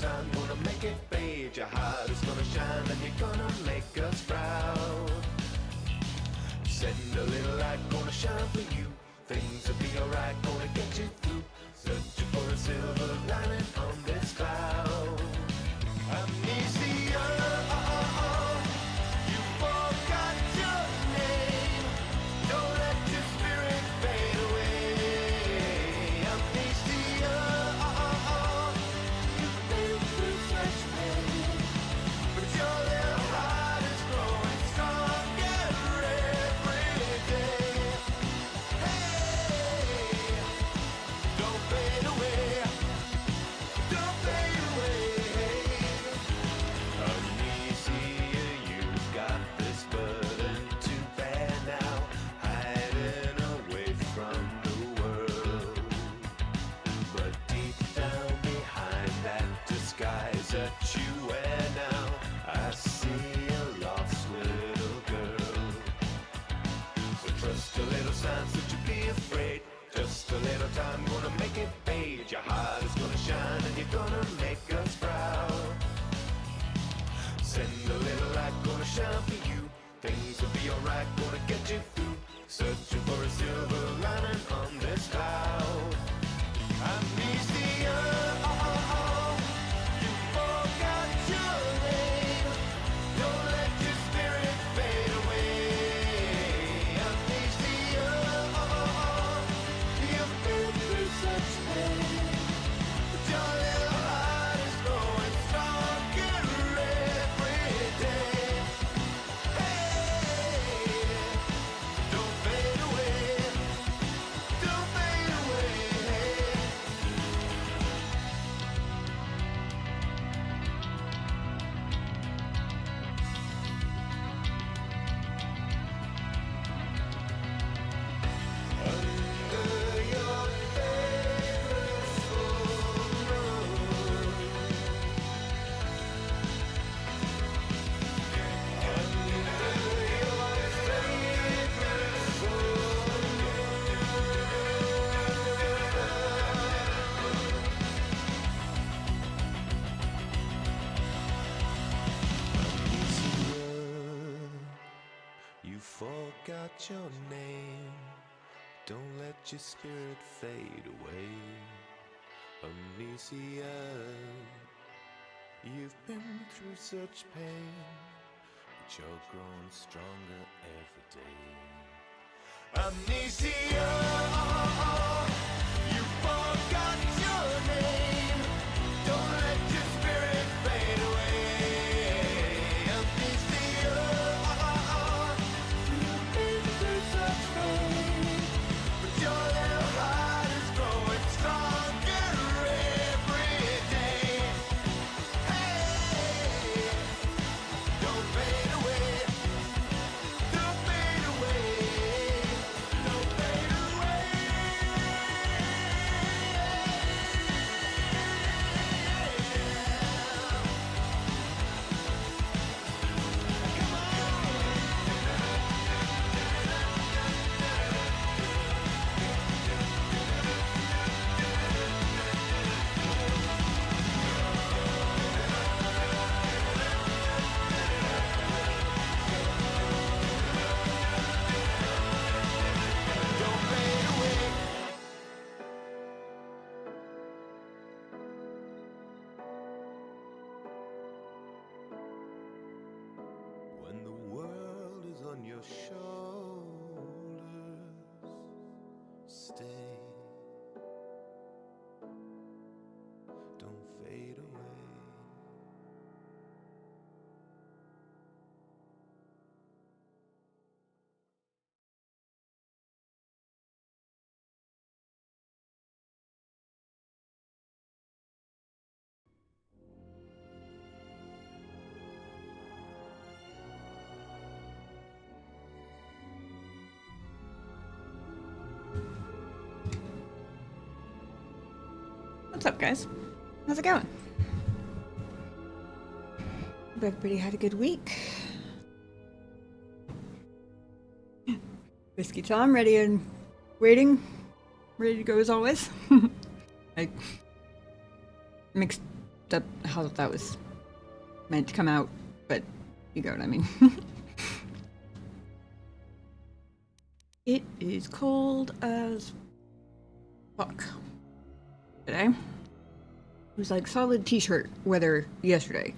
time, gonna make it fade. Your heart is gonna shine and you're gonna make us proud. Send a little light, gonna shine for you. Things will be alright, gonna get you through. Searching for a silver lining on this cloud. Amnesia, you forgot your name. Don't let your spirit fade away. Amnesia, you've been through such pain, but your little heart is growing stronger every day. Hey, don't fade away. Don't fade away. Amnesia, you've got this burden to bear now, hiding away from the world. But deep down behind that disguise that you wear now, I see a lost little girl. So trust a little signs that you be afraid. Just a little time, gonna make it fade. Your heart is gonna shine and you're gonna make us proud. Send a little light, gonna shine for you. Things will be alright, gonna get you through. Searching for a silver lining on this cloud. Amnesia, you forgot your name. Don't let your spirit fade away. Amnesia, you've been through such pain, but your little heart is growing stronger every day. Hey, don't fade away. Don't fade away. Under your favorite full moon. Under your favorite full moon. You forgot your name. Don't let your spirit fade away. Amnesia, you've been through such pain, but you're growing stronger every day. Amnesia, you forgot your name. Don't let your spirit fade away. Amnesia, you've been through such pain, but your little heart is growing stronger every day. Hey, don't fade away. Don't fade away. Don't fade away. Come don't fade away. When the world is on your shoulders, stay. Don't fade away. What's up, guys? How's it going? Hope everybody had a good week. Whiskey Tom, ready and waiting. Ready to go as always. I mixed how that was meant to come out, but you get what I mean. It is cold as fuck today. It was like solid t-shirt weather yesterday,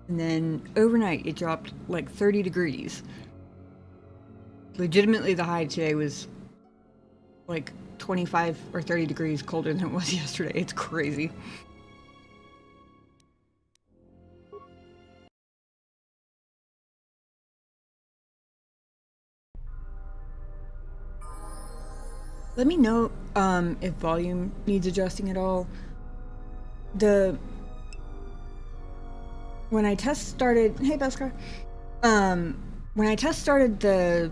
and then overnight it dropped like 30 degrees. Legitimately, the high today was like 25 or 30 degrees colder than it was yesterday. It's crazy. Let me know if volume needs adjusting at all. When I test started, hey Beskar, when I test started the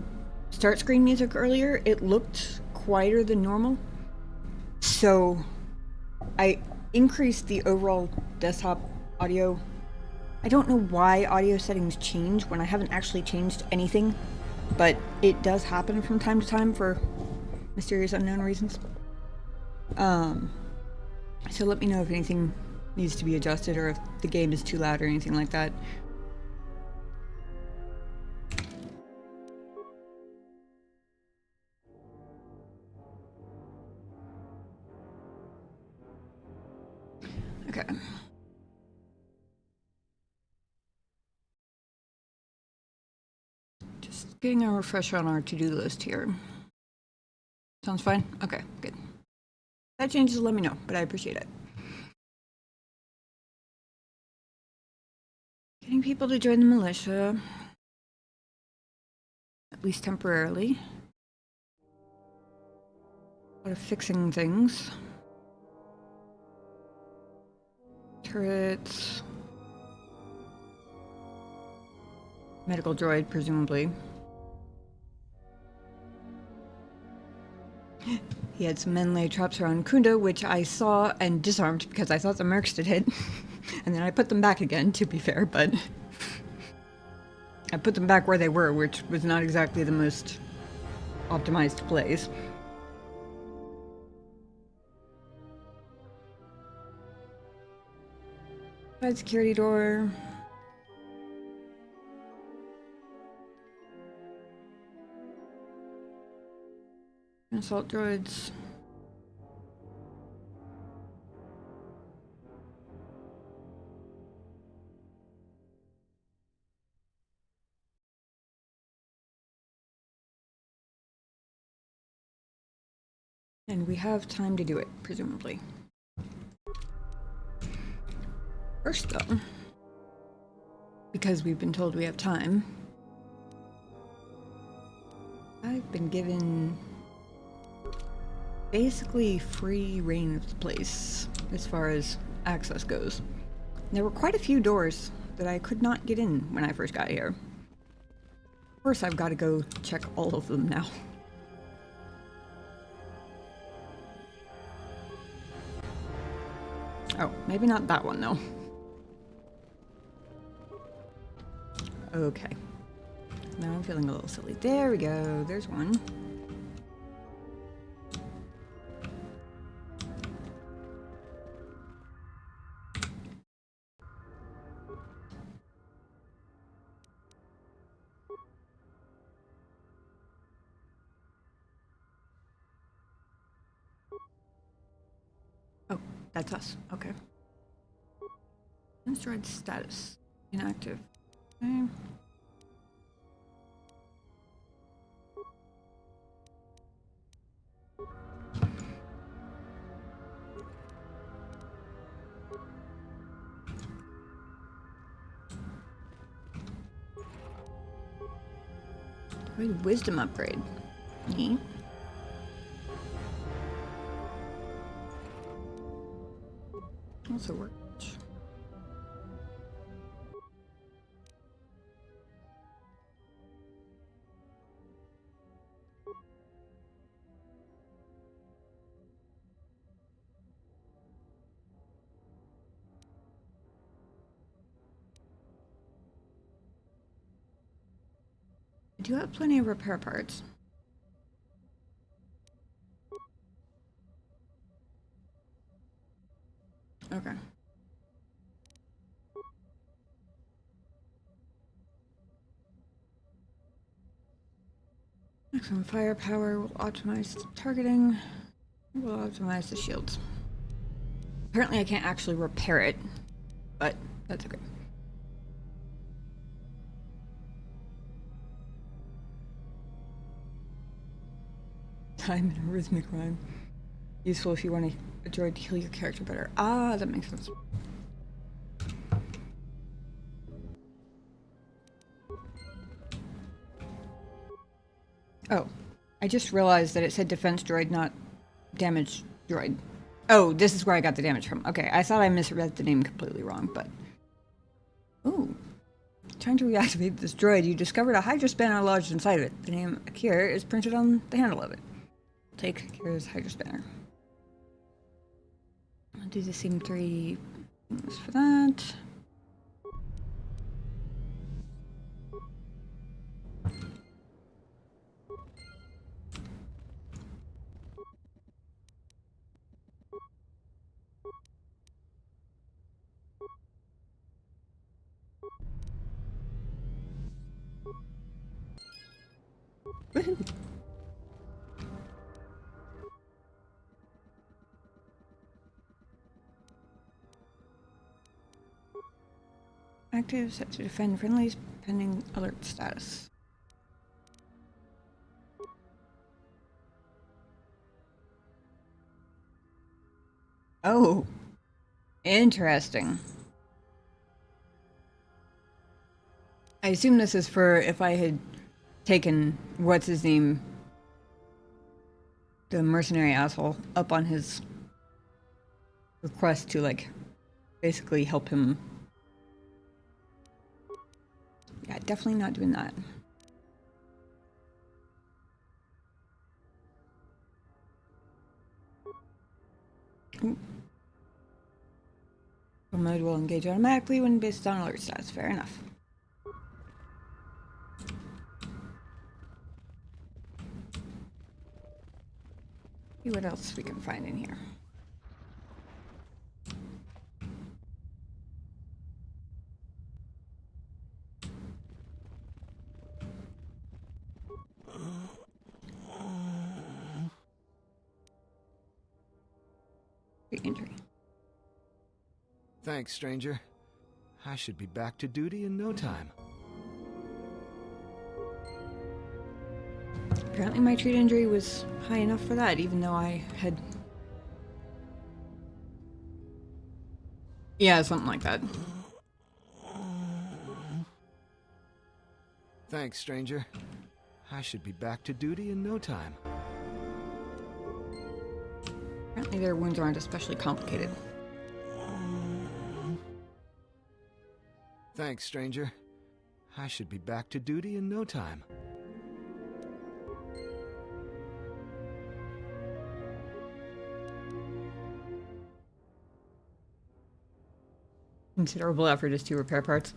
start screen music earlier, it looked quieter than normal. So I increased the overall desktop audio. I don't know why audio settings change when I haven't actually changed anything, but it does happen from time to time for mysterious unknown reasons. So let me know if anything needs to be adjusted or if the game is too loud or anything like that. Okay. Just getting a refresher on our to-do list here. Sounds fine? Okay, good. If that changes, let me know, but I appreciate it. Getting people to join the militia, at least temporarily. A lot of fixing things. Turrets. Medical droid, presumably. He had some men lay traps around Khoonda, which I saw and disarmed because I thought the mercs did it. And then I put them back again, to be fair, but I put them back where they were, which was not exactly the most optimized place. Side security door. Assault droids. And we have time to do it, presumably. First, though, because we've been told we have time, I've been given basically free reign of the place as far as access goes. There were quite a few doors that I could not get in when I first got here. Of course, I've got to go check all of them now. Oh, maybe not that one, though. Okay. Now I'm feeling a little silly. There we go. There's one. Oh, that's us. Okay. Droid status. Inactive. Okay. Droid wisdom upgrade. Neat. Also works. I do have plenty of repair parts. Okay. Maximum firepower will optimize the targeting. Will optimize the shields. Apparently I can't actually repair it, but that's okay. Time and a rhythmic rhyme. Useful if you want a droid to heal your character better. Ah, that makes sense. Oh, I just realized that it said defense droid, not damage droid. Oh, this is where I got the damage from. Okay, I thought I misread the name completely wrong, but... Ooh. Trying to reactivate this droid, you discovered a Hydra spanner lodged inside of it. The name Akir is printed on the handle of it. Take Akir's Hydra spanner. I'll do the same 3 things for that. Woohoo! Active, set to defend friendlies, pending alert status. Oh, interesting. I assume this is for if I had taken, what's his name, the mercenary asshole, up on his request to, like, basically help him. Yeah, definitely not doing that. Ooh. The mode will engage automatically when based on alert status. Fair enough. See what else we can find in here. Injury. Thanks, stranger. I should be back to duty in no time. Apparently my treat injury was high enough for that, even though I had... Yeah, something like that. Thanks, stranger. I should be back to duty in no time. Apparently their wounds aren't especially complicated. Thanks, stranger. I should be back to duty in no time. Considerable effort is to repair parts.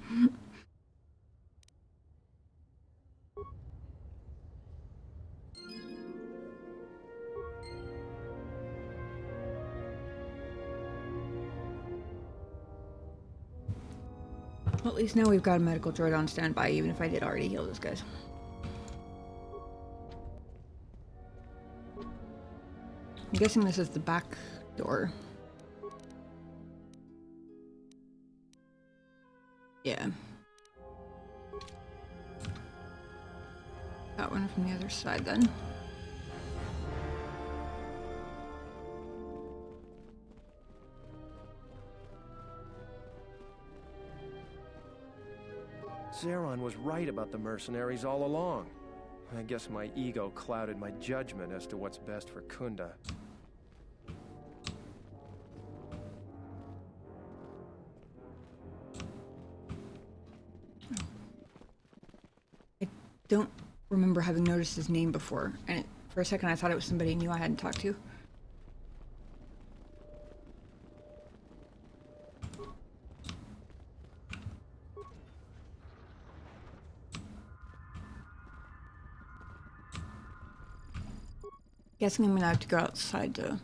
Well, at least now we've got a medical droid on standby, even if I did already heal those guys. I'm guessing this is the back door. Yeah. That one from the other side then. Zeron was right about the mercenaries all along. I guess my ego clouded my judgment as to what's best for Khoonda. I don't remember having noticed his name before, and for a second I thought it was somebody new I hadn't talked to. Guessing I'm gonna have to go outside to...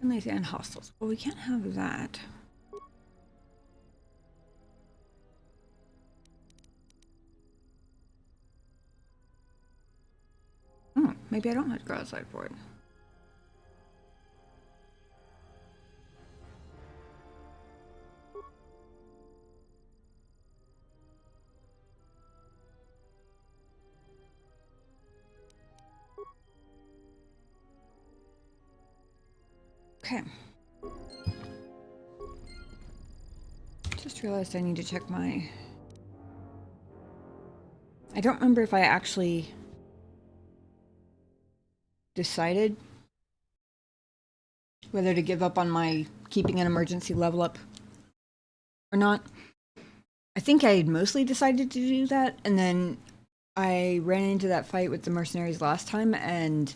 Friendlies and hostiles. Well, we can't have that. Maybe I don't have to go outside for it. Okay. Just realized I need to check my... I don't remember if I actually decided whether to give up on my keeping an emergency level up or not. I think I had mostly decided to do that, and then I ran into that fight with the mercenaries last time, and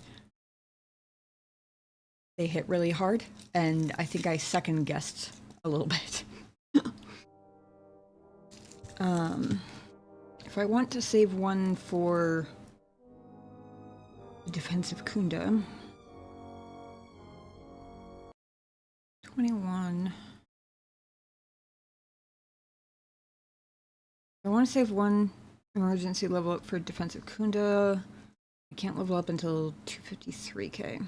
they hit really hard, and I think I second-guessed a little bit. If I want to save one for the Defense of Khoonda, 21. I want to save one emergency level up for Defense of Khoonda. I can't level up until 253k.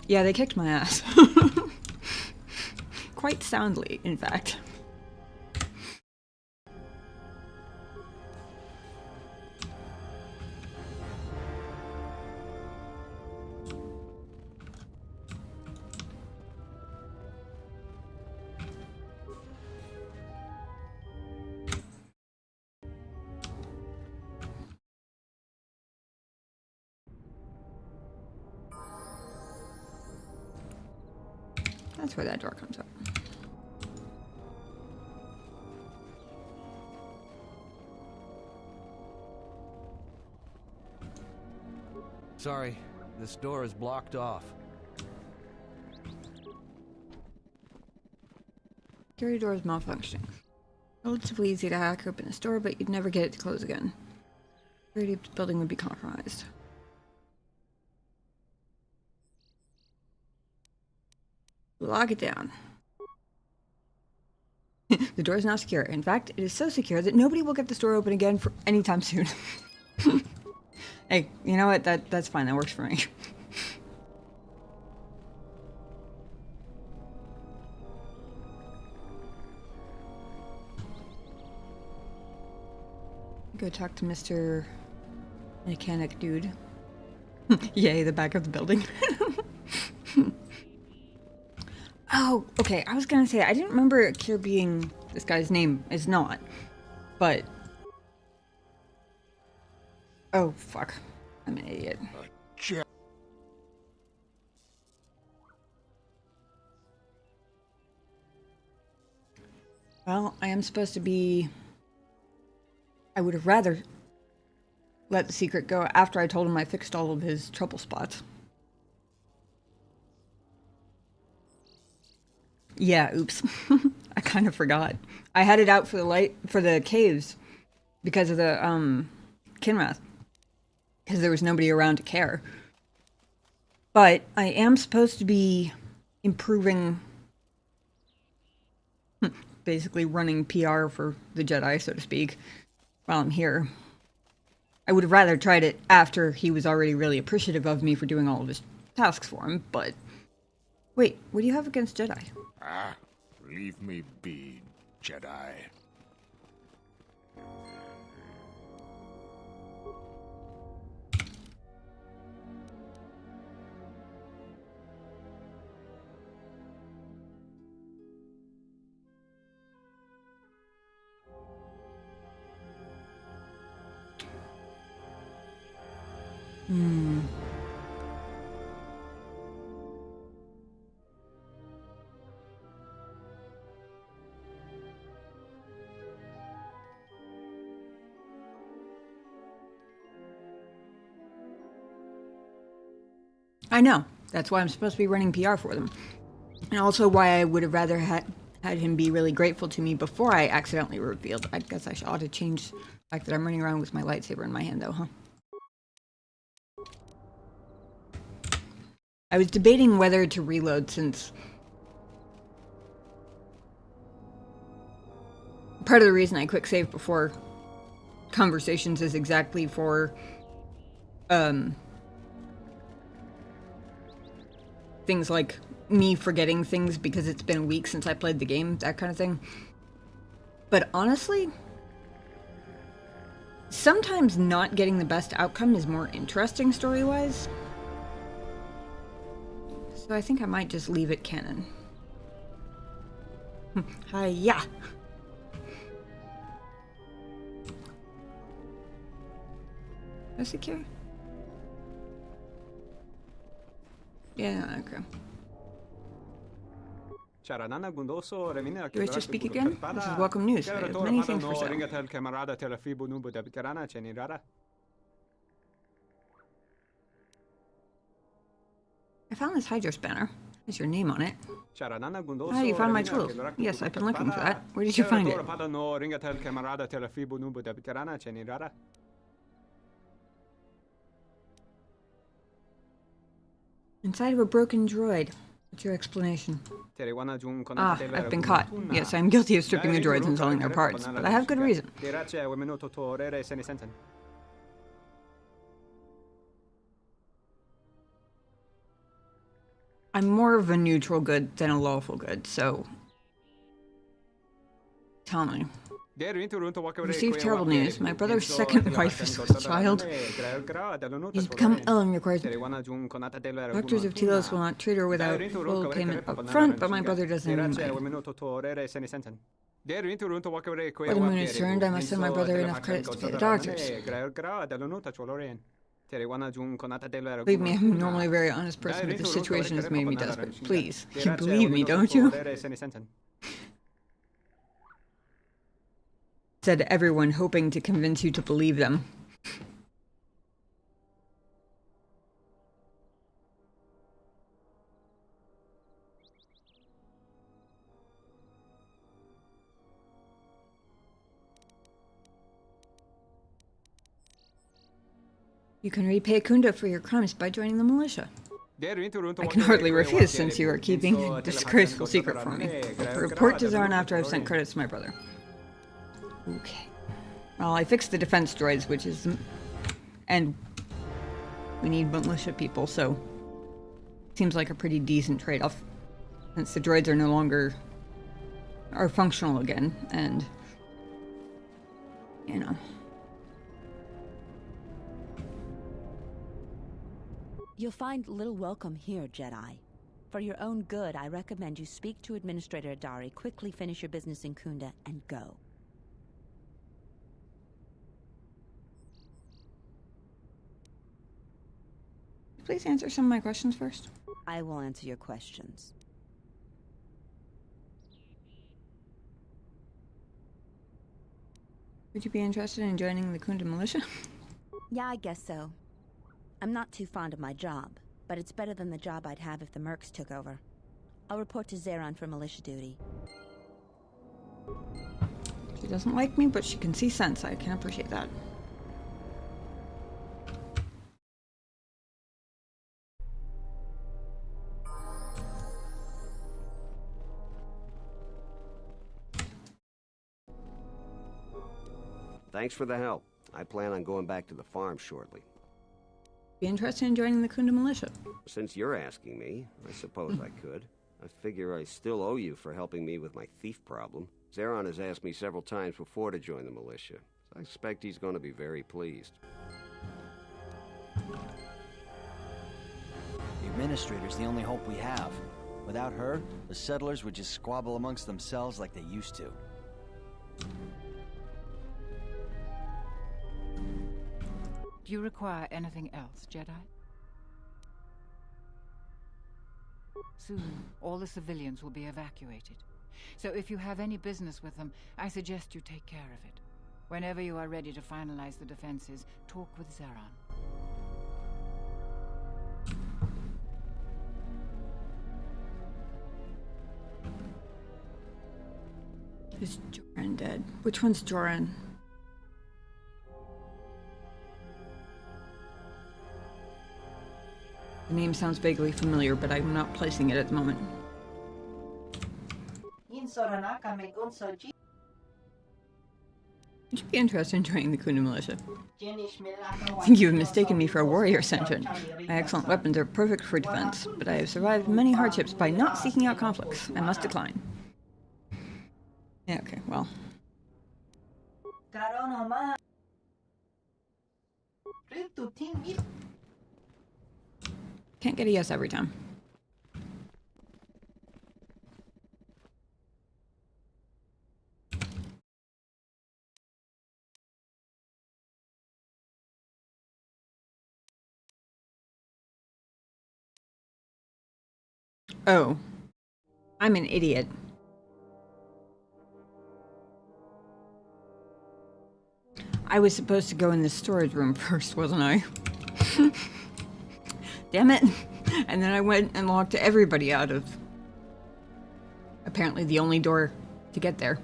Yeah, they kicked my ass. Quite soundly, in fact. That's where that door comes up. Sorry, this door is blocked off. Security door is malfunctioning. Relatively easy to hack open this door, but you'd never get it to close again. Security of the building would be compromised. Lock it down. The door is now secure. In fact, it is so secure that nobody will get this door open again for anytime soon. Hey, you know what? That's fine. That works for me. Go talk to Mr. Mechanic Dude. Yay, the back of the building. Oh, okay. I was gonna say, I didn't remember Kier being this guy's name is not, but... Oh, fuck. I'm an idiot. Well, I am supposed to be... I would have rather let the secret go after I told him I fixed all of his trouble spots. Yeah, oops. I kind of forgot. I had it out for the caves because of the Kinrath. Because there was nobody around to care. But I am supposed to be improving, basically running PR for the Jedi, so to speak, while I'm here. I would have rather tried it after he was already really appreciative of me for doing all of his tasks for him, but... Wait, what do you have against Jedi? Ah, leave me be, Jedi. I know. That's why I'm supposed to be running PR for them. And also why I would have rather had him be really grateful to me before I accidentally revealed. I guess I ought to change fact that I'm running around with my lightsaber in my hand, though, huh? I was debating whether to reload since part of the reason I quick save before conversations is exactly for things like me forgetting things because it's been a week since I played the game, that kind of thing. But honestly, sometimes not getting the best outcome is more interesting story-wise. So I think I might just leave it canon. Hi-ya! Is it secure? Yeah, okay. You wish to speak again? This is welcome news. I have many things for sale. I found this Hydro spanner. Has your name on it. Ah, you found my tools. Yes, I've been looking for that. Where did you find it? Inside of a broken droid. What's your explanation? Ah, I've been caught. Yes, I'm guilty of stripping the droids and selling their parts, but I have good reason. I'm more of a neutral good than a lawful good, so... Tell me. Received terrible news. My brother's second wife is with child. He's become ill and requires... Doctors of Telos will not treat her without full payment up front, but my brother doesn't even mind. Where the moon is turned, I must send my brother enough credits to pay the doctors. Believe me, I'm normally a very honest person, but this situation has made me desperate. Please, you believe me, don't you? Said everyone, hoping to convince you to believe them. You can repay Khoonda for your crimes by joining the militia. I can hardly refuse since you are keeping a disgraceful secret from me. Report to Zaran after I've sent credits to my brother. Okay. Well, I fixed the defense droids, which is... And we need militia people, so... Seems like a pretty decent trade-off. Since the droids are no longer... are functional again, and... You know... You'll find little welcome here, Jedi. For your own good, I recommend you speak to Administrator Adari, quickly finish your business in Khoonda, and go. Please answer some of my questions first. I will answer your questions. Would you be interested in joining the Khoonda militia? Yeah, I guess so. I'm not too fond of my job, but it's better than the job I'd have if the Mercs took over. I'll report to Zaran for militia duty. She doesn't like me, but she can see sense. I can appreciate that. Thanks for the help. I plan on going back to the farm shortly. Be interested in joining the Khoonda militia? Since you're asking me, I suppose I could. I figure I still owe you for helping me with my thief problem. Zaran has asked me several times before to join the militia. So I expect he's going to be very pleased. The Administrator's the only hope we have. Without her, the settlers would just squabble amongst themselves like they used to. Do you require anything else, Jedi? Soon, all the civilians will be evacuated. So if you have any business with them, I suggest you take care of it. Whenever you are ready to finalize the defenses, talk with Zaran. Is Joran dead? Which one's Joran? The name sounds vaguely familiar, but I'm not placing it at the moment. Would you be interested in joining the Khoonda militia? I think you have mistaken me for a warrior sergeant. My excellent weapons are perfect for defense, but I have survived many hardships by not seeking out conflicts. I must decline. Yeah, okay, well. Can't get a yes every time. Oh. I'm an idiot. I was supposed to go in the storage room first, wasn't I? Damn it. And then I went and locked everybody out of apparently the only door to get there.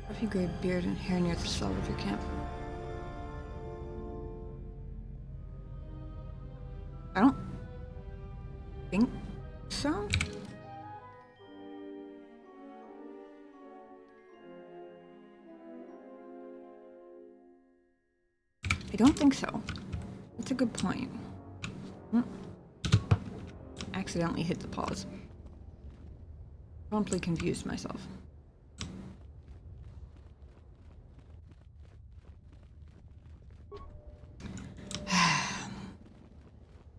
Puffy gray beard and hair near the salvager camp. I don't think so. I don't think so. That's a good point. Accidentally hit the pause. Promptly confused myself.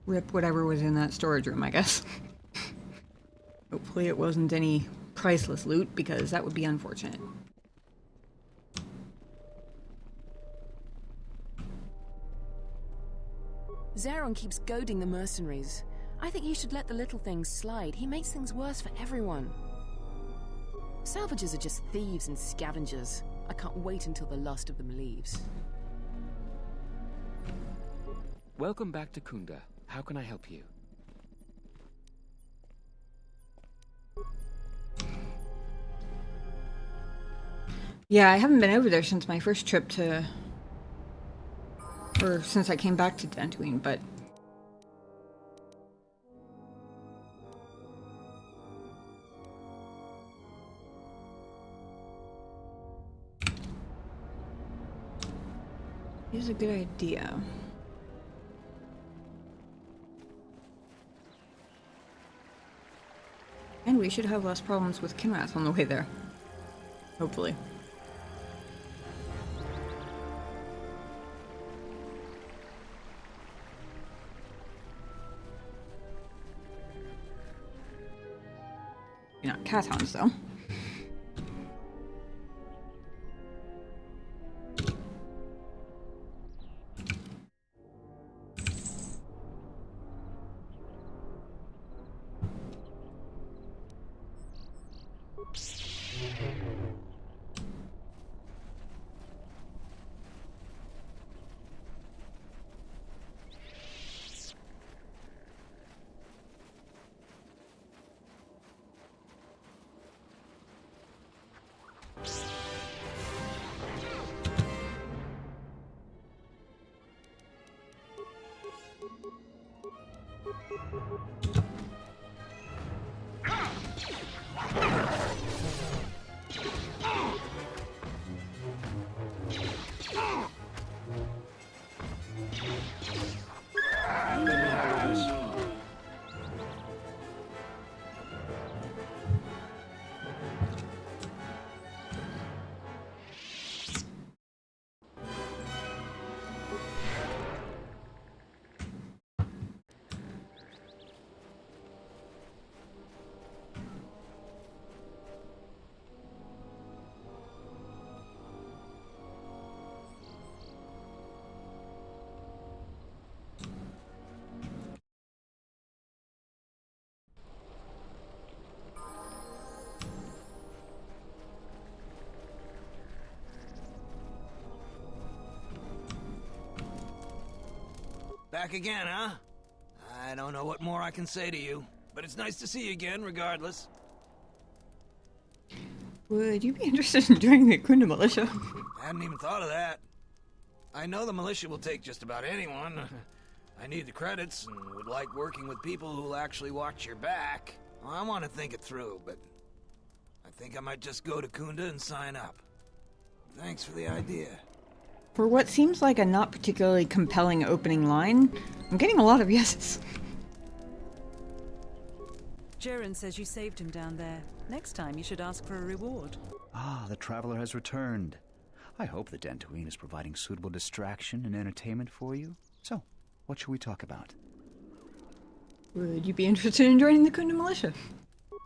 Rip whatever was in that storage room, I guess. Hopefully it wasn't any priceless loot, because that would be unfortunate. Zeron keeps goading the mercenaries. I think you should let the little things slide. He makes things worse for everyone. Salvagers are just thieves and scavengers. I can't wait until the last of them leaves. Welcome back to Khoonda. How can I help you? Yeah, I haven't been over there since my first trip to... or since I came back to Dantooine, but... Here's a good idea. And we should have less problems with Kinrath on the way there. Hopefully. You're not cat hounds, though. Back again, huh? I don't know what more I can say to you, but it's nice to see you again, regardless. Would you be interested in joining the Khoonda militia? I hadn't even thought of that. I know the militia will take just about anyone. I need the credits and would like working with people who'll actually watch your back. Well, I want to think it through, but I think I might just go to Khoonda and sign up. Thanks for the idea. For what seems like a not particularly compelling opening line, I'm getting a lot of yeses. Jaren says you saved him down there. Next time you should ask for a reward. Ah, the traveler has returned. I hope the Dantooine is providing suitable distraction and entertainment for you. So, what should we talk about? Would you be interested in joining the Khoonda militia?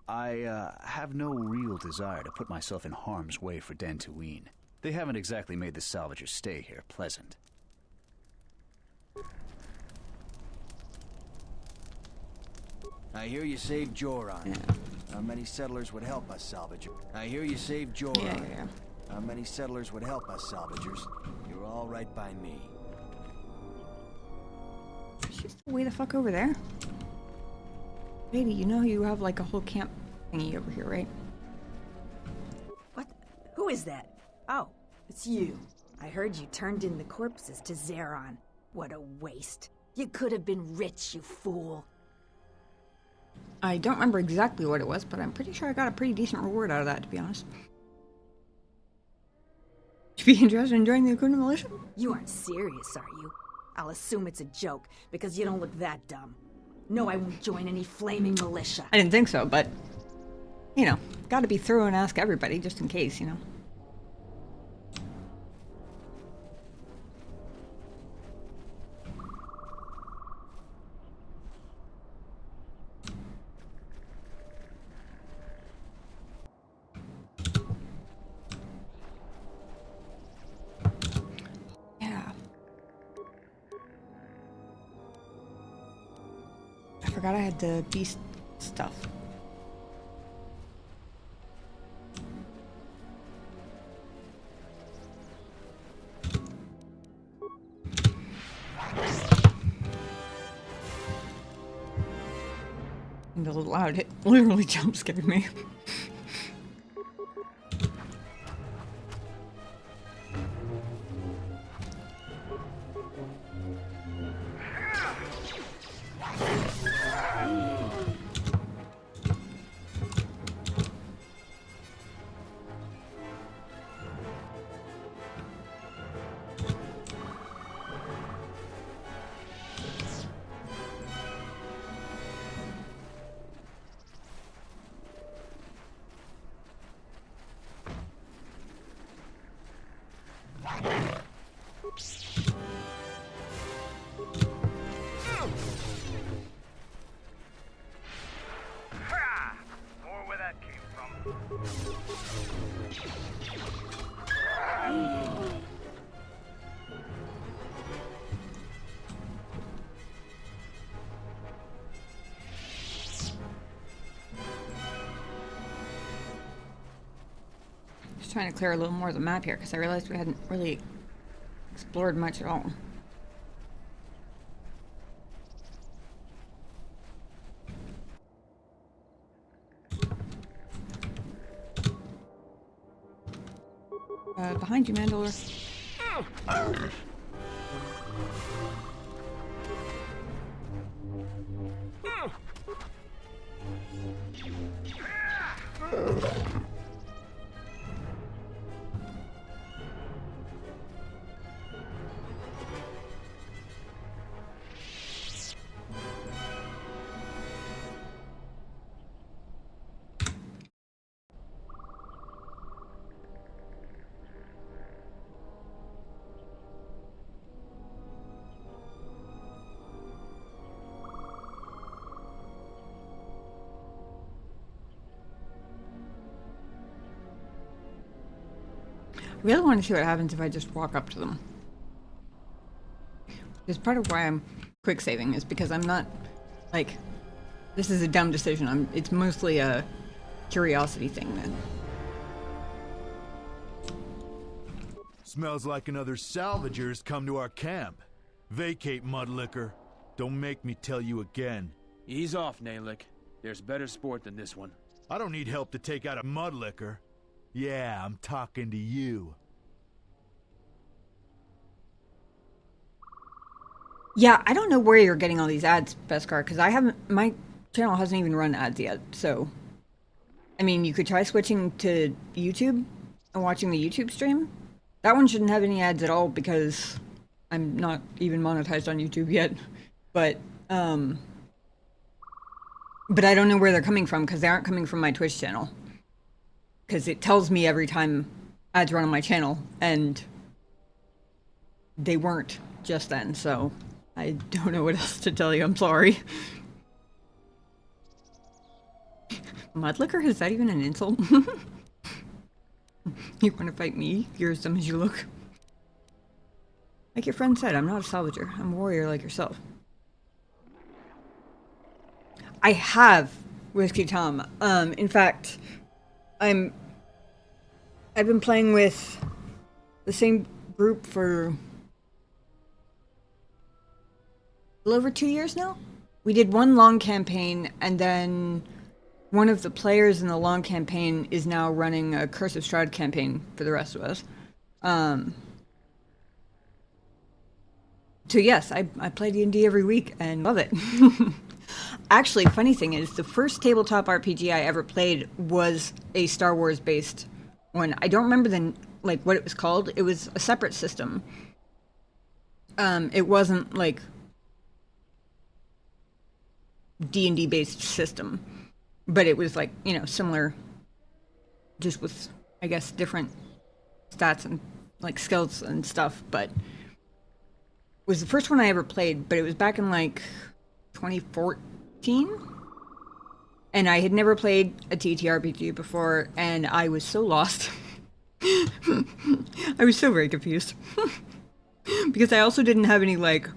I have no real desire to put myself in harm's way for Dantooine. They haven't exactly made the salvagers' stay here pleasant. I hear you saved Joran. How many settlers would help us, salvager? I hear you saved Joran. Yeah. How many settlers would help us, salvagers? You're all right by me. She's way the fuck over there. Lady, you know you have like a whole camp thingy over here, right? What? Who is that? Oh, it's you. I heard you turned in the corpses to Zeron. What a waste. You could have been rich, you fool. I don't remember exactly what it was, but I'm pretty sure I got a pretty decent reward out of that, to be honest. Would you be interested in joining the Khoonda militia? You aren't serious, are you? I'll assume it's a joke, because you don't look that dumb. No, I won't join any flaming militia. I didn't think so, but, you know, gotta be thorough and ask everybody, just in case, you know. I forgot I had the beast stuff. And a little loud, it literally jump scared me. Just trying to clear a little more of the map here because I realized we hadn't really explored much at all. Behind you, Mandalore. I really want to see what happens if I just walk up to them. Because part of why I'm quick saving is because I'm not, like, this is a dumb decision. It's mostly a curiosity thing then. Smells like another salvager's come to our camp. Vacate, Mudlicker. Don't make me tell you again. Ease off, Nalick. There's better sport than this one. I don't need help to take out a Mudlicker. Yeah, I'm talking to you. Yeah, I don't know where you're getting all these ads, Beskar, because my channel hasn't even run ads yet, so. I mean, you could try switching to YouTube and watching the YouTube stream. That one shouldn't have any ads at all because I'm not even monetized on YouTube yet. But I don't know where they're coming from because they aren't coming from my Twitch channel. Because it tells me every time ads run on my channel, and they weren't just then, so I don't know what else to tell you. I'm sorry. Mudlicker? Is that even an insult? You want to fight me? You're as dumb as you look. Like your friend said, I'm not a salvager. I'm a warrior like yourself. I have Whiskey Tom. In fact, I've been playing with the same group for a little over 2 years now. We did one long campaign, and then one of the players in the long campaign is now running a Curse of Strahd campaign for the rest of us. So yes, I play D&D every week and love it. Actually, funny thing is, the first tabletop RPG I ever played was a Star Wars based one. I don't remember what it was called. It was a separate system. It wasn't like D&D based system. But it was like, you know, similar, just with, I guess, different stats and like skills and stuff. But it was the first one I ever played, but it was back in like 2014. And I had never played a TTRPG before, and I was so lost. I was so very confused. Because I also didn't have any like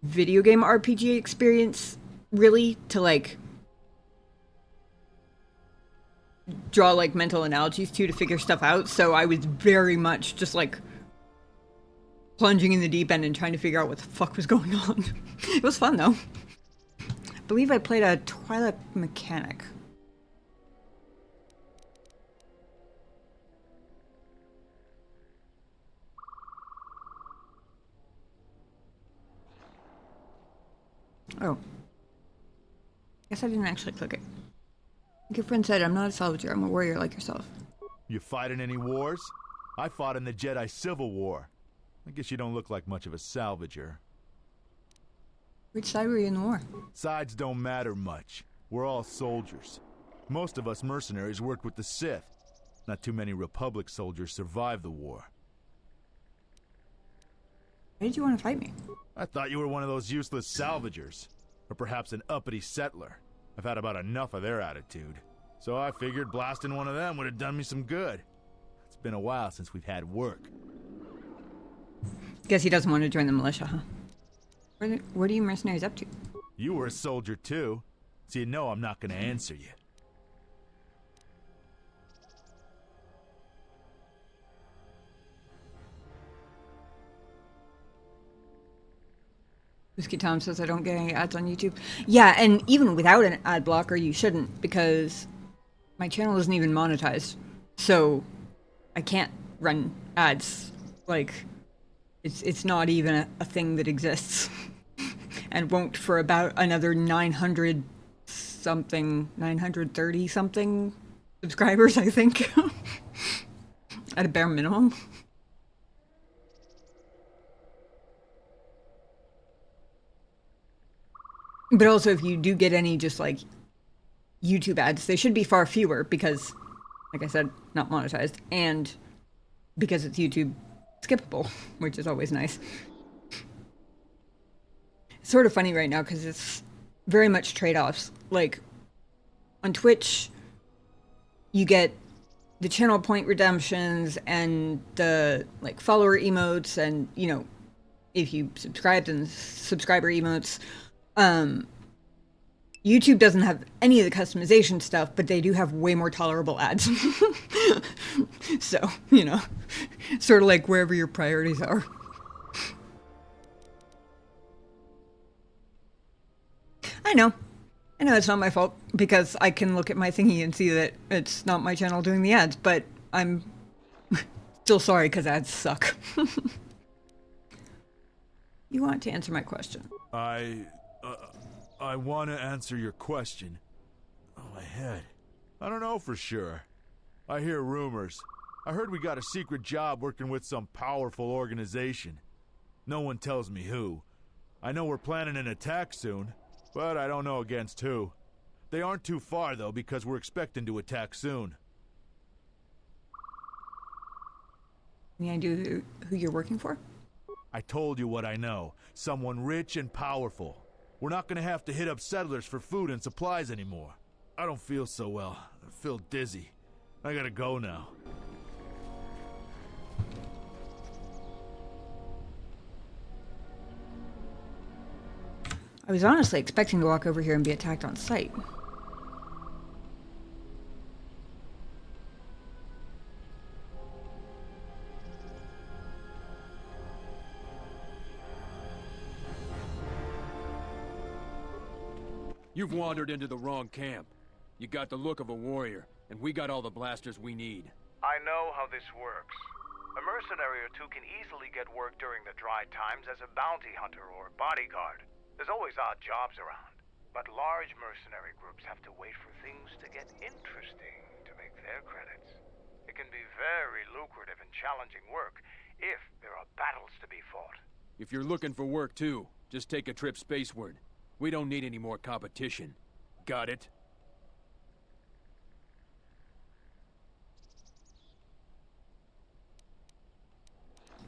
video game RPG experience really to like draw like mental analogies to figure stuff out, so I was very much just like plunging in the deep end and trying to figure out what the fuck was going on. It was fun though. I believe I played a Twilight Mechanic. Oh. Guess I didn't actually click it. Like your friend said, I'm not a salvager, I'm a warrior like yourself. You fighting any wars? I fought in the Jedi Civil War. I guess you don't look like much of a salvager. Which side were you in the war? Sides don't matter much. We're all soldiers. Most of us mercenaries worked with the Sith. Not too many Republic soldiers survived the war. Why did you want to fight me? I thought you were one of those useless salvagers. Or perhaps an uppity settler. I've had about enough of their attitude. So I figured blasting one of them would have done me some good. It's been a while since we've had work. Guess he doesn't want to join the militia, huh? What are you mercenaries up to? You were a soldier too, so you know I'm not gonna answer you. Whiskey Tom says I don't get any ads on YouTube. Yeah, and even without an ad blocker, you shouldn't, because my channel isn't even monetized. So I can't run ads. Like, it's not even a thing that exists. And won't for about another 930 something subscribers, I think. At a bare minimum. But also, if you do get any just like YouTube ads, they should be far fewer because, like I said, not monetized, and because it's YouTube skippable, which is always nice. It's sort of funny right now because it's very much trade-offs. Like, on Twitch, you get the channel point redemptions and the like follower emotes, and you know, if you subscribe, then subscriber emotes. YouTube doesn't have any of the customization stuff, but they do have way more tolerable ads. So, you know, sort of like wherever your priorities are. I know. I know it's not my fault because I can look at my thingy and see that it's not my channel doing the ads, but I'm still sorry because ads suck. You want to answer my question? I want to answer your question. Oh, my head. I don't know for sure. I hear rumors. I heard we got a secret job working with some powerful organization. No one tells me who. I know we're planning an attack soon, but I don't know against who. They aren't too far, though, because we're expecting to attack soon. Any idea who you're working for? I told you what I know. Someone rich and powerful. We're not gonna have to hit up settlers for food and supplies anymore. I don't feel so well. I feel dizzy. I gotta go now. I was honestly expecting to walk over here and be attacked on sight. You've wandered into the wrong camp. You got the look of a warrior, and we got all the blasters we need. I know how this works. A mercenary or two can easily get work during the dry times as a bounty hunter or bodyguard. There's always odd jobs around. But large mercenary groups have to wait for things to get interesting to make their credits. It can be very lucrative and challenging work if there are battles to be fought. If you're looking for work too, just take a trip spaceward. We don't need any more competition. Got it?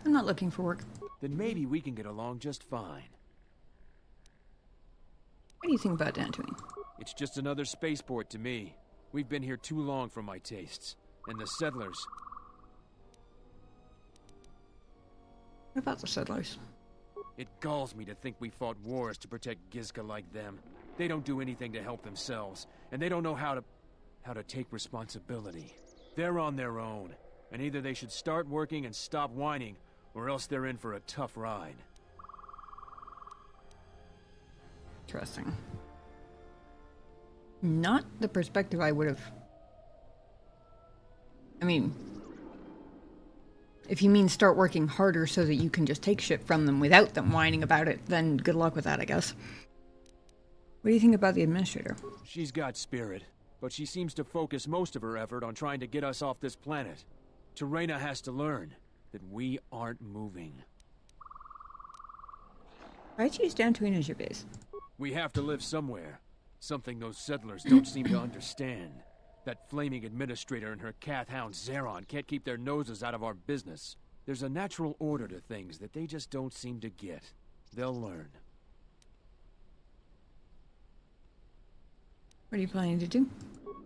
I'm not looking for work. Then maybe we can get along just fine. What do you think about Dantooine? It's just another spaceport to me. We've been here too long for my tastes. And the settlers... What about the settlers? It galls me to think we fought wars to protect Gizka like them. They don't do anything to help themselves, and they don't know how to take responsibility. They're on their own, and either they should start working and stop whining, or else they're in for a tough ride. Interesting. Not the perspective I would have... I mean... If you mean start working harder so that you can just take shit from them without them whining about it, then good luck with that, I guess. What do you think about the administrator? She's got spirit, but she seems to focus most of her effort on trying to get us off this planet. Terena has to learn that we aren't moving. Why'd you use Dantooine as your base? We have to live somewhere. Something those settlers don't seem to understand. That flaming administrator and her cat hound Zeron can't keep their noses out of our business. There's a natural order to things that they just don't seem to get. They'll learn. What are you planning to do?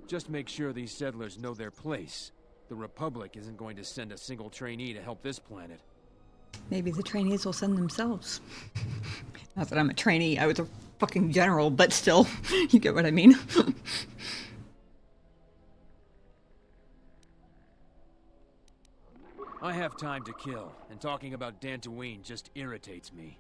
Just make sure these settlers know their place. The Republic isn't going to send a single trainee to help this planet. Maybe the trainees will send themselves. Not that I'm a trainee, I was a fucking general, but still, you get what I mean. I have time to kill, and talking about Dantooine just irritates me.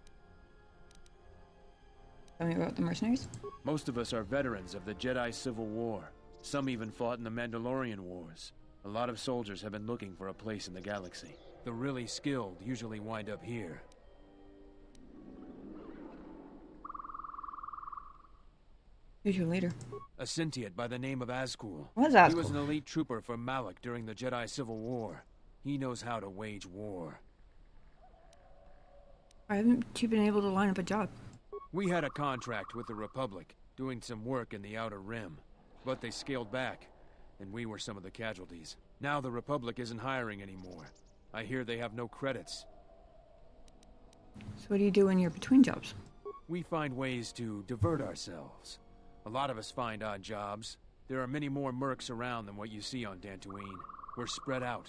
Tell me about the mercenaries. Most of us are veterans of the Jedi Civil War. Some even fought in the Mandalorian Wars. A lot of soldiers have been looking for a place in the galaxy. The really skilled usually wind up here. Who's your leader? A Sentiate by the name of Azkul. What's Azkul? He was an elite trooper for Malak during the Jedi Civil War. He knows how to wage war. Why haven't you been able to line up a job? We had a contract with the Republic, doing some work in the Outer Rim. But they scaled back, and we were some of the casualties. Now the Republic isn't hiring anymore. I hear they have no credits. So what do you do when you're between jobs? We find ways to divert ourselves. A lot of us find odd jobs. There are many more mercs around than what you see on Dantooine. We're spread out.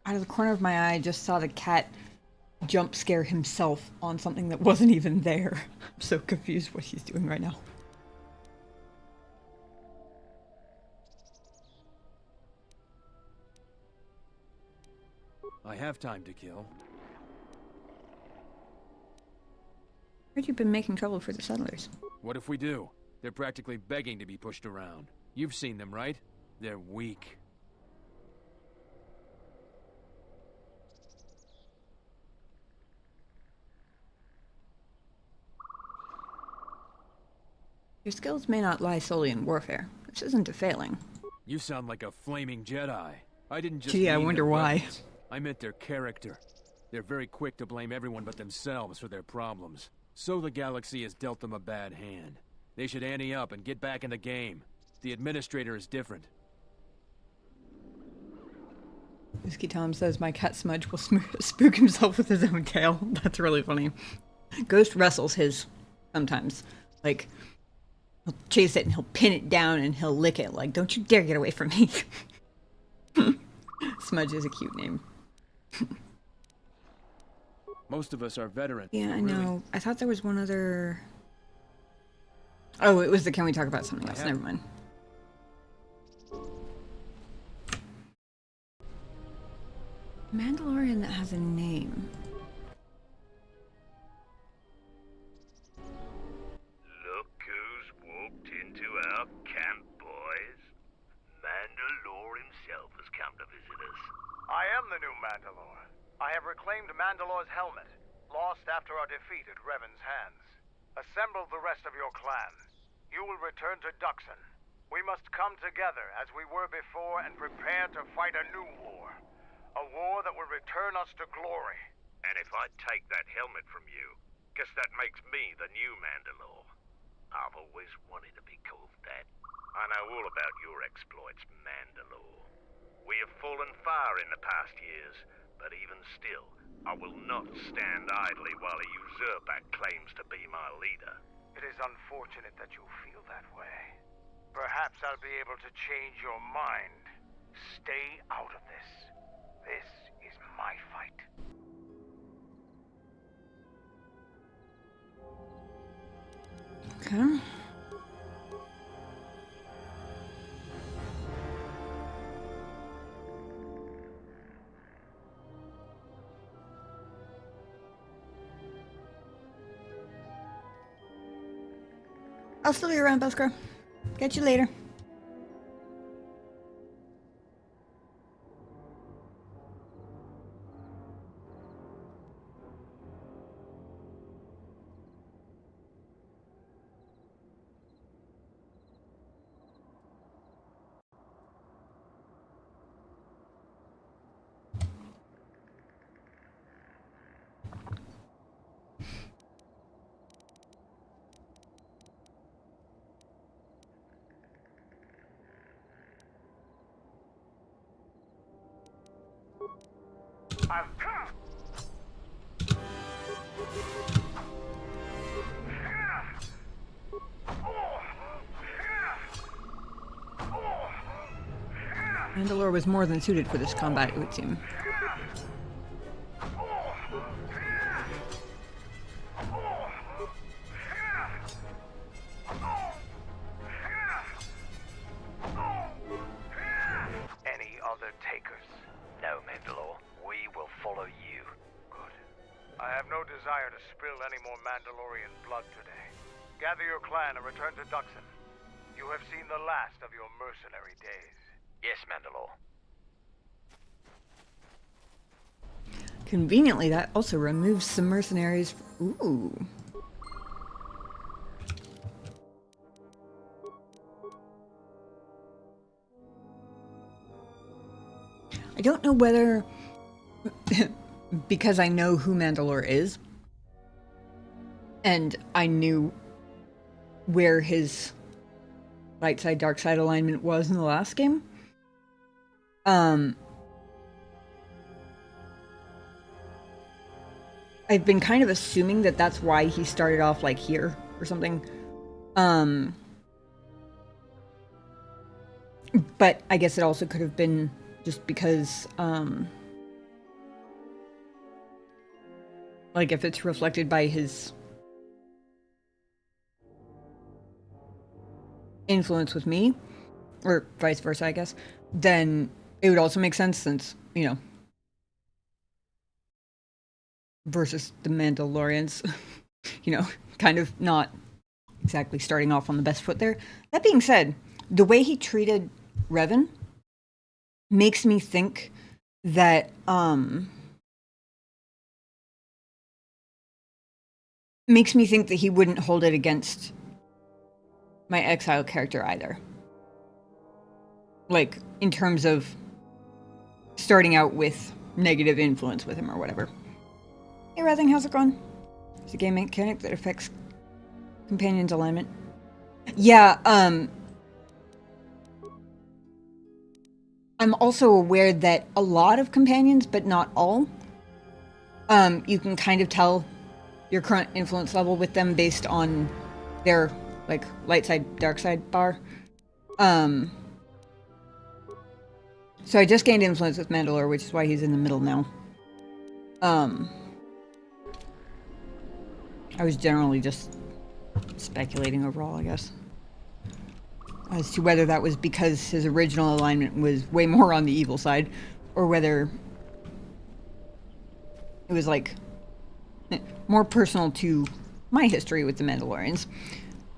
Out of the corner of my eye, I just saw the cat jump scare himself on something that wasn't even there. I'm so confused what he's doing right now. I have time to kill. Heard you've been making trouble for the settlers. What if we do? They're practically begging to be pushed around. You've seen them, right? They're weak. Your skills may not lie solely in warfare. This isn't a failing. You sound like a flaming Jedi. I didn't just Gee, I mean wonder their why. weapons. I meant their character. They're very quick to blame everyone but themselves for their problems. So the galaxy has dealt them a bad hand. They should ante up and get back in the game. The administrator is different. Whiskey Tom says my cat Smudge will spook himself with his own tail. That's really funny. Ghost wrestles his sometimes. Like, he'll chase it and he'll pin it down and he'll lick it. Like, don't you dare get away from me. Smudge is a cute name. Most of us are veterans. Yeah, I Really? know. I thought there was one other... Oh, it was the can we talk about something else? Never mind. Mandalorian that has a name. Look who's walked into our camp, boys. Mandalore himself has come to visit us. I am the new Mandalore. I have reclaimed Mandalore's helmet, lost after our defeat at Revan's hands. Assemble the rest of your clan. You will return to Duxon. We must come together as we were before and prepare to fight a new war. A war that will return us to glory. And if I take that helmet from you, guess that makes me the new Mandalore. I've always wanted to be called that. I know all about your exploits, Mandalore. We have fallen far in the past years, but even still, I will not stand idly while a usurper claims to be my leader. It is unfortunate that you feel that way. Perhaps I'll be able to change your mind. Stay out of this. This is my fight. Okay. I'll still be around, Beskar. Catch you later. Mandalore was more than suited for this combat, it would seem. Any other takers? No, Mandalore. We will follow you. Good. I have no desire to spill any more Mandalorian blood today. Gather your clan and return to Duxon. You have seen the last of your mercenary days. Yes, Mandalore. Conveniently, that also removes some mercenaries. Ooh. I don't know whether, because I know who Mandalore is, and I knew where his light side, dark side alignment was in the last game. I've been kind of assuming that that's why he started off like here or something. But I guess it also could have been just because, like if it's reflected by his influence with me, or vice versa, I guess, then it would also make sense since, you know, versus the Mandalorians. you know, kind of not exactly starting off on the best foot there. That being said, the way he treated Revan makes me think that he wouldn't hold it against my exile character either. Like, in terms of starting out with negative influence with him or whatever. Hey, Rething, how's it going? It's a game mechanic that affects companions' alignment. Yeah, I'm also aware that a lot of companions, but not all, you can kind of tell your current influence level with them based on their, like, light side, dark side bar. So I just gained influence with Mandalore, which is why he's in the middle now. I was generally just speculating overall, I guess, as to whether that was because his original alignment was way more on the evil side, or whether it was, like, more personal to my history with the Mandalorians.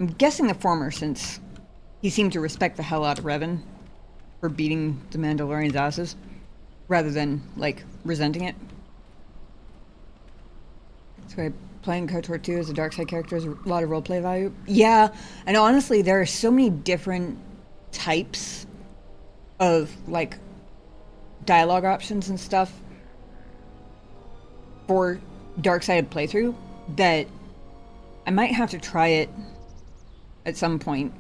I'm guessing the former, since he seemed to respect the hell out of Revan for beating the Mandalorians' asses, rather than, like, resenting it. So playing KOTOR 2 as a dark side character is a lot of roleplay value. Yeah, and honestly, there are so many different types of, like, dialogue options and stuff for dark side playthrough that I might have to try it at some point.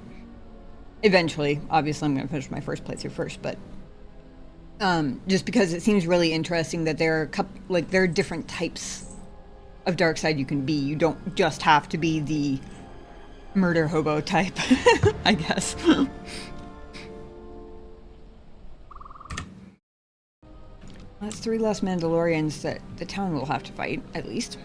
Eventually. Obviously, I'm going to finish my first playthrough first, but just because it seems really interesting that there are there are different types of dark side you can be. You don't just have to be the murder hobo type, I guess. That's 3 less Mandalorians that the town will have to fight, at least.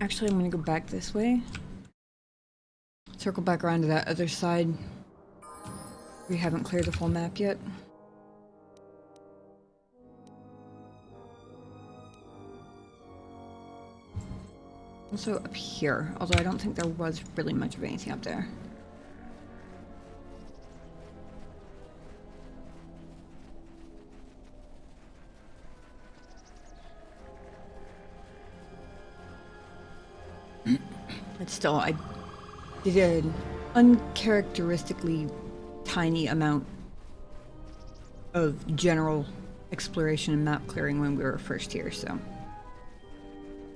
Actually, I'm going to go back this way. Circle back around to that other side. We haven't cleared the full map yet. Also up here, although I don't think there was really much of anything up there. But still, I did an uncharacteristically tiny amount of general exploration and map clearing when we were first here, so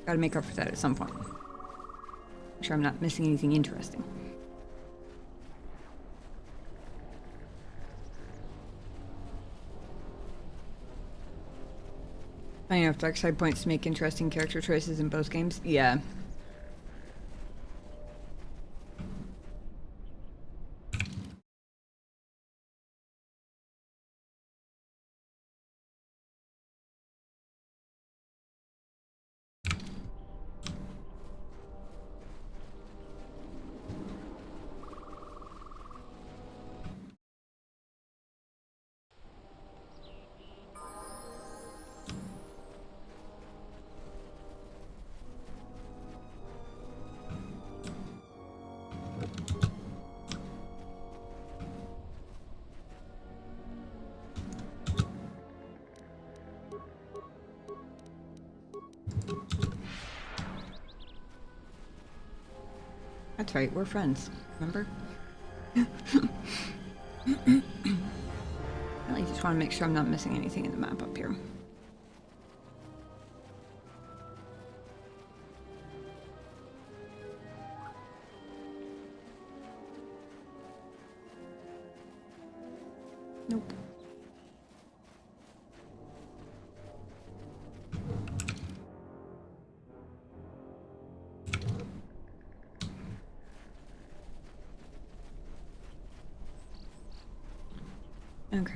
gotta make up for that at some point. Make sure I'm not missing anything interesting. Finding enough dark side points to make interesting character choices in both games? Yeah. That's right, we're friends, remember? I really just want to make sure I'm not missing anything in the map up here. Nope. Okay.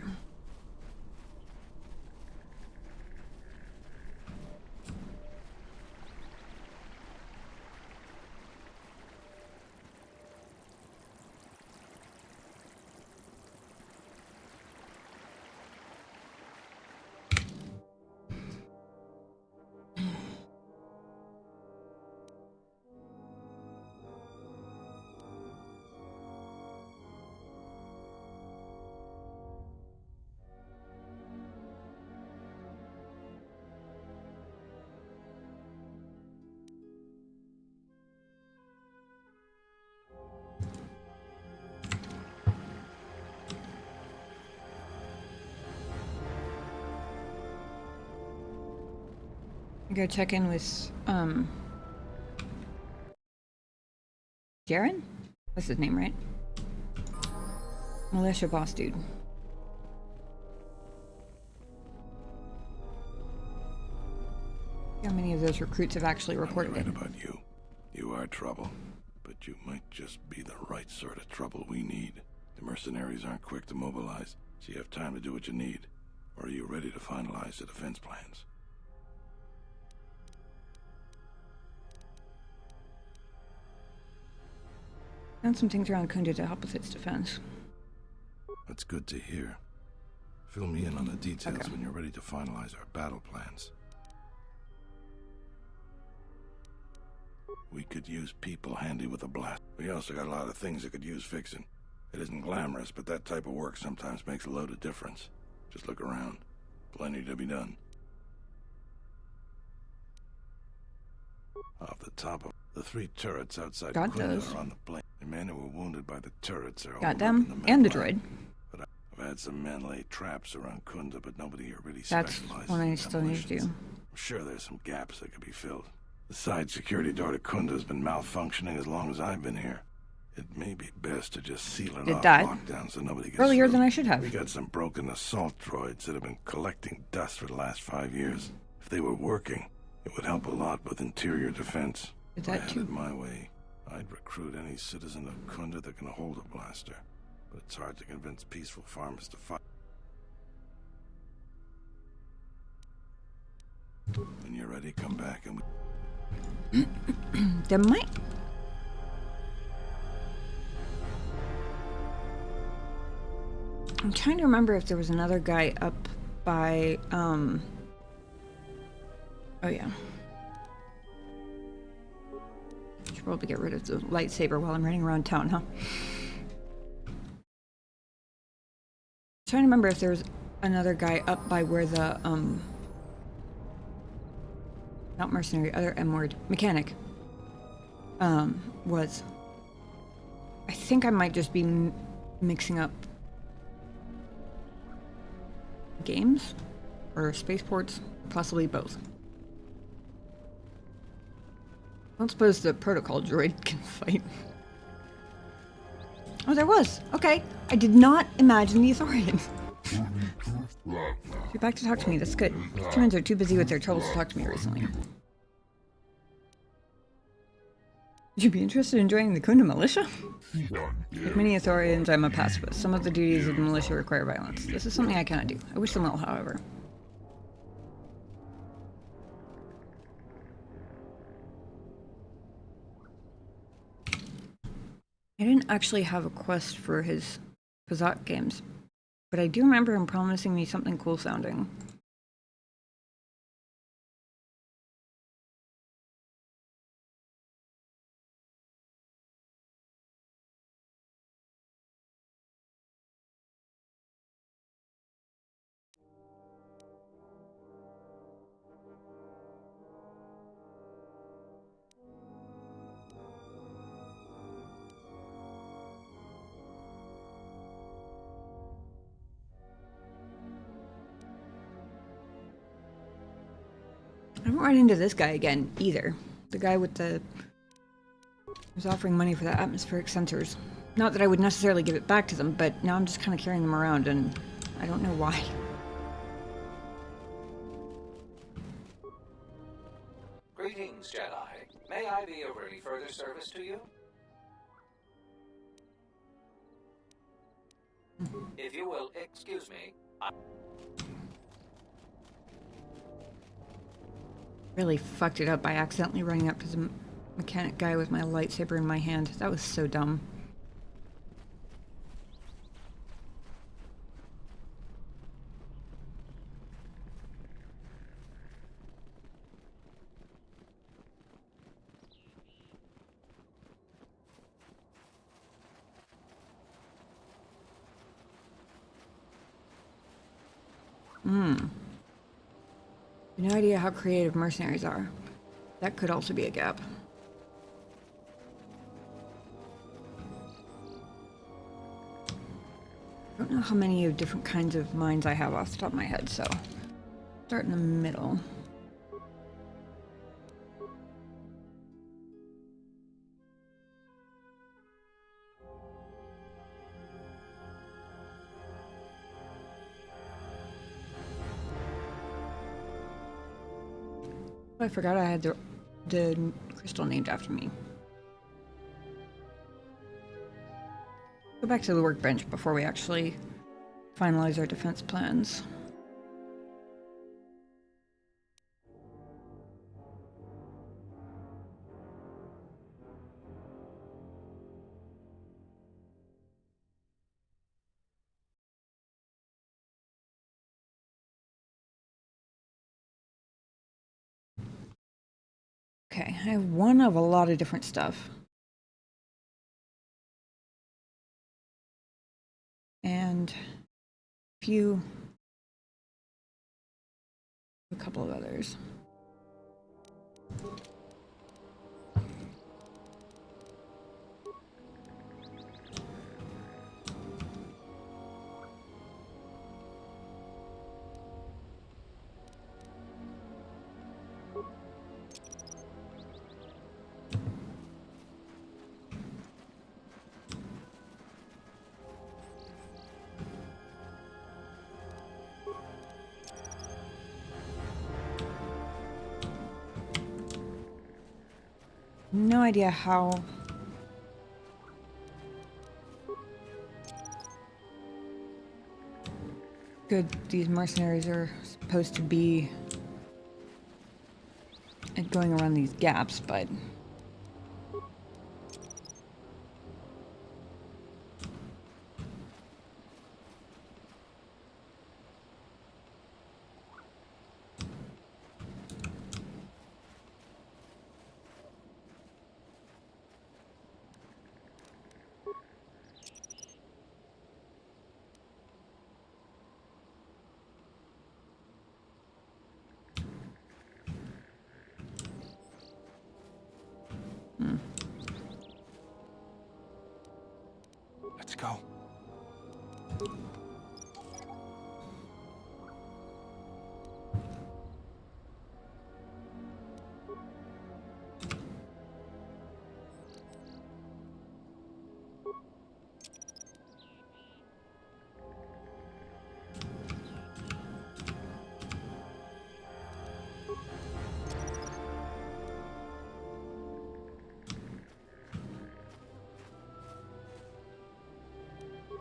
Go check in with Jaren? That's his name, right? Militia boss dude. How many of those recruits have actually reported I'm it? right about you. You are trouble, but you might just be the right sort of trouble we need. The mercenaries aren't quick to mobilize, so you have time to do what you need. Or are you ready to finalize the defense plans? Found some things around Khoonda to help with its defense. That's good to hear. Fill me in on the details when you're ready to finalize our battle plans. We could use people handy with a blast. We also got a lot of things that could use fixing. It isn't glamorous, but that type of work sometimes makes a load of difference. Just look around. Plenty to be done. Off the top of the 3 turrets outside Got Khoonda those. are on the plane. The men who were wounded by the turrets are Got holed up them, in the and the med lab. droid. But I've had some men lay traps around Khoonda, but nobody here really That's specializes what I in still need to do. demolitions. I'm sure there's some gaps that could be filled. The side security door to Khoonda has been malfunctioning as long as I've been here. It may be best to just seal it Did off that lockdown so nobody gets earlier through. than I should have. We got some broken assault droids that have been collecting dust for the last 5 years. If they were working, it would help a lot with interior defense. Did If I that had too. it my way, I'd recruit any citizen of Khoonda that can hold a blaster. But it's hard to convince peaceful farmers to fight. When you're ready, come back and we... There might... I'm trying to remember if there was another guy up by, oh yeah. Should probably get rid of the lightsaber while I'm running around town, huh? Trying to remember if there was another guy up by where the, not mercenary, other M word, mechanic, was. I think I might just be mixing up games or spaceports, possibly both. I don't suppose the protocol droid can fight. Oh, there was. Okay. I did not imagine the Authorians. You're back to talk to me. That's good. Humans are too busy with their troubles to talk to me recently. Would you be interested in joining the Khoonda militia? Like many Authorians, I'm a pacifist. Some of the duties of the militia require violence. This is something I cannot do. I wish them well, however. I didn't actually have a quest for his Kazakh games, but I do remember him promising me something cool sounding. I won't run into this guy again, either. The guy with the... was offering money for the atmospheric sensors. Not that I would necessarily give it back to them, but now I'm just kind of carrying them around, and I don't know why. Greetings, Jedi. May I be of any further service to you? If you will excuse me, Really fucked it up by accidentally running up to the mechanic guy with my lightsaber in my hand. That was so dumb. No idea how creative mercenaries are. That could also be a gap. I don't know how many different kinds of mines I have off the top of my head, so start in the middle. I forgot I had the crystal named after me. Go back to the workbench before we actually finalize our defense plans. Okay, I have one of a lot of different stuff. And a couple of others. No idea how good these mercenaries are supposed to be at going around these gaps, but Let's go.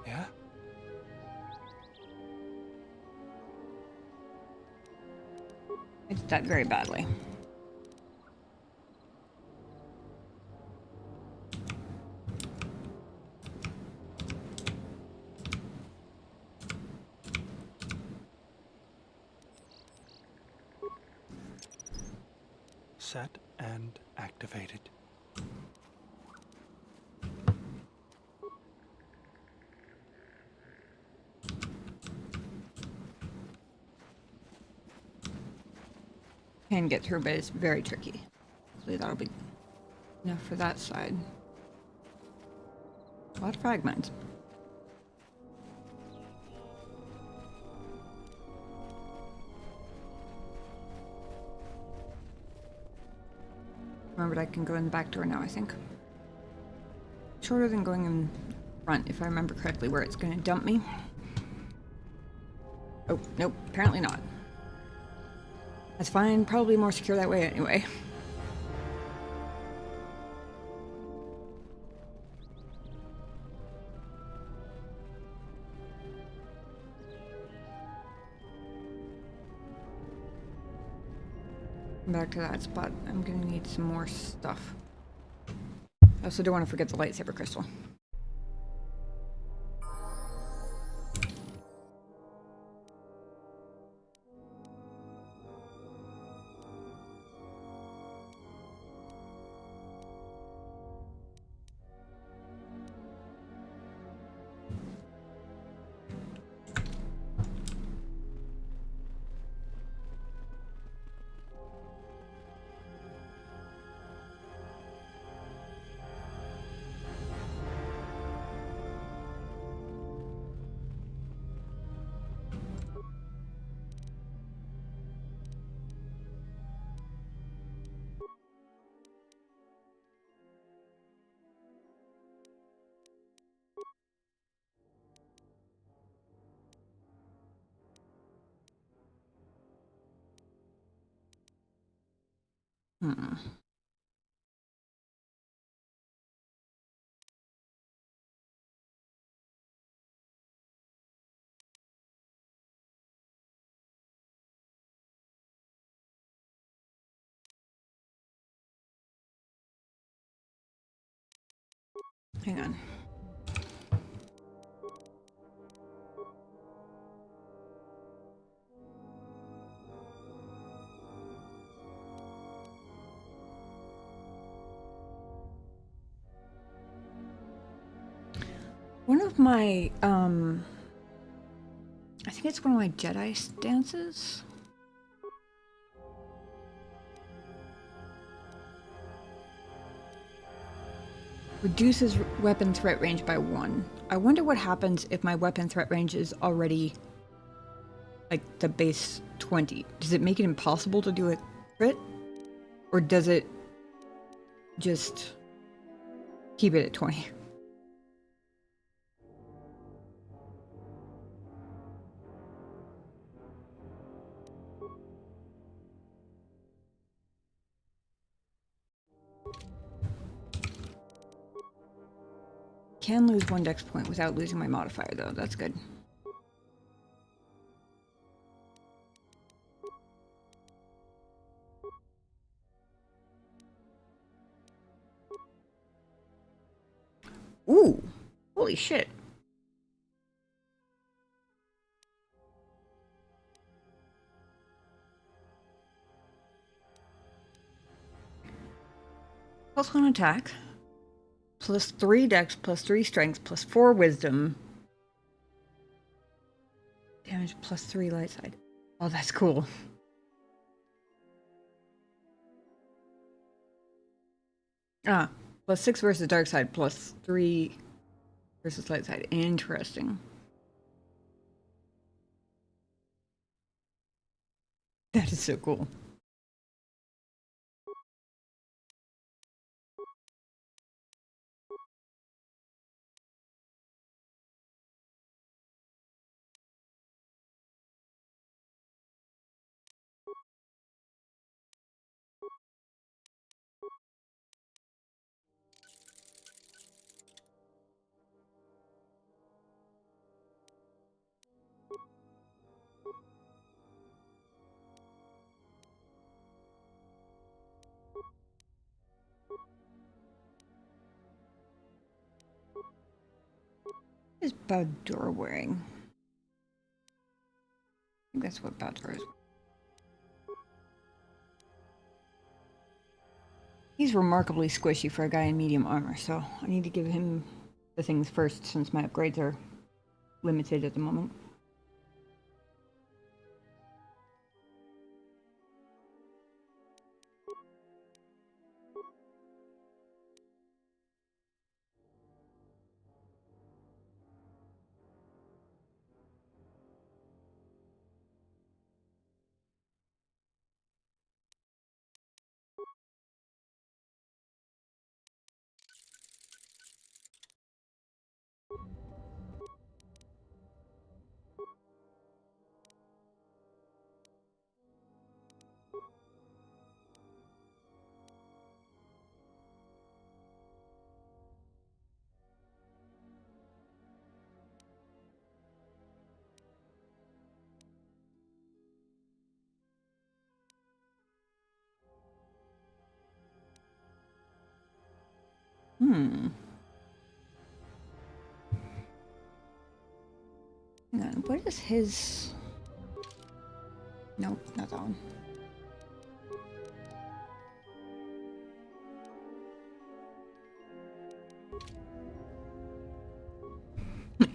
Yeah? I did that very badly. Set and activated. Can get through, but it's very tricky. Hopefully that'll be enough for that side. A lot of fragments. Remembered I can go in the back door now, I think. Shorter than going in front, if I remember correctly, where it's going to dump me. Oh, nope, apparently not. That's fine, probably more secure that way anyway. Back to that spot. I'm gonna need some more stuff. I also don't want to forget the lightsaber crystal. Hmm. Hang on. One of my, I think it's one of my Jedi stances. Reduces weapon threat range by 1. I wonder what happens if my weapon threat range is already like the base 20. Does it make it impossible to do a crit? Or does it just keep it at 20? Can lose 1 dex point without losing my modifier though. That's good. Ooh, holy shit. +1 attack, +3 dex, +3 strength, +4 wisdom. Damage +3 light side. Oh, that's cool. Ah, +6 versus dark side, +3 versus light side. Interesting. That is so cool. What is Baldur wearing? I think that's what Baldur is. He's remarkably squishy for a guy in medium armor, so I need to give him the things first since my upgrades are limited at the moment. Hang on, what is his... Nope, not that one.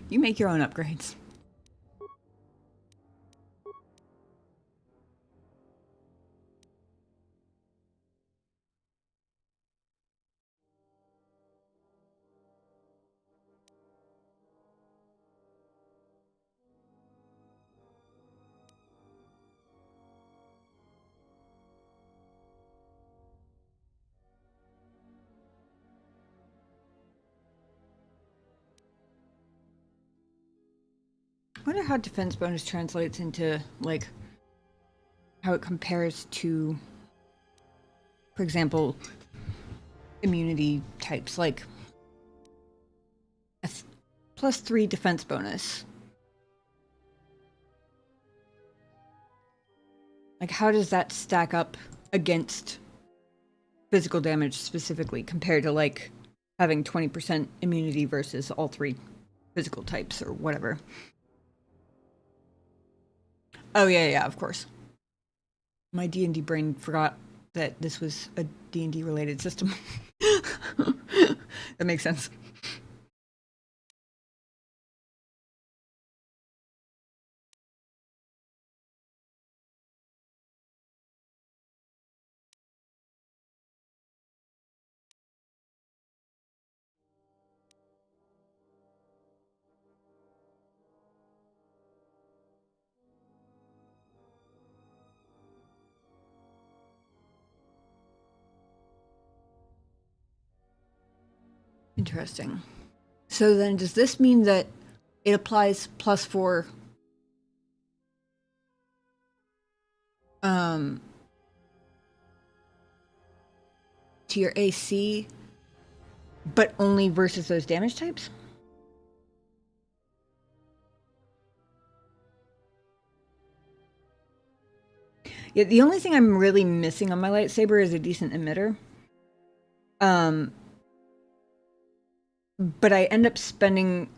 You make your own upgrades. I wonder how defense bonus translates into, like, how it compares to, for example, immunity types, like a +3 defense bonus. Like, how does that stack up against physical damage specifically compared to, like, having 20% immunity versus all 3 physical types or whatever? Oh, yeah, of course. My D&D brain forgot that this was a D&D related system. That makes sense. Interesting. So then does this mean that it applies +4 to your AC, but only versus those damage types? Yeah, the only thing I'm really missing on my lightsaber is a decent emitter. But I end up spending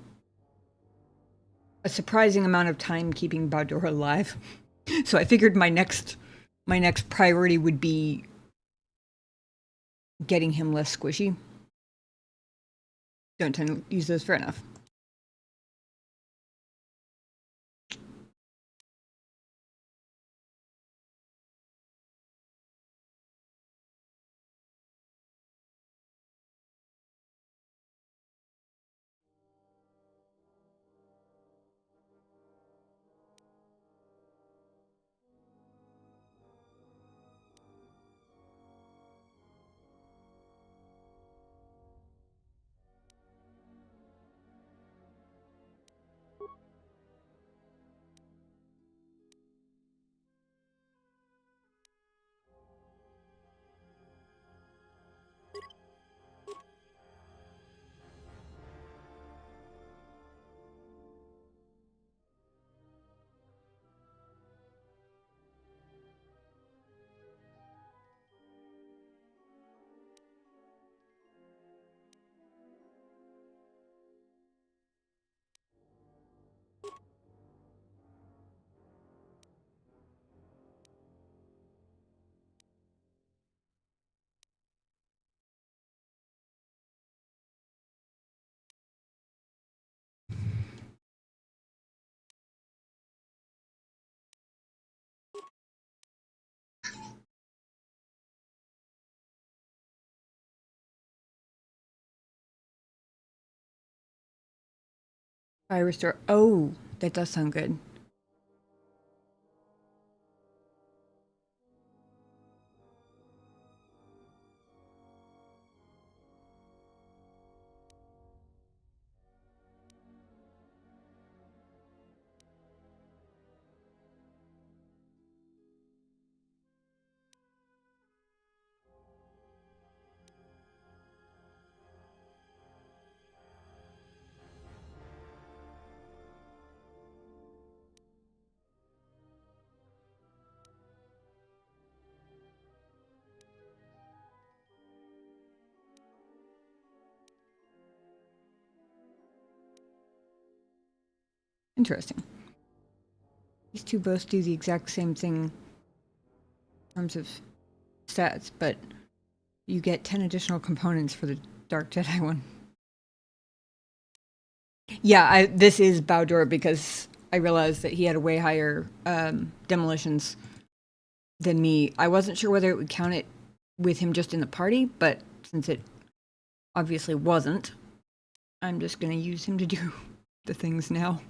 a surprising amount of time keeping Baldor alive. So I figured my next priority would be getting him less squishy. Don't tend to use those for enough. Fire restore. Oh, that does sound good. Interesting. These two both do the exact same thing in terms of stats, but you get 10 additional components for the Dark Jedi one. Yeah, this is Bowdor because I realized that he had a way higher demolitions than me. I wasn't sure whether it would count it with him just in the party, but since it obviously wasn't, I'm just going to use him to do the things now.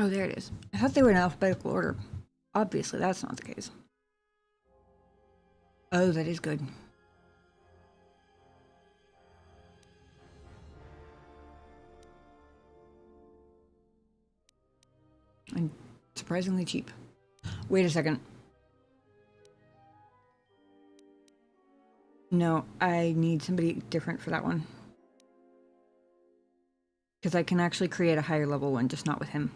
Oh, there it is. I thought they were in alphabetical order. Obviously, that's not the case. Oh, that is good. And surprisingly cheap. Wait a second. No, I need somebody different for that one. Because I can actually create a higher level one, just not with him.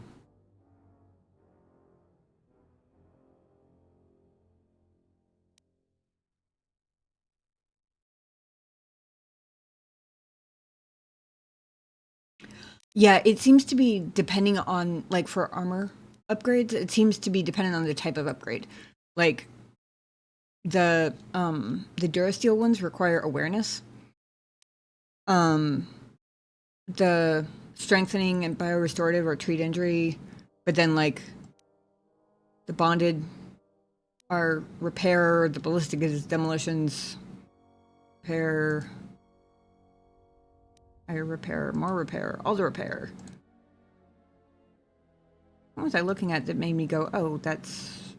Yeah, it seems to be depending on, like, for armor upgrades, it seems to be dependent on the type of upgrade. Like, the Durasteel ones require awareness. The strengthening and biorestorative or treat injury, but then, like, the bonded are repair, the ballistic is demolitions, repair, higher repair, more repair, all the repair. What was I looking at that made me go, oh, that's...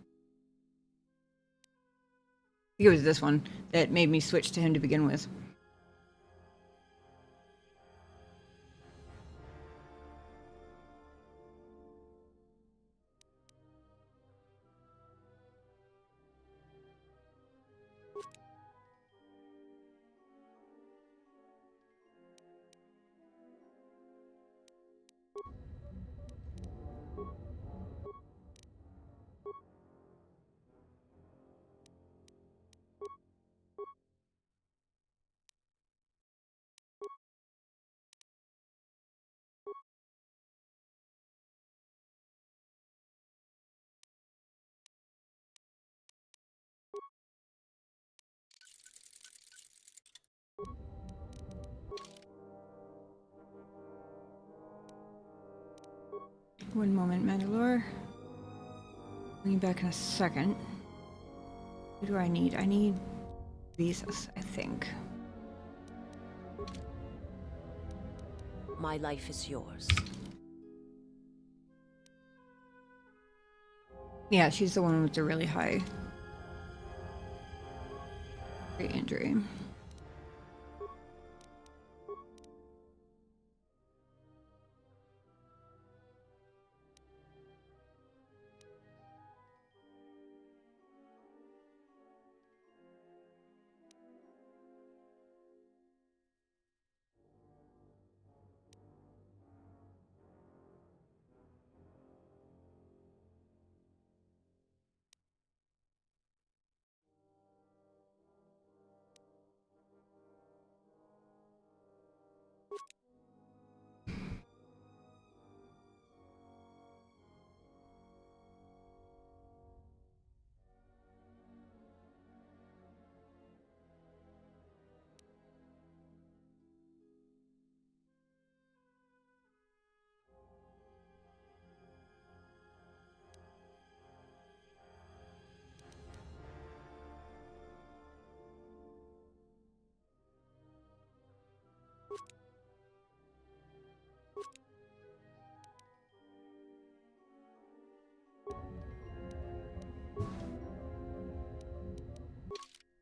I think it was this one that made me switch to him to begin with. One moment, Mandalore. Bring you back in a second. Who do I need? I need visas, I think. My life is yours. Yeah, she's the one with the really high injury.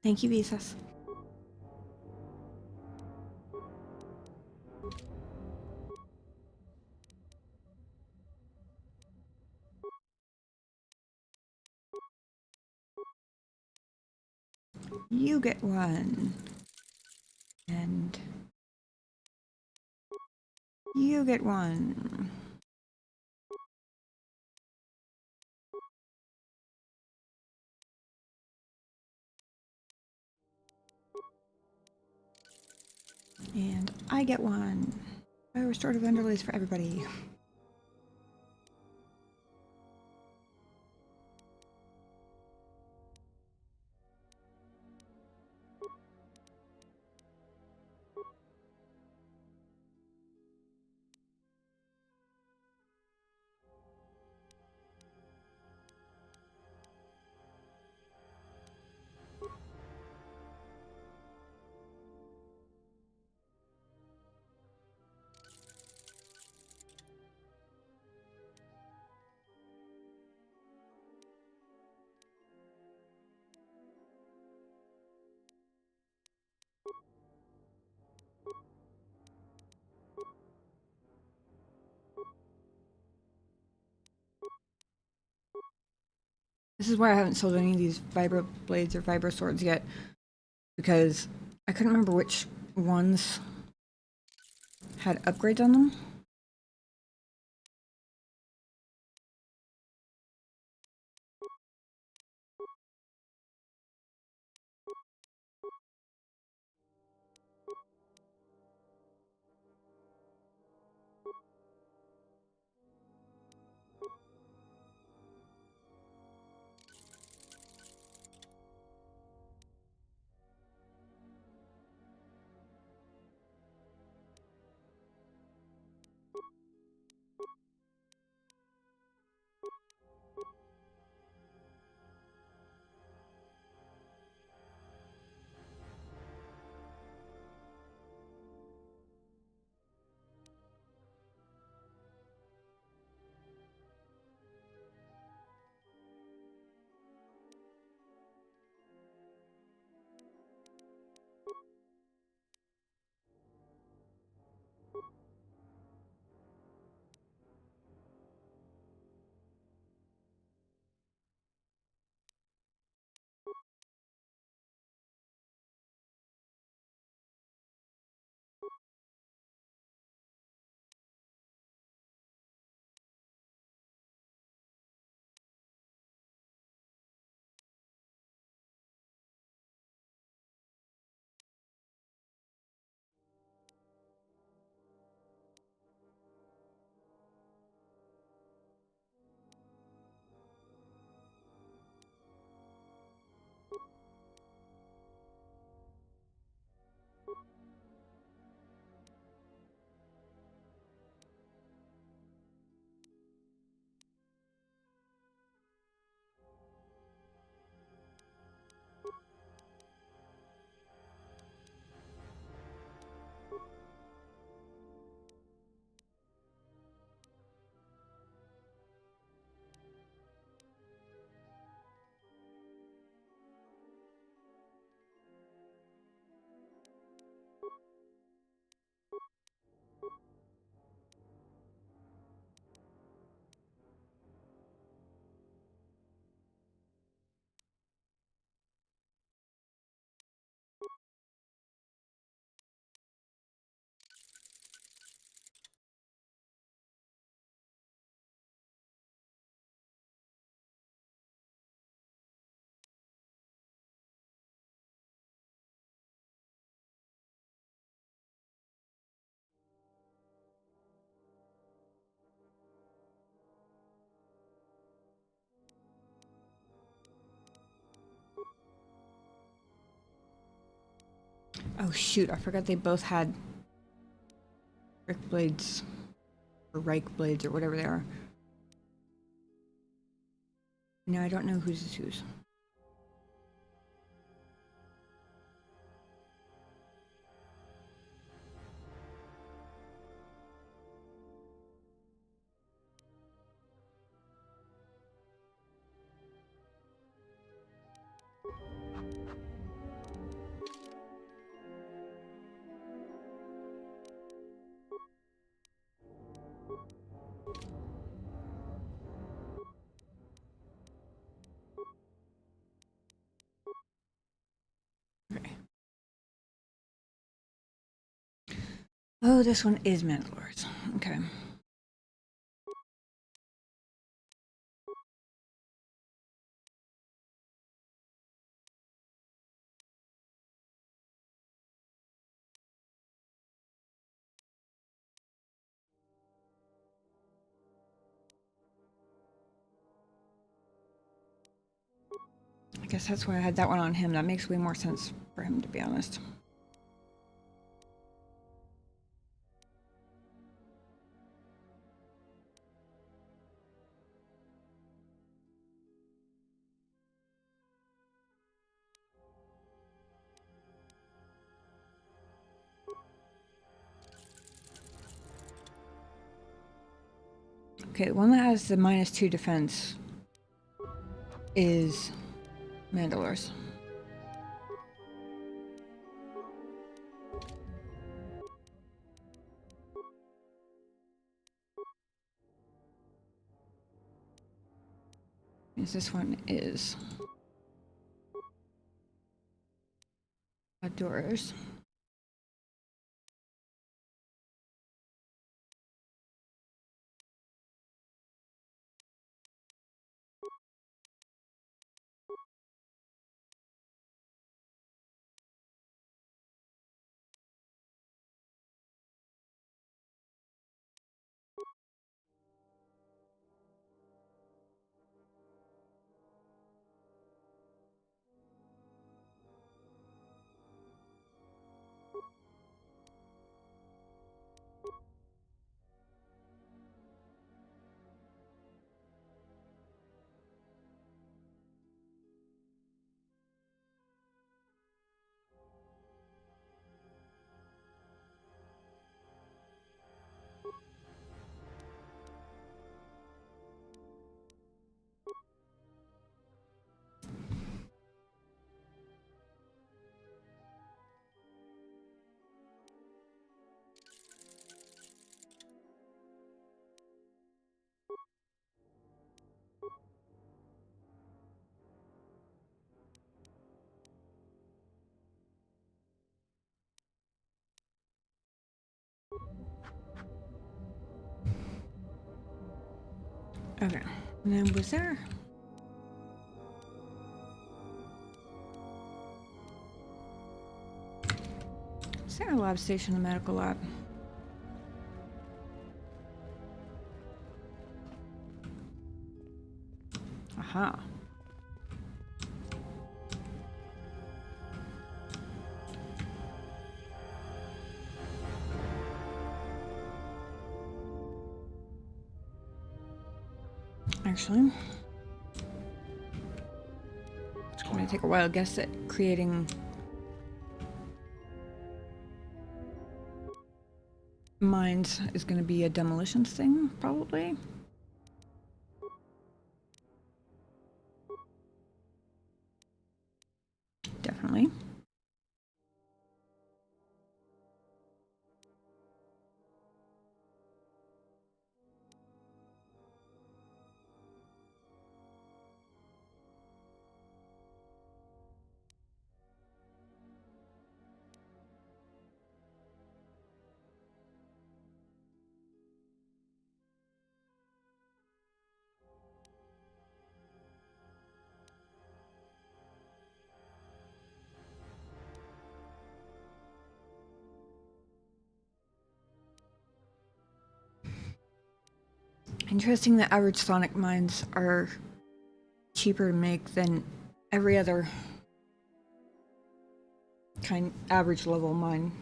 Thank you, visas. You get one. And You get one. And I get one. Restorative underlays for everybody. This is why I haven't sold any of these vibro blades or vibro swords yet, because I couldn't remember which ones had upgrades on them. Oh shoot, I forgot they both had Rick blades, or Reich blades, or whatever they are. No, I don't know whose is whose. Oh, this one is Mandalores. Okay. I guess that's why I had that one on him. That makes way more sense for him, to be honest. Okay, the one that has the -2 defense is Mandalores. This one is outdoors. Okay, and then was there? Is there a lab station, the medical lab? Aha. Actually, it's going to take a wild guess at creating mines is going to be a demolitions thing, probably. Definitely. Interesting that average sonic mines are cheaper to make than every other kind average level mine.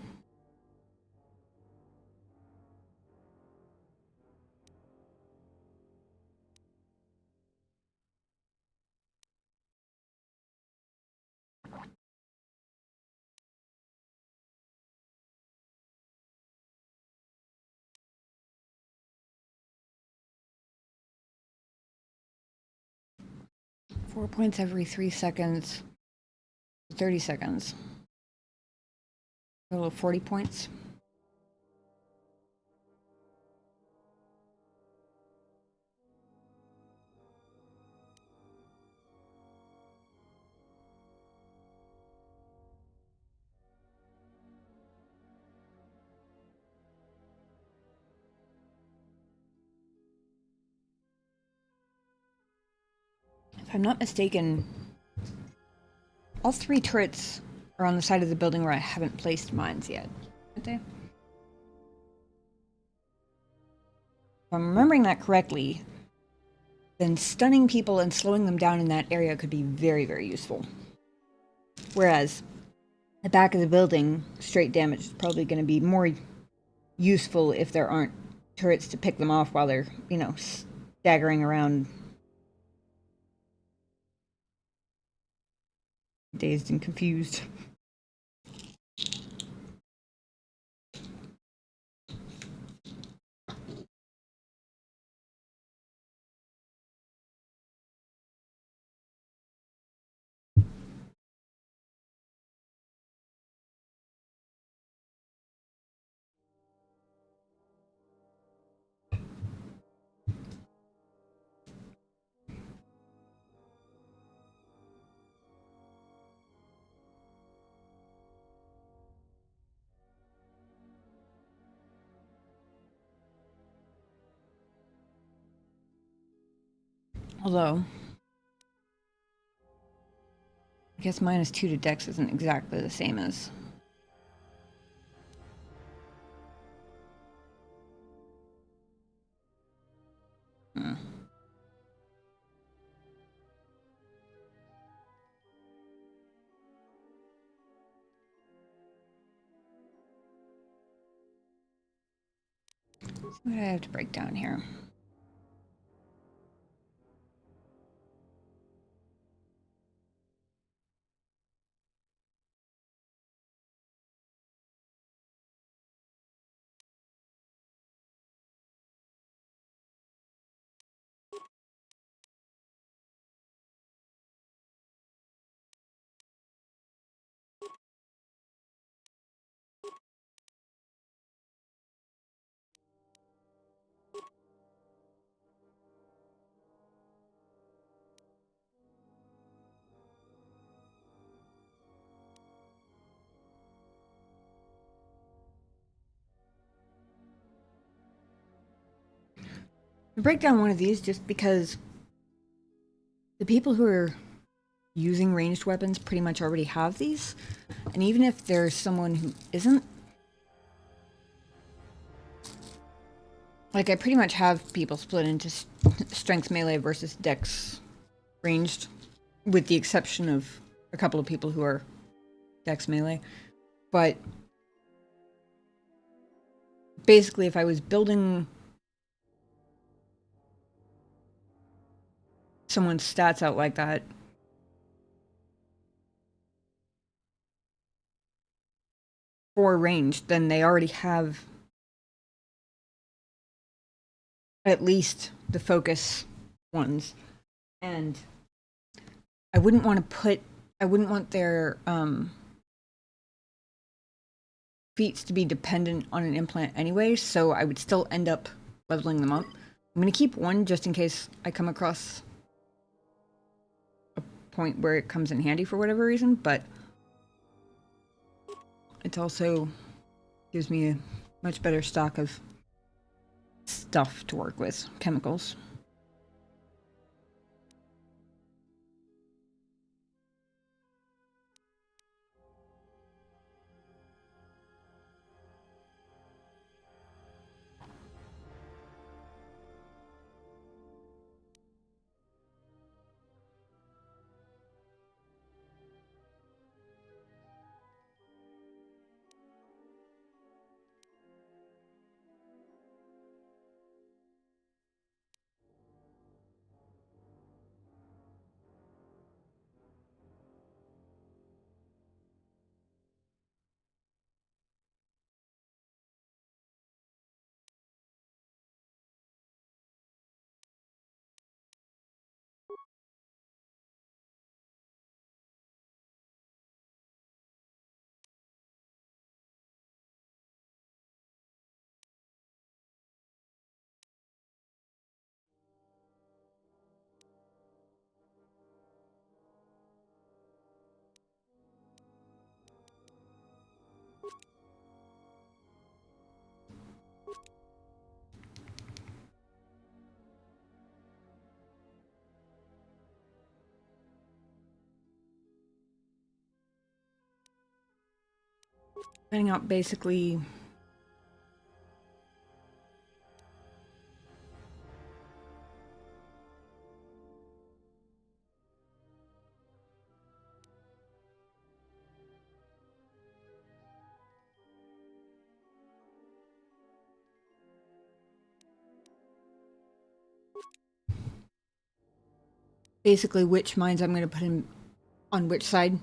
Four points every 3 seconds, 30 seconds. A little 40 points. If I'm not mistaken, all 3 turrets are on the side of the building where I haven't placed mines yet, aren't they? If I'm remembering that correctly, then stunning people and slowing them down in that area could be very, very useful. Whereas the back of the building, straight damage is probably going to be more useful if there aren't turrets to pick them off while they're, you know, staggering around, dazed and confused. Although, I guess -2 to Dex isn't exactly the same as... What do I have to break down here? I break down one of these just because the people who are using ranged weapons pretty much already have these, and even if there's someone who isn't, like, I pretty much have people split into strength melee versus dex ranged, with the exception of a couple of people who are dex melee. But basically, if I was building someone's stats out like that, for ranged, then they already have at least the focus ones. And I wouldn't want their feats to be dependent on an implant anyway, so I would still end up leveling them up. I'm going to keep one just in case I come across a point where it comes in handy for whatever reason, but it also gives me a much better stock of stuff to work with, chemicals. Finding out basically which mines I'm going to put in on which side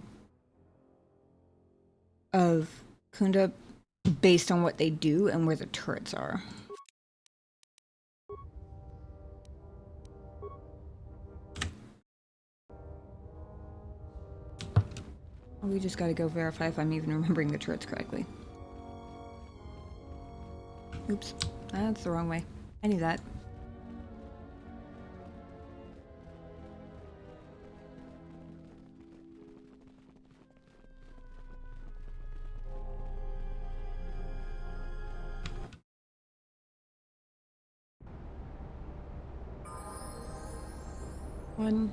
of Khoonda based on what they do and where the turrets are. We just gotta go verify if I'm even remembering the turrets correctly. Oops, that's the wrong way. I knew that. One,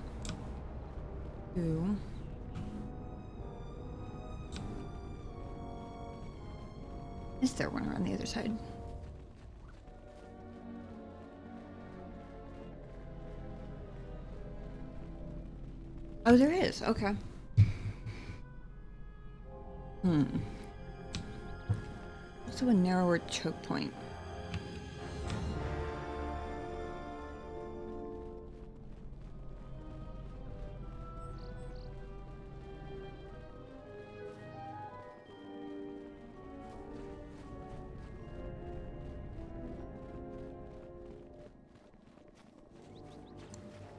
two. Is there one around the other side? Oh, there is. Okay. Also a narrower choke point.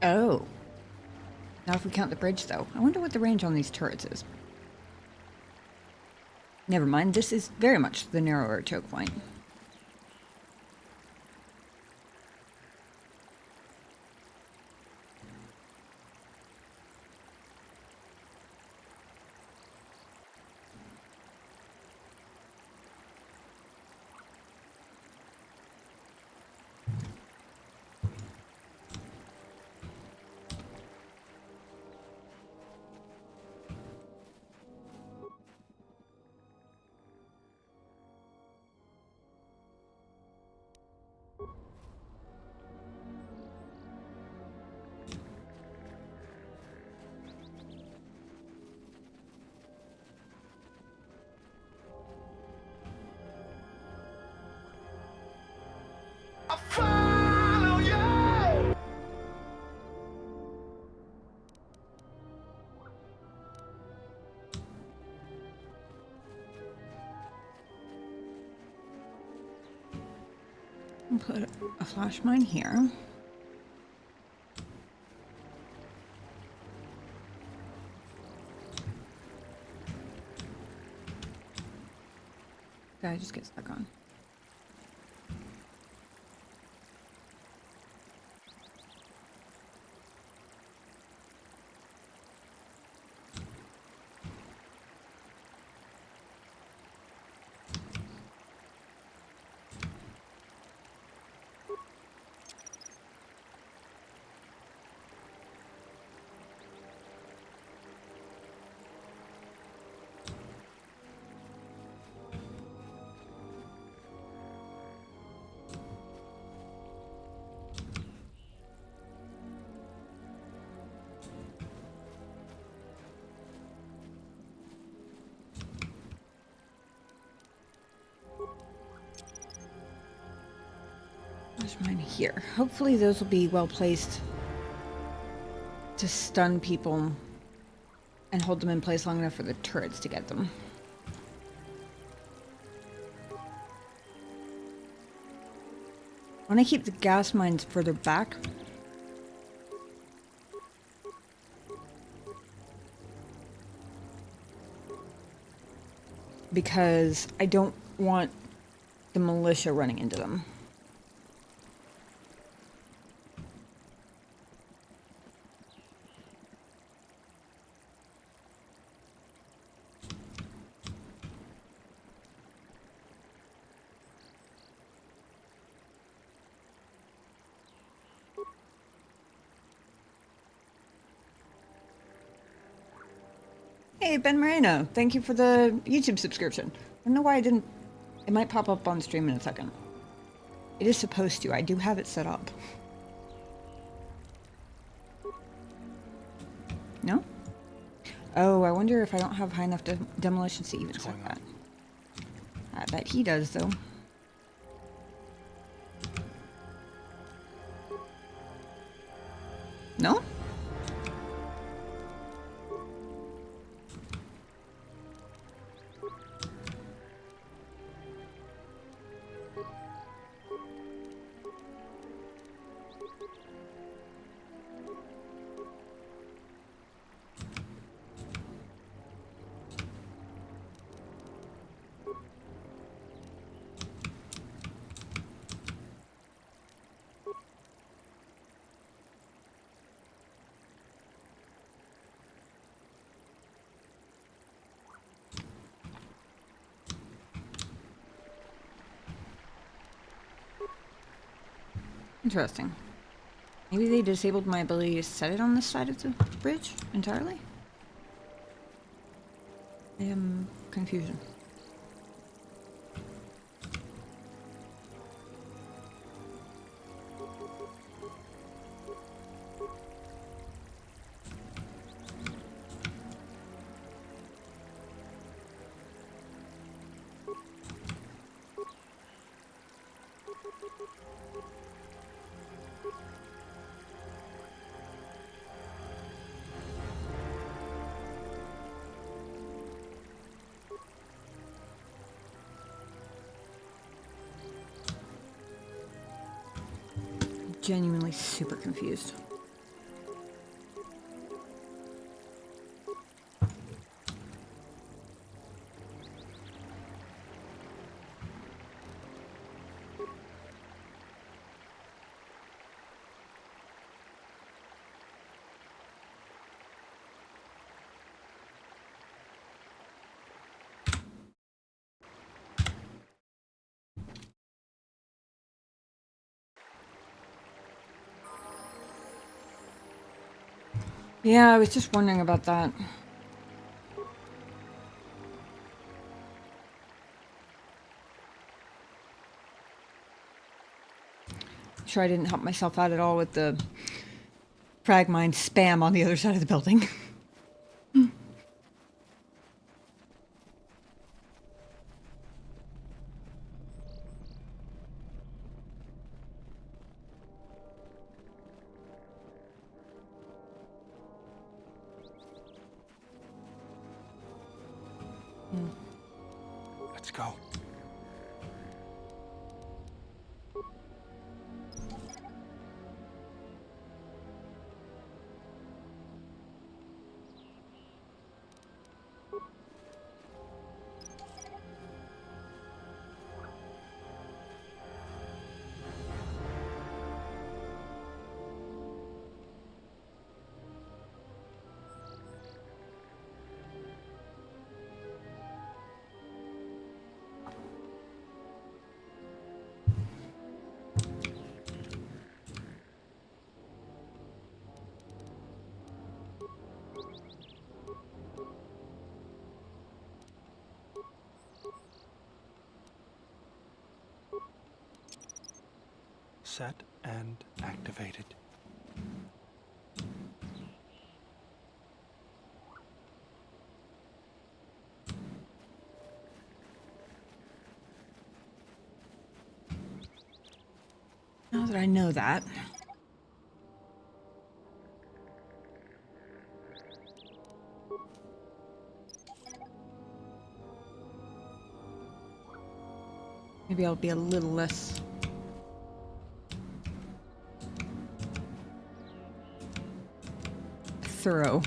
Oh. Now if we count the bridge, though. I wonder what the range on these turrets is. Never mind, this is very much the narrower choke point. I'll put a flash mine here. Guy just gets stuck on. There's mine here. Hopefully those will be well placed to stun people and hold them in place long enough for the turrets to get them. I want to keep the gas mines further back. Because I don't want the militia running into them. Hey, Ben Moreno, thank you for the YouTube subscription. don't know why I didn't... It might pop up on stream in a second. It is supposed to. I do have it set up. No? Oh, I wonder if I don't have high enough demolition to even set that. I bet he does, though. No? Interesting. Maybe they disabled my ability to set it on this side of the bridge entirely? I am confusion. Genuinely super confused. Yeah, I was just wondering about that. Sure, I didn't help myself out at all with the frag mine spam on the other side of the building. Let's go. Set and activated. Now that I know that. Maybe I'll be a little less thorough.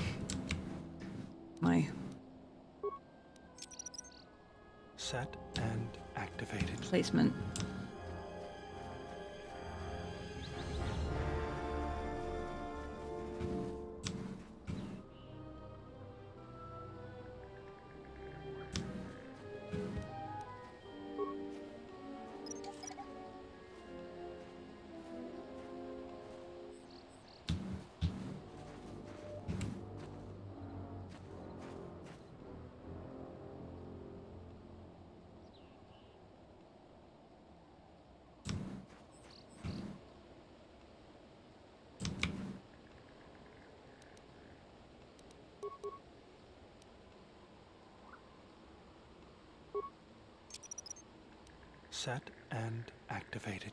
My Set and activated. placement. Set and activated.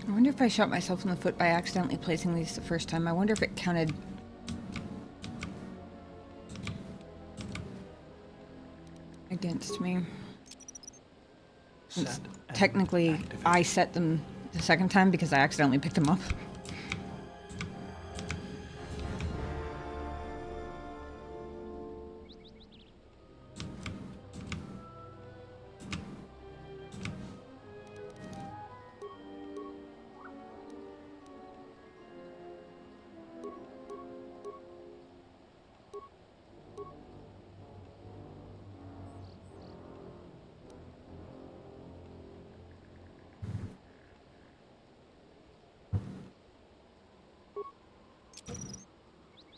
I wonder if I shot myself in the foot by accidentally placing these the first time. I wonder if it counted. Against me. Since technically, I set them the second time because I accidentally picked them up.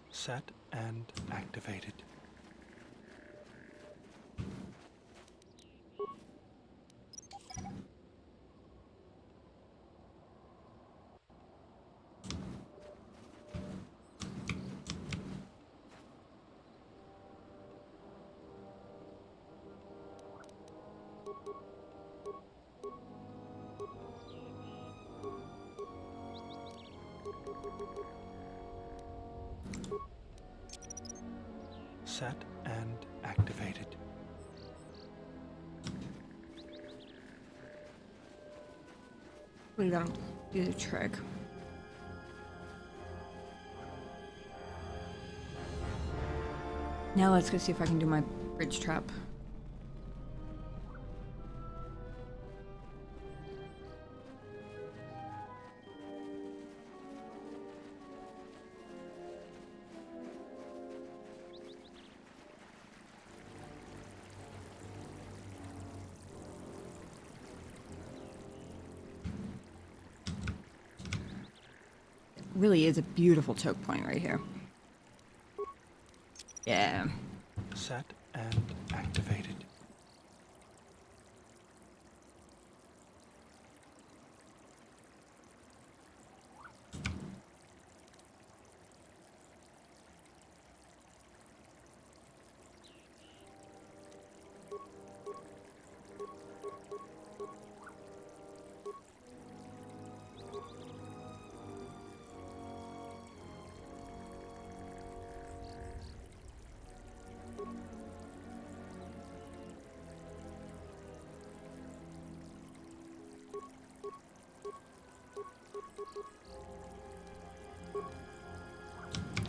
Set and activated. Set and activated. We gotta do the trick. Now let's go see if I can do my bridge trap. Really is a beautiful choke point right here. Yeah. Set and activated.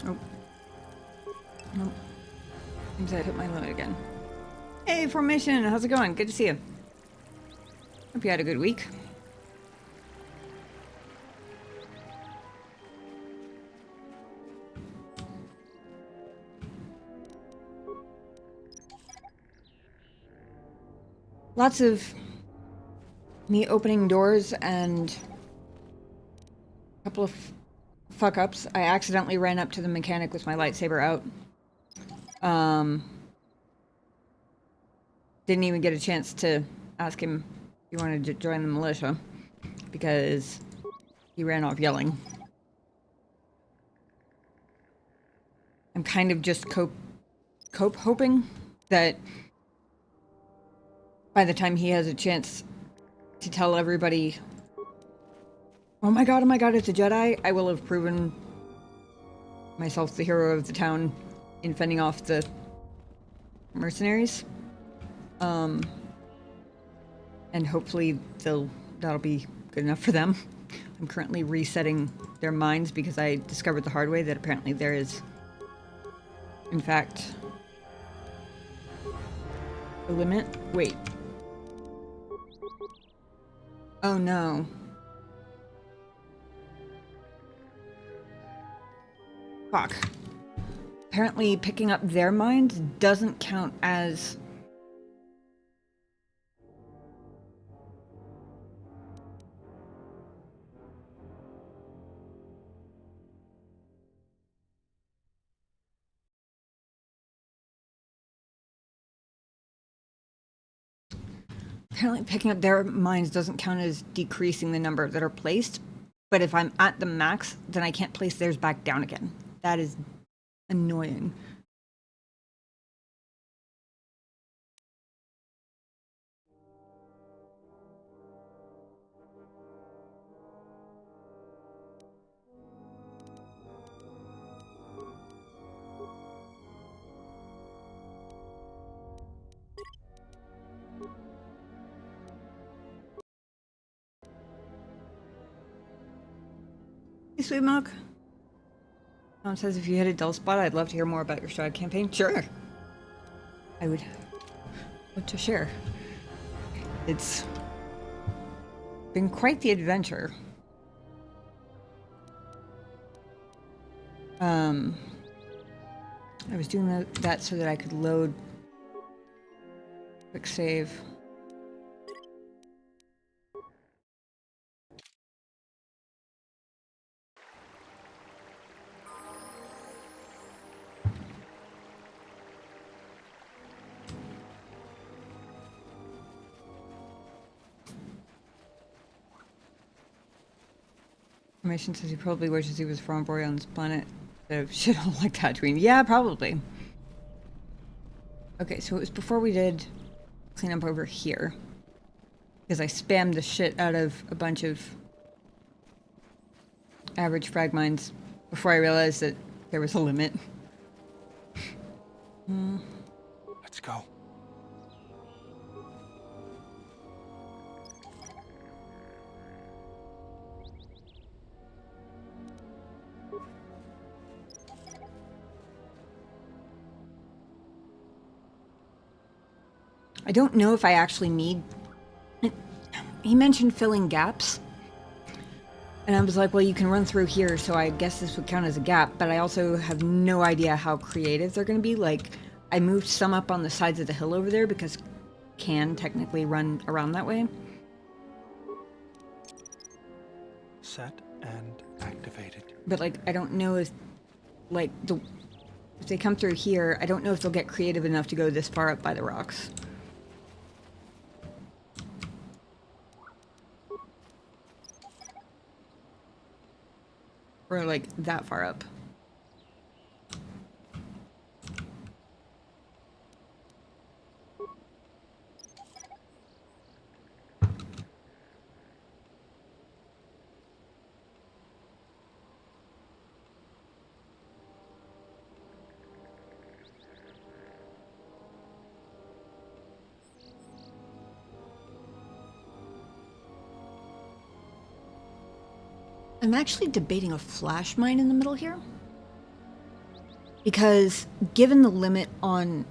Oh. Nope. Seems I hit my limit again. Hey, Formation! How's it going? Good to see you. Hope you had a good week. Lots of me opening doors and a couple of fuck-ups. I accidentally ran up to the mechanic with my lightsaber out. Didn't even get a chance to ask him if he wanted to join the militia because he ran off yelling. I'm kind of just cope hoping that by the time he has a chance to tell everybody, oh my god, it's a Jedi, I will have proven myself the hero of the town in fending off the mercenaries. And hopefully that'll be good enough for them. I'm currently resetting their minds because I discovered the hard way that apparently there is, in fact, a limit. Wait. Oh no. Fuck. Apparently picking up their minds doesn't count as... Apparently picking up their mines doesn't count as decreasing the number that are placed, but if I'm at the max, then I can't place theirs back down again. That is annoying. Hey, Sweet Milk. Tom says if you hit a dull spot, I'd love to hear more about your Stride campaign. Sure. I would love to share. It's been quite the adventure. I was doing that so that I could load quick save. Information says he probably wishes he was from Boreon's planet instead of shithole like Tatooine. Yeah, probably. Okay, so it was before we did clean up over here. Because I spammed the shit out of a bunch of average frag mines before I realized that there was a limit. Let's go. I don't know if I actually need... He mentioned filling gaps. And I was like, well, you can run through here, so I guess this would count as a gap. But I also have no idea how creative they're going to be. Like, I moved some up on the sides of the hill over there because can technically run around that way. Set and activated. But, like, I don't know if, like, if they come through here, I don't know if they'll get creative enough to go this far up by the rocks. Or, like, that far up. I'm actually debating a flash mine in the middle here. Because given the limit on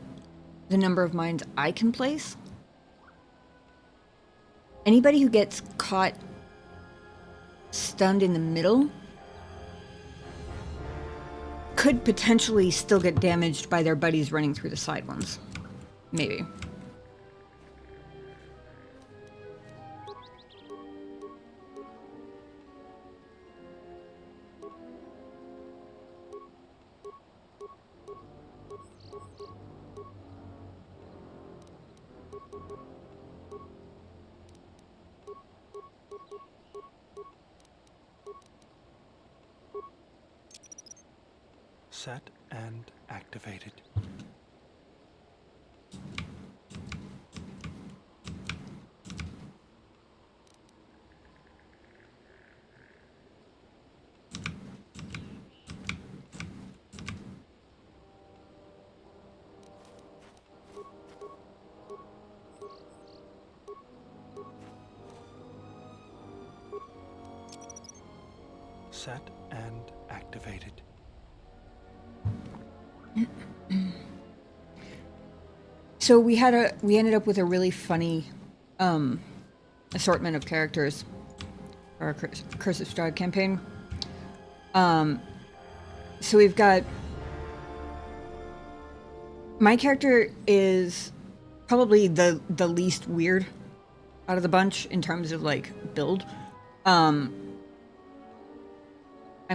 the number of mines I can place, anybody who gets caught stunned in the middle could potentially still get damaged by their buddies running through the side ones. Maybe. Set and activated. Set and activated. So we ended up with a really funny assortment of characters for our Curse of Strahd campaign. So we've got... My character is probably the least weird out of the bunch in terms of, like, build. I'm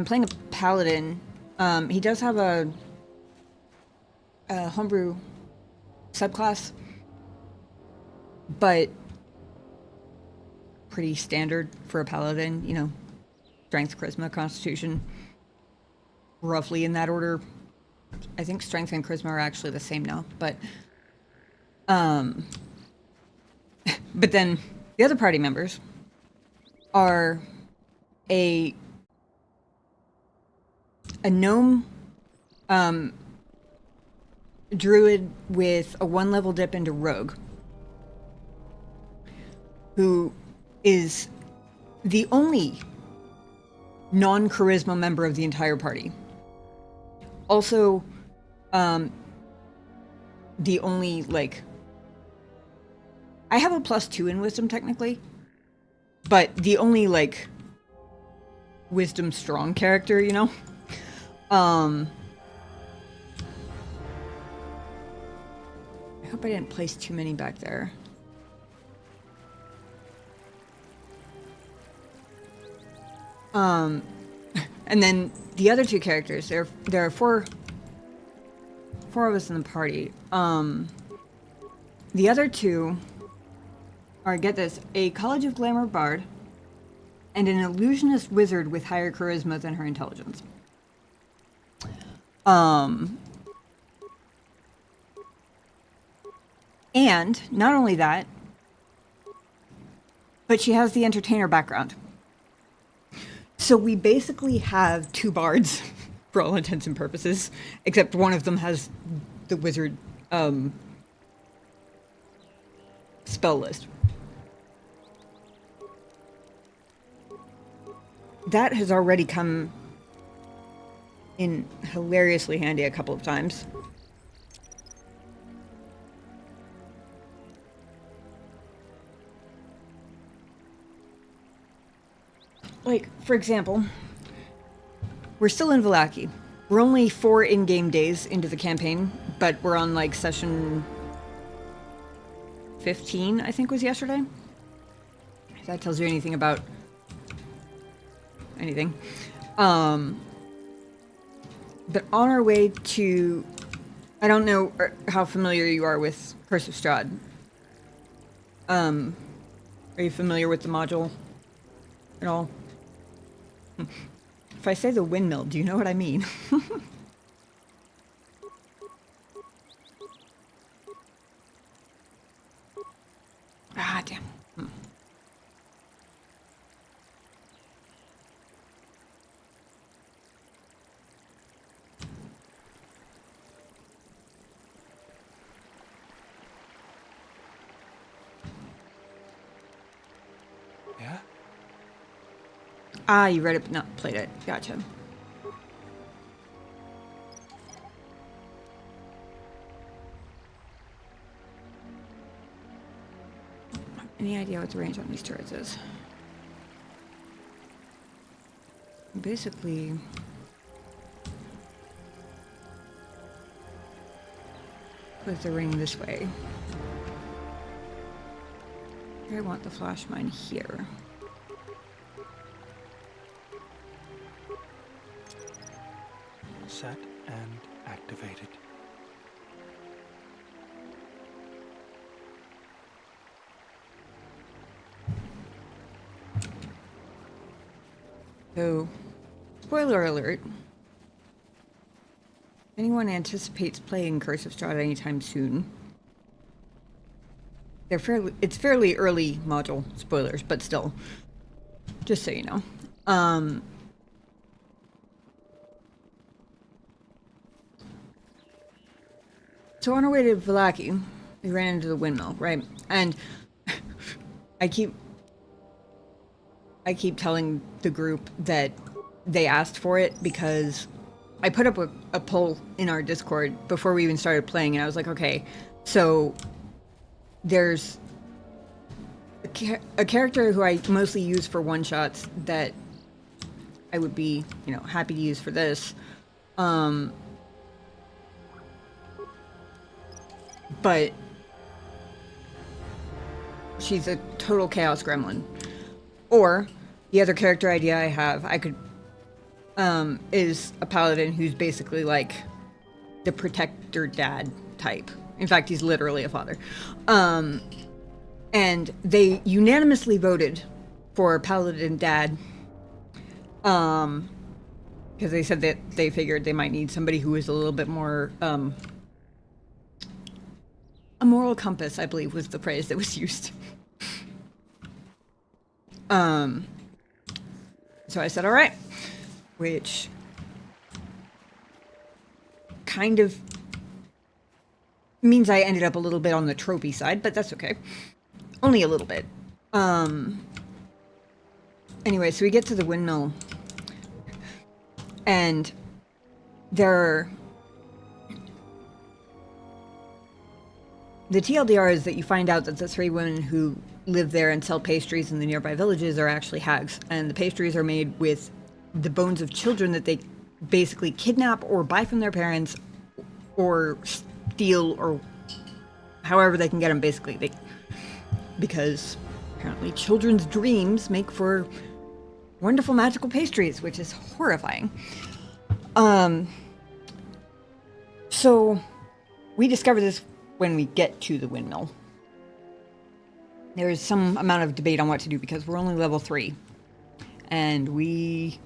playing a paladin. He does have a homebrew subclass, but pretty standard for a paladin, you know, strength, charisma, constitution, roughly in that order. I think strength and charisma are actually the same now, but then the other party members are a gnome druid with a 1-level dip into rogue, who is the only non-charisma member of the entire party. Also, the only, like, I have a +2 in wisdom technically, but the only, like, wisdom strong character, you know? I hope I didn't place too many back there. And then the other two characters, there are four of us in the party. The other two are, get this, a College of Glamour bard and an illusionist wizard with higher charisma than her intelligence. And not only that, but she has the entertainer background. So we basically have two bards for all intents and purposes, except one of them has the wizard spell list. That has already come in hilariously handy a couple of times. Like, for example, we're still in Vallaki. We're only 4 in-game days into the campaign, but we're on, like, session 15, I think was yesterday. If that tells you anything about anything. But on our way to... I don't know how familiar you are with Curse of Strahd. Are you familiar with the module at all? If I say the windmill, do you know what I mean? Ah, damn. Yeah? Ah, you read it but not played it. Gotcha. Any idea what the range on these turrets is? Basically... put the ring this way. I want the flash mine here. Set and activated. So, spoiler alert. If anyone anticipates playing Curse of Strahd anytime soon, it's fairly early module spoilers, but still, just so you know. So on our way to Vallaki, we ran into the windmill, right? And I keep telling the group that they asked for it because I put up a poll in our Discord before we even started playing, and I was like, okay, so there's a character who I mostly use for one-shots that I would be, you know, happy to use for this. But she's a total chaos gremlin. Or the other character idea I have, I could, is a paladin who's basically like the protector dad type. In fact, he's literally a father. And they unanimously voted for Paladin Dad. Because they said that they figured they might need somebody who was a little bit more, a moral compass, I believe was the phrase that was used. So I said, all right, which kind of means I ended up a little bit on the tropey side, but that's okay. Only a little bit. Anyway, so we get to the windmill, and the TLDR is that you find out that the 3 women who live there and sell pastries in the nearby villages are actually hags, and the pastries are made with the bones of children that they basically kidnap or buy from their parents or steal, or however they can get them, basically. Because apparently children's dreams make for wonderful magical pastries, which is horrifying. So we discover this when we get to the windmill. There's some amount of debate on what to do because we're only level 3. And we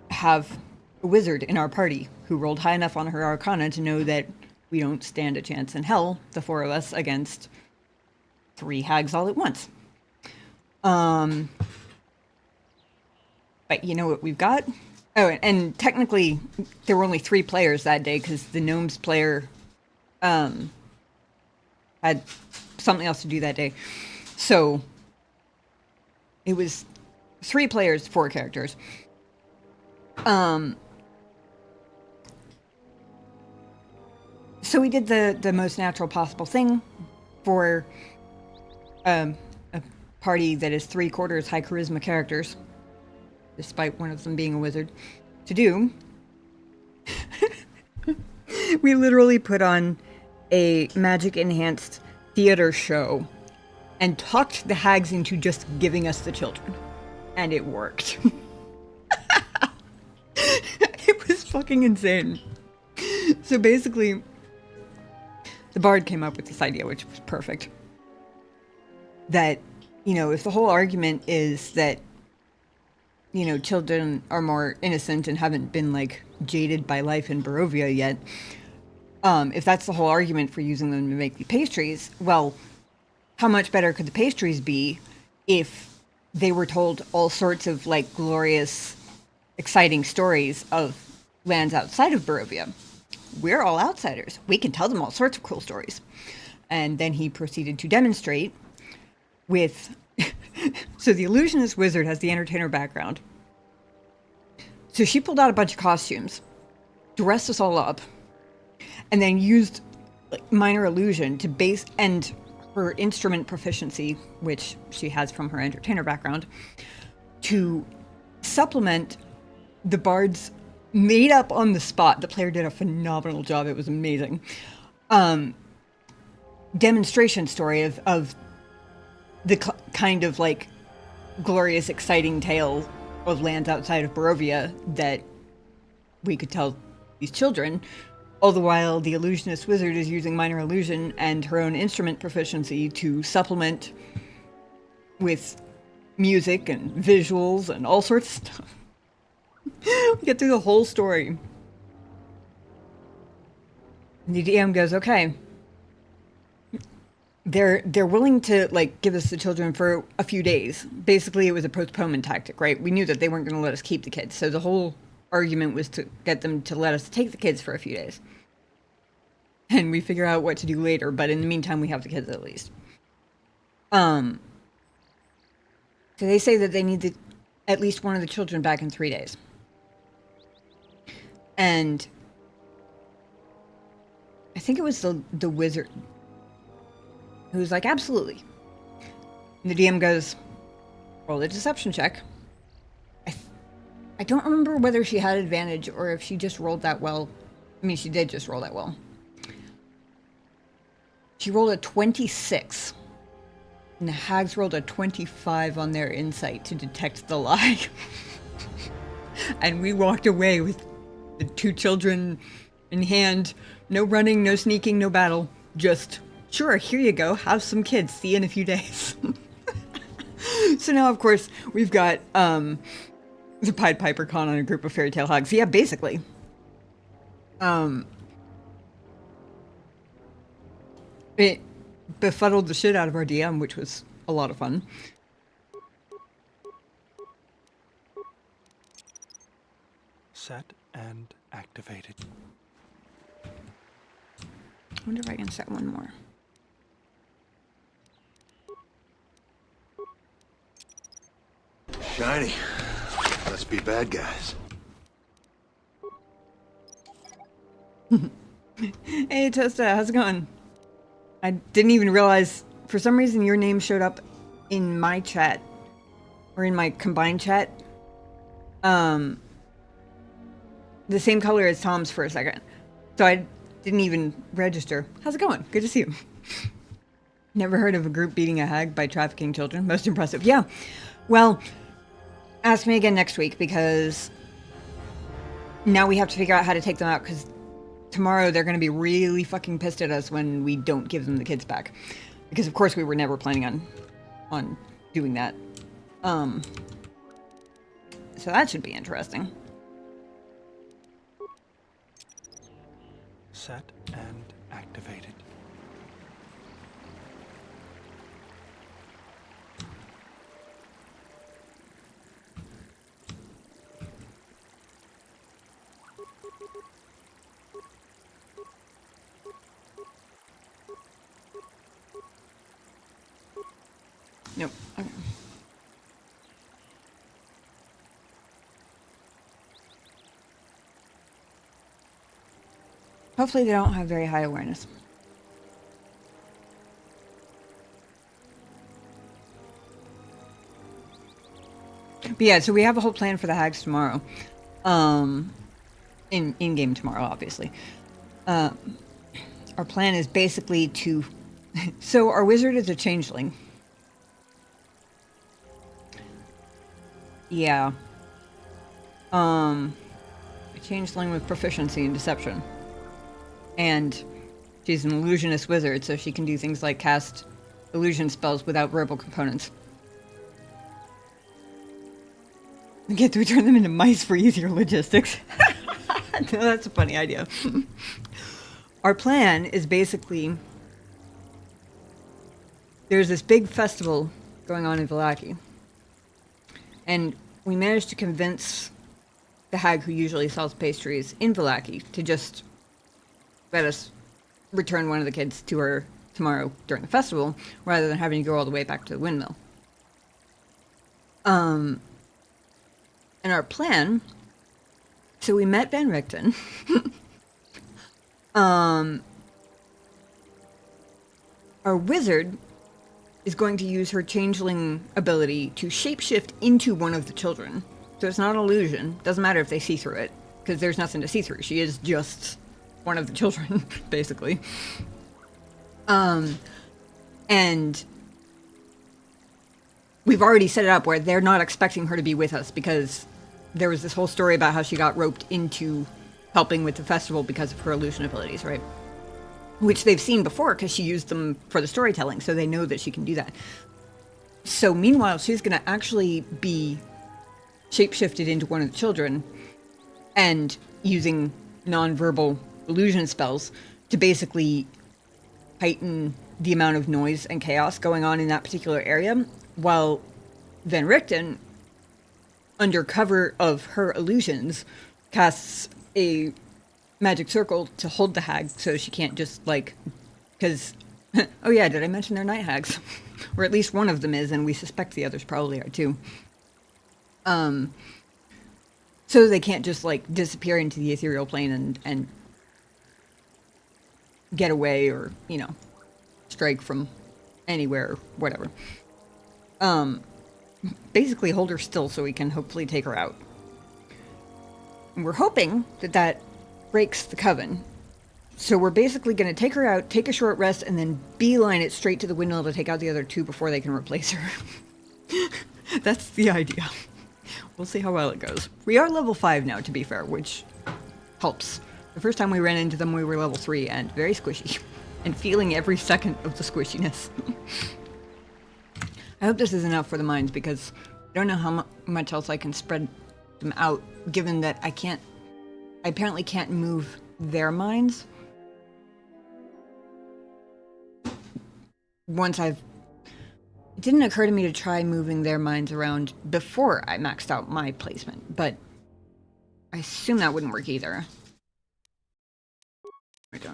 have a wizard in our party who rolled high enough on her arcana to know that we don't stand a chance in hell, the 4 of us, against 3 hags all at once. But you know what we've got? Oh, and technically there were only 3 players that day because the gnomes player had something else to do that day. So it was 3 players, 4 characters. So we did the most natural possible thing for a party that is 3/4 high charisma characters, despite one of them being a wizard, to do. We literally put on a magic-enhanced theater show and talked the hags into just giving us the children. And it worked. It was fucking insane. So basically, the bard came up with this idea, which was perfect. That, you know, if the whole argument is that, you know, children are more innocent and haven't been, like, jaded by life in Barovia yet, if that's the whole argument for using them to make the pastries, well, how much better could the pastries be if they were told all sorts of, like, glorious, exciting stories of lands outside of Barovia? We're all outsiders. We can tell them all sorts of cool stories. And then he proceeded to demonstrate with... So the illusionist wizard has the entertainer background. So she pulled out a bunch of costumes, dressed us all up, and then used, like, minor illusion to base... and her instrument proficiency, which she has from her entertainer background, to supplement the bard's made up on the spot. The player did a phenomenal job. It was amazing. Demonstration story of the kind of, like, glorious, exciting tale of lands outside of Barovia that we could tell these children. All the while, the illusionist wizard is using minor illusion and her own instrument proficiency to supplement with music and visuals and all sorts of stuff. We get through the whole story. And the DM goes, okay. They're willing to, like, give us the children for a few days. Basically, it was a postponement tactic, right? We knew that they weren't going to let us keep the kids. So the whole argument was to get them to let us take the kids for a few days. And we figure out what to do later, but in the meantime, we have the kids at least. So they say that they need at least one of the children back in 3 days. And I think it was the wizard who was like, absolutely. And the DM goes, roll a deception check. I don't remember whether she had advantage or if she just rolled that well. I mean, she did just roll that well. She rolled a 26. And the hags rolled a 25 on their insight to detect the lie. And we walked away with the 2 children in hand. No running, no sneaking, no battle. Just, sure, here you go. Have some kids. See you in a few days. So now, of course, we've got the Pied Piper con on a group of fairy tale hags. Yeah, basically. It befuddled the shit out of our DM, which was a lot of fun. Set and activated. I wonder if I can set one more. Shiny. Must be bad guys. Hey, Tosta, how's it going? I didn't even realize, for some reason, your name showed up in my chat, or in my combined chat. The same color as Tom's for a second. So I didn't even register. How's it going? Good to see you. Never heard of a group beating a hag by trafficking children. Most impressive. Yeah. Well, ask me again next week, because now we have to figure out how to take them out, because tomorrow they're going to be really fucking pissed at us when we don't give them the kids back. Because of course we were never planning on doing that. So that should be interesting. Set and activated. Nope. Okay. Hopefully they don't have very high awareness. But yeah, so we have a whole plan for the hags tomorrow. In-game tomorrow, obviously. Our plan is basically to... So our wizard is a changeling. Yeah. A changeling with proficiency in deception. And she's an illusionist wizard, so she can do things like cast illusion spells without verbal components. We get to turn them into mice for easier logistics. No, that's a funny idea. Our plan is basically... There's this big festival going on in Vallaki. And we managed to convince the hag who usually sells pastries in Vallaki to just let us return one of the kids to her tomorrow during the festival, rather than having to go all the way back to the windmill. And our plan... So we met Van Richten. Our wizard is going to use her changeling ability to shapeshift into one of the children. So it's not an illusion. Doesn't matter if they see through it, because there's nothing to see through. She is just one of the children, basically. And we've already set it up where they're not expecting her to be with us, because there was this whole story about how she got roped into helping with the festival because of her illusion abilities, right? Which they've seen before because she used them for the storytelling, so they know that she can do that. So meanwhile, she's going to actually be shapeshifted into one of the children and using non-verbal illusion spells to basically heighten the amount of noise and chaos going on in that particular area, while Van Richten, under cover of her illusions, casts a magic circle to hold the hag so she can't just, like, because, oh yeah, did I mention they're night hags? Or at least one of them is, and we suspect the others probably are too. So they can't just, like, disappear into the ethereal plane and get away, or, you know, strike from anywhere or whatever. Basically hold her still so we can hopefully take her out. And we're hoping that that breaks the coven. So we're basically going to take her out, take a short rest, and then beeline it straight to the windmill to take out the other two before they can replace her. That's the idea. We'll see how well it goes. We are level 5 now, to be fair, which helps. The first time we ran into them, we were level 3 and very squishy. And feeling every second of the squishiness. I hope this is enough for the mines, because I don't know how much else I can spread them out, given that I apparently can't move their mines. It didn't occur to me to try moving their mines around before I maxed out my placement, but I assume that wouldn't work either. There we go.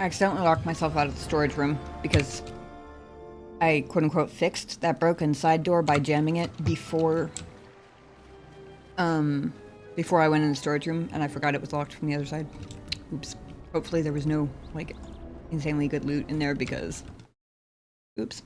I accidentally locked myself out of the storage room because I quote-unquote fixed that broken side door by jamming it before I went in the storage room, and I forgot it was locked from the other side. Oops. Hopefully there was no, like, insanely good loot in there because... Oops.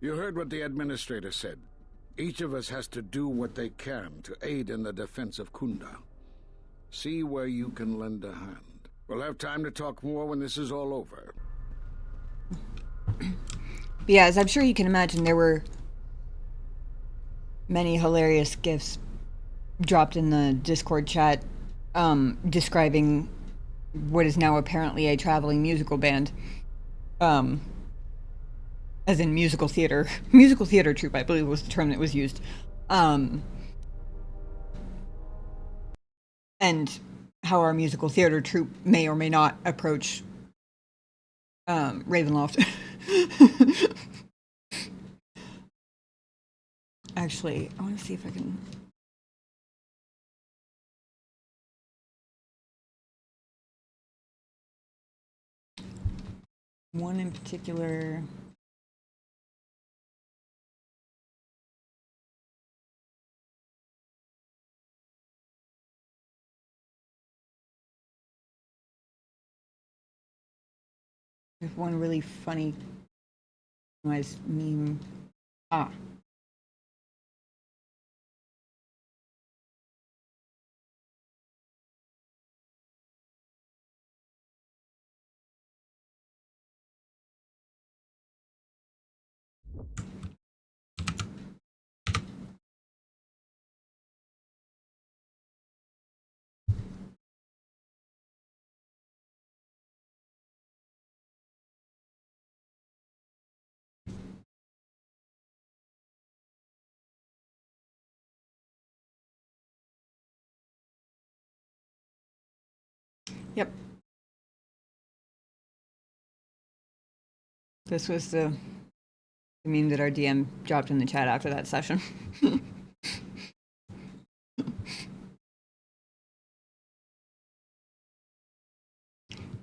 You heard what the administrator said. Each of us has to do what they can to aid in the defense of Khoonda. See where you can lend a hand. We'll have time to talk more when this is all over. Yeah, as I'm sure you can imagine, there were many hilarious gifs dropped in the Discord chat describing what is now apparently a traveling musical band. As in musical theater. Musical theater troupe, I believe was the term that was used. And how our musical theater troupe may or may not approach Ravenloft. Actually, I want to see if I can... One in particular... There's one really funny meme. Ah. Yep. This was the meme that our DM dropped in the chat after that session.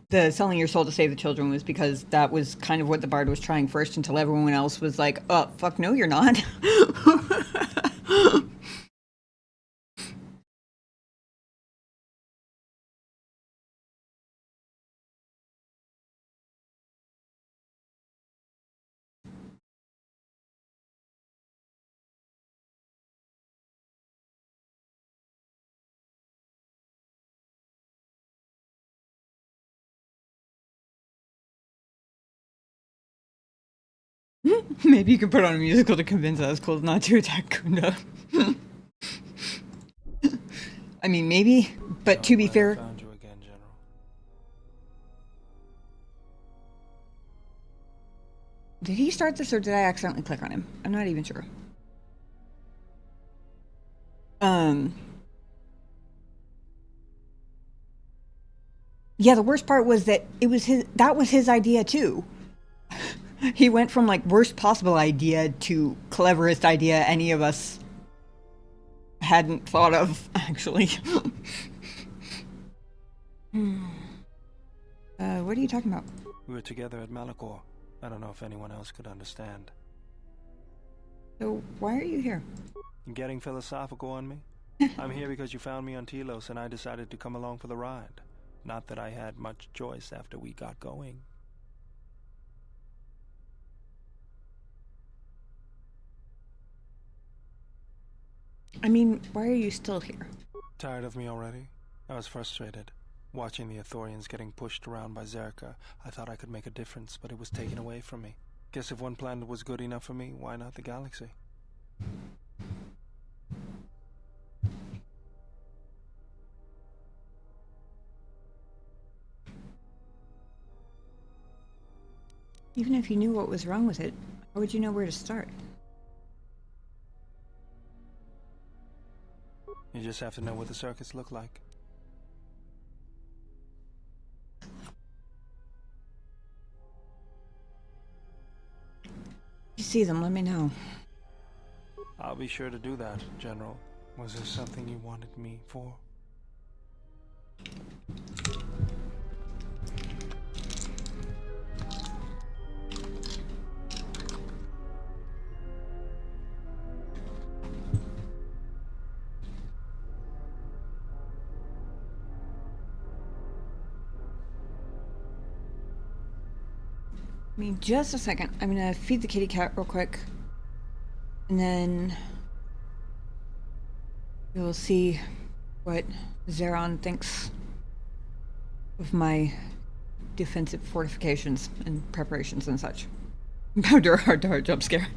The selling your soul to save the children was because that was kind of what the bard was trying first, until everyone else was like, oh, fuck no, you're not. Maybe you could put on a musical to convince Ascol not to attack Khoonda. I mean, maybe, but to be fair... Did he start this or did I accidentally click on him? I'm not even sure. Yeah, the worst part was that that was his idea too. He went from like worst possible idea to cleverest idea any of us hadn't thought of, actually. What are you talking about? We were together at Malachor. I don't know if anyone else could understand. So, why are you here? Getting philosophical on me? I'm here because you found me on Telos and I decided to come along for the ride. Not that I had much choice after we got going. I mean, why are you still here? Tired of me already? I was frustrated. Watching the Ithorians getting pushed around by Zerka, I thought I could make a difference, but it was taken away from me. Guess if one planet was good enough for me, why not the galaxy? Even if you knew what was wrong with it, how would you know where to start? You just have to know what the circuits look like. If you see them, let me know. I'll be sure to do that, General. Was there something you wanted me for? I mean, just a second. I'm gonna feed the kitty cat real quick. And then you'll see what Zeron thinks of my defensive fortifications and preparations and such. About a hard jump scare.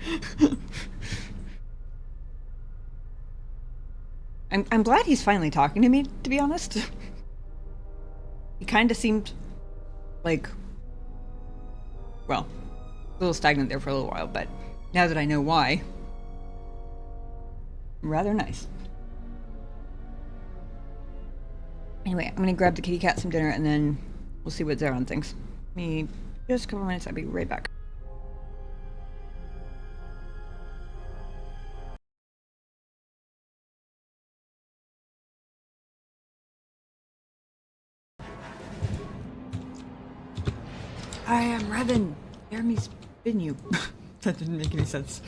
I'm glad he's finally talking to me, to be honest. He kind of seemed like, well, a little stagnant there for a little while, but now that I know why, rather nice. Anyway, I'm gonna grab the kitty cat some dinner and then we'll see what Zeron thinks. Give me just a couple minutes, I'll be right back. I am Revan. Jeremy's been you. That didn't make any sense.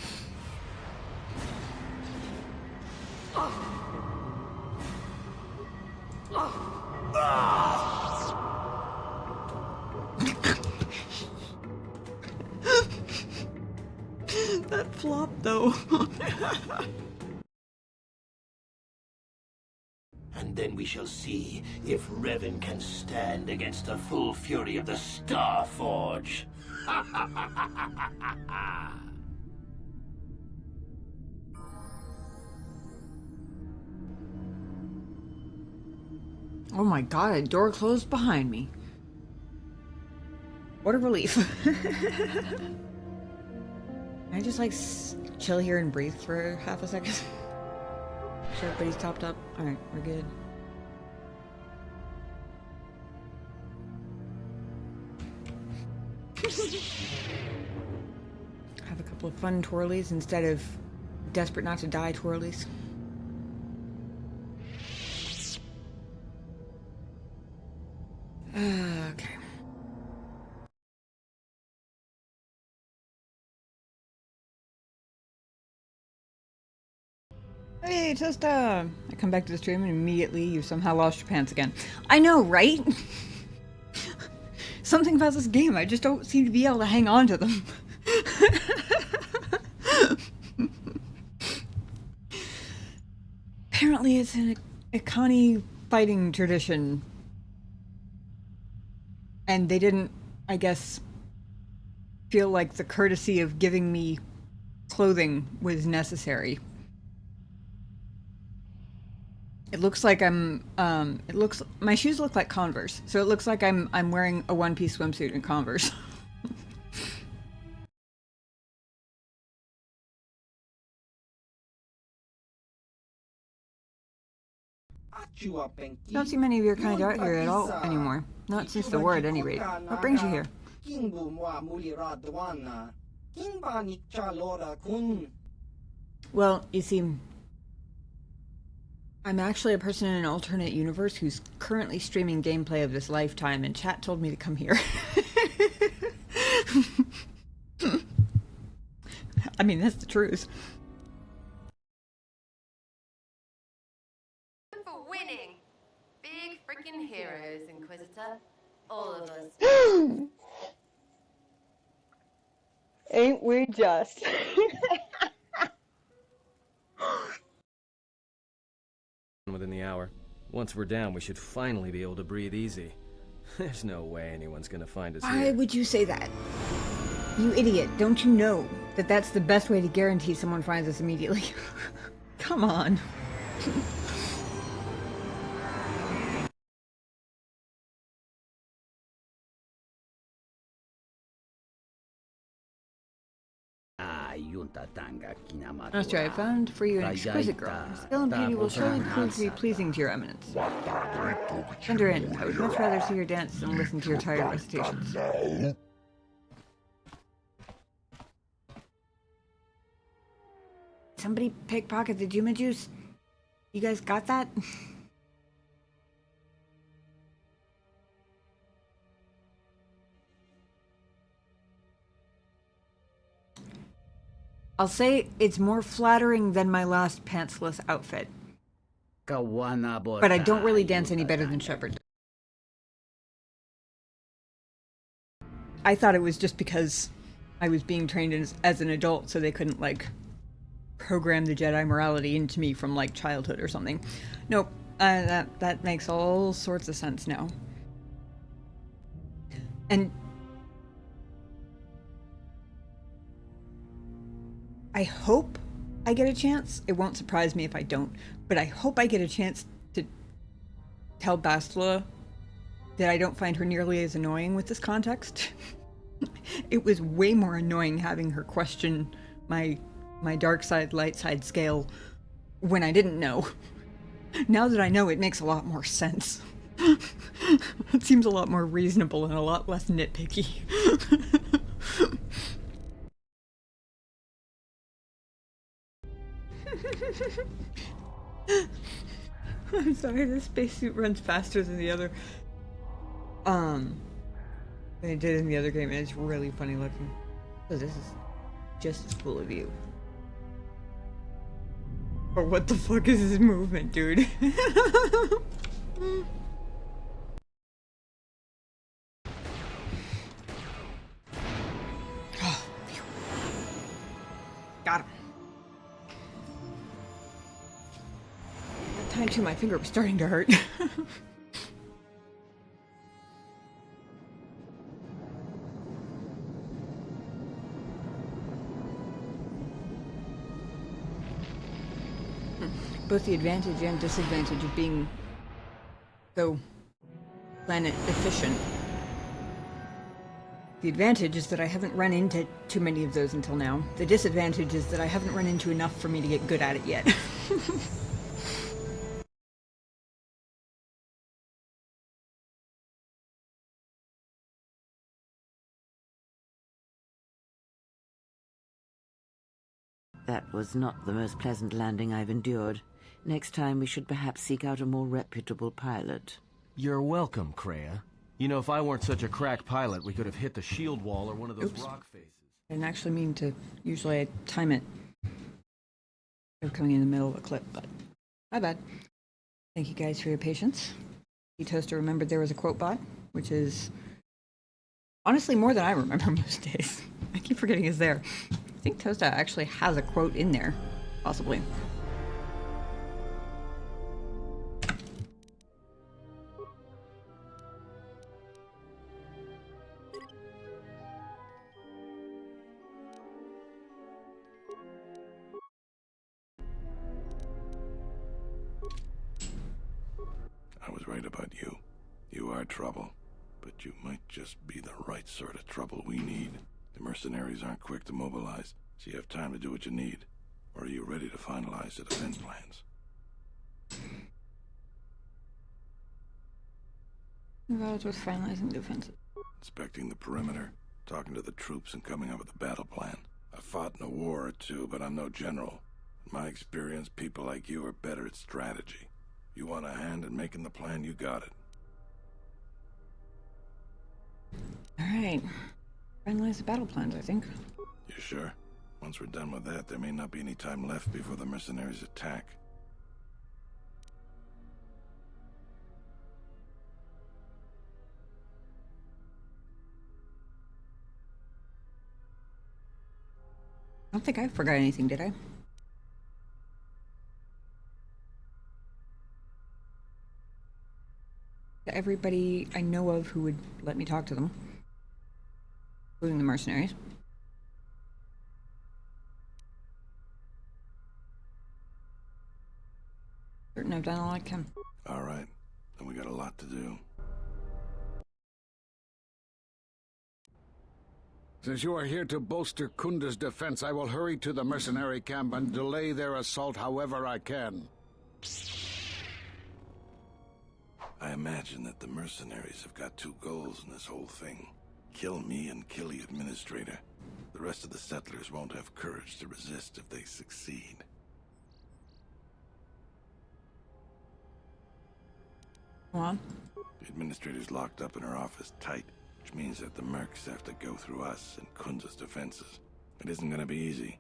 That flop, though. And then we shall see if Revan can stand against the full fury of the Starforge. Oh my god, a door closed behind me. What a relief. Can I just like chill here and breathe for half a second? Sure, everybody's topped up. Alright, we're good. Have a couple of fun twirlies instead of desperate not to die twirlies. Okay. Hey, Tosta! I come back to the stream and immediately you somehow lost your pants again. I know, right? Something about this game, I just don't seem to be able to hang on to them. Apparently it's an Ikani fighting tradition. And they didn't, I guess, feel like the courtesy of giving me clothing was necessary. It looks like my shoes look like Converse, so it looks like I'm wearing a one-piece swimsuit and Converse. Don't see many of your kind out here at all anymore. Not since the war, at any rate. What brings you here? Well, you see, I'm actually a person in an alternate universe who's currently streaming gameplay of this lifetime, and chat told me to come here. I mean, that's the truth. For winning. Big freaking heroes, Inquisitor. All of us. Ain't we just? Within the hour. Once we're down, we should finally be able to breathe easy. There's no way anyone's gonna find us Why here. would you say that? You idiot, don't you know that that's the best way to guarantee someone finds us immediately? Come on. Master, I found for you an exquisite girl. Her skill and beauty will surely prove to be pleasing to your eminence. Send her in. I would much rather see her dance than listen to your tired recitations. Somebody pickpocket the Juma juice? You guys got that? I'll say it's more flattering than my last pantsless outfit. But I don't really dance any better than Shepard. I thought it was just because I was being trained as an adult, so they couldn't, like, program the Jedi morality into me from, like, childhood or something. Nope, that makes all sorts of sense now. And I hope I get a chance. It won't surprise me if I don't, but I hope I get a chance to tell Bastila that I don't find her nearly as annoying with this context. It was way more annoying having her question my dark side, light side scale when I didn't know. Now that I know, it makes a lot more sense. It seems a lot more reasonable and a lot less nitpicky. I'm sorry, the spacesuit runs faster than the other. Than it did in the other game, and it's really funny looking. So this is just as cool of you. Or what the fuck is this movement, dude? Got him. That time too, my finger was starting to hurt. Both the advantage and disadvantage of being so planet efficient. The advantage is that I haven't run into too many of those until now. The disadvantage is that I haven't run into enough for me to get good at it yet. That was not the most pleasant landing I've endured. Next time we should perhaps seek out a more reputable pilot. You're welcome, Kreia. You know, if I weren't such a crack pilot, we could have hit the shield wall or one of those rock faces. I didn't actually mean to. Usually I time it. I'm coming in the middle of a clip, but my bad. Thank you guys for your patience. Toaster remembered there was a quote bot, which is honestly more than I remember most days. I keep forgetting it's there. I think Toaster actually has a quote in there, possibly. I was right about you. You are trouble. But you might just be the right sort of trouble we need. The mercenaries aren't quick to mobilize, so you have time to do what you need. Or are you ready to finalize the defense plans? Involved with finalizing defenses. Inspecting the perimeter, talking to the troops, and coming up with a battle plan. I fought in a war or two, but I'm no general. In my experience, people like you are better at strategy. You want a hand in making the plan, you got it. Alright. Finalize the battle plans, I think. You sure? Once we're done with that, there may not be any time left before the mercenaries attack. I don't think I forgot anything, did I? Everybody I know of who would let me talk to them, including the mercenaries. Certain I've done all I can. All right, then we got a lot to do. Since you are here to bolster Khoonda's defense, I will hurry to the mercenary camp and delay their assault however I can. I imagine that the mercenaries have got two goals in this whole thing. Kill me and kill the administrator. The rest of the settlers won't have courage to resist if they succeed. Go on. The administrator's locked up in her office tight, which means that the mercs have to go through us and Khoonda's defenses. It isn't gonna be easy.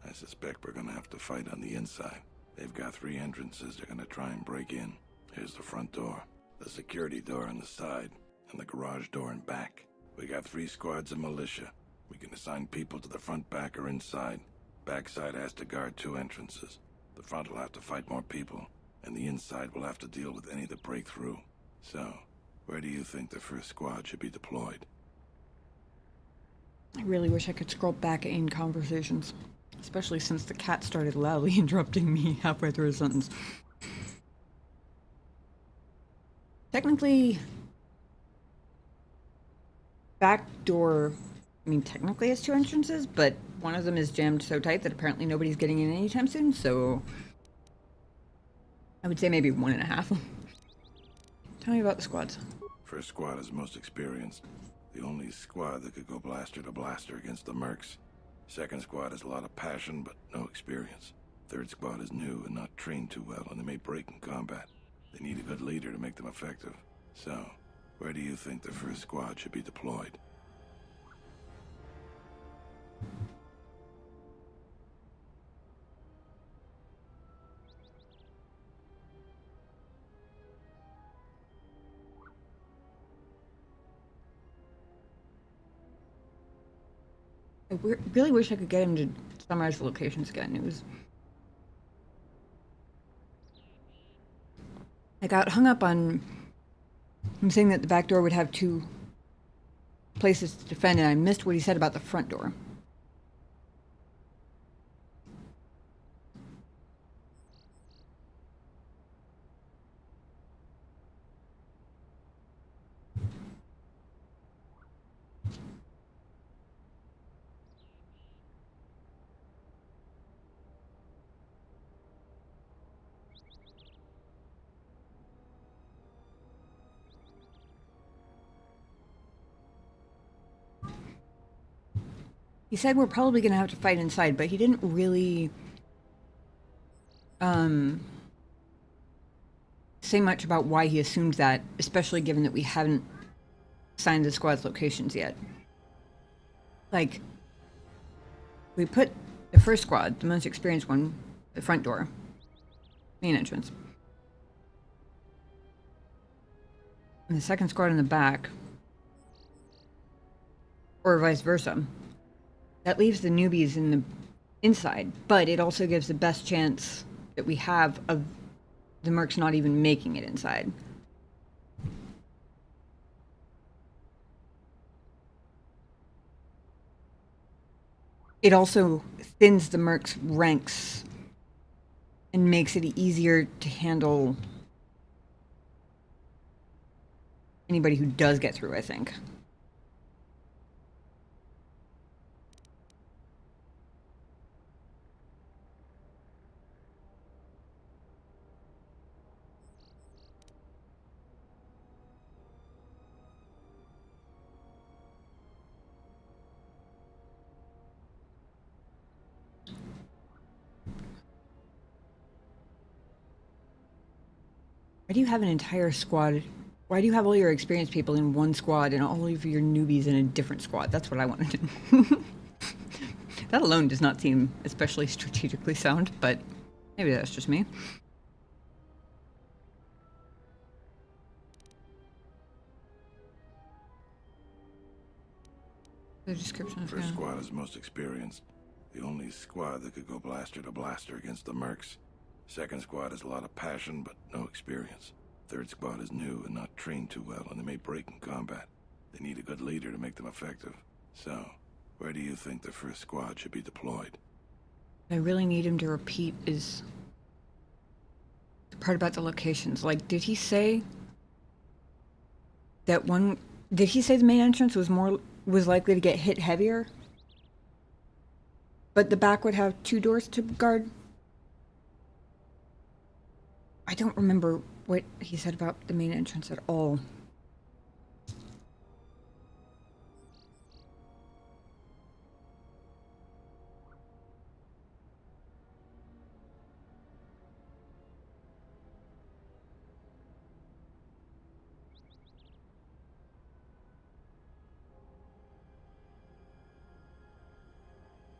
I suspect we're gonna have to fight on the inside. They've got 3 entrances they're gonna try and break in. Here's the front door, the security door on the side, and the garage door in back. We got 3 squads of militia. We can assign people to the front, back, or inside. Backside has to guard 2 entrances. The front will have to fight more people, and the inside will have to deal with any that break through. So, where do you think the first squad should be deployed? I really wish I could scroll back in conversations, especially since the cat started loudly interrupting me halfway through a sentence. Technically, back door, I mean, technically has 2 entrances, but one of them is jammed so tight that apparently nobody's getting in anytime soon, so I would say maybe 1.5. Tell me about the squads. First squad is most experienced. The only squad that could go blaster to blaster against the mercs. Second squad has a lot of passion, but no experience. Third squad is new and not trained too well, and they may break in combat. They need a good leader to make them effective. So, where do you think the first squad should be deployed? I really wish I could get him to summarize the locations again. It was... I got hung up on him saying that the back door would have 2 places to defend, and I missed what he said about the front door. He said we're probably going to have to fight inside, but he didn't really say much about why he assumed that, especially given that we haven't signed the squad's locations yet. Like, we put the first squad, the most experienced one, the front door, main entrance. And the second squad in the back, or vice versa. That leaves the newbies in the inside, but it also gives the best chance that we have of the mercs not even making it inside. It also thins the mercs' ranks and makes it easier to handle anybody who does get through, I think. Why do you have an entire squad? Why do you have all your experienced people in one squad and all of your newbies in a different squad? That's what I want to do. That alone does not seem especially strategically sound, but maybe that's just me. The description of First squad is most experienced. The only squad that could go blaster to blaster against the mercs. Second squad has a lot of passion, but no experience. Third squad is new and not trained too well, and they may break in combat. They need a good leader to make them effective. So, where do you think the first squad should be deployed? I really need him to repeat is the part about the locations. Like, did he say that one? Did he say the main entrance was likely to get hit heavier, but the back would have 2 doors to guard? I don't remember what he said about the main entrance at all.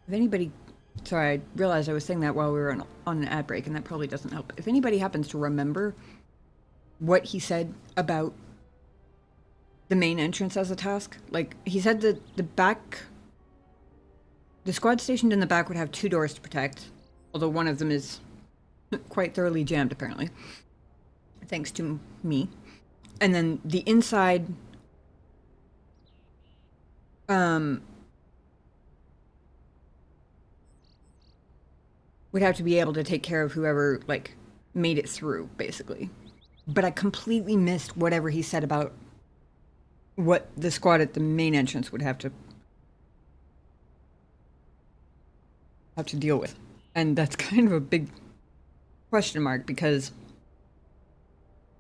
If anybody, sorry, I realized I was saying that while we were on an ad break, and that probably doesn't help. If anybody happens to remember what he said about the main entrance as a task, like he said that the squad stationed in the back would have 2 doors to protect, although one of them is quite thoroughly jammed apparently, thanks to me. And then the inside, would have to be able to take care of whoever, like, made it through, basically. But I completely missed whatever he said about what the squad at the main entrance would have to deal with. And that's kind of a big question mark, because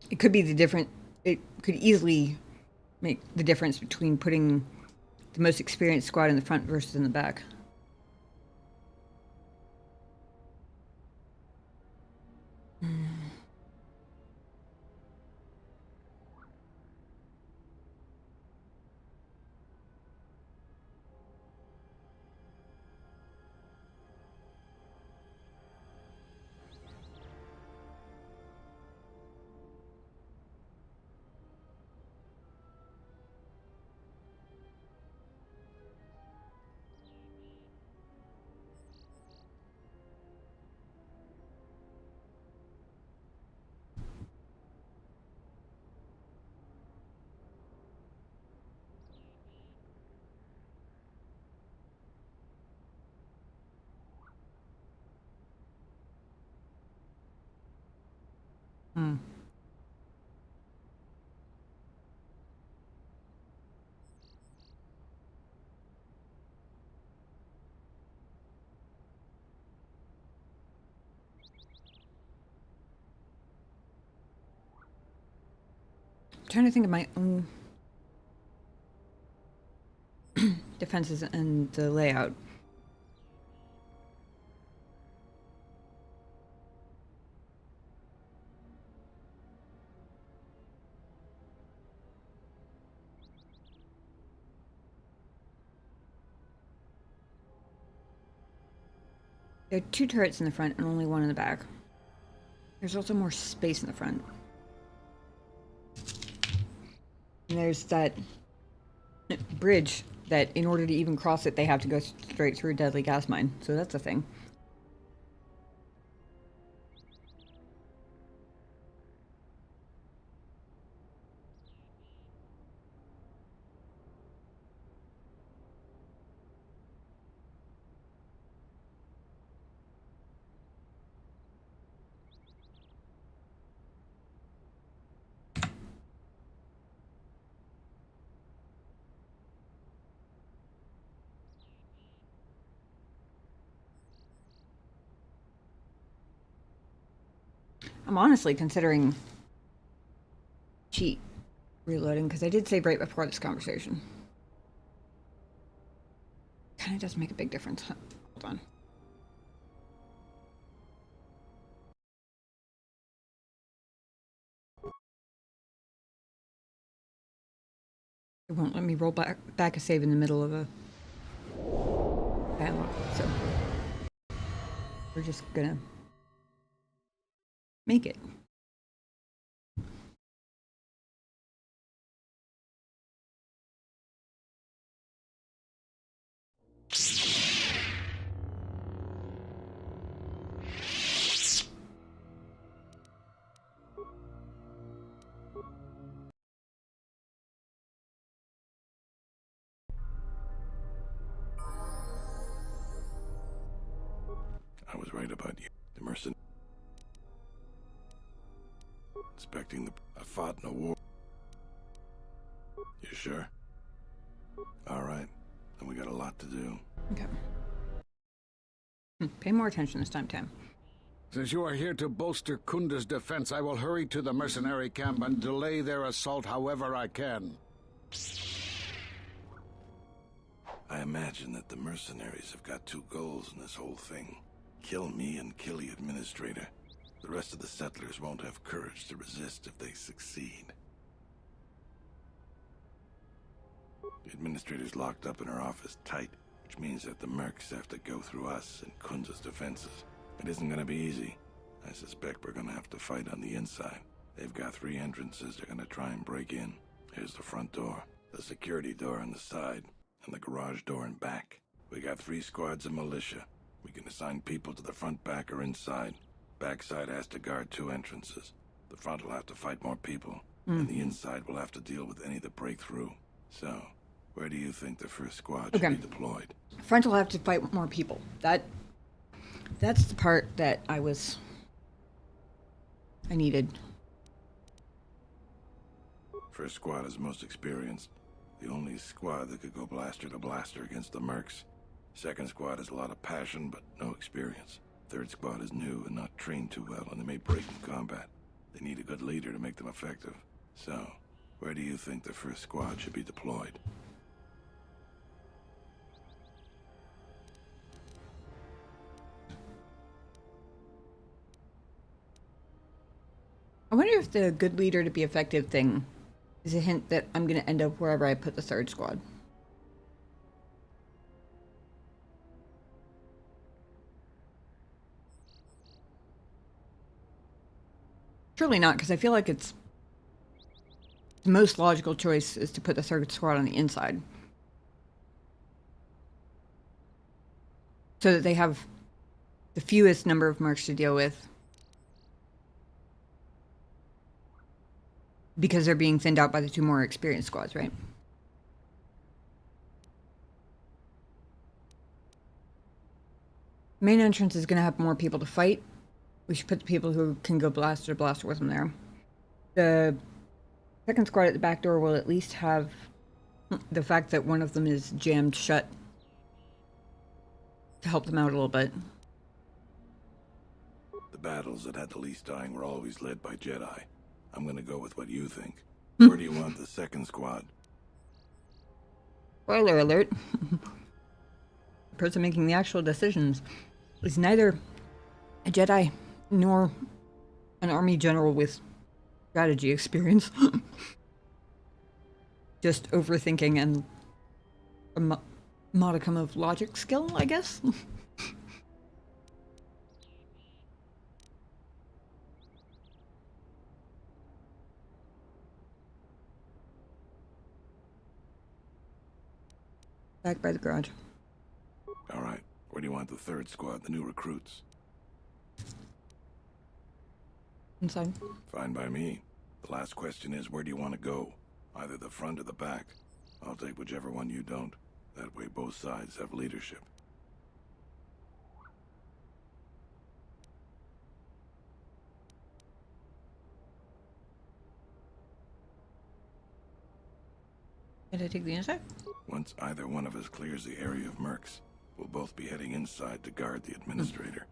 it could be it could easily make the difference between putting the most experienced squad in the front versus in the back. Hmm. I'm trying to think of my own defenses and the layout. There are 2 turrets in the front and only 1 in the back. There's also more space in the front. And there's that bridge that in order to even cross it, they have to go straight through a deadly gas mine. So that's a thing. I'm honestly considering cheat reloading, because I did save right before this conversation. Kind of does make a big difference. Hold on. It won't let me roll back a save in the middle of a dialogue, so we're just gonna make it. I was right about you. The mercenary. Inspecting the... I fought in a war. You sure? Alright. Then we got a lot to do. Okay. Pay more attention this time, Tam. Since you are here to bolster Khoonda's defense, I will hurry to the mercenary camp and delay their assault however I can. I imagine that the mercenaries have got two goals in this whole thing. Kill me and kill the administrator. The rest of the settlers won't have courage to resist if they succeed. The administrator's locked up in her office tight, which means that the mercs have to go through us and Khoonda's defenses. It isn't gonna be easy. I suspect we're gonna have to fight on the inside. They've got 3 entrances they're gonna try and break in. Here's the front door, the security door on the side, and the garage door and back. We got 3 squads of militia. We can assign people to the front, back, or inside. Backside has to guard 2 entrances. The front will have to fight more people, and the inside will have to deal with any that break through. So, where do you think the first squad should be deployed? Front will have to fight more people. That's the part that I needed. First squad is most experienced. The only squad that could go blaster to blaster against the mercs. Second squad has a lot of passion, but no experience. Third squad is new and not trained too well, and they may break in combat. They need a good leader to make them effective. So, where do you think the first squad should be deployed? I wonder if the good leader to be effective thing is a hint that I'm going to end up wherever I put the third squad. Surely not, because I feel like it's the most logical choice is to put the third squad on the inside. So that they have the fewest number of mercs to deal with. Because they're being thinned out by the 2 more experienced squads, right? Main entrance is going to have more people to fight. We should put the people who can go blaster to blaster with them there. The second squad at the back door will at least have the fact that one of them is jammed shut to help them out a little bit. The battles that had the least dying were always led by Jedi. I'm gonna go with what you think. Hmm. Where do you want the second squad? Spoiler alert. The person making the actual decisions is neither a Jedi nor an army general with strategy experience. Just overthinking and a modicum of logic skill, I guess. Back by the garage. All right. Where do you want the third squad, the new recruits? Inside. Fine by me. The last question is, where do you want to go? Either the front or the back. I'll take whichever one you don't. That way both sides have leadership. Did I take the inside? Once either one of us clears the area of mercs, we'll both be heading inside to guard the administrator.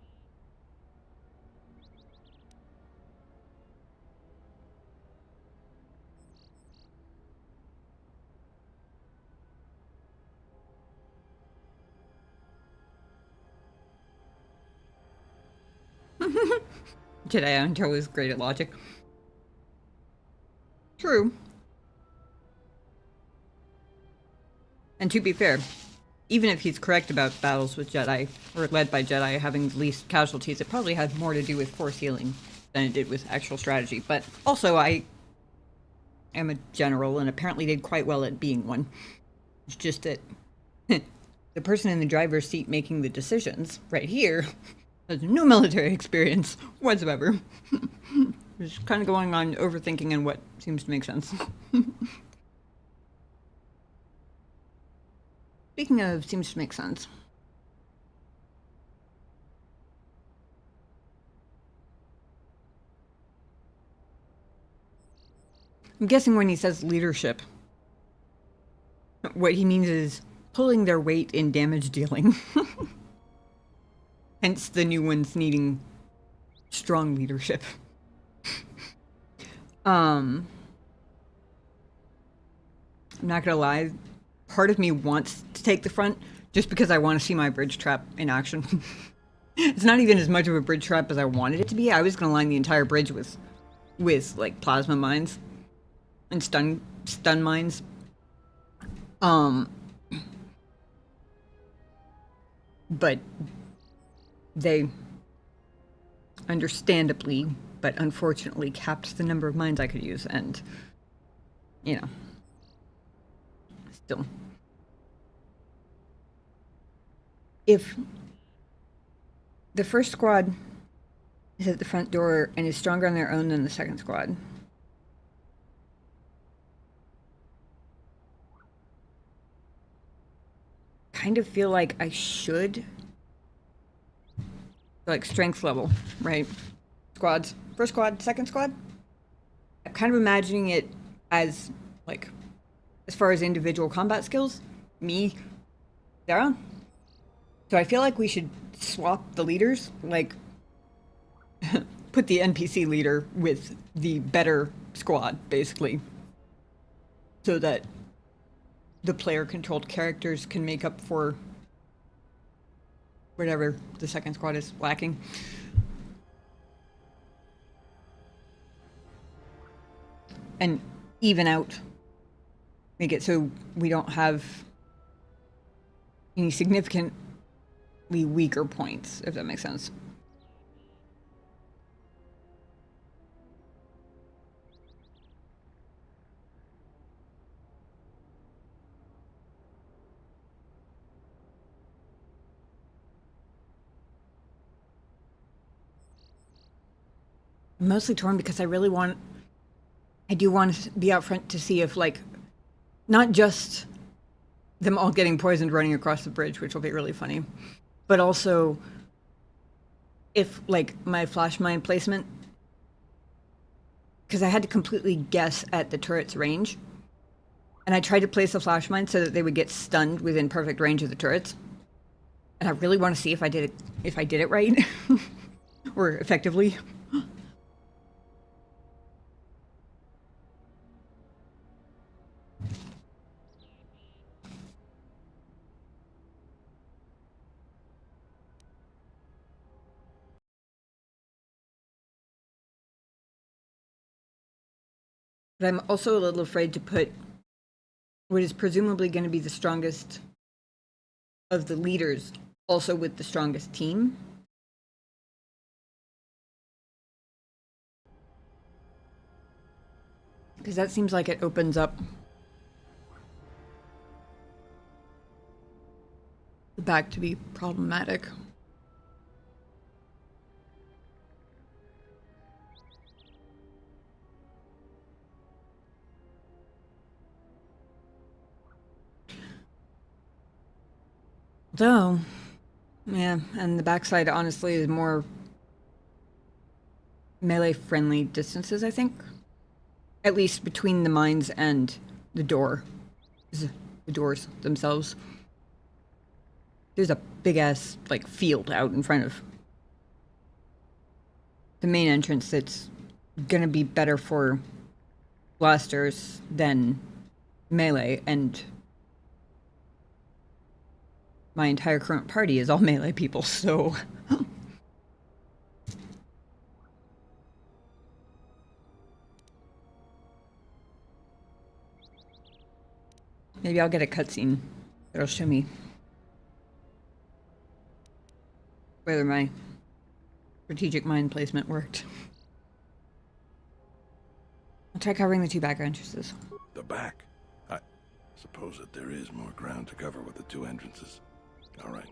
Jedi aren't always great at logic. True. And to be fair, even if he's correct about battles with Jedi, or led by Jedi having the least casualties, it probably had more to do with force healing than it did with actual strategy. But also, I am a general and apparently did quite well at being one. It's just that the person in the driver's seat making the decisions right here has no military experience whatsoever. Just kind of going on overthinking and what seems to make sense. Speaking of seems to make sense. I'm guessing when he says leadership, what he means is pulling their weight in damage dealing. Hence the new ones needing strong leadership. I'm not gonna lie, part of me wants to take the front just because I want to see my bridge trap in action. It's not even as much of a bridge trap as I wanted it to be. I was gonna line the entire bridge with like plasma mines and stun mines. But they understandably but unfortunately capped the number of mines I could use, and you know, still, if the first squad is at the front door and is stronger on their own than the second squad, kind of feel like I should, like, strength level, right? Squads, first squad, second squad. I'm kind of imagining it as, like, as far as individual combat skills, me, Sarah. So I feel like we should swap the leaders, like put the NPC leader with the better squad, basically, so that the player-controlled characters can make up for whatever the second squad is lacking. And even out. Make it so we don't have any significantly weaker points, if that makes sense. I'm mostly torn because I do want to be out front to see if, like, not just them all getting poisoned running across the bridge, which will be really funny, but also if, like, my flash mine placement, because I had to completely guess at the turret's range, and I tried to place a flash mine so that they would get stunned within perfect range of the turrets, and I really want to see if I did it right or effectively. But I'm also a little afraid to put what is presumably going to be the strongest of the leaders also with the strongest team. Because that seems like it opens up the back to be problematic. Though, yeah, and the backside honestly is more melee-friendly distances, I think. At least between the mines and the door. The doors themselves. There's a big-ass, like, field out in front of the main entrance that's gonna be better for blasters than melee, and my entire current party is all melee people, so maybe I'll get a cutscene It'll show me whether my strategic mind placement worked. I'll try covering the 2 back entrances. The back? I suppose that there is more ground to cover with the 2 entrances. All right,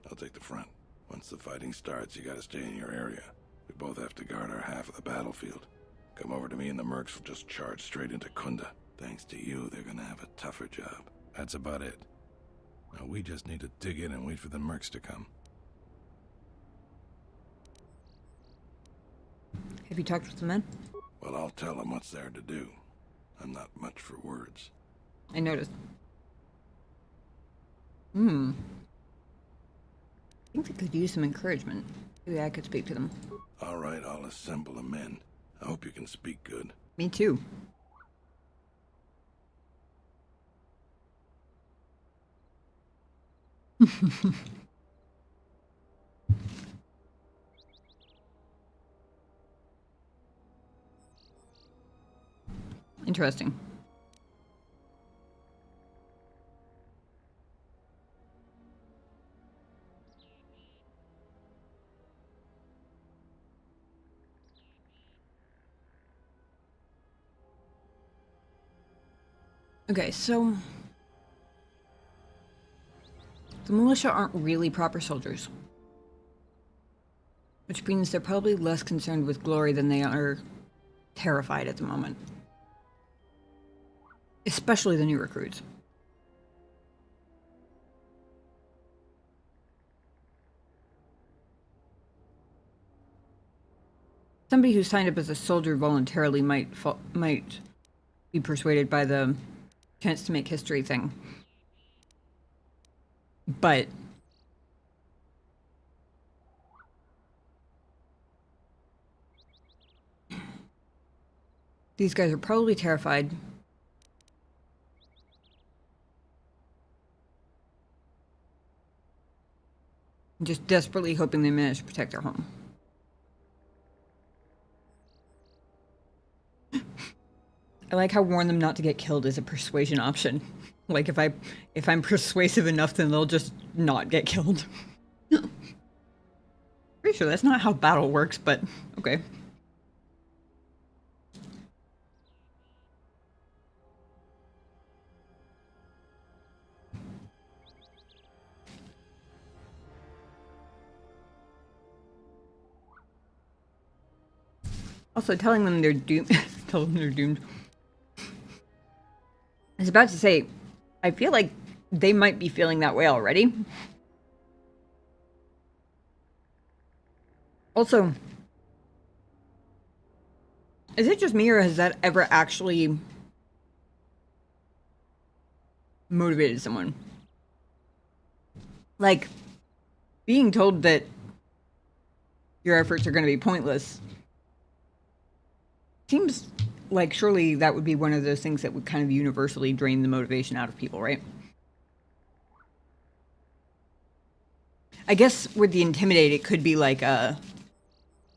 I'll take the front. Once the fighting starts, you gotta stay in your area. We both have to guard our half of the battlefield. Come over to me and the mercs will just charge straight into Khoonda. Thanks to you, they're gonna have a tougher job. That's about it. Now we just need to dig in and wait for the mercs to come. Have you talked with the men? Well, I'll tell them what's there to do. I'm not much for words. I noticed. I think they could use some encouragement. Maybe I could speak to them. All right, I'll assemble the men. I hope you can speak good. Me too. Interesting. Okay, so the militia aren't really proper soldiers, which means they're probably less concerned with glory than they are terrified at the moment. Especially the new recruits. Somebody who signed up as a soldier voluntarily might be persuaded by the chance to make history thing. But these guys are probably terrified. Just desperately hoping they manage to protect their home. I like how warn them not to get killed is a persuasion option. Like if I'm persuasive enough, then they'll just not get killed. Pretty sure that's not how battle works, but okay. Also, telling them they're doomed. Tell them they're doomed. I was about to say, I feel like they might be feeling that way already. Also, is it just me, or has that ever actually motivated someone? Like, being told that your efforts are going to be pointless seems like surely that would be one of those things that would kind of universally drain the motivation out of people, right? I guess with the intimidate, it could be like a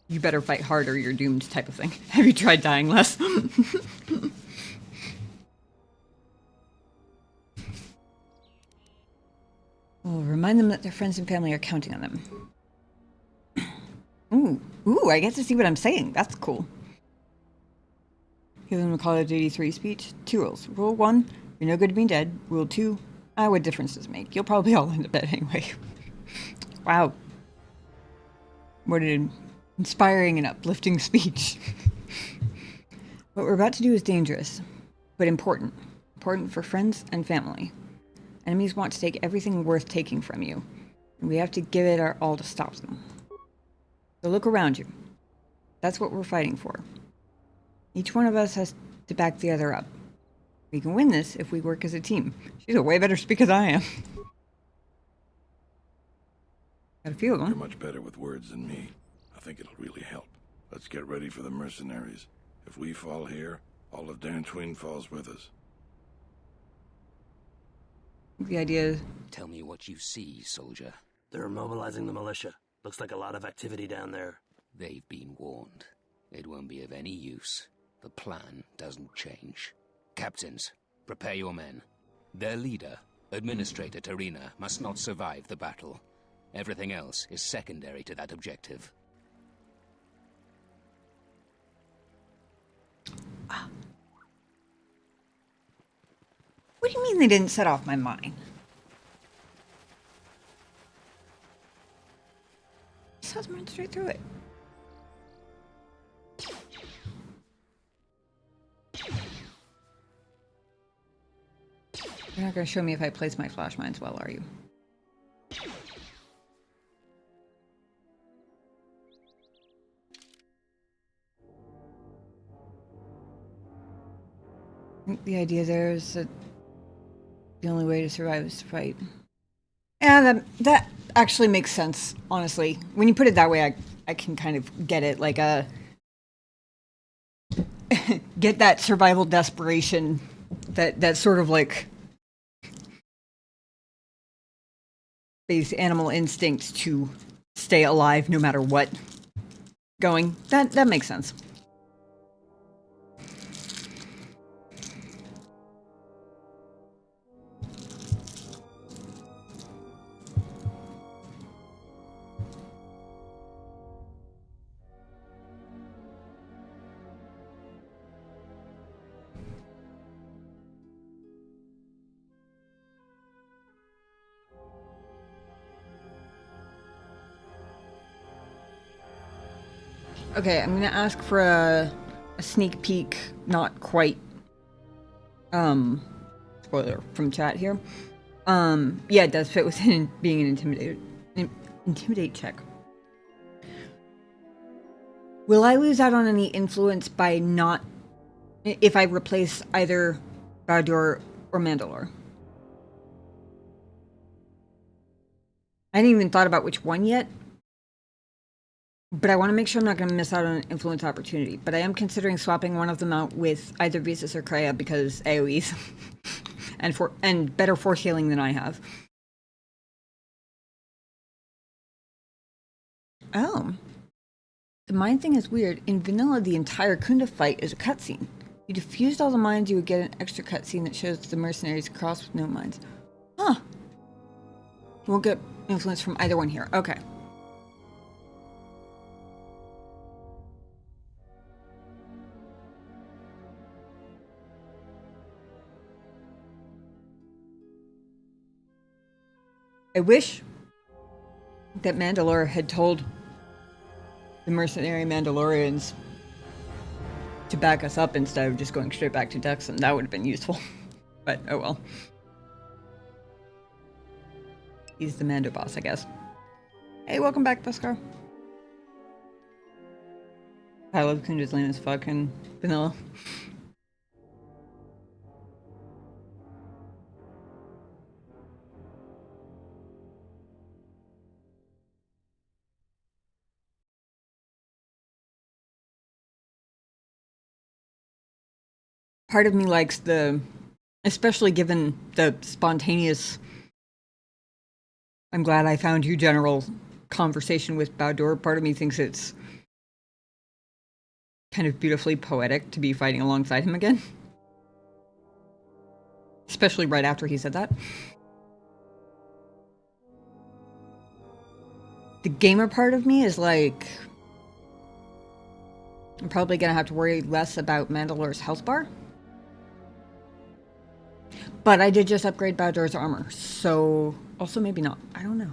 you better fight harder, you're doomed type of thing. Have you tried dying less? Well, remind them that their friends and family are counting on them. Ooh, I get to see what I'm saying. That's cool. Give them a Call of Duty 3 speech. 2 rules. Rule 1, you're no good at being dead. Rule 2, what difference does it make? You'll probably all end up dead anyway. Wow. What an inspiring and uplifting speech. What we're about to do is dangerous, but important. Important for friends and family. Enemies want to take everything worth taking from you, and we have to give it our all to stop them. So look around you. That's what we're fighting for. Each one of us has to back the other up. We can win this if we work as a team. She's a way better speaker than I am. Got a few of them. You're much better with words than me. I think it'll really help. Let's get ready for the mercenaries. If we fall here, all of Dantooine falls with us. The idea... Tell me what you see, soldier. They're mobilizing the militia. Looks like a lot of activity down there. They've been warned. It won't be of any use. The plan doesn't change. Captains, prepare your men. Their leader, Administrator Tarina must not survive the battle. Everything else is secondary to that objective. What do you mean they didn't set off my mine? Just has run straight through it. You're not going to show me if I place my flash mines well, are you? I think the idea there is that the only way to survive is to fight. Yeah, that actually makes sense, honestly. When you put it that way, I can kind of get it. Like, get that survival desperation, that sort of like base animal instincts to stay alive no matter what going. That makes sense. Okay, I'm gonna ask for a sneak peek, not quite, spoiler from chat here. Yeah, it does fit within being an intimidate check. Will I lose out on any influence by not, if I replace either Baldur or Mandalore? I hadn't even thought about which one yet. But I want to make sure I'm not going to miss out on an influence opportunity. But I am considering swapping one of them out with either Visas or Kreia because AoEs. and better force healing than I have. Oh. The mine thing is weird. In vanilla, the entire Khoonda fight is a cutscene. You defused all the mines, you would get an extra cutscene that shows the mercenaries cross with no mines. Huh. We'll get influence from either one here. Okay. I wish that Mandalore had told the mercenary Mandalorians to back us up instead of just going straight back to Dexon. That would have been useful. But, oh well. He's the Mando boss, I guess. Hey, welcome back, Buskar. I love Khoonda's lame as fuck and vanilla. Part of me likes especially given the spontaneous I'm glad I found you general conversation with Baldur. Part of me thinks it's kind of beautifully poetic to be fighting alongside him again. Especially right after he said that. The gamer part of me is like, I'm probably gonna have to worry less about Mandalore's health bar. But I did just upgrade Baldur's armor, so also maybe not. I don't know.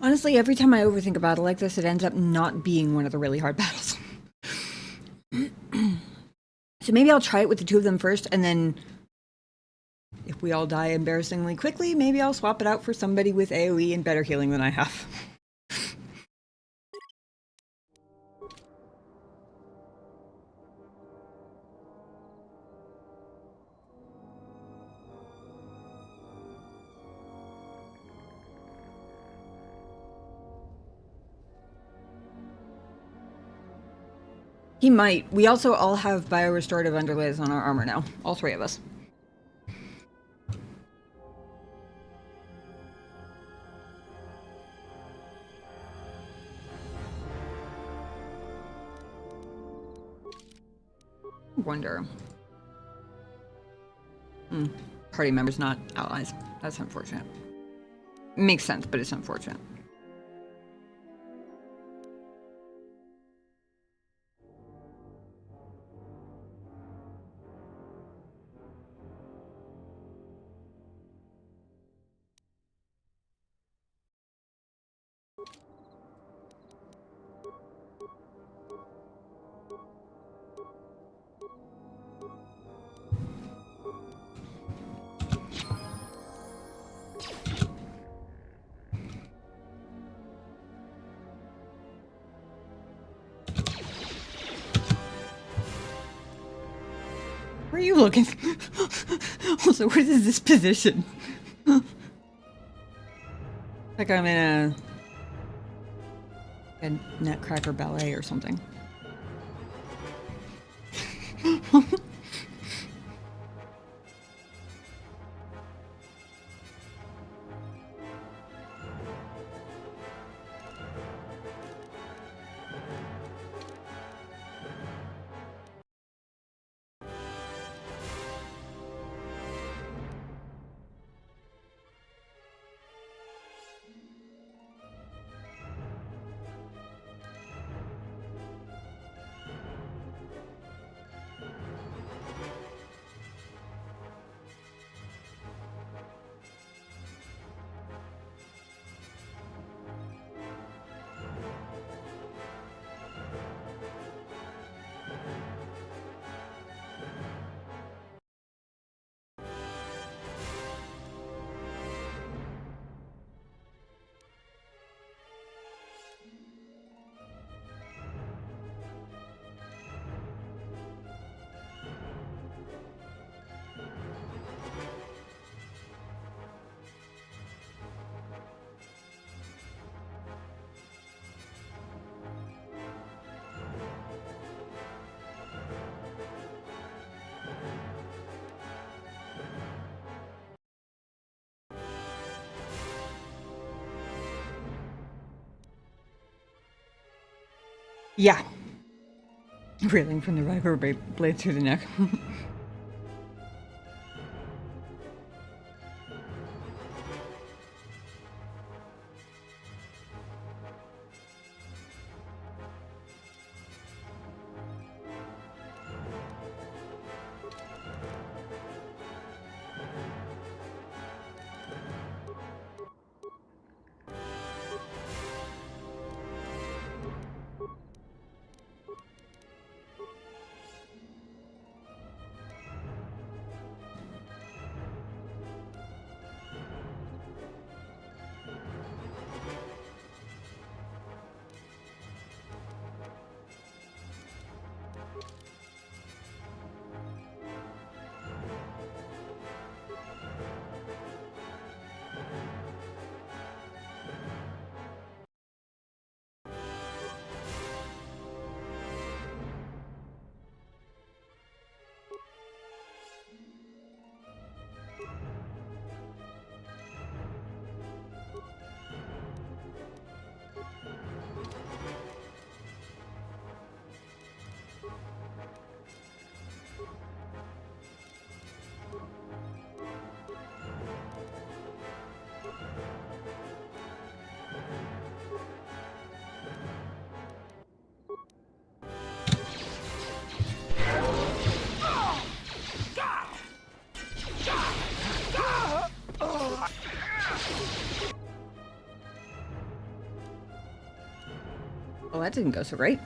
Honestly, every time I overthink a battle like this, it ends up not being one of the really hard battles. So maybe I'll try it with the two of them first, and then if we all die embarrassingly quickly, maybe I'll swap it out for somebody with AoE and better healing than I have. He might. We also all have biorestorative underlays on our armor now. All three of us. Wonder. Party members, not allies. That's unfortunate. Makes sense, but it's unfortunate. Where are you looking? Also, what is this position? Like I'm in a Nutcracker ballet or something. Yeah. Reeling from the viper blade through the neck. Well, that didn't go so great.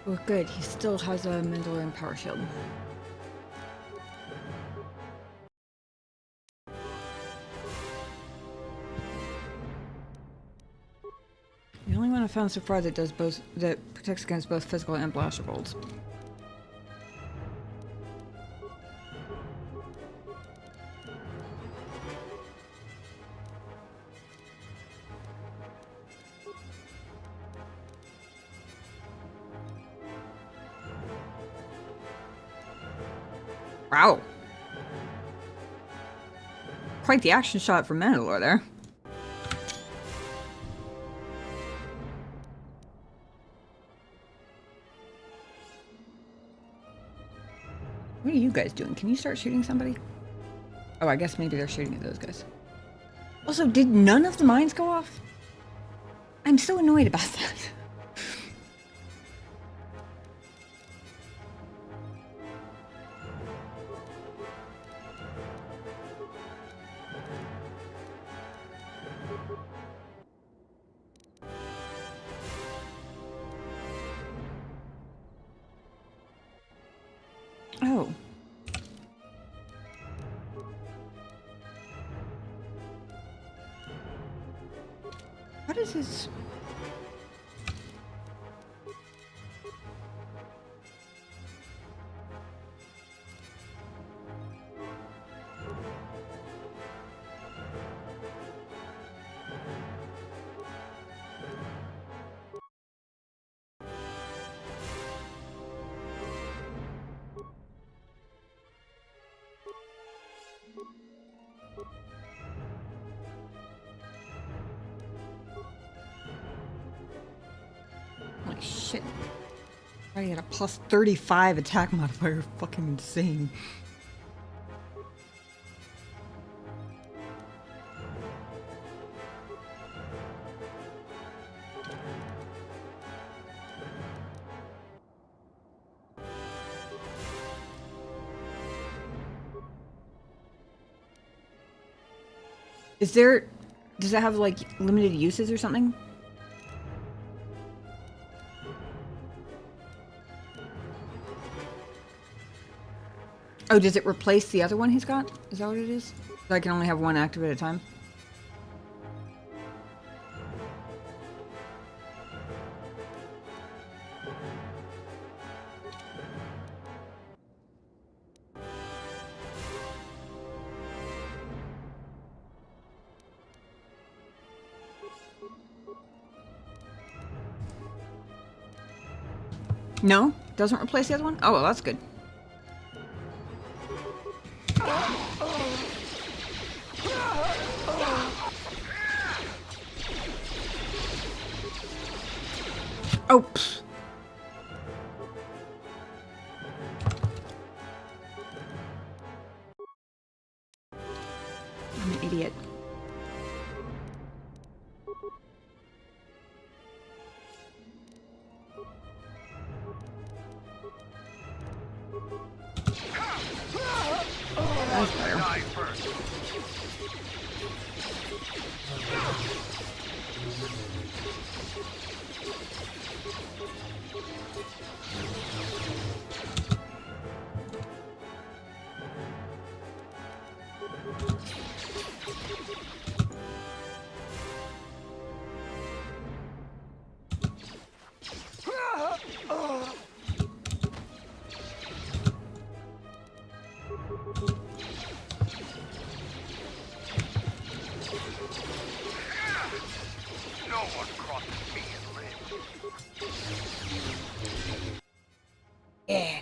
Oh, good. He still has a Mandalorian power shield. The only one I found so far that does both, that protects against both physical and blaster bolts. Wow. Quite the action shot for Mandalore there. What are you guys doing? Can you start shooting somebody? Oh, I guess maybe they're shooting at those guys. Also, did none of the mines go off? I'm so annoyed about that. Oh. What is his... Holy shit. I had a plus 35 attack modifier. Fucking insane. Is there... Does it have, like, limited uses or something? Oh, does it replace the other one he's got? Is that what it is? So I can only have one active at a time? No? Doesn't replace the other one? Oh, well, that's good. Oh, pfft. I'm an idiot. That's better. No one crosses me and lives. Yeah.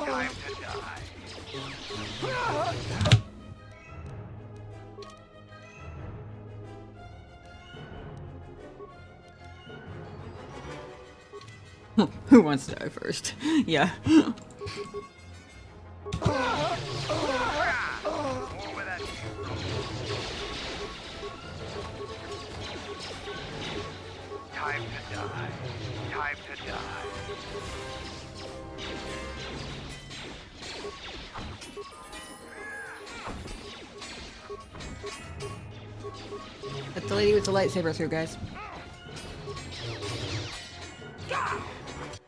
Time to die. Who wants to die first? Yeah. Time to die. Time to die. Let the lady with the lightsaber through, guys.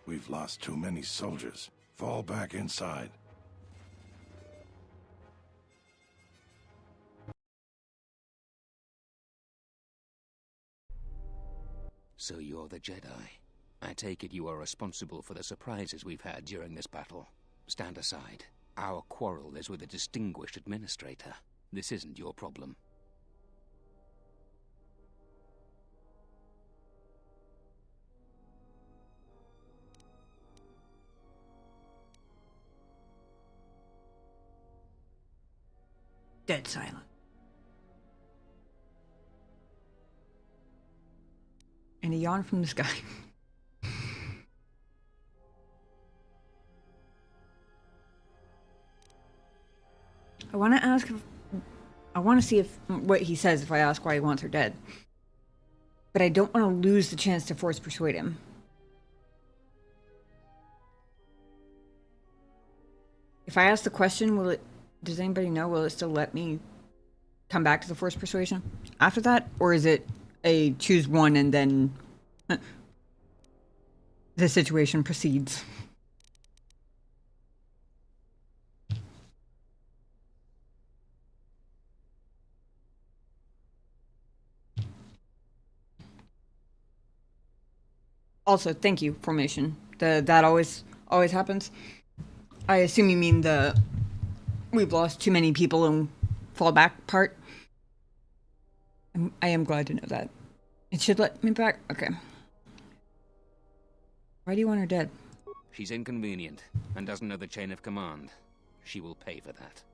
We've lost too many soldiers. Fall back inside. So you're the Jedi. I take it you are responsible for the surprises we've had during this battle. Stand aside. Our quarrel is with a distinguished administrator. This isn't your problem. Dead silent. And a yawn from the sky. I want to ask if... I want to see if what he says if I ask why he wants her dead. But I don't want to lose the chance to force persuade him. If I ask the question, will it... Does anybody know? Will it still let me come back to the force persuasion after that? Or is it a choose one and then the situation proceeds? Also, thank you, formation. That always happens. I assume you mean the we've lost too many people and fall back part. I am glad to know that. It should let me back. Okay. Why do you want her dead? She's inconvenient and doesn't know the chain of command. She will pay for that.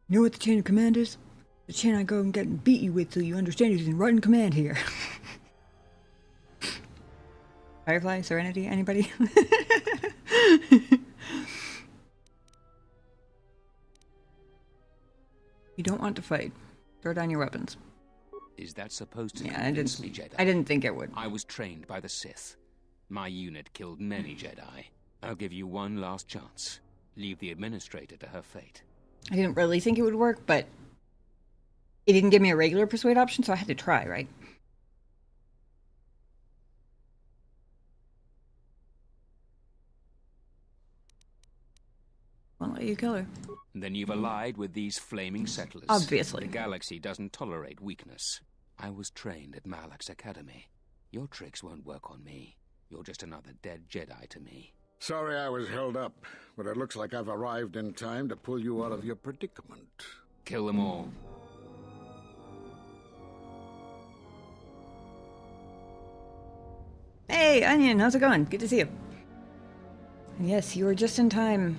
You know what the chain of command is? The chain I go and get and beat you with so you understand who's in right in command here. Firefly, Serenity, anybody? You don't want to fight. Throw down your weapons. Is that supposed to Yeah, convince me, Jedi? I didn't think it would. I was trained by the Sith. My unit killed many Jedi. I'll give you one last chance. Leave the administrator to her fate. I didn't really think it would work, but it didn't give me a regular persuade option, so I had to try, right? Won't let you kill her. Then you've allied with these flaming settlers. Obviously. The galaxy doesn't tolerate weakness. I was trained at Malak's academy. Your tricks won't work on me. You're just another dead Jedi to me. Sorry I was held up, but it looks like I've arrived in time to pull you out of your predicament. Kill them all. Hey, Onion, how's it going? Good to see you. And yes, you were just in time.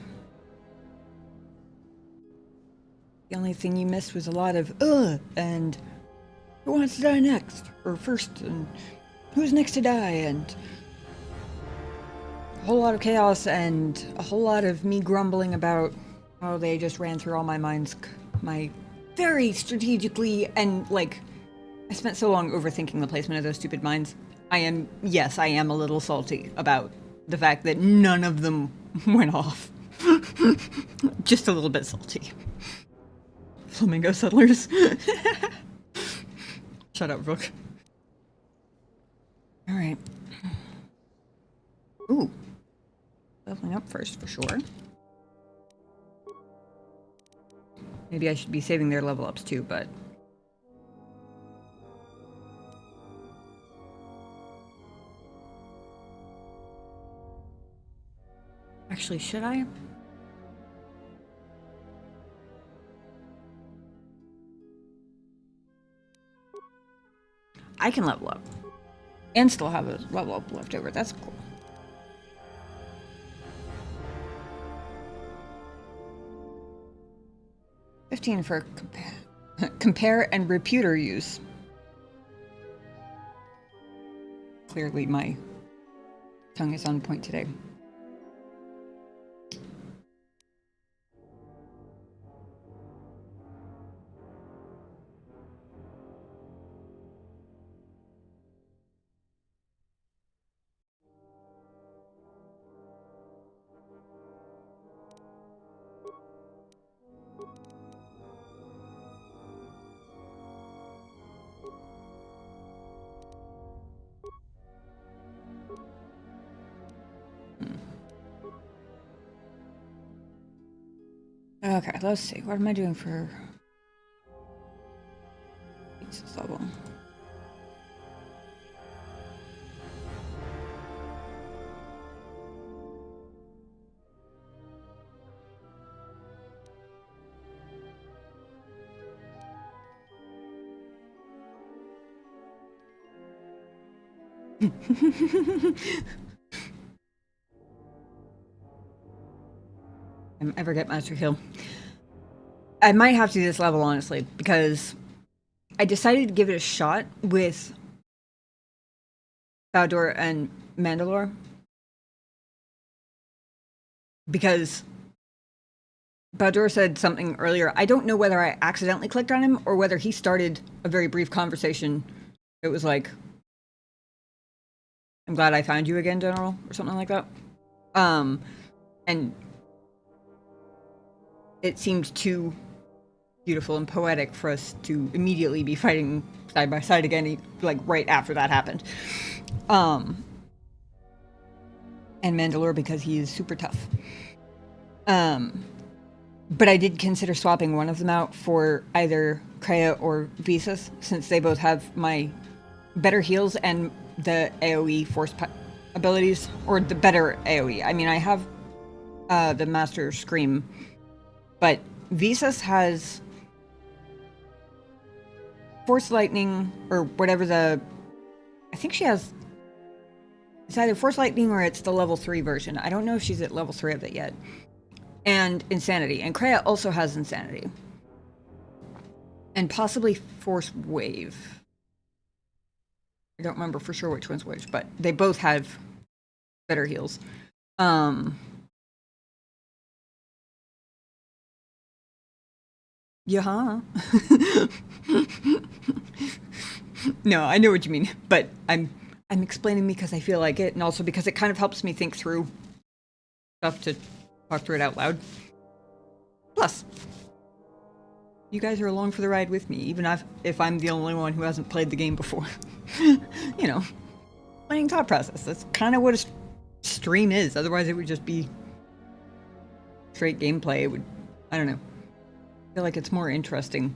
The only thing you missed was a lot of and who wants to die next? Or first, and who's next to die, and a whole lot of chaos and a whole lot of me grumbling about how they just ran through all my minds, my very strategically, and like, I spent so long overthinking the placement of those stupid mines. Yes, I am a little salty about the fact that none of them went off. Just a little bit salty. Flamingo settlers. Shut up, Rook. Alright. Ooh. Leveling up first, for sure. Maybe I should be saving their level ups too, but... Actually, should I? I can level up. And still have a level up left over. That's cool. $15 for compare and reputer use. Clearly my tongue is on point today. Okay, let's see. What am I doing for this level? Ever get Master Heal. I might have to do this level, honestly, because I decided to give it a shot with Baldur and Mandalore. Because Baldur said something earlier. I don't know whether I accidentally clicked on him or whether he started a very brief conversation. It was like, I'm glad I found you again, General, or something like that. And it seemed too beautiful and poetic for us to immediately be fighting side by side again, like right after that happened. And Mandalore because he is super tough. But I did consider swapping one of them out for either Kreia or Visas, since they both have my better heals and the AoE force abilities, or the better AoE. I mean, I have the Master Scream, but Visas has Force Lightning, or whatever I think she has, it's either Force Lightning or it's the level 3 version. I don't know if she's at level 3 of it yet. And Insanity. And Kreia also has Insanity. And possibly Force Wave. I don't remember for sure which one's which, but they both have better heals. Yeah. No, I know what you mean, but I'm explaining because I feel like it, and also because it kind of helps me think through stuff to talk through it out loud. Plus, you guys are along for the ride with me, even if I'm the only one who hasn't played the game before. You know, playing thought process. That's kind of what a stream is. Otherwise, it would just be straight gameplay. It would, I don't know. I feel like it's more interesting.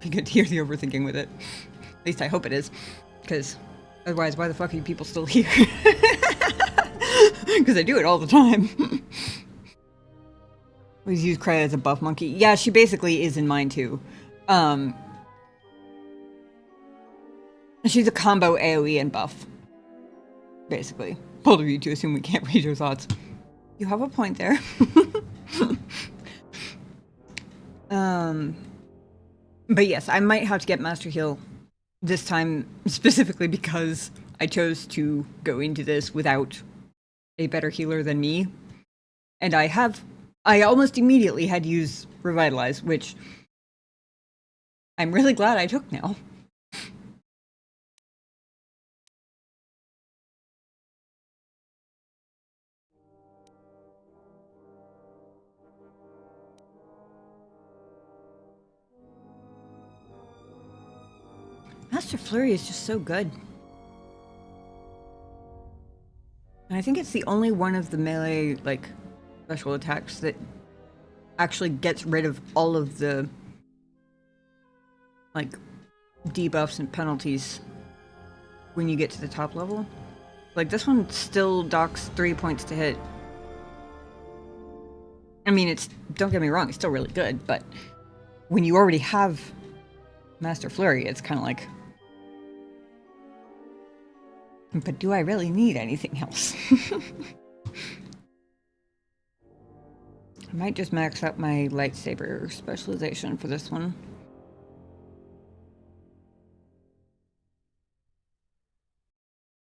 You get to hear the overthinking with it. At least I hope it is. Because otherwise, why the fuck are you people still here? Because I do it all the time. Always use Kreia as a buff monkey. Yeah, she basically is in mine too. She's a combo AoE and buff. Basically. Bold of you to assume we can't read your thoughts. You have a point there. But yes, I might have to get Master Heal this time, specifically because I chose to go into this without a better healer than me. And I almost immediately had to use Revitalize, which I'm really glad I took now. Master Flurry is just so good. And I think it's the only one of the melee, like, special attacks that actually gets rid of all of the, like, debuffs and penalties when you get to the top level. Like, this one still docks 3 points to hit. I mean, don't get me wrong, it's still really good, but when you already have Master Flurry, it's kind of like... But do I really need anything else? I might just max out my lightsaber specialization for this one.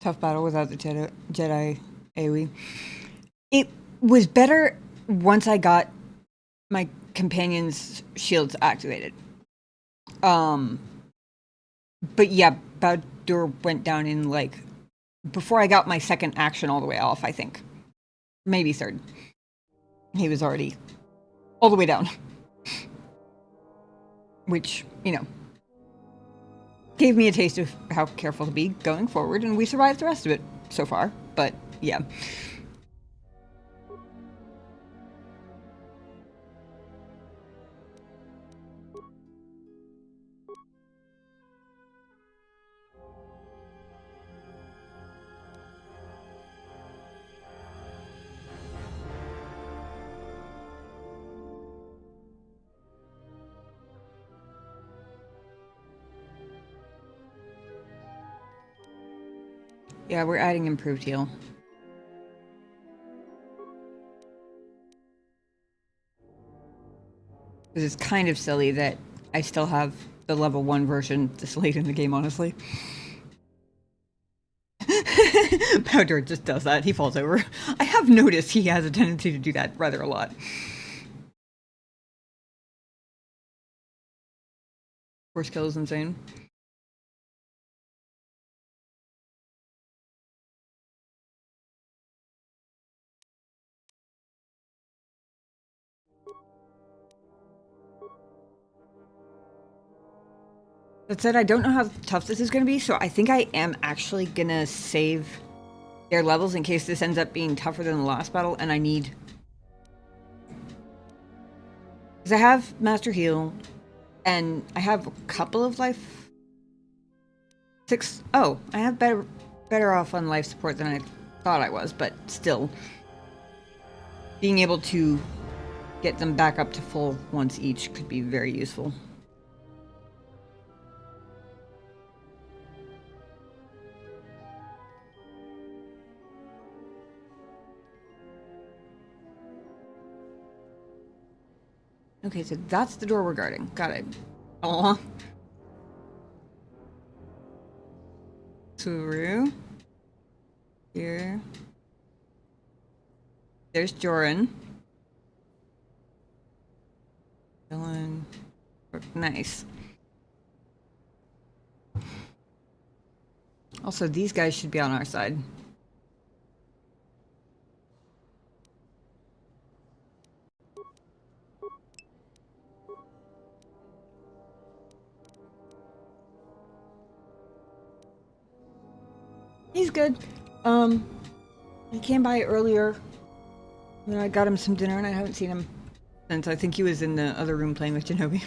Tough battle without the Jedi AoE. It was better once I got my companion's shields activated. But yeah, Baldur went down in like before I got my second action all the way off, I think. Maybe third. He was already all the way down. Which, you know, gave me a taste of how careful to be going forward, and we survived the rest of it so far. But yeah. Yeah, we're adding improved heal. Because it's kind of silly that I still have the level 1 version this late in the game, honestly. Powder just does that. He falls over. I have noticed he has a tendency to do that rather a lot. First kill is insane. That said, I don't know how tough this is going to be, so I think I am actually going to save their levels in case this ends up being tougher than the last battle, and I need... Because I have Master Heal, and I have a couple of life... Oh, I have better off on life support than I thought I was, but still. Being able to get them back up to full once each could be very useful. Okay, so that's the door we're guarding. Got it. Aw. Through. Here. There's Joran. Dylan. Nice. Also, these guys should be on our side. He's good. He came by earlier when I got him some dinner, and I haven't seen him since. I think he was in the other room playing with Shinobi.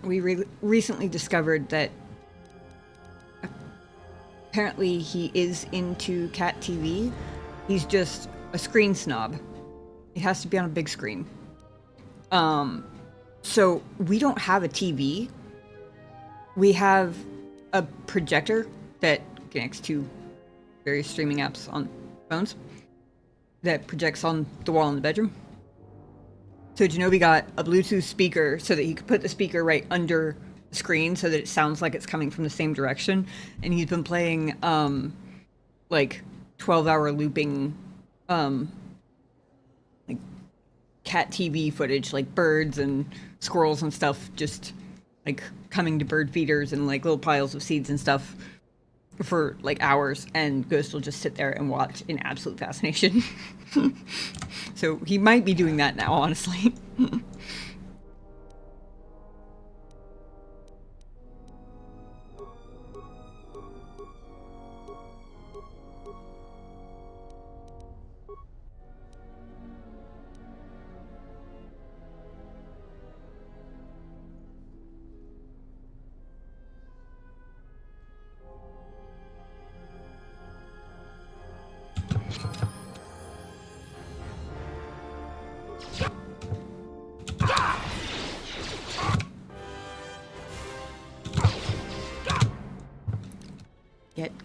We recently discovered that apparently he is into cat TV. He's just a screen snob. It has to be on a big screen. So we don't have a TV. We have a projector that connects to various streaming apps on phones that projects on the wall in the bedroom. So Shinobi got a Bluetooth speaker so that he could put the speaker right under the screen so that it sounds like it's coming from the same direction. And he's been playing like 12-hour looping like cat TV footage, like birds and squirrels and stuff, just like coming to bird feeders and like little piles of seeds and stuff for like hours, and Ghost will just sit there and watch in absolute fascination. So he might be doing that now, honestly.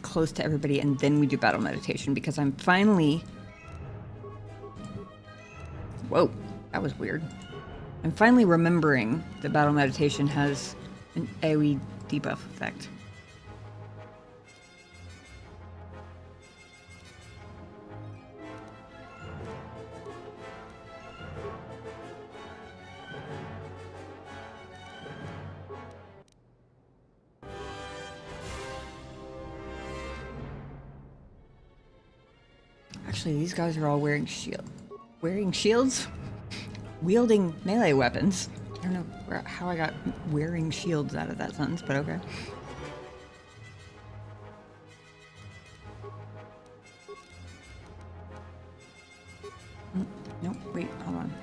close to everybody, and then we do battle meditation, because I'm finally... Whoa, that was weird. I'm finally remembering that battle meditation has an AoE debuff effect. Actually, these guys are all wearing shields? Wielding melee weapons. I don't know how I got wearing shields out of that sentence, but okay. Nope, wait, hold on.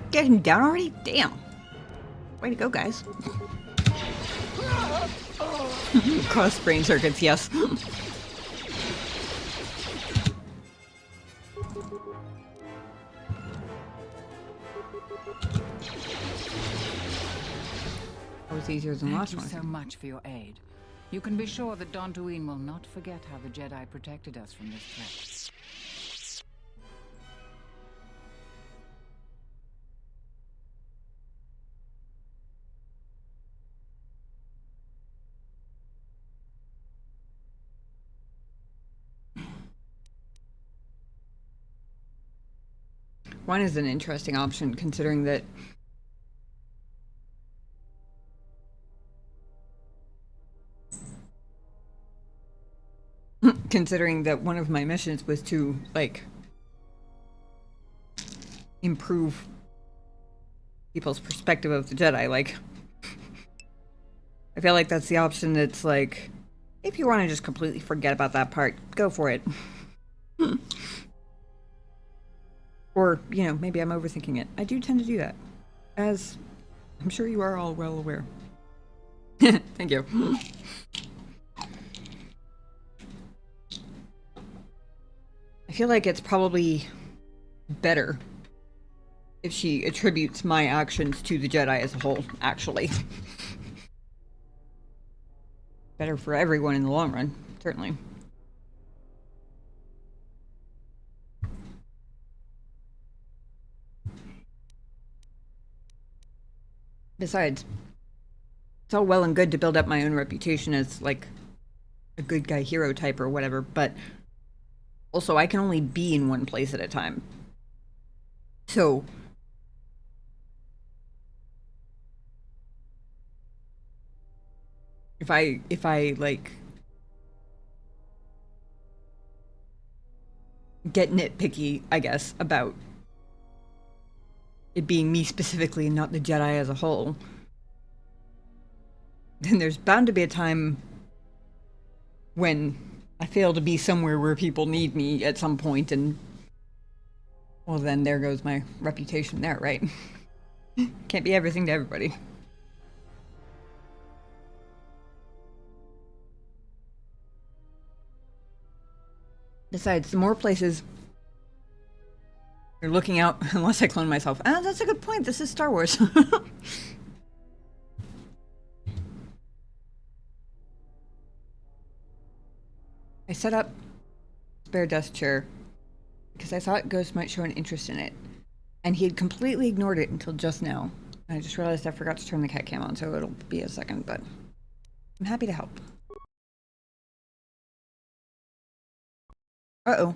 Getting down already? Damn. Way to go, guys. Cross brain circuits, yes. That was easier than last one. Thank you so much for your aid. You can be sure that Dantooine will not forget how the Jedi protected us from this threat. Wine is an interesting option, considering that one of my missions was to, like, improve people's perspective of the Jedi. Like, I feel like that's the option that's like, if you want to just completely forget about that part, go for it. Or, you know, maybe I'm overthinking it. I do tend to do that, as I'm sure you are all well aware. Thank you. I feel like it's probably better if she attributes my actions to the Jedi as a whole, actually. Better for everyone in the long run, certainly. Besides, it's all well and good to build up my own reputation as, like, a good guy hero type or whatever, but also I can only be in one place at a time. So if I like get nitpicky, I guess, about it being me specifically and not the Jedi as a whole, then there's bound to be a time when I fail to be somewhere where people need me at some point, and, well, then there goes my reputation there, right? Can't be everything to everybody. Besides, the more places They're looking out unless I clone myself. Ah, that's a good point. This is Star Wars. I set up spare desk chair because I thought Ghost might show an interest in it. And he had completely ignored it until just now. I just realized I forgot to turn the cat cam on, so it'll be a second, but I'm happy to help. Uh-oh.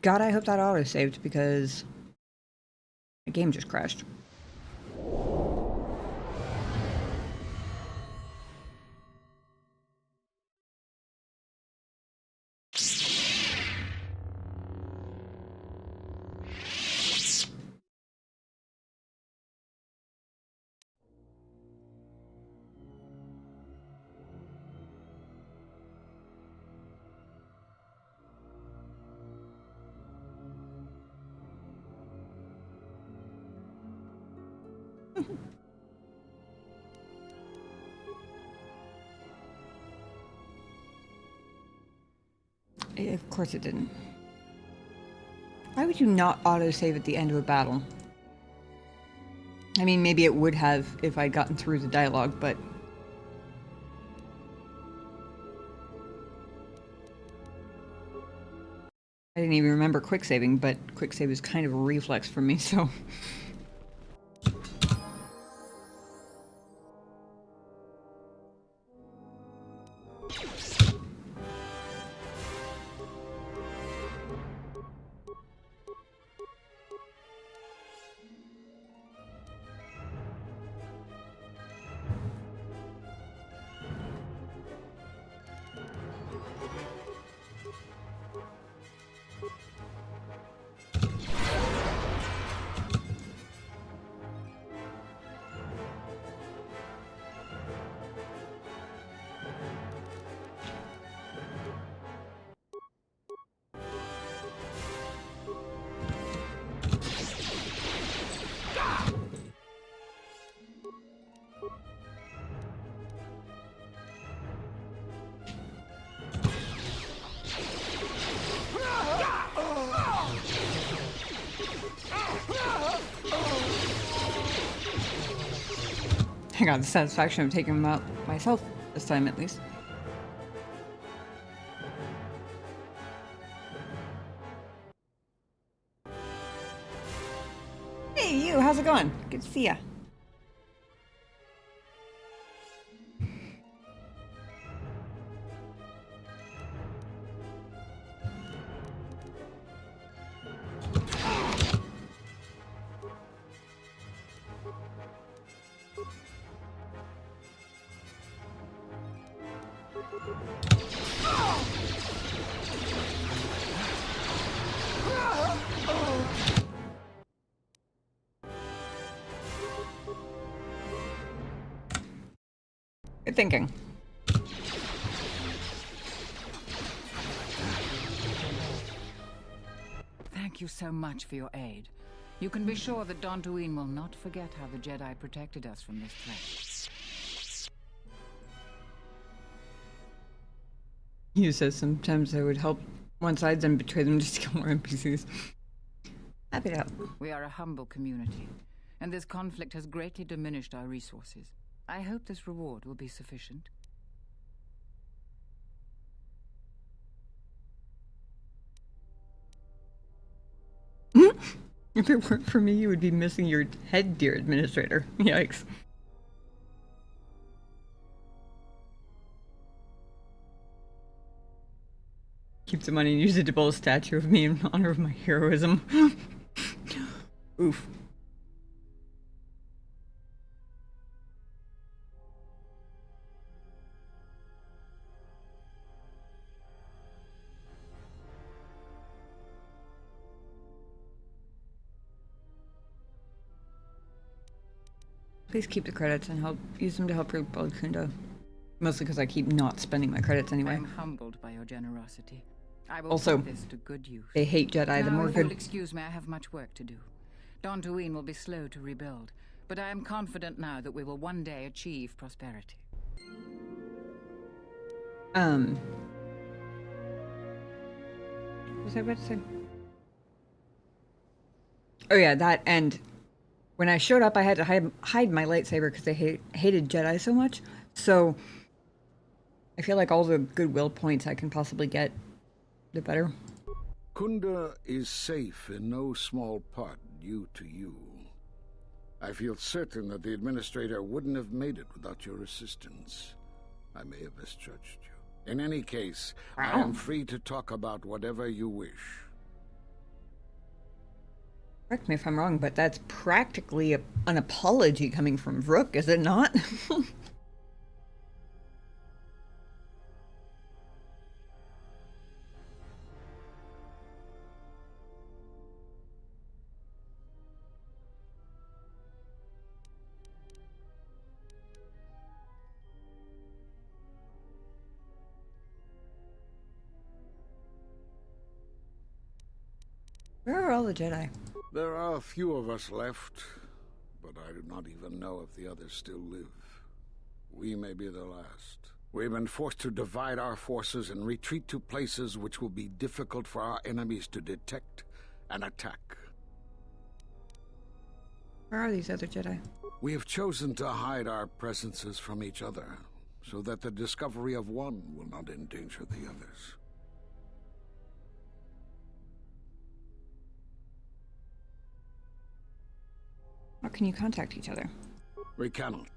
God, I hope that auto-saved because the game just crashed. Of course it didn't. Why would you not autosave at the end of a battle? I mean, maybe it would have if I'd gotten through the dialogue, but... I didn't even remember quick saving, but quick save is kind of a reflex for me, so... I got the satisfaction of taking them out myself this time, at least. Hey, you, how's it going? Good to see ya. Good thinking. Thank you so much for your aid. You can be sure that Dantooine will not forget how the Jedi protected us from this threat. You said sometimes I would help one side and betray them just to kill more NPCs. Happy to help. We are a humble community, and this conflict has greatly diminished our resources. I hope this reward will be sufficient. If it weren't for me, you would be missing your head, dear administrator. Yikes. Keep the money and use it to build a statue of me in honor of my heroism. Oof. Please keep the credits and use them to help rebuild Khoonda. Mostly because I keep not spending my credits anyway. I'm humbled by your generosity. I will Also, put this to good use. they hate Jedi. The Now, more if you'll good. excuse me, I have much work to do. Dantooine will be slow to rebuild, but I am confident now that we will one day achieve prosperity. was I about to say? Oh yeah, that, and when I showed up, I had to hide my lightsaber because they hated Jedi so much. So I feel like all the goodwill points I can possibly get, the better. Khoonda is safe in no small part due to you. I feel certain that the Administrator wouldn't have made it without your assistance. I may have misjudged you. In any case, I am free to talk about whatever you wish. Correct me if I'm wrong, but that's practically an apology coming from Rook, is it not? Where are all the Jedi? There are a few of us left, but I do not even know if the others still live. We may be the last. We've been forced to divide our forces and retreat to places which will be difficult for our enemies to detect and attack. Where are these other Jedi? We have chosen to hide our presences from each other, so that the discovery of one will not endanger the others. How can you contact each other? We cannot.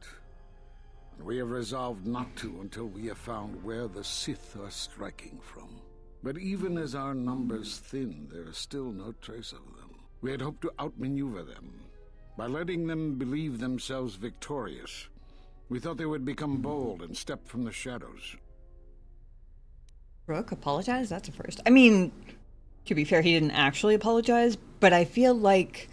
And we have resolved not to until we have found where the Sith are striking from. But even as our numbers thin, there is still no trace of them. We had hoped to outmaneuver them. By letting them believe themselves victorious, we thought they would become bold and step from the shadows. Rook apologize? That's a first. I mean, to be fair, he didn't actually apologize, but I feel like,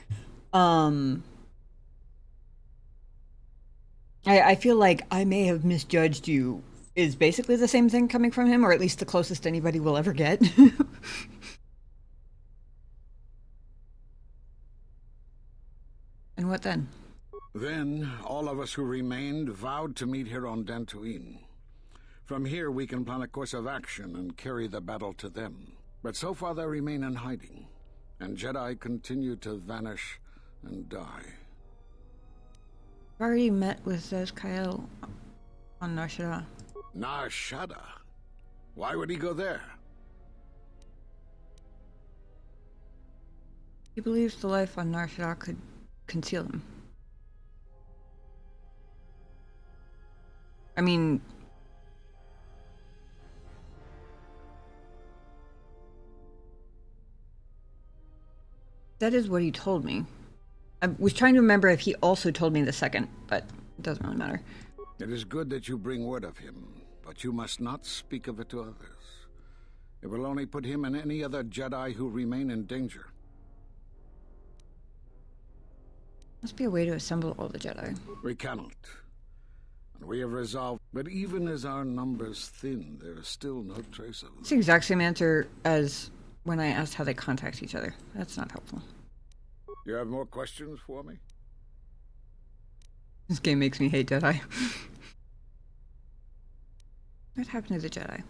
I feel like I may have misjudged you is basically the same thing coming from him, or at least the closest anybody will ever get. And what then? Then, all of us who remained vowed to meet here on Dantooine. From here, we can plan a course of action and carry the battle to them. But so far, they remain in hiding, and Jedi continue to vanish and die. I've already met with Zez Kyle on Nar Shaddaa. Nar Shaddaa? Why would he go there? He believes the life on Nar Shaddaa could conceal him. I mean, that is what he told me. I was trying to remember if he also told me the second, but it doesn't really matter. It is good that you bring word of him, but you must not speak of it to others. It will only put him and any other Jedi who remain in danger. Must be a way to assemble all the Jedi. We cannot. And we have resolved, but even as our numbers thin, there is still no trace of them. It's the exact same answer as when I asked how they contact each other. That's not helpful. You have more questions for me? This game makes me hate Jedi. What happened to the Jedi?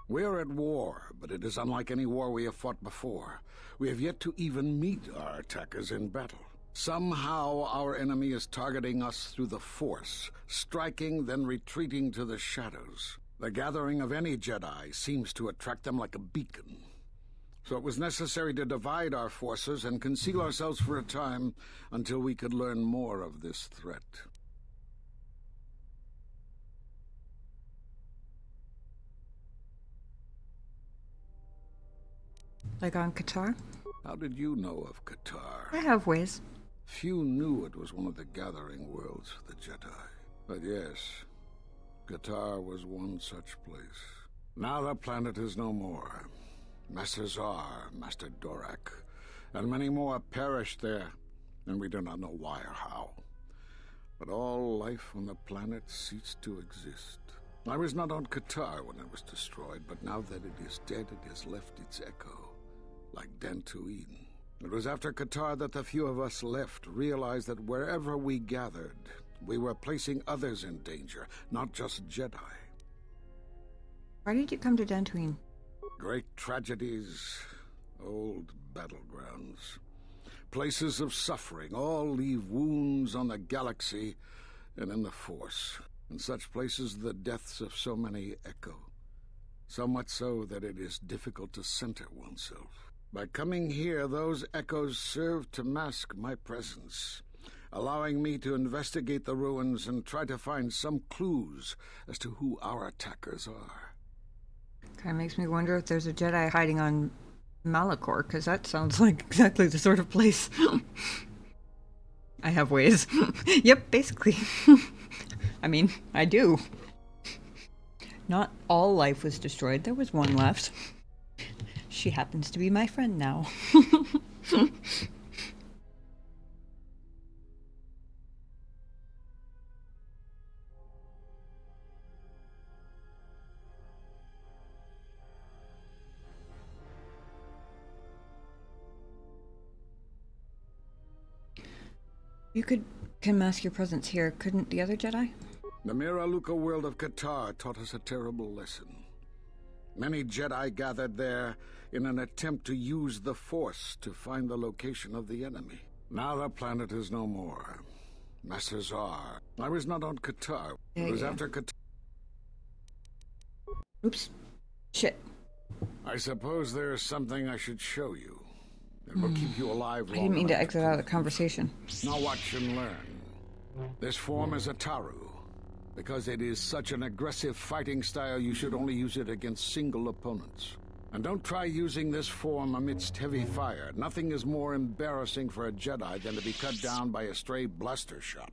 We are at war, but it is unlike any war we have fought before. We have yet to even meet our attackers in battle. Somehow our enemy is targeting us through the Force, striking, then retreating to the shadows. The gathering of any Jedi seems to attract them like a beacon. So it was necessary to divide our forces and conceal ourselves for a time until we could learn more of this threat. Like on KOTOR? How did you know of KOTOR? I have ways. Few knew it was one of the gathering worlds for the Jedi. But yes, KOTOR was one such place. Now the planet is no more. Master Zar, Master Dorak, and many more perished there, and we do not know why or how. But all life on the planet ceased to exist. I was not on KOTOR when it was destroyed, but now that it is dead, it has left its echo, like Dantooine. It was after KOTOR that the few of us left realized that wherever we gathered, we were placing others in danger, not just Jedi. Why did you come to Dantooine? Great tragedies Old battlegrounds. Places of suffering, all leave wounds on the galaxy and in the Force. In such places the deaths of so many echo. So much so that it is difficult to center oneself. By coming here, those echoes serve to mask my presence, allowing me to investigate the ruins and try to find some clues as to who our attackers are. Kind of makes me wonder if there's a Jedi hiding on Malachor, because that sounds like exactly the sort of place. I have ways. Yep, basically. I mean, I do. Not all life was destroyed. There was one left. She happens to be my friend now. You can mask your presence here, couldn't the other Jedi? The Miraluka world of KOTOR taught us a terrible lesson. Many Jedi gathered there in an attempt to use the Force to find the location of the enemy. Now the planet is no more. Master Zar. I was not on KOTOR. It was after KOTOR. Oops. Shit. I suppose there is something I should show you. It will keep you alive long I didn't mean to enough exit out of the conversation. Now watch and learn. This form is a Taru. Because it is such an aggressive fighting style, you should only use it against single opponents. And don't try using this form amidst heavy fire. Nothing is more embarrassing for a Jedi than to be cut down by a stray blaster shot.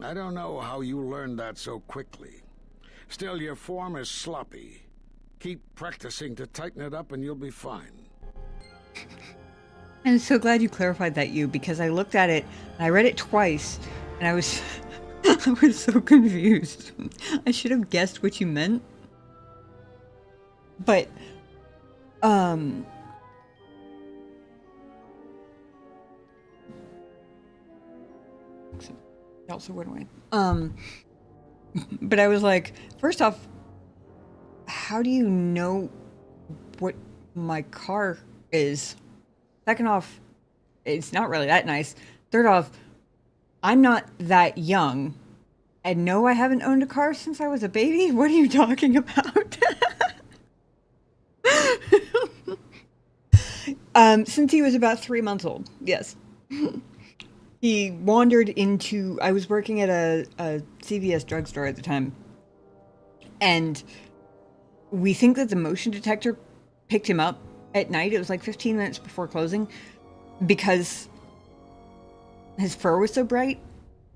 I don't know how you learned that so quickly. Still, your form is sloppy. Keep practicing to tighten it up and you'll be fine. I'm so glad you clarified that, because I looked at it, and I read it twice, and I was I was so confused. I should have guessed what you meant. But, it also went away. But I was like, first off, how do you know what my car is? Second off, it's not really that nice. Third off, I'm not that young. And no, I haven't owned a car since I was a baby. What are you talking about? Since he was about 3 months old, yes. He wandered into... I was working at a CVS drugstore at the time. And we think that the motion detector picked him up at night. It was like 15 minutes before closing. Because his fur was so bright.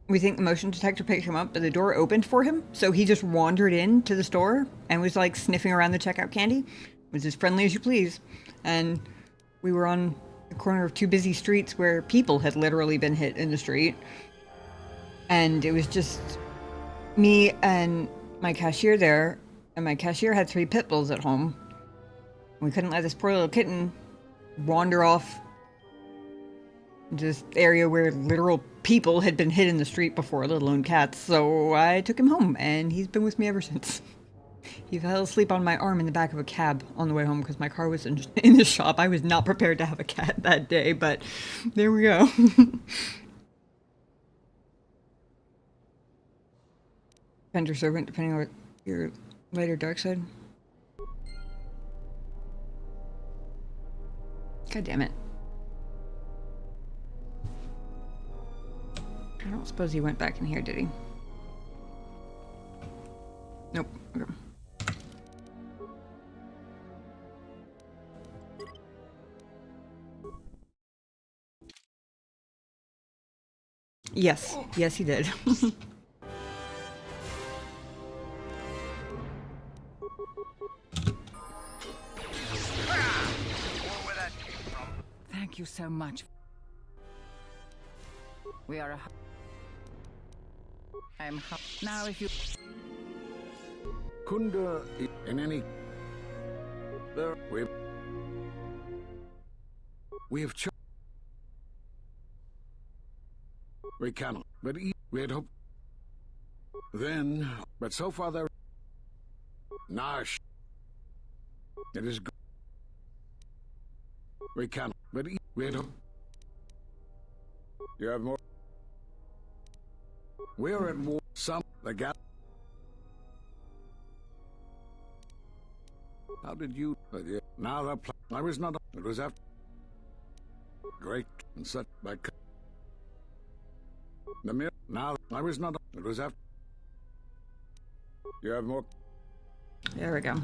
We think the motion detector picked him up, but the door opened for him. So he just wandered into the store and was like sniffing around the checkout candy. It was as friendly as you please. And we were on the corner of two busy streets where people had literally been hit in the street. And it was just me and my cashier there. And my cashier had 3 pit bulls at home. We couldn't let this poor little kitten wander off into this area where literal people had been hit in the street before, let alone cats. So I took him home, and he's been with me ever since. He fell asleep on my arm in the back of a cab on the way home because my car was in the shop. I was not prepared to have a cat that day, but there we go. Defender servant, depending on your light or dark side. God damn it. I don't suppose he went back in here, did he? Nope. Okay. Yes. Yes, he did. Thank you so much. We are now if you... Khoonda, in any... There, we have We cannot. But we had hoped. Then, but so far there. Nash. It is good. We cannot. But we had hoped. You have more. We're at war. Some the gap. How did you? Yeah. Now the I was not. It was after. Great and such by. The mirror. Now I was not. It was after. You have more. There we go.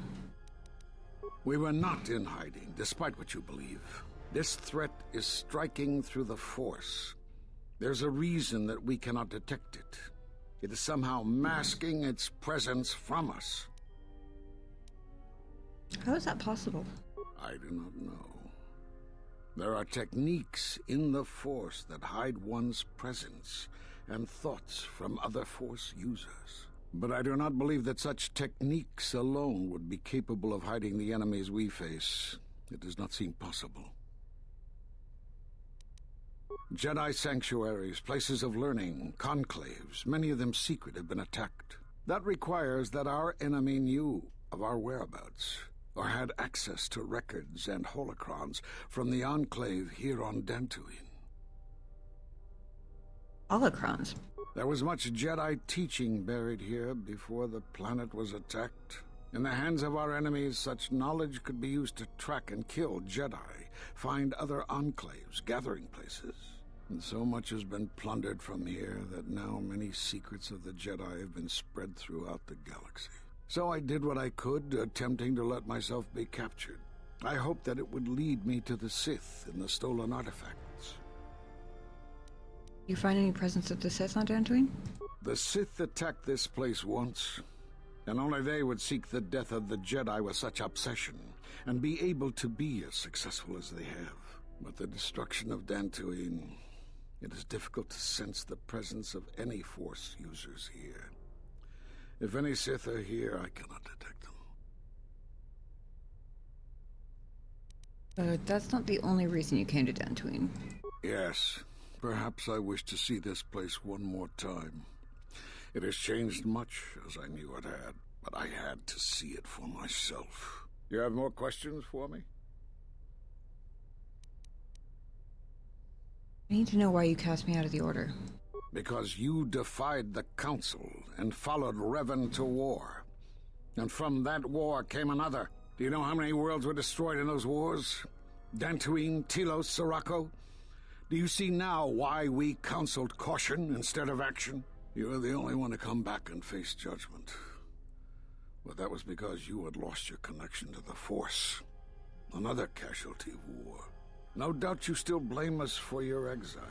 We were not in hiding, despite what you believe. This threat is striking through the Force. There's a reason that we cannot detect it. It is somehow masking its presence from us. How is that possible? I do not know. There are techniques in the Force that hide one's presence and thoughts from other Force users. But I do not believe that such techniques alone would be capable of hiding the enemies we face. It does not seem possible. Jedi sanctuaries, places of learning, conclaves, many of them secret, have been attacked. That requires that our enemy knew of our whereabouts, or had access to records and holocrons from the Enclave here on Dantooine. Holocrons? There was much Jedi teaching buried here before the planet was attacked. In the hands of our enemies, such knowledge could be used to track and kill Jedi, find other enclaves, gathering places. And so much has been plundered from here that now many secrets of the Jedi have been spread throughout the galaxy. So I did what I could, attempting to let myself be captured. I hoped that it would lead me to the Sith and the stolen artifacts. You find any presence of the Sith on Dantooine? The Sith attacked this place once, and only they would seek the death of the Jedi with such obsession, and be able to be as successful as they have. But the destruction of Dantooine, it is difficult to sense the presence of any Force users here. If any Sith are here, I cannot detect them. That's not the only reason you came to Dantooine. Yes, perhaps I wish to see this place one more time. It has changed much, as I knew it had, but I had to see it for myself. You have more questions for me? I need to know why you cast me out of the Order. Because you defied the Council and followed Revan to war. And from that war came another. Do you know how many worlds were destroyed in those wars? Dantooine, Telos, Sirocco? Do you see now why we counseled caution instead of action? You are the only one to come back and face judgment. But that was because you had lost your connection to the Force. Another casualty of war. No doubt you still blame us for your exile.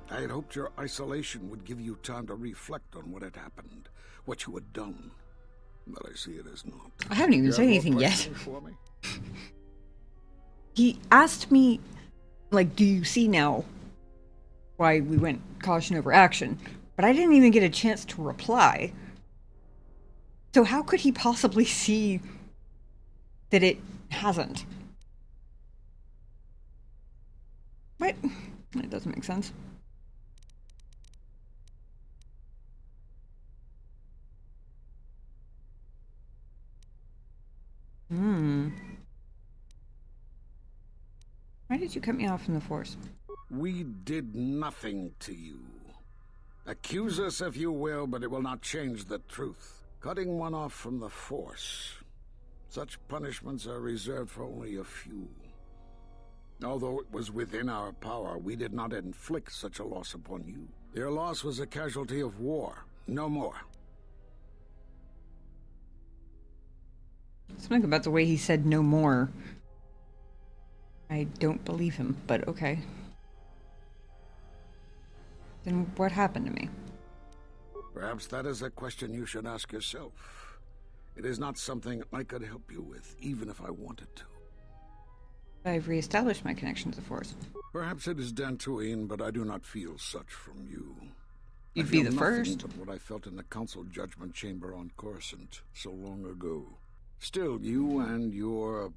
I had hoped your isolation would give you time to reflect on what had happened, what you had done. But I see it as not. I haven't even said anything yet. For me? He asked me, like, do you see now why we went caution over action? But I didn't even get a chance to reply. So how could he possibly see that it hasn't? What? It doesn't make sense. Why did you cut me off from the Force? We did nothing to you. Accuse us if you will, but it will not change the truth. Cutting one off from the Force. Such punishments are reserved for only a few. Although it was within our power, we did not inflict such a loss upon you. Your loss was a casualty of war, no more. Something about the way he said no more. I don't believe him, but okay. Then what happened to me? Perhaps that is a question you should ask yourself. It is not something I could help you with, even if I wanted to. I've reestablished my connection to the Force. Perhaps it is Dantooine, but I do not feel such from you. You'd be the nothing first. but what I felt in the Council Judgment Chamber on Coruscant so long ago. Still, you and your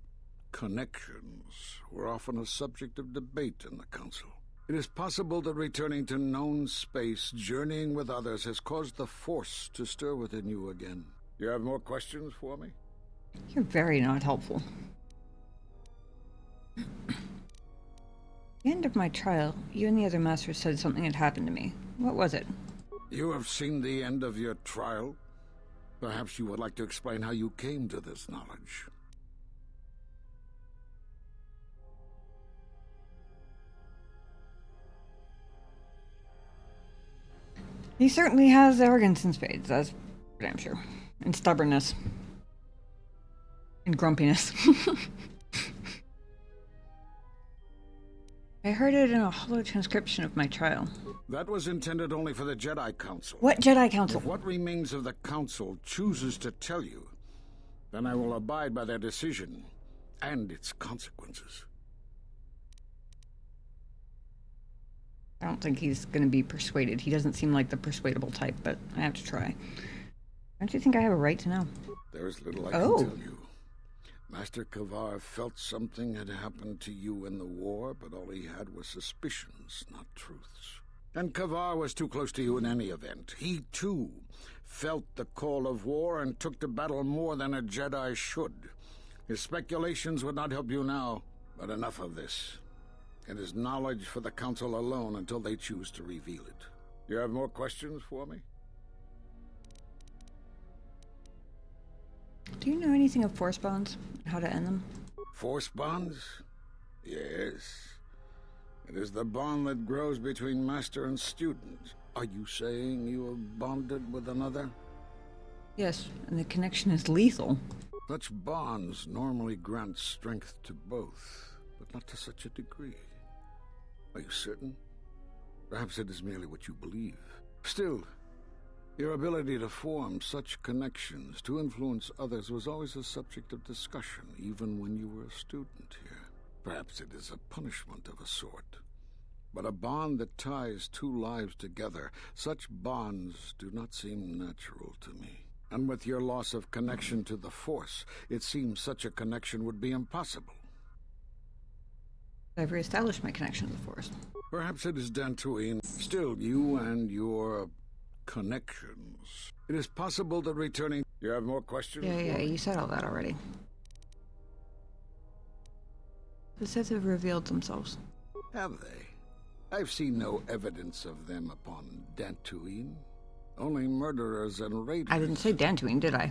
connections were often a subject of debate in the Council. It is possible that returning to known space, journeying with others, has caused the Force to stir within you again. You have more questions for me? You're very not helpful. At the end of my trial, you and the other masters said something had happened to me. What was it? You have seen the end of your trial? Perhaps you would like to explain how you came to this knowledge. He certainly has arrogance in spades, that's for damn sure. And stubbornness. And grumpiness. I heard it in a hollow transcription of my trial. That was intended only for the Jedi Council. What Jedi Council? If what remains of the Council chooses to tell you, then I will abide by their decision and its consequences. I don't think he's going to be persuaded. He doesn't seem like the persuadable type, but I have to try. Don't you think I have a right to know? There is little I can tell you. Master Kavar felt something had happened to you in the war, but all he had was suspicions, not truths. And Kavar was too close to you in any event. He, too, felt the call of war and took to battle more than a Jedi should. His speculations would not help you now, but enough of this. It is knowledge for the Council alone until they choose to reveal it. You have more questions for me? Do you know anything of force bonds? How to end them? Force bonds? Yes. It is the bond that grows between master and student. Are you saying you have bonded with another? Yes, and the connection is lethal. Such bonds normally grant strength to both, but not to such a degree. Are you certain? Perhaps it is merely what you believe. Still, your ability to form such connections, to influence others, was always a subject of discussion, even when you were a student here. Perhaps it is a punishment of a sort. But a bond that ties two lives together, such bonds do not seem natural to me. And with your loss of connection to the Force, it seems such a connection would be impossible. I've reestablished my connection to the Force. Perhaps it is Dantooine. Still, you and your connections. It is possible that returning... You have more questions? Yeah, you said all that already. The Sith have revealed themselves. Have they? I've seen no evidence of them upon Dantooine. Only murderers and raiders. I didn't say Dantooine, did I?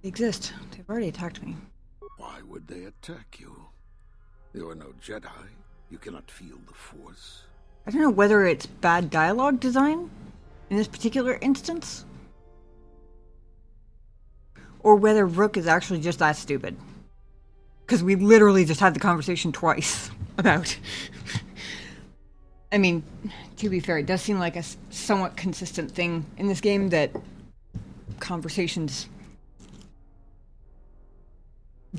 They exist. They've already attacked me. Why would they attack you? You are no Jedi. You cannot feel the Force. I don't know whether it's bad dialogue design in this particular instance, or whether Rook is actually just that stupid. Because we literally just had the conversation twice about... I mean, to be fair, it does seem like a somewhat consistent thing in this game that conversations...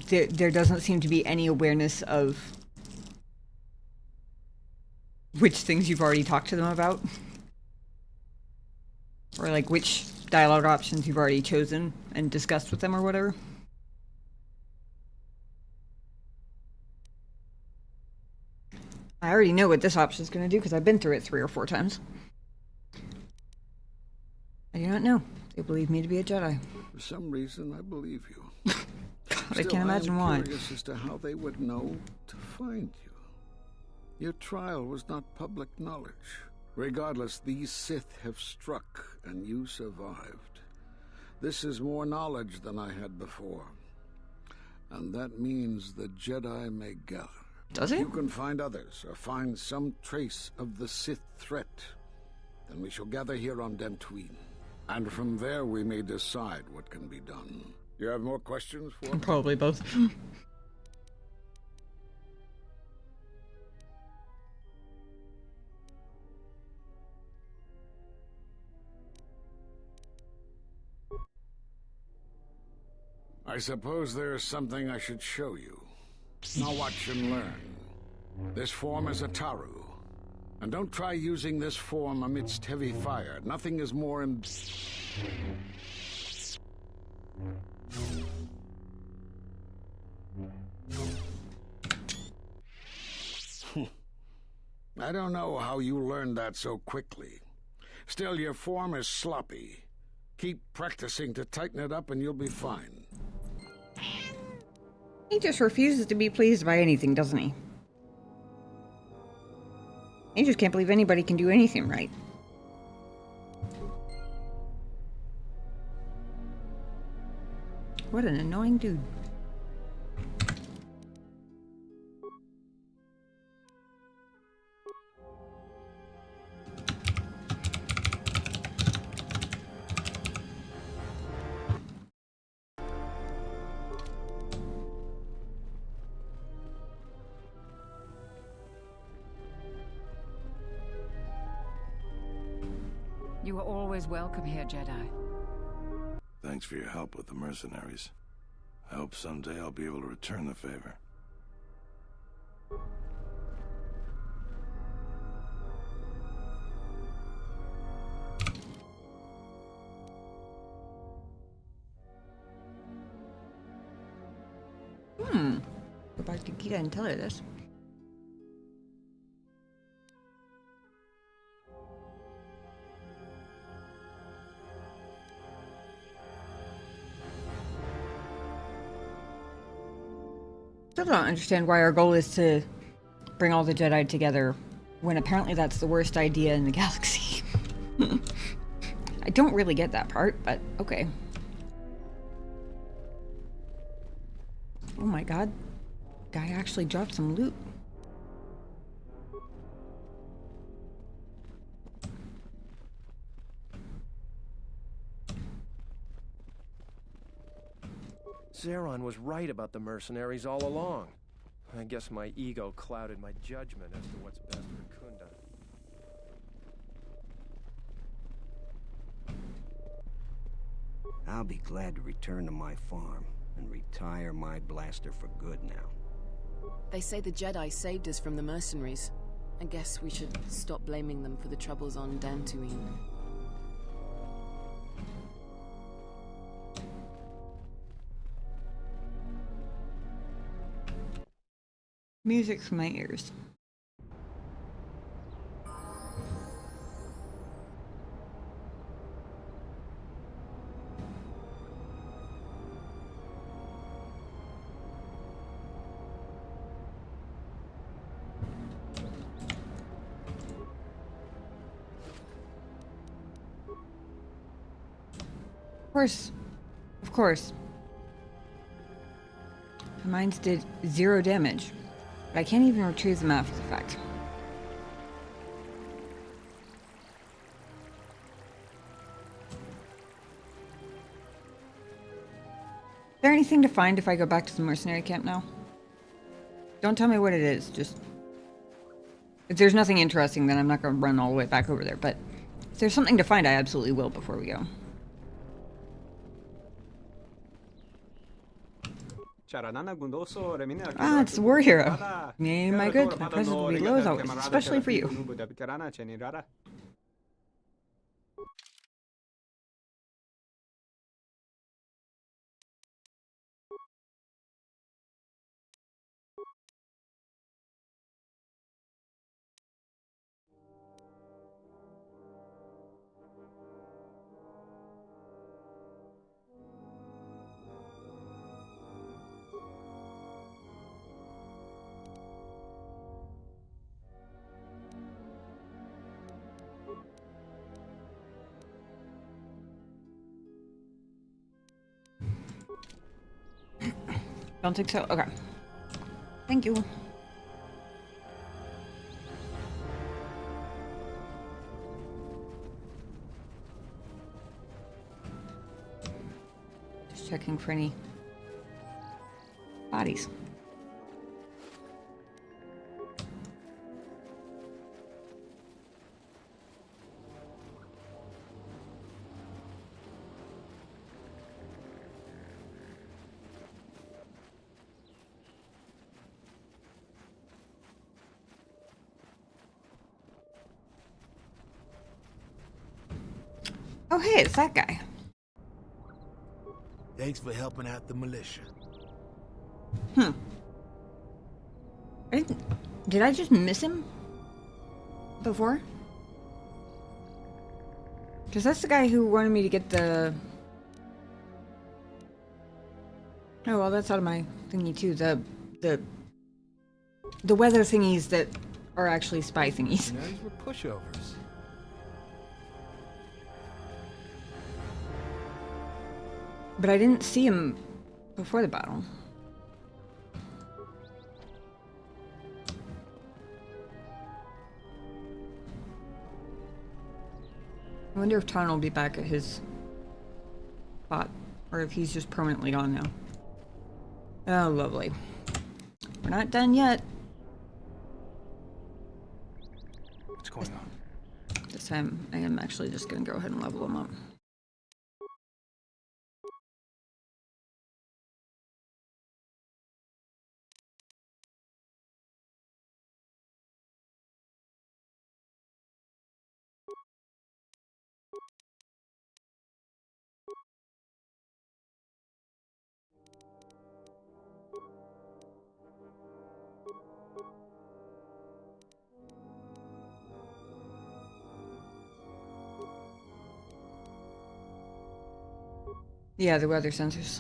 There doesn't seem to be any awareness of which things you've already talked to them about. Or like which dialogue options you've already chosen and discussed with them or whatever. I already know what this option is going to do because I've been through it 3 or 4 times. I do not know. They believe me to be a Jedi. For some reason, I believe you. I can't imagine why. I'm curious as to how they would know to find you. Your trial was not public knowledge. Regardless, these Sith have struck, and you survived. This is more knowledge than I had before. And that means the Jedi may gather. Does it? You can find others, or find some trace of the Sith threat. Then we shall gather here on Dantooine. And from there we may decide what can be done. You have more questions for me? Probably both. I suppose there is something I should show you. Now watch and learn. This form is a Taru. And don't try using this form amidst heavy fire. Nothing is more I don't know how you learned that so quickly. Still, your form is sloppy. Keep practicing to tighten it up and you'll be fine. He just refuses to be pleased by anything, doesn't he? He just can't believe anybody can do anything right. What an annoying dude. You are always welcome here, Jedi. Thanks for your help with the mercenaries. I hope someday I'll be able to return the favor. Go back to Gita and tell her this. Still don't understand why our goal is to bring all the Jedi together when apparently that's the worst idea in the galaxy. I don't really get that part, but okay. Oh my god. Guy actually dropped some loot. Zeron was right about the mercenaries all along. I guess my ego clouded my judgment as to what's best for Khoonda. I'll be glad to return to my farm and retire my blaster for good now. They say the Jedi saved us from the mercenaries. I guess we should stop blaming them for the troubles on Dantooine. Music from my ears. Of course. The mines did 0 damage, but I can't even retrieve them after the fact. Is there anything to find if I go back to the mercenary camp now? Don't tell me what it is, just... If there's nothing interesting, then I'm not going to run all the way back over there, but if there's something to find, I absolutely will before we go. Ah, it's the war hero. Me and my goods, my prices will be low as always, especially for you. Don't think so? Okay. Thank you. Just checking for any bodies. Oh, hey, it's that guy. Thanks for helping out the militia. Did I just miss him? before? Because that's the guy who wanted me to get the... Oh, well, that's out of my thingy, too. The weather thingies that are actually spy thingies. Mercenaries were pushovers. But I didn't see him before the battle. I wonder if Ton will be back at his spot, or if he's just permanently gone now. Oh, lovely. We're not done yet. What's going on? This time, I am actually just going to go ahead and level him up. Yeah, the weather sensors.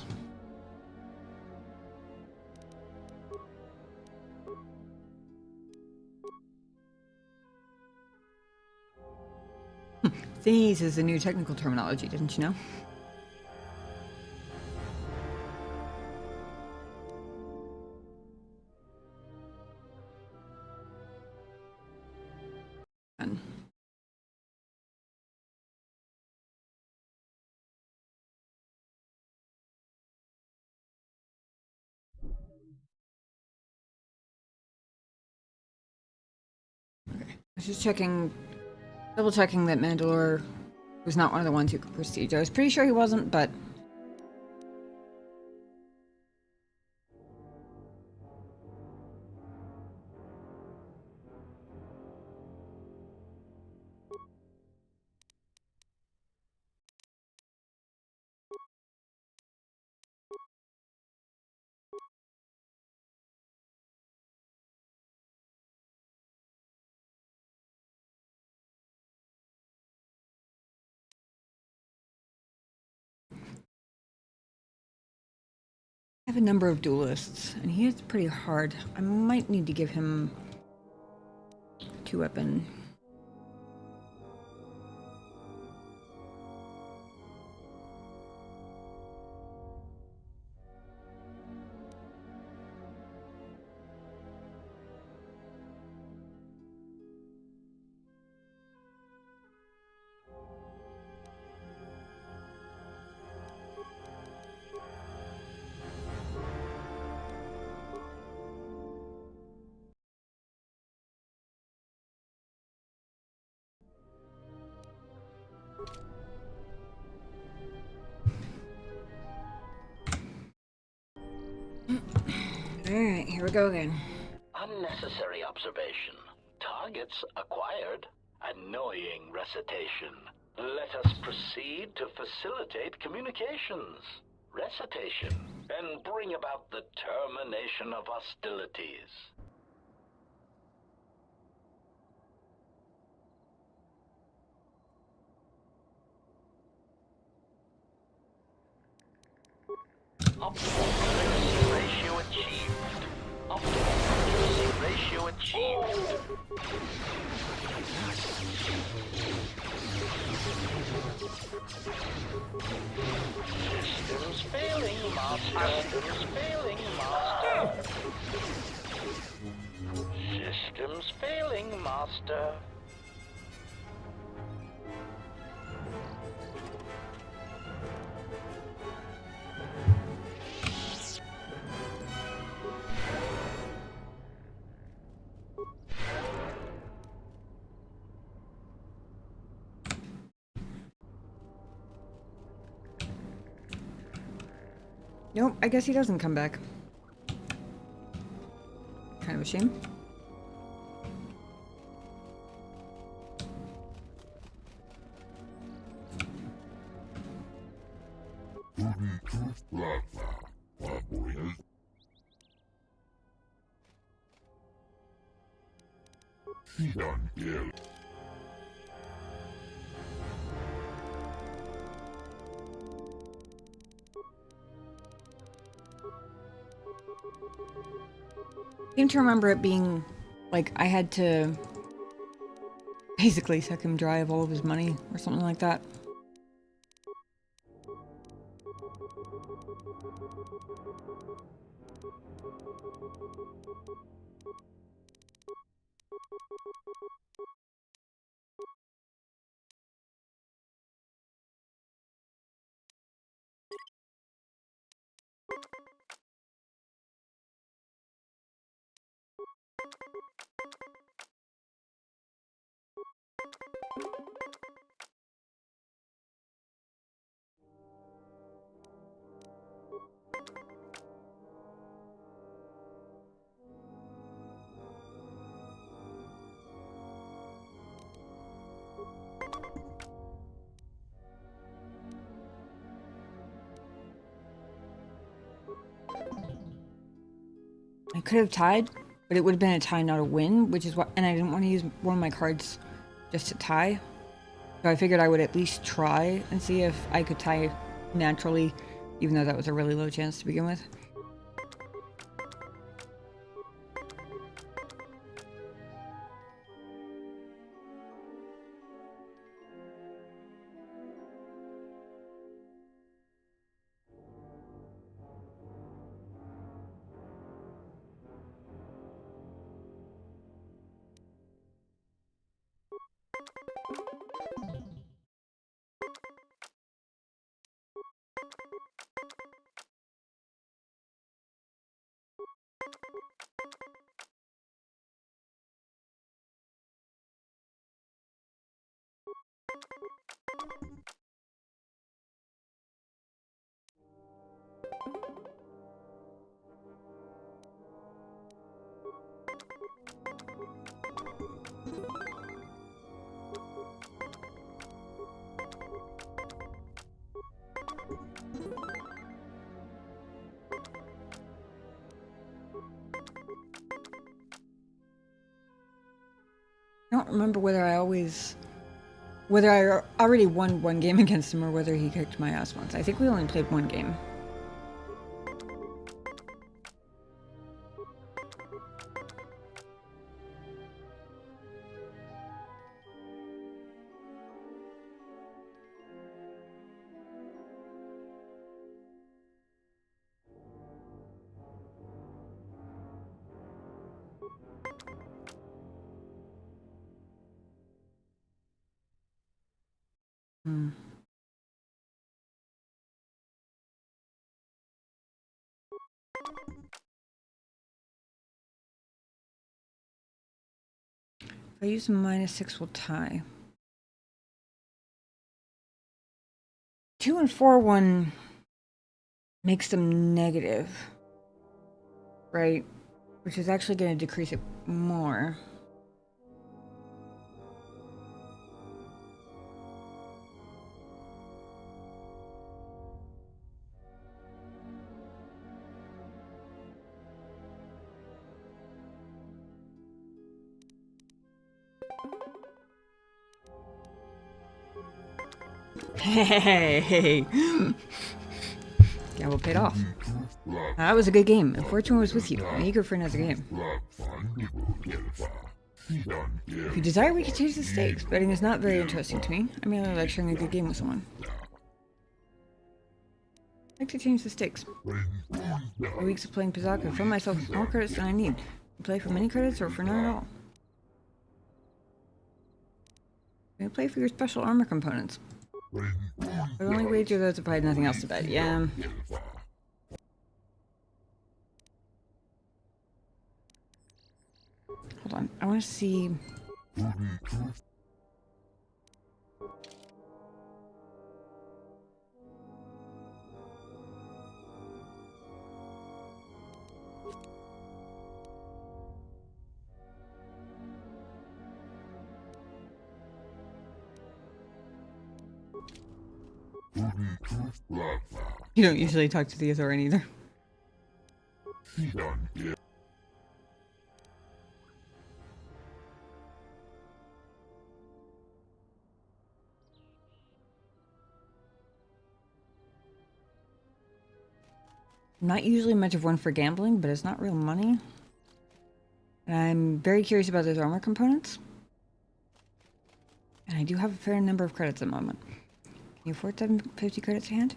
Thingies is the new technical terminology, didn't you know? I was just checking, double checking that Mandalore was not one of the ones who could prestige. I was pretty sure he wasn't, but... I have a number of duelists, and he is pretty hard. I might need to give him 2-weapon. Alright, here we go again. Unnecessary observation. Targets acquired. Annoying recitation. Let us proceed to facilitate communications. Recitation. And bring about the termination of hostilities. Optimal accuracy ratio achieved. Optimal accuracy ratio achieved. Systems failing, master. Systems failing, master. Systems failing, master. Nope, I guess he doesn't come back. Kind of a shame. I seem to remember it being like I had to basically suck him dry of all of his money or something like that. I could have tied, but it would have been a tie, not a win, which is what, and I didn't want to use one of my cards just to tie. So I figured I would at least try and see if I could tie naturally, even though that was a really low chance to begin with. I don't remember whether I already won one game against him or whether he kicked my ass once. I think we only played one game. If I use -6, we'll tie. 2 and 4, 1 makes them negative, right? Which is actually going to decrease it more. Hey, gamble paid off. That was a good game. And fortune was with you. I'm eager for another game. If you desire, we can change the stakes. Betting is not very interesting to me. I merely like sharing a good game with someone. I'd like to change the stakes. 3 weeks of playing Pizaka. Fill myself with more credits than I need. You play for many credits or for none at all? You play for your special armor components. I would only wager those if I had nothing else to bet. Yeah. Hold on. I want to see. You don't usually talk to the Azoran either. not usually much of one for gambling, but it's not real money. And I'm very curious about those armor components. And I do have a fair number of credits at the moment. Can you afford 750 credits a hand?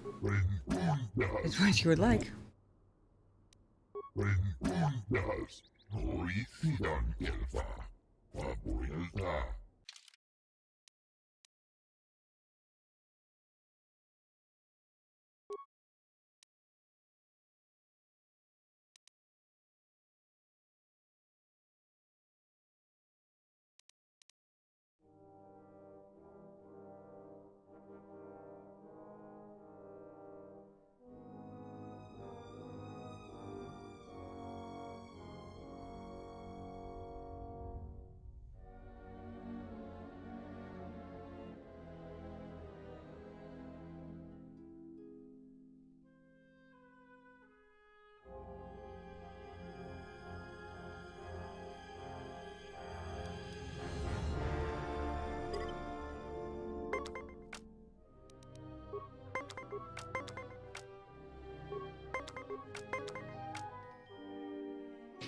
It's what you would like.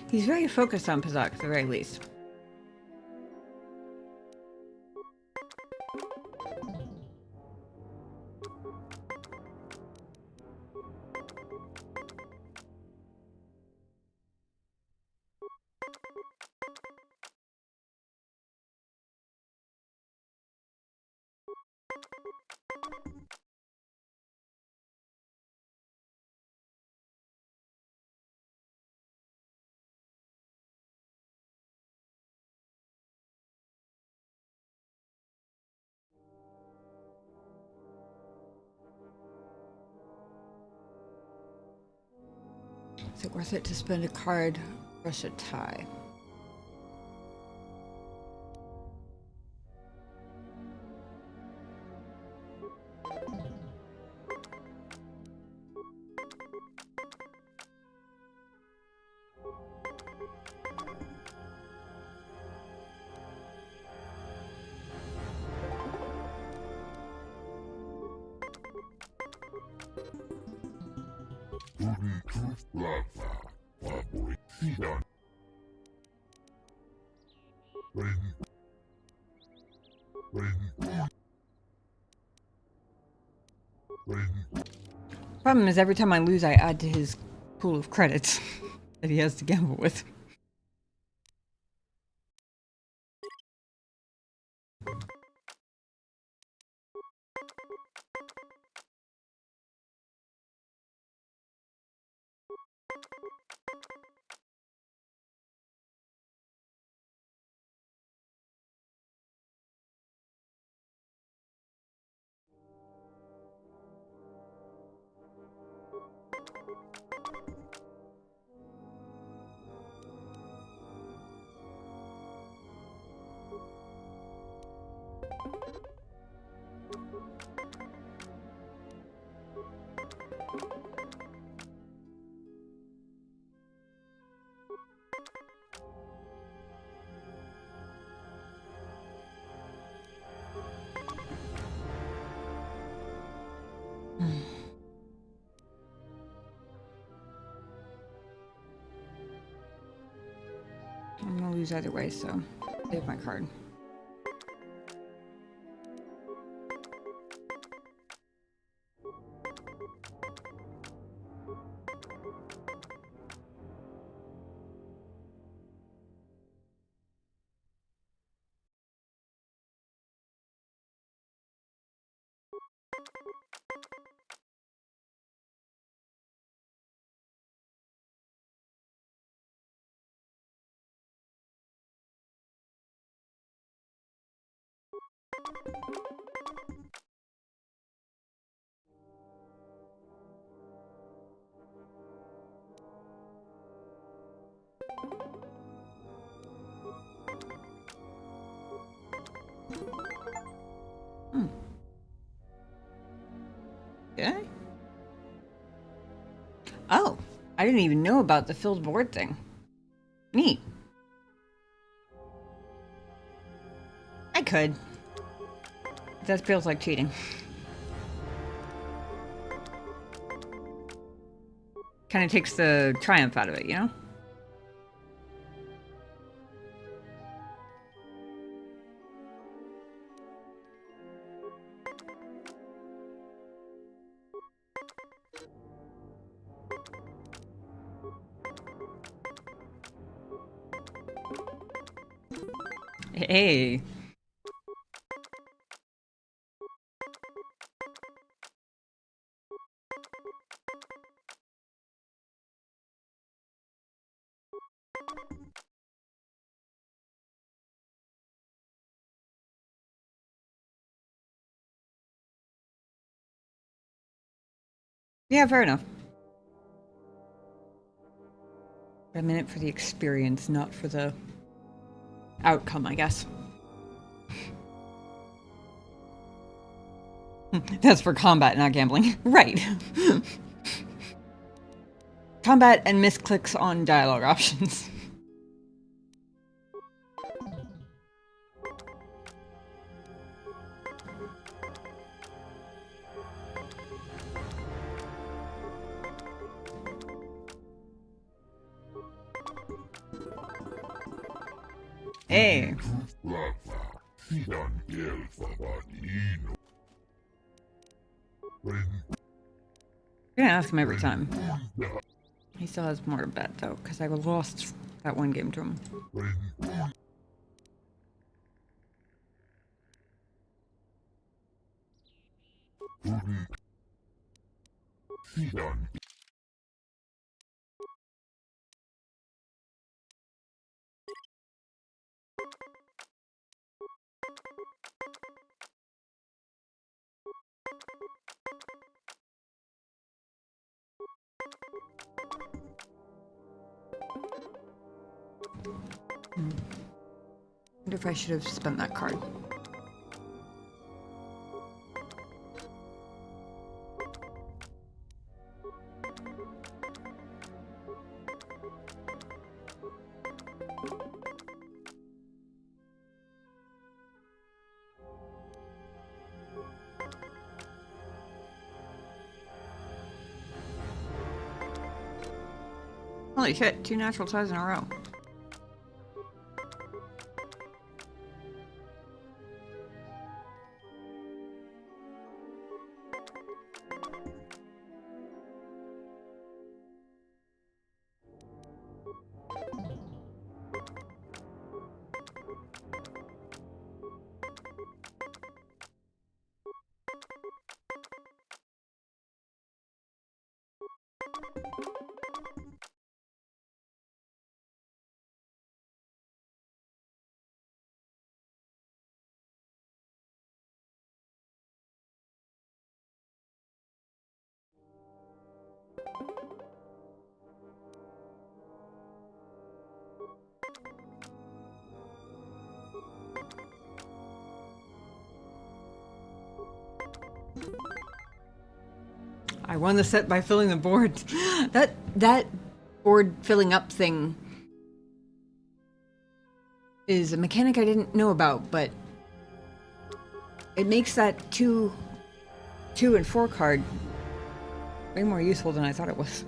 He's very focused on Pazak, at the very least. Is it worth it to spend a card brush a tie? Problem is, every time I lose, I add to his pool of credits that he has to gamble with. I'm gonna lose either way, so save my card. Did I? Oh, I didn't even know about the filled board thing. Neat. I could. That feels like cheating. kind of takes the triumph out of it, you know? Hey. Yeah, fair enough. I'm in it for the experience, not for the outcome, I guess. That's for combat, not gambling. Right. Combat and misclicks on dialogue options. Hey. You're gonna ask him every time. He still has more to bet though, because I lost that one game to him. Wonder if I should have spent that card. Holy shit, 2 natural ties in a row. I won the set by filling the board. That board filling up thing is a mechanic I didn't know about, but it makes that 2 and 4 card way more useful than I thought it was.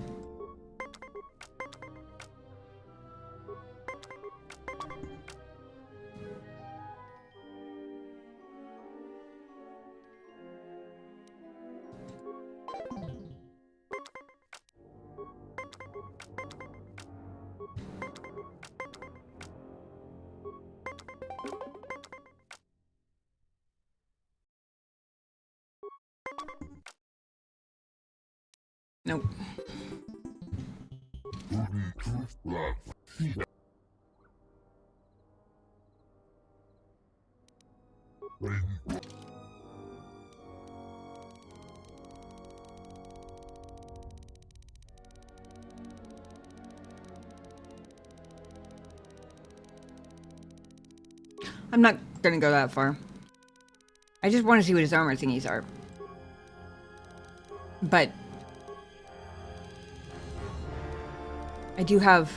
Nope. I'm not gonna go that far. I just want to see what his armor thingies are. But I do have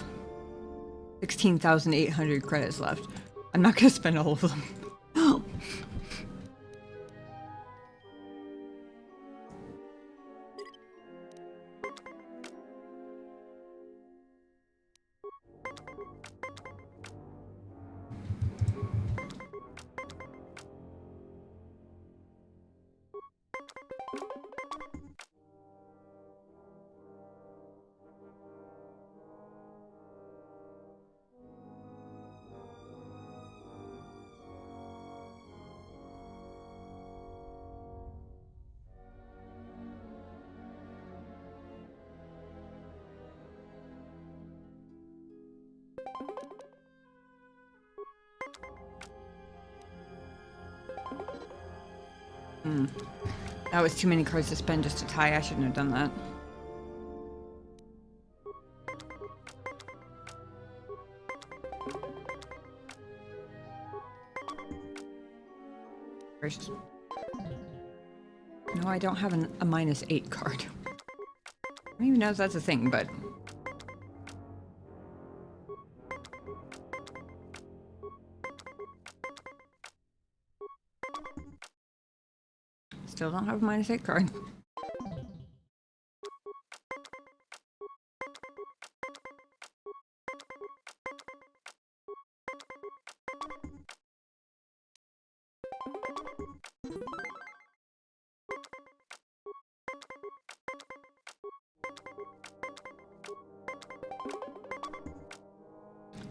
16,800 credits left. I'm not gonna spend all of them. That was too many cards to spend just to tie. I shouldn't have done that. First. No, I don't have a -8 card. I don't even know if that's a thing, but... Still don't have a -8 card.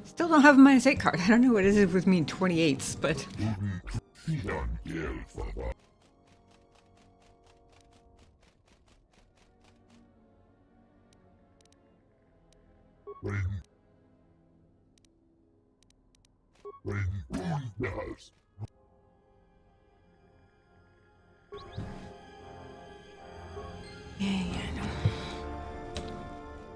Still don't have a -8 card. I don't know what it is with me 28s, but... Yeah, no.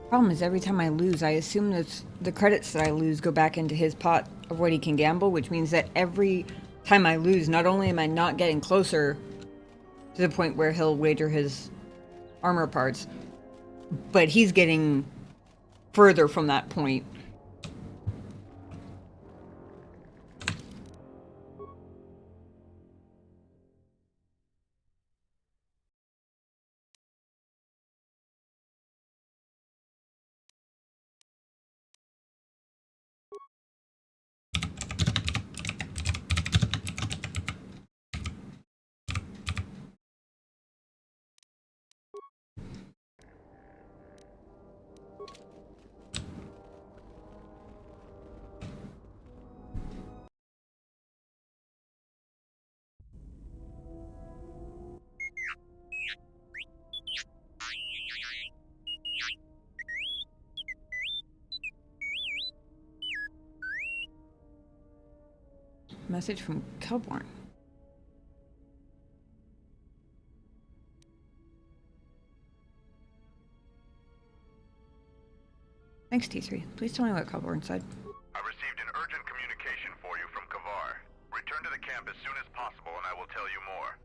Problem is, every time I lose, I assume that the credits that I lose go back into his pot of what he can gamble, which means that every time I lose, not only am I not getting closer to the point where he'll wager his armor parts, but he's getting further from that point. Message from Kelborn. Thanks, T3. Please tell me what Kelborn said. I received an urgent communication for you from Kavar. Return to the camp as soon as possible and I will tell you more.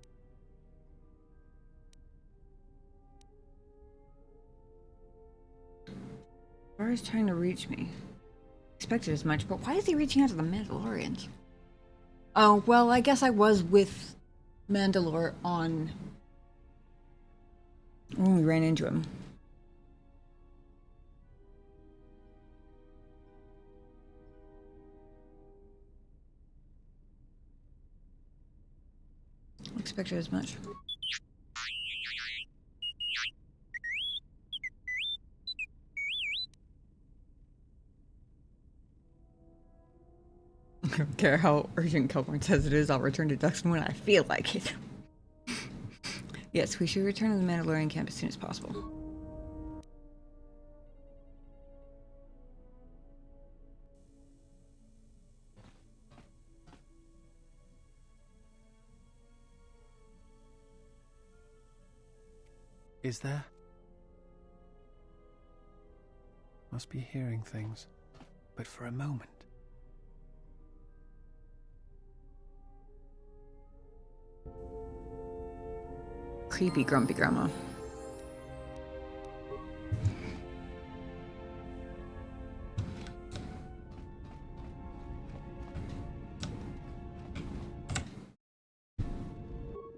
Kavar is trying to reach me. Expected as much, but why is he reaching out to the Mandalorians? Oh, well, I guess I was with Mandalore on... when we ran into him. Expected as much. I don't care how urgent Kelborn says it is, I'll return to Duxton when I feel like it. Yes, we should return to the Mandalorian camp as soon as possible. Is there? Must be hearing things. But for a moment. Creepy grumpy grandma.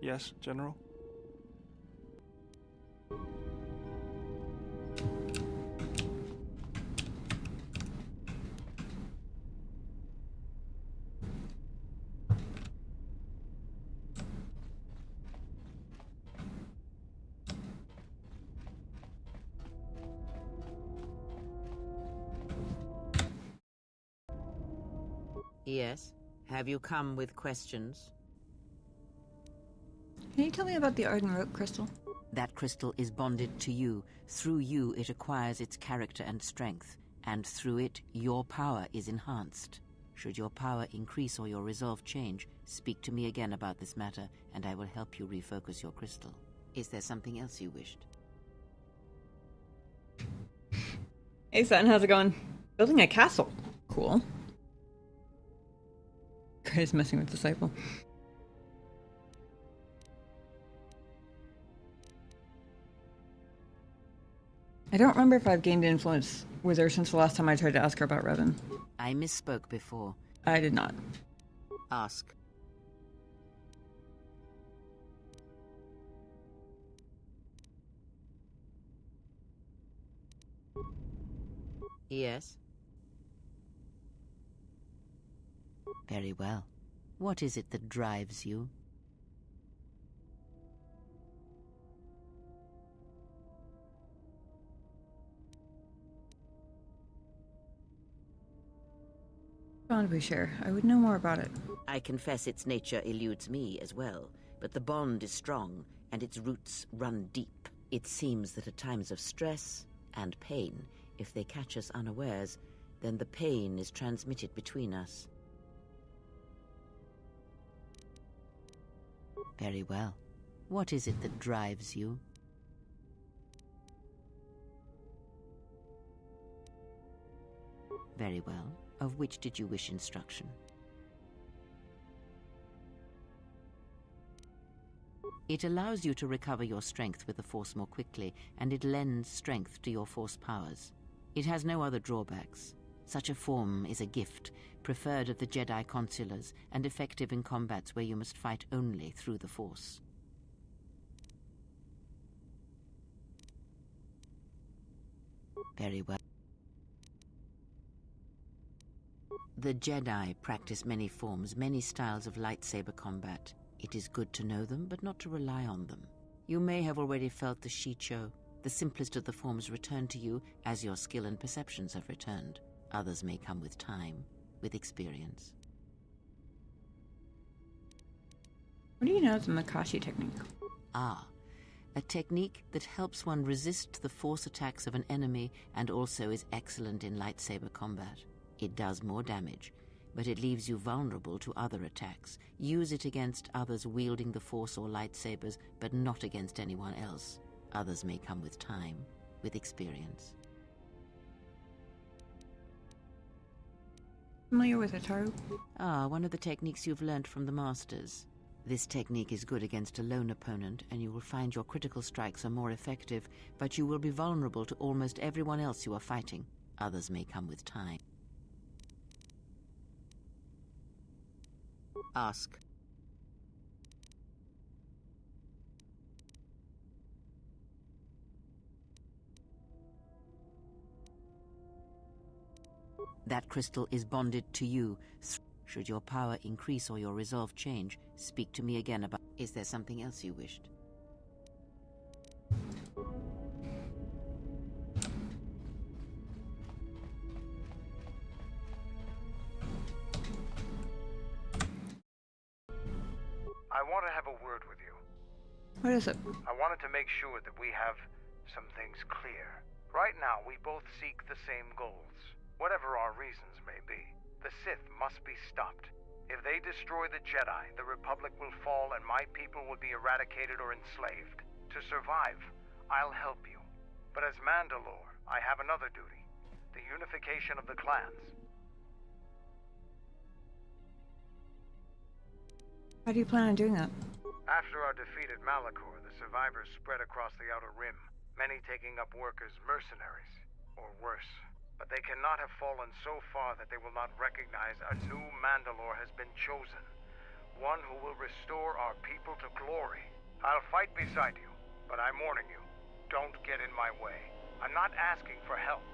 Yes, General? Yes? Have you come with questions? Can you tell me about the unlurk crystal? That crystal is bonded to you. Through you, it acquires its character and strength. And through it, your power is enhanced. Should your power increase or your resolve change, speak to me again about this matter, and I will help you refocus your crystal. Is there something else you wished? Hey, son, how's it going? Building a castle. Cool. Great messing with Disciple. I don't remember if I've gained influence with her since the last time I tried to ask her about Revan. I misspoke before. I did not. Ask. Yes? Very well. What is it that drives you? Bond we share. I would know more about it. I confess its nature eludes me as well, but the bond is strong, and its roots run deep. It seems that at times of stress and pain, if they catch us unawares, then the pain is transmitted between us. Very well. What is it that drives you? Very well. Of which did you wish instruction? It allows you to recover your strength with the Force more quickly, and it lends strength to your Force powers. It has no other drawbacks. Such a form is a gift, preferred of the Jedi Consulars, and effective in combats where you must fight only through the Force. Very well. The Jedi practice many forms, many styles of lightsaber combat. It is good to know them, but not to rely on them. You may have already felt the Shicho. The simplest of the forms return to you as your skill and perceptions have returned. Others may come with time, with experience. What do you know of the Makashi technique? Ah, a technique that helps one resist the Force attacks of an enemy and also is excellent in lightsaber combat. It does more damage, but it leaves you vulnerable to other attacks. Use it against others wielding the Force or lightsabers, but not against anyone else. Others may come with time, with experience. Familiar with Ataru? Ah, one of the techniques you've learned from the Masters. This technique is good against a lone opponent, and you will find your critical strikes are more effective, but you will be vulnerable to almost everyone else you are fighting. Others may come with time. Ask. That crystal is bonded to you. Should your power increase or your resolve change, speak to me again about... Is there something else you wished? I want to have a word with you. What is it? I wanted to make sure that we have some things clear. Right now, we both seek the same goals, whatever our reasons may be. The Sith must be stopped. If they destroy the Jedi, the Republic will fall and my people will be eradicated or enslaved. To survive, I'll help you. But as Mandalore, I have another duty. The unification of the clans. How do you plan on doing that? After our defeat at Malachor, the survivors spread across the Outer Rim, many taking up work as mercenaries, or worse. But they cannot have fallen so far that they will not recognize a new Mandalore has been chosen. One who will restore our people to glory. I'll fight beside you, but I'm warning you, don't get in my way. I'm not asking for help.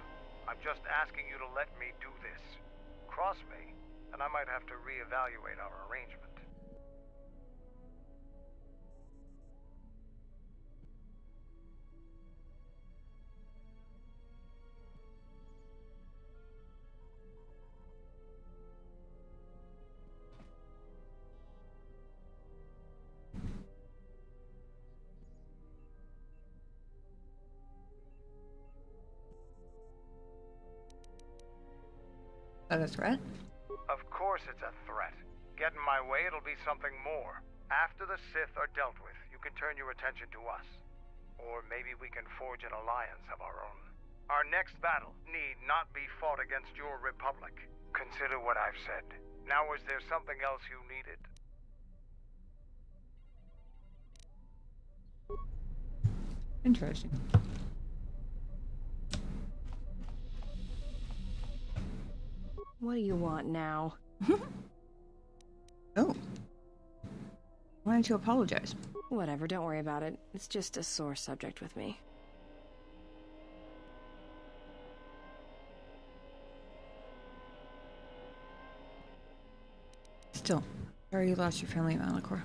I'm just asking you to let me do this. Cross me, and I might have to reevaluate our arrangement. That a threat? Of course it's a threat. Get in my way, it'll be something more. After the Sith are dealt with, you can turn your attention to us. Or maybe we can forge an alliance of our own. Our next battle need not be fought against your republic. Consider what I've said. Now, is there something else you needed? Interesting. What do you want now? Oh. Why don't you apologize? Whatever, don't worry about it. It's just a sore subject with me. Still, sorry you lost your family at Malachor.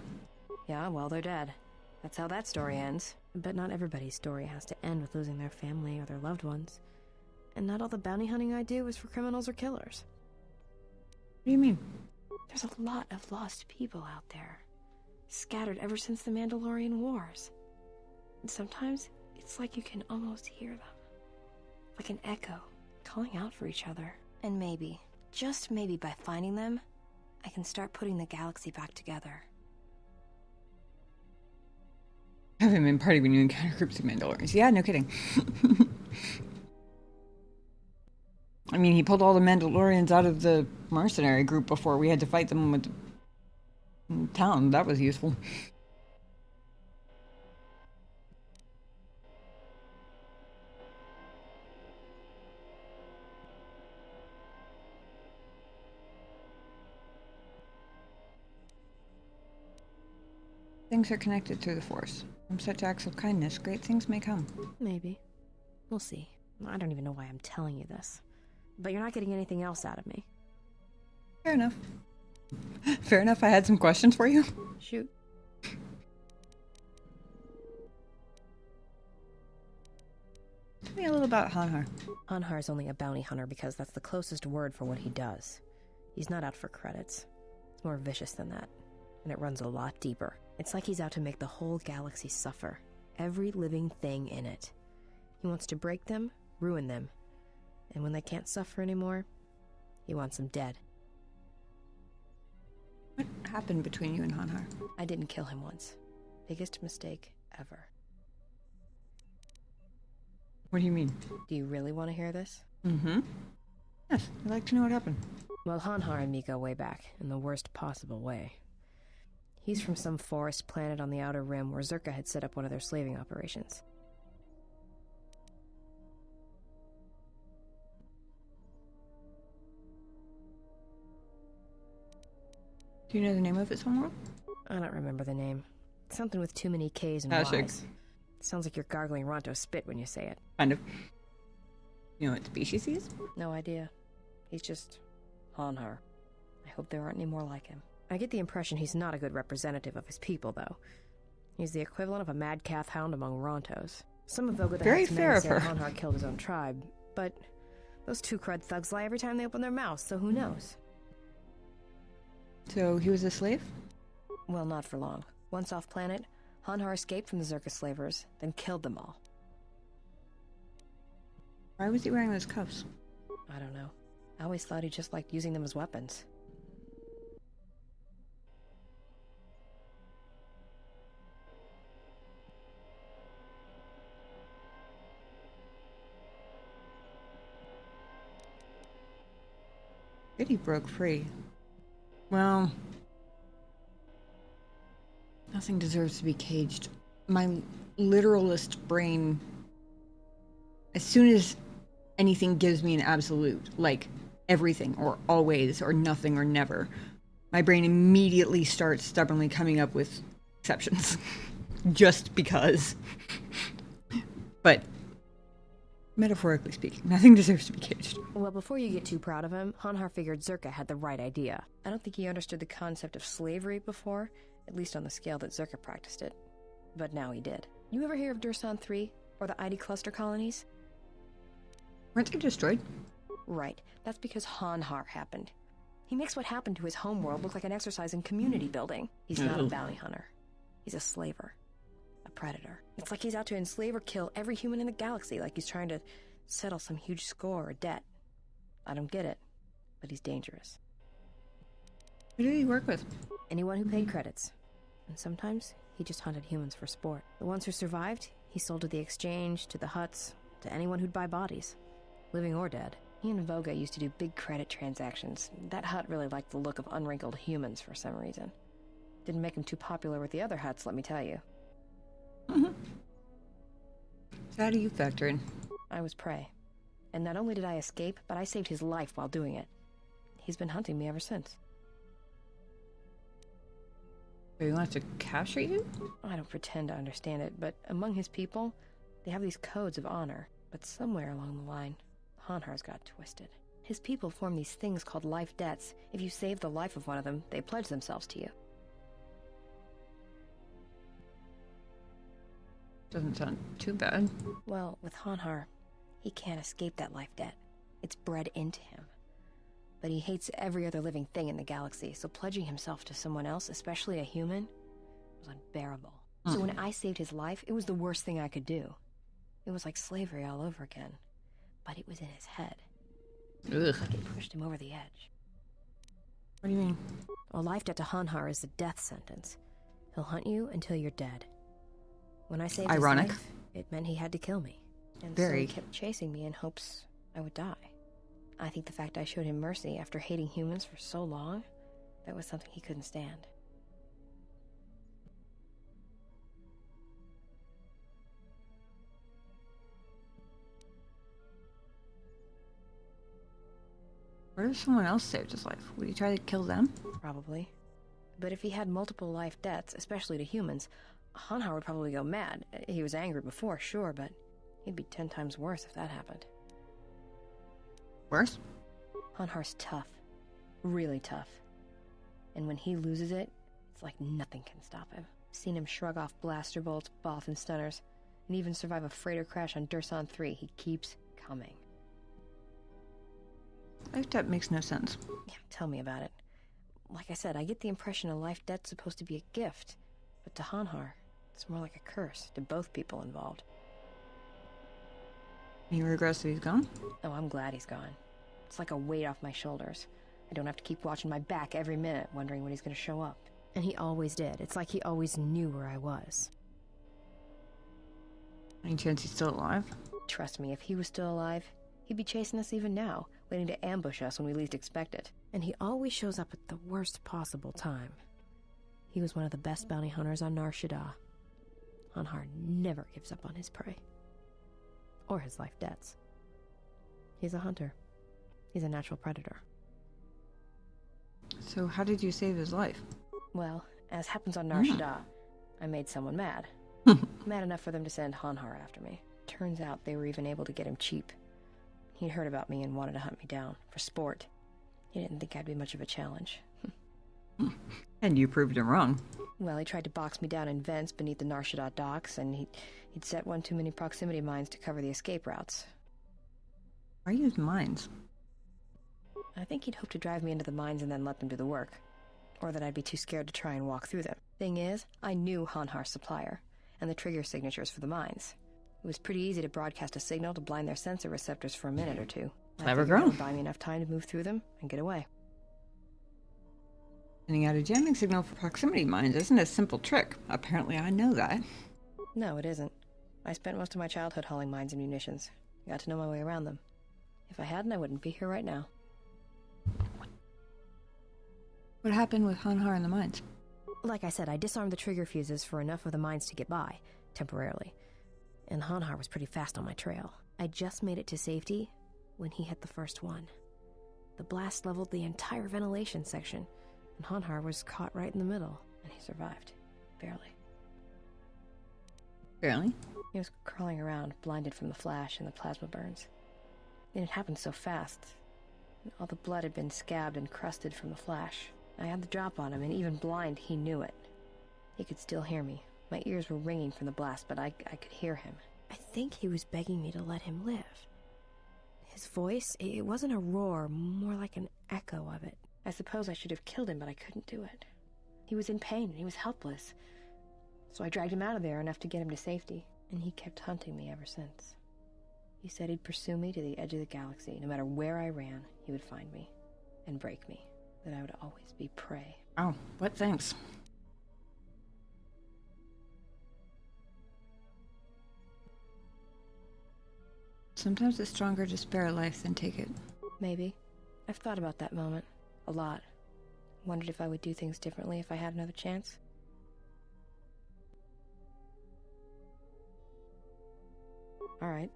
Yeah, well, they're dead. That's how that story ends. But not everybody's story has to end with losing their family or their loved ones. And not all the bounty hunting I do is for criminals or killers. What do you mean? There's a lot of lost people out there. Scattered ever since the Mandalorian Wars. And sometimes, it's like you can almost hear them. Like an echo, calling out for each other. And maybe, just maybe by finding them, I can start putting the galaxy back together. Haven't been party when you encounter groups of Mandalorians. Yeah, no kidding. I mean, he pulled all the Mandalorians out of the mercenary group before we had to fight them with the town. That was useful. Things are connected through the Force. From such acts of kindness, great things may come. Maybe. We'll see. I don't even know why I'm telling you this. But you're not getting anything else out of me. Fair enough. Fair enough, I had some questions for you. Shoot. Tell me a little about Hanhar. Hanhar's only a bounty hunter because that's the closest word for what he does. He's not out for credits. It's more vicious than that. And it runs a lot deeper. It's like he's out to make the whole galaxy suffer. Every living thing in it. He wants to break them, ruin them. And when they can't suffer anymore, he wants them dead. What happened between you and Hanhar? I didn't kill him once. Biggest mistake ever. What do you mean? Do you really want to hear this? Mm-hmm. Yes, I'd like to know what happened. Well, Hanhar and me go way back, in the worst possible way. He's from some forest planet on the Outer Rim where Zerka had set up one of their slaving operations. Do you know the name of its homeworld? I don't remember the name. Something with too many K's and Y's. Sounds like you're gargling Ronto spit when you say it. Kind of. You know what species he is? No idea. He's just Hanhar. I hope there aren't any more like him. I get the impression he's not a good representative of his people, though. He's the equivalent of a mad calf hound among Rontos. Some of Voga the Hutt's men say Hanhar killed his own tribe, but those two crud thugs lie every time they open their mouths, so who knows? So he was a slave? Well, not for long. Once off planet, Hanhar escaped from the Zerka slavers, then killed them all. Why was he wearing those cuffs? I don't know. I always thought he just liked using them as weapons. Good, he broke free. Well, nothing deserves to be caged. My literalist brain, as soon as anything gives me an absolute, like everything or always or nothing or never, my brain immediately starts stubbornly coming up with exceptions. Just because. But metaphorically speaking, nothing deserves to be caged. Well, before you get too proud of him, Hanhar figured Zerka had the right idea. I don't think he understood the concept of slavery before, at least on the scale that Zerka practiced it. But now he did. You ever hear of Dursan 3, or the ID cluster colonies? Weren't they destroyed? Right. That's because Hanhar happened. He makes what happened to his homeworld look like an exercise in community building. He's not a bounty hunter. He's a slaver. A predator. It's like he's out to enslave or kill every human in the galaxy, like he's trying to settle some huge score or debt. I don't get it, but he's dangerous. Who did he work with? Anyone who paid credits. And sometimes he just hunted humans for sport. The ones who survived, he sold to the exchange, to the huts, to anyone who'd buy bodies, living or dead. He and Voga used to do big credit transactions. That hut really liked the look of unwrinkled humans for some reason. Didn't make him too popular with the other huts, let me tell you. So how do you factor in? I was prey. And not only did I escape, but I saved his life while doing it. He's been hunting me ever since. So he wants to capture you? I don't pretend to understand it, but among his people, they have these codes of honor. But somewhere along the line, Hanhar's got twisted. His people form these things called life debts. If you save the life of one of them, they pledge themselves to you. Doesn't sound too bad. Well, with Hanhar, he can't escape that life debt. It's bred into him. But he hates every other living thing in the galaxy, so pledging himself to someone else, especially a human, was unbearable. So when I saved his life, it was the worst thing I could do. It was like slavery all over again. But it was in his head. Ugh. Like it pushed him over the edge. What do you mean? A life debt to Hanhar is the death sentence. He'll hunt you until you're dead. When I saved Ironic. his life, it meant he had to kill me. And so Very. he kept chasing me in hopes I would die. I think the fact I showed him mercy after hating humans for so long, that was something he couldn't stand. What if someone else saved his life? Would he try to kill them? Probably. But if he had multiple life debts, especially to humans, Hanhar would probably go mad. He was angry before, sure, but he'd be 10 times worse if that happened. Worse? Hanhar's tough. Really tough. And when he loses it, it's like nothing can stop him. Seen him shrug off blaster bolts, Bothan stunners, and even survive a freighter crash on Dursan 3. He keeps coming. Life debt makes no sense. Yeah, tell me about it. Like I said, I get the impression a life debt's supposed to be a gift. But to Hanhar, it's more like a curse to both people involved. He regrets that he's gone? Oh, I'm glad he's gone. It's like a weight off my shoulders. I don't have to keep watching my back every minute, wondering when he's going to show up. And he always did. It's like he always knew where I was. Any chance he's still alive? Trust me, if he was still alive, he'd be chasing us even now, waiting to ambush us when we least expect it. And he always shows up at the worst possible time. He was one of the best bounty hunters on Nar Shaddaa. Hanhar never gives up on his prey. Or his life debts. He's a hunter. He's a natural predator. So how did you save his life? Well, as happens on Nar Shaddaa, I made someone mad. Mad enough for them to send Hanhar after me. Turns out they were even able to get him cheap. He'd heard about me and wanted to hunt me down, for sport. He didn't think I'd be much of a challenge. And you proved him wrong. Well, he tried to box me down in vents beneath the Nar Shaddaa docks, and he'd set one too many proximity mines to cover the escape routes. Why use mines? I think he'd hoped to drive me into the mines and then let them do the work. Or that I'd be too scared to try and walk through them. Thing is, I knew Hanhar's supplier, and the trigger signatures for the mines. It was pretty easy to broadcast a signal to blind their sensor receptors for a minute or two. Clever I figured girl. it would buy me enough time to move through them and get away. Sending out a jamming signal for proximity mines isn't a simple trick. Apparently I know that. No, it isn't. I spent most of my childhood hauling mines and munitions. Got to know my way around them. If I hadn't, I wouldn't be here right now. What happened with Hanhar and the mines? Like I said, I disarmed the trigger fuses for enough of the mines to get by, temporarily. And Hanhar was pretty fast on my trail. I just made it to safety when he hit the first one. The blast leveled the entire ventilation section, and Hanhar was caught right in the middle, and he survived. Barely. Barely? He was crawling around, blinded from the flash and the plasma burns. And it happened so fast. All the blood had been scabbed and crusted from the flash. I had the drop on him, and even blind, he knew it. He could still hear me. My ears were ringing from the blast, but I could hear him. I think he was begging me to let him live. His voice, it wasn't a roar, more like an echo of it. I suppose I should have killed him, but I couldn't do it. He was in pain, and he was helpless. So I dragged him out of there enough to get him to safety, and he kept hunting me ever since. He said he'd pursue me to the edge of the galaxy. No matter where I ran, he would find me and break me. that I would always be prey. Oh, what thanks? Sometimes it's stronger to spare a life than take it. Maybe. I've thought about that moment. A lot. Wondered if I would do things differently if I had another chance. Alright.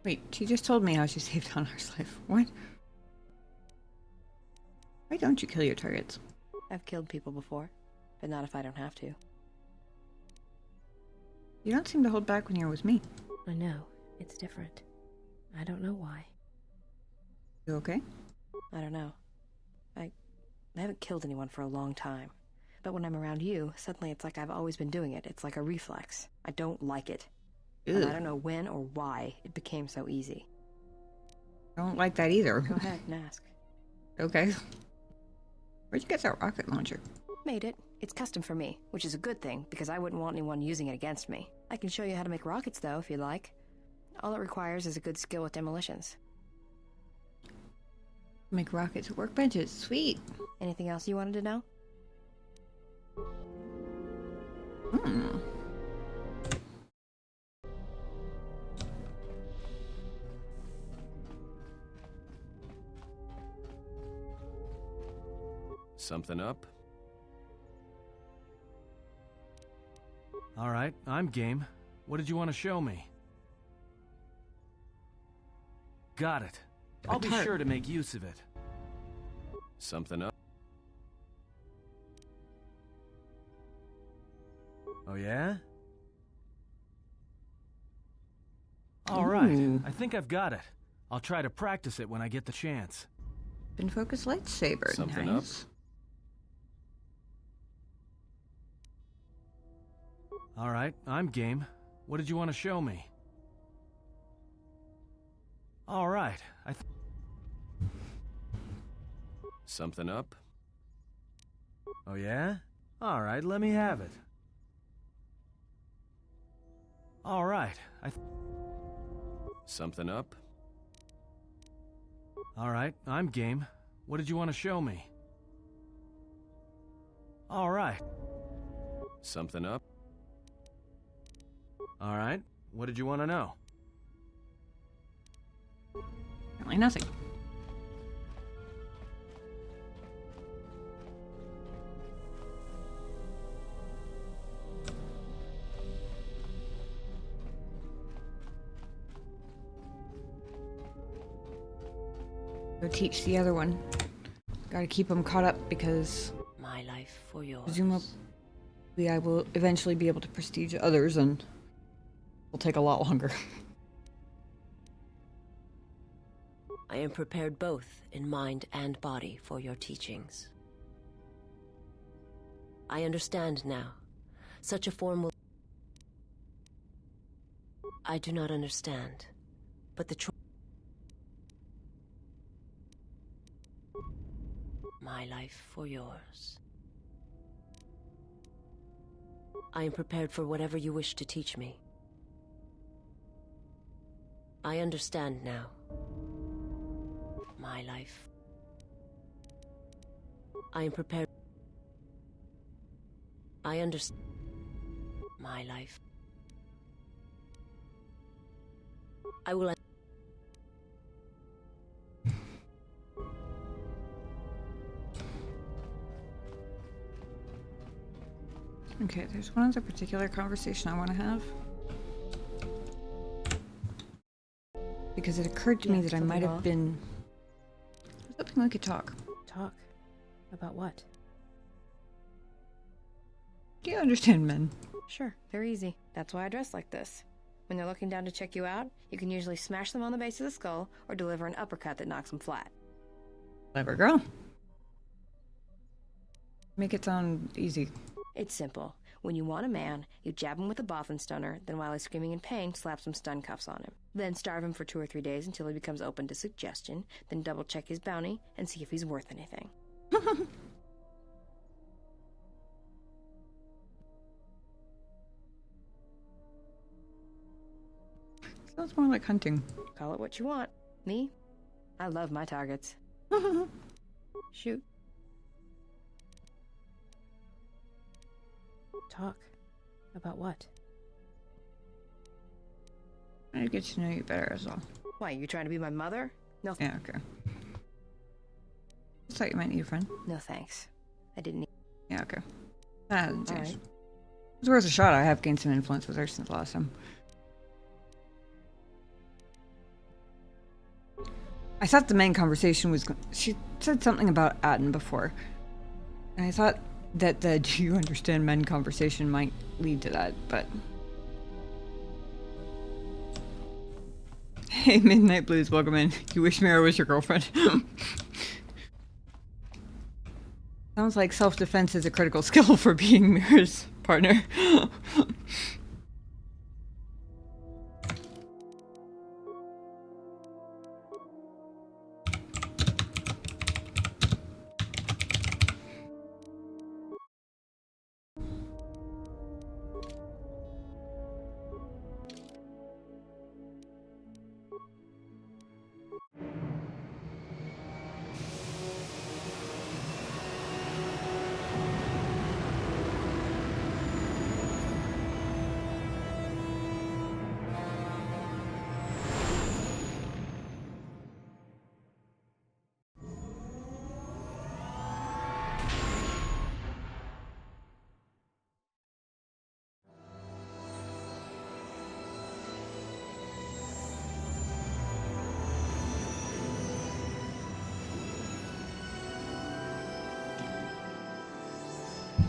Wait, she just told me how she saved Honor's life. What? Why don't you kill your targets? I've killed people before, but not if I don't have to. You don't seem to hold back when you're with me. I know. It's different. I don't know why. You okay? I don't know. I haven't killed anyone for a long time. But when I'm around you, suddenly it's like I've always been doing it. It's like a reflex. I don't like it. And I don't know when or why it became so easy. I don't like that either. Go ahead and ask. Okay. Where'd you get that rocket launcher? Made it. It's custom for me, which is a good thing, because I wouldn't want anyone using it against me. I can show you how to make rockets, though, if you'd like. All it requires is a good skill with demolitions. Make rockets at workbenches. Sweet. Anything else you wanted to know? Something up? All right, I'm game. What did you want to show me? Got it. I'll be sure to make use of it. Something up? Oh yeah? All right, I think I've got it. I'll try to practice it when I get the chance. Pin focus lightsaber. Something nice. All right, I'm game. What did you want to show me? All right, Something up? Oh yeah? All right, let me have it. All right, Something up? All right, I'm game. What did you want to show me? All right. Something up? All right, what did you want to know? Apparently nothing. Go teach the other one. Gotta keep them caught up because My life for yours. presumably I will eventually be able to prestige others and will take a lot longer. I am prepared both in mind and body for your teachings. I understand now. Such a form will... I do not understand, but the choice... My life for yours. I am prepared for whatever you wish to teach me. I understand now. My life. I am prepared. I understand. My life. I will. Okay, there's one other particular conversation I want to have. Because it occurred to me that I might have been... I was hoping we could talk. Talk? About what? Do you understand men? Sure, they're easy. That's why I dress like this. When they're looking down to check you out, you can usually smash them on the base of the skull or deliver an uppercut that knocks them flat. Clever girl. Make it sound easy. It's simple. When you want a man, you jab him with a Bothan stunner, then while he's screaming in pain, slap some stun cuffs on him. Then starve him for 2 or 3 days until he becomes open to suggestion, then double check his bounty and see if he's worth anything. Sounds more like hunting. Call it what you want. Me? I love my targets. Shoot. Talk. About what? I get to know you better as well. Why, you trying to be my mother? No. Yeah, okay. Just thought you might need a friend. No thanks. I didn't need... Yeah, okay. That hasn't changed. Alright. It's worth a shot. I have gained some influence with her since last time. I thought the main conversation was... She said something about Atten before. And I thought that the do you understand men conversation might lead to that, but... Hey, Midnight Blues, welcome in. You wish Mira was your girlfriend? Sounds like self-defense is a critical skill for being Mira's partner.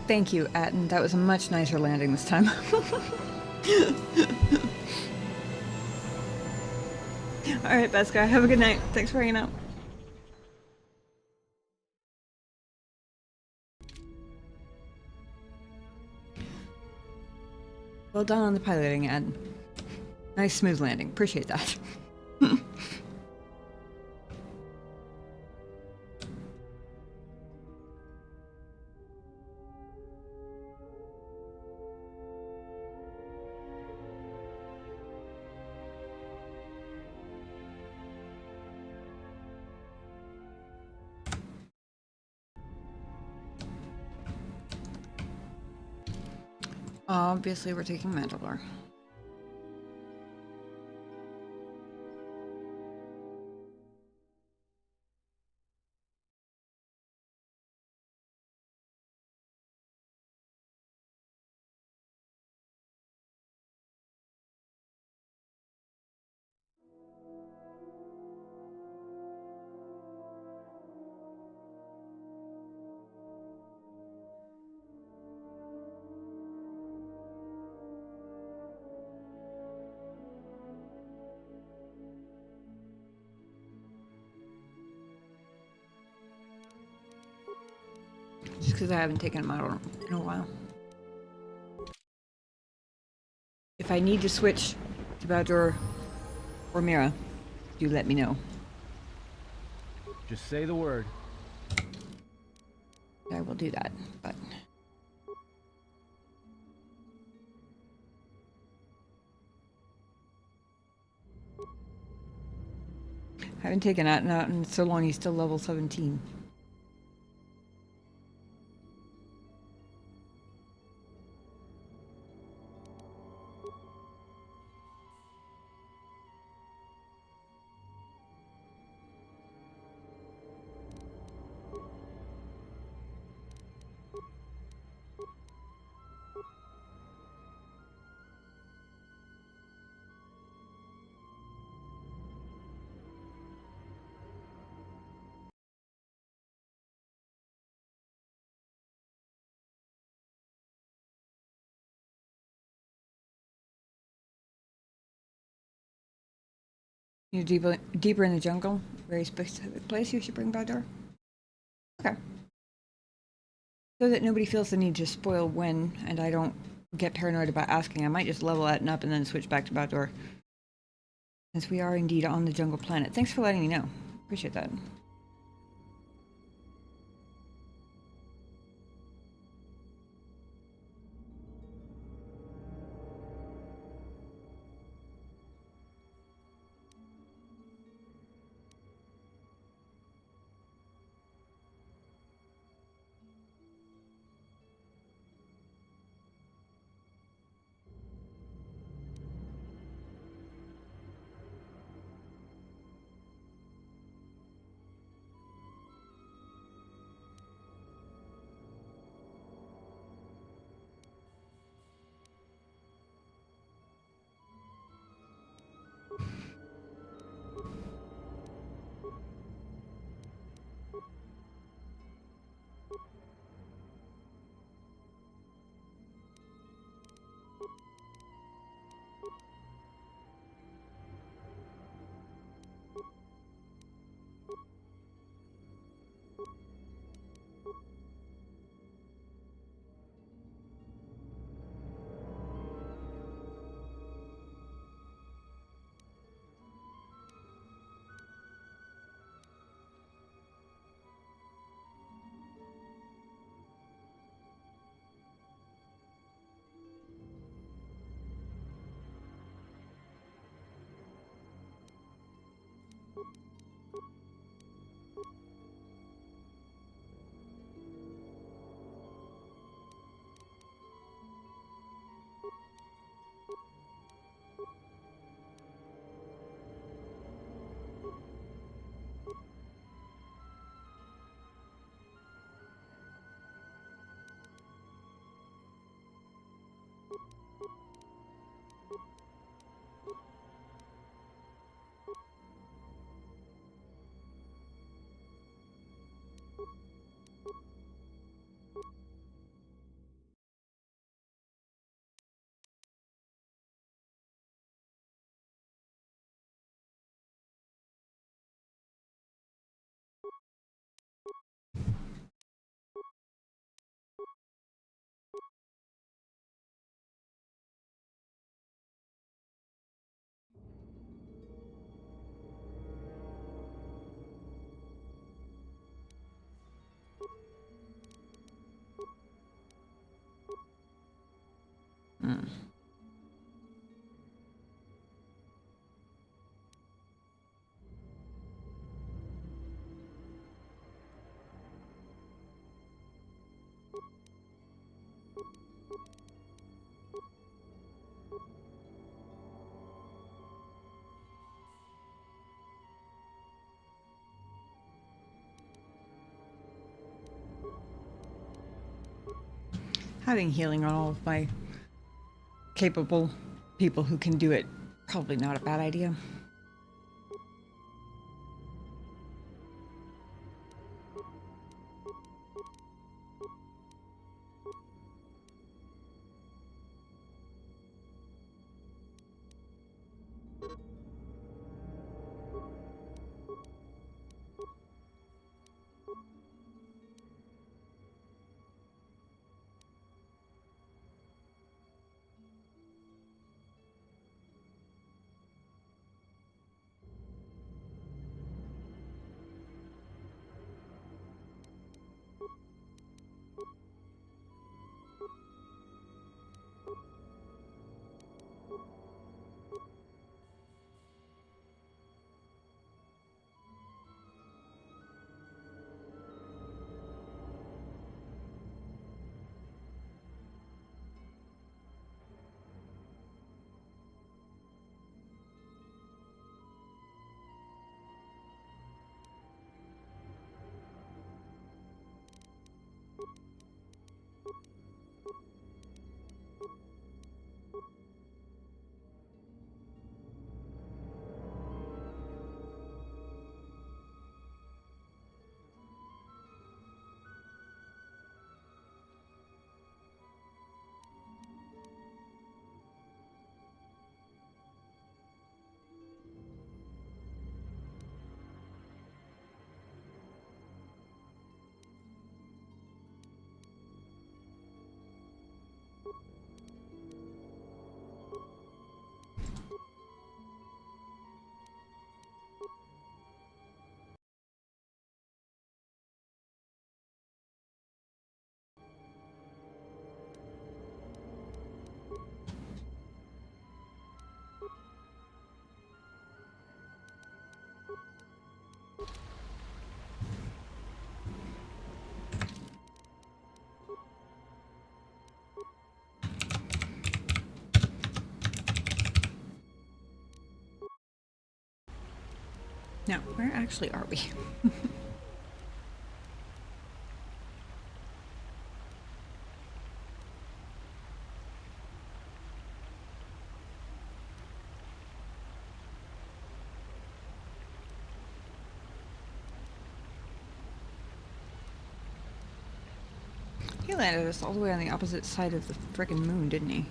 Thank you, Atten. That was a much nicer landing this time. Alright, Beskar, have a good night. Thanks for hanging out. Well done on the piloting, Atten. Nice smooth landing. Appreciate that. Obviously, we're taking Mandalore. Just because I haven't taken them out in a while. If I need to switch to Baldur or Mira, you let me know. Just say the word. I will do that, but... I haven't taken Atten out in so long, he's still level 17. You're deeper in the jungle? Very specific place you should bring Baldur? Okay. So that nobody feels the need to spoil when, and I don't get paranoid about asking. I might just level Atten up and then switch back to Baldur. Since we are indeed on the jungle planet. Thanks for letting me know. Appreciate that. having healing on all of my capable people who can do it, probably not a bad idea. Now, where actually are we? He landed us all the way on the opposite side of the frickin' moon, didn't he?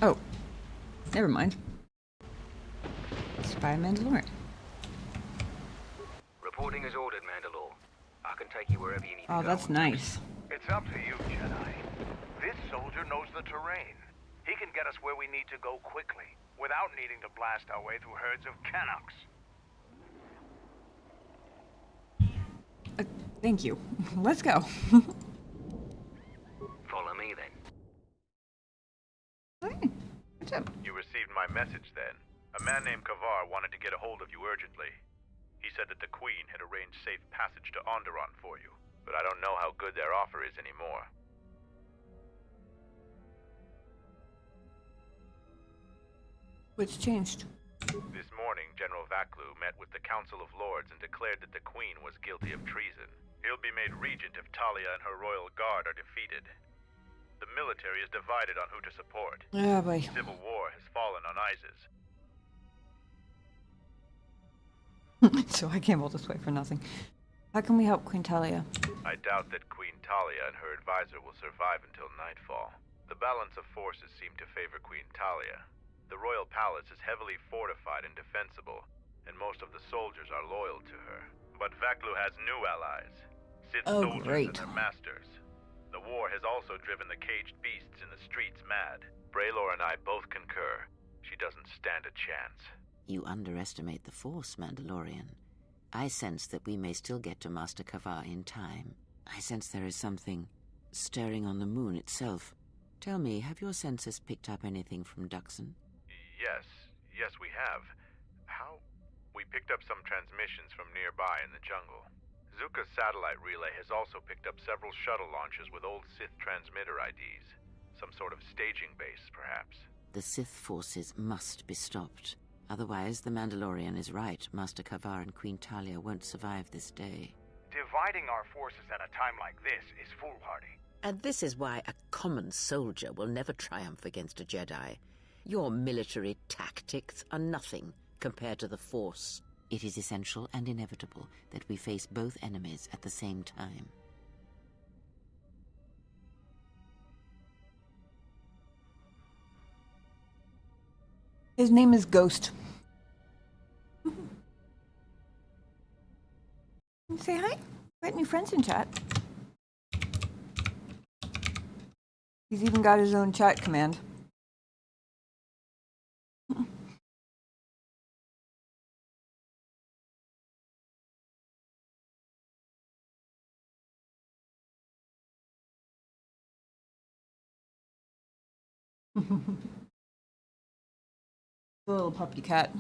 Oh. Never mind. Spy Mandalorian. Reporting as ordered, Mandalore. I can take you wherever you need to go. Oh, that's nice. It's up to you, Jedi. This soldier knows the terrain. He can get us where we need to go quickly, without needing to blast our way through herds of Canucks. Thank you. Let's go. Follow me, then. Hey, what's up? You received my message, then. A man named KOTOR wanted to get a hold of you urgently. He said that the Queen had arranged safe passage to Onderon for you, but I don't know how good their offer is anymore. What's changed? This morning, General Vaklu met with the Council of Lords and declared that the Queen was guilty of treason. He'll be made regent if Talia and her royal guard are defeated. The military is divided on who to support. Oh, boy. Civil war has fallen on ISIS. So I came all this way for nothing. How can we help Queen Talia? I doubt that Queen Talia and her advisor will survive until nightfall. The balance of forces seem to favor Queen Talia. The royal palace is heavily fortified and defensible, and most of the soldiers are loyal to her. But Vaklu has new allies, Sith soldiers and their masters. The war has also driven the caged beasts in the streets mad. Braylor and I both concur. She doesn't stand a chance. You underestimate the Force, Mandalorian. I sense that we may still get to Master Kavar in time. I sense there is something stirring on the moon itself. Tell me, have your senses picked up anything from Duxon? Yes, we have. How? We picked up some transmissions from nearby in the jungle. Zuka's satellite relay has also picked up several shuttle launches with old Sith transmitter IDs. Some sort of staging base, perhaps. The Sith forces must be stopped. Otherwise, the Mandalorian is right. Master Kavar and Queen Talia won't survive this day. Dividing our forces at a time like this is foolhardy. And this is why a common soldier will never triumph against a Jedi. Your military tactics are nothing compared to the Force. It is essential and inevitable that we face both enemies at the same time. His name is Ghost. Say hi. Got new friends in chat. He's even got his own chat command. The little puppy cat.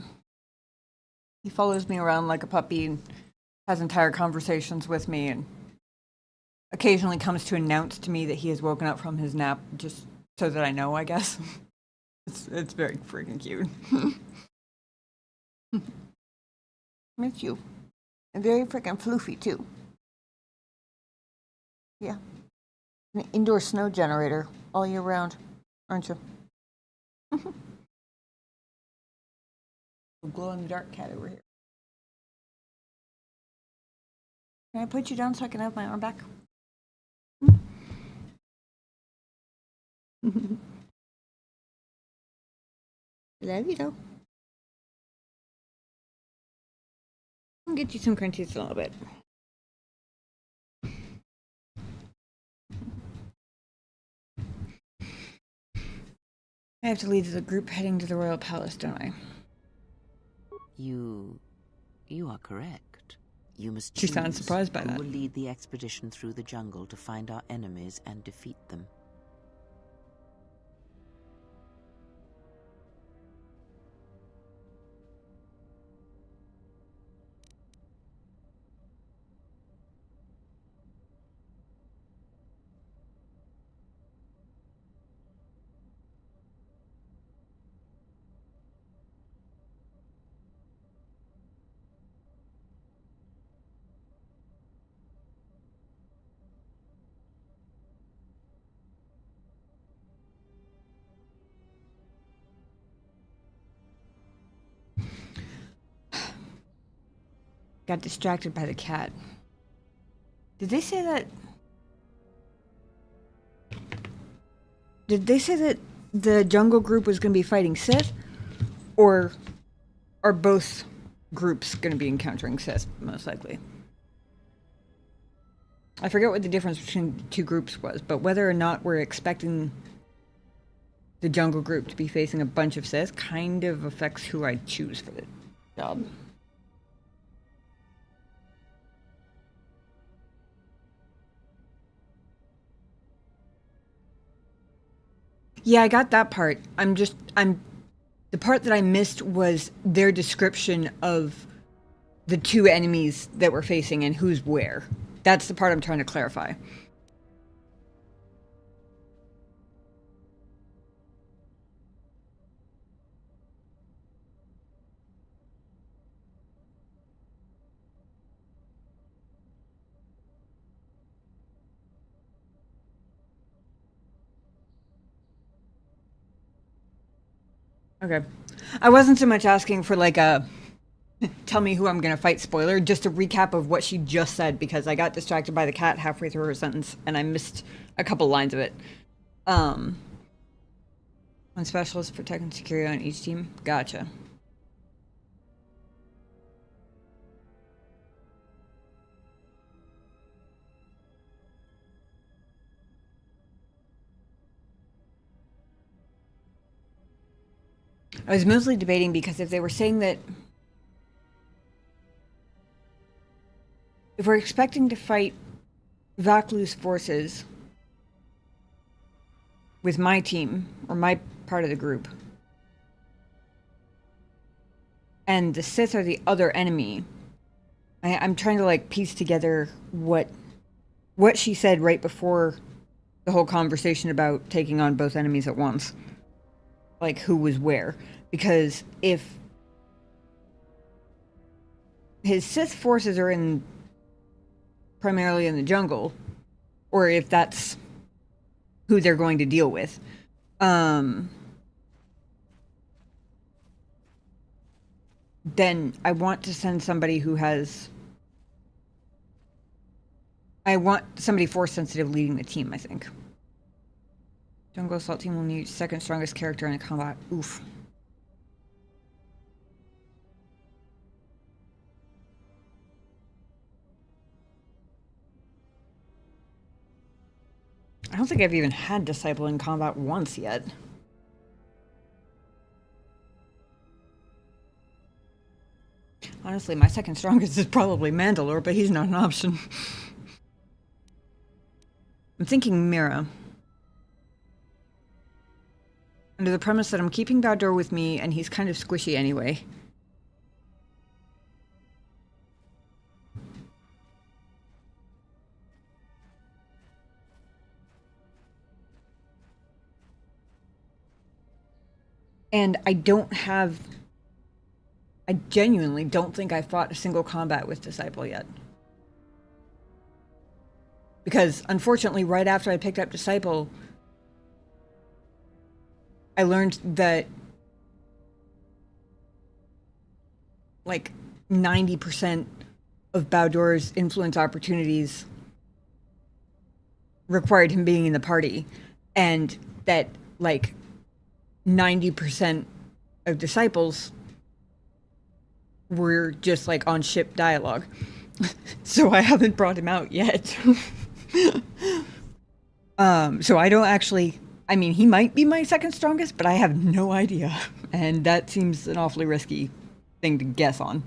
He follows me around like a puppy and has entire conversations with me, and occasionally comes to announce to me that he has woken up from his nap, just so that I know, I guess. It's very freaking cute. Miss you. And very freaking floofy too. Yeah. An indoor snow generator all year round, aren't you? Glow in the dark cat over here. Can I put you down so I can have my arm back? Love you though. I'll get you some crunchies in a little bit. I have to lead the group heading to the Royal Palace, don't I? You are correct. You must She choose sounds surprised by who that. will lead the expedition through the jungle to find our enemies and defeat them. Got distracted by the cat. Did they say that? Did they say that the jungle group was going to be fighting Sith? Or are both groups going to be encountering Sith, most likely? I forget what the difference between the two groups was, but whether or not we're expecting the jungle group to be facing a bunch of Sith kind of affects who I choose for the job. Yeah, I got that part. The part that I missed was their description of the two enemies that we're facing and who's where. That's the part I'm trying to clarify. Okay. I wasn't so much asking for like a tell me who I'm going to fight spoiler, just a recap of what she just said, because I got distracted by the cat halfway through her sentence and I missed a couple lines of it. One specialist protecting security on each team. Gotcha. I was mostly debating because if they were saying that if we're expecting to fight Vaklu's forces with my team, or my part of the group, and the Sith are the other enemy, I'm trying to like piece together what she said right before the whole conversation about taking on both enemies at once. Like who was where. Because if his Sith forces are in primarily in the jungle, or if that's who they're going to deal with. Then I want to send somebody who has... I want somebody force sensitive leading the team, I think. Jungle assault team will need second strongest character in combat. Oof. I don't think I've even had Disciple in combat once yet. Honestly, my second strongest is probably Mandalore, but he's not an option. I'm thinking Mira. Under the premise that I'm keeping Bowdor with me, and he's kind of squishy anyway. And I genuinely don't think I fought a single combat with Disciple yet. Because, unfortunately, right after I picked up Disciple, I learned that, like, 90% of Bowdor's influence opportunities required him being in the party. And that, like, 90% of Disciples were just, like, on ship dialogue. So I haven't brought him out yet. So I don't actually... I mean, he might be my second strongest, but I have no idea. And that seems an awfully risky thing to guess on.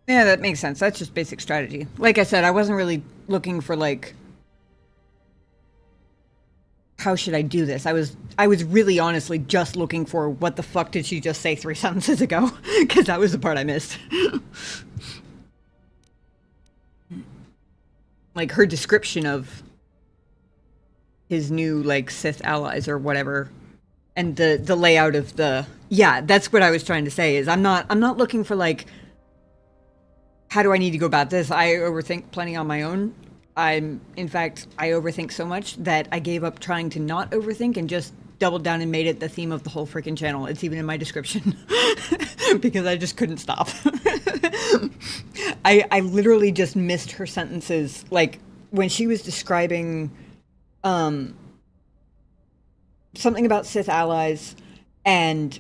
Yeah, that makes sense. That's just basic strategy. Like I said, I wasn't really looking for, like, how should I do this? I was really honestly just looking for what the fuck did she just say 3 sentences ago? Because that was the part I missed. Like, her description of his new, like, Sith allies or whatever, and the layout of the... Yeah, that's what I was trying to say, is I'm not looking for, like, how do I need to go about this? I overthink plenty on my own. In fact, I overthink so much that I gave up trying to not overthink and just doubled down and made it the theme of the whole freaking channel. It's even in my description. Because I just couldn't stop. I literally just missed her sentences. Like, when she was describing something about Sith allies, and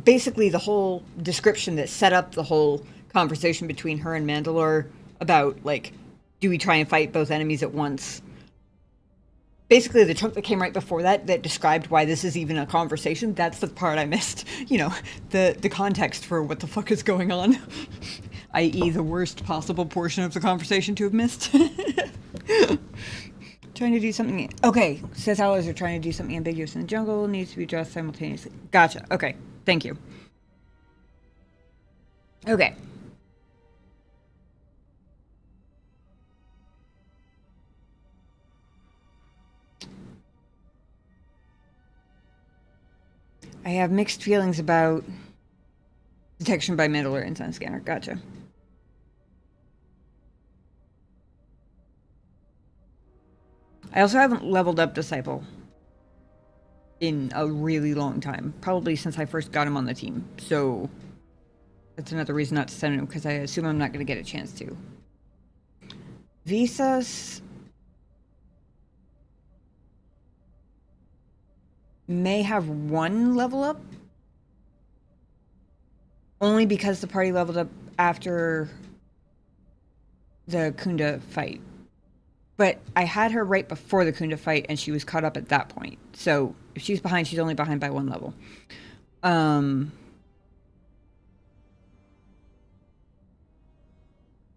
basically the whole description that set up the whole conversation between her and Mandalore about, like, do we try and fight both enemies at once? Basically, the chunk that came right before that described why this is even a conversation, that's the part I missed. You know, the context for what the fuck is going on. I.e. the worst possible portion of the conversation to have missed. Trying to do something... Okay, Sith allies are trying to do something ambiguous in the jungle, needs to be addressed simultaneously. Gotcha, okay, thank you. Okay. I have mixed feelings about detection by Mandalorian Sun Scanner. Gotcha. I also haven't leveled up Disciple in a really long time. Probably since I first got him on the team. So that's another reason not to send him, because I assume I'm not going to get a chance to. Visas may have 1 level up, only because the party leveled up after the Khoonda fight. But I had her right before the Khoonda fight, and she was caught up at that point. So if she's behind, she's only behind by 1 level. So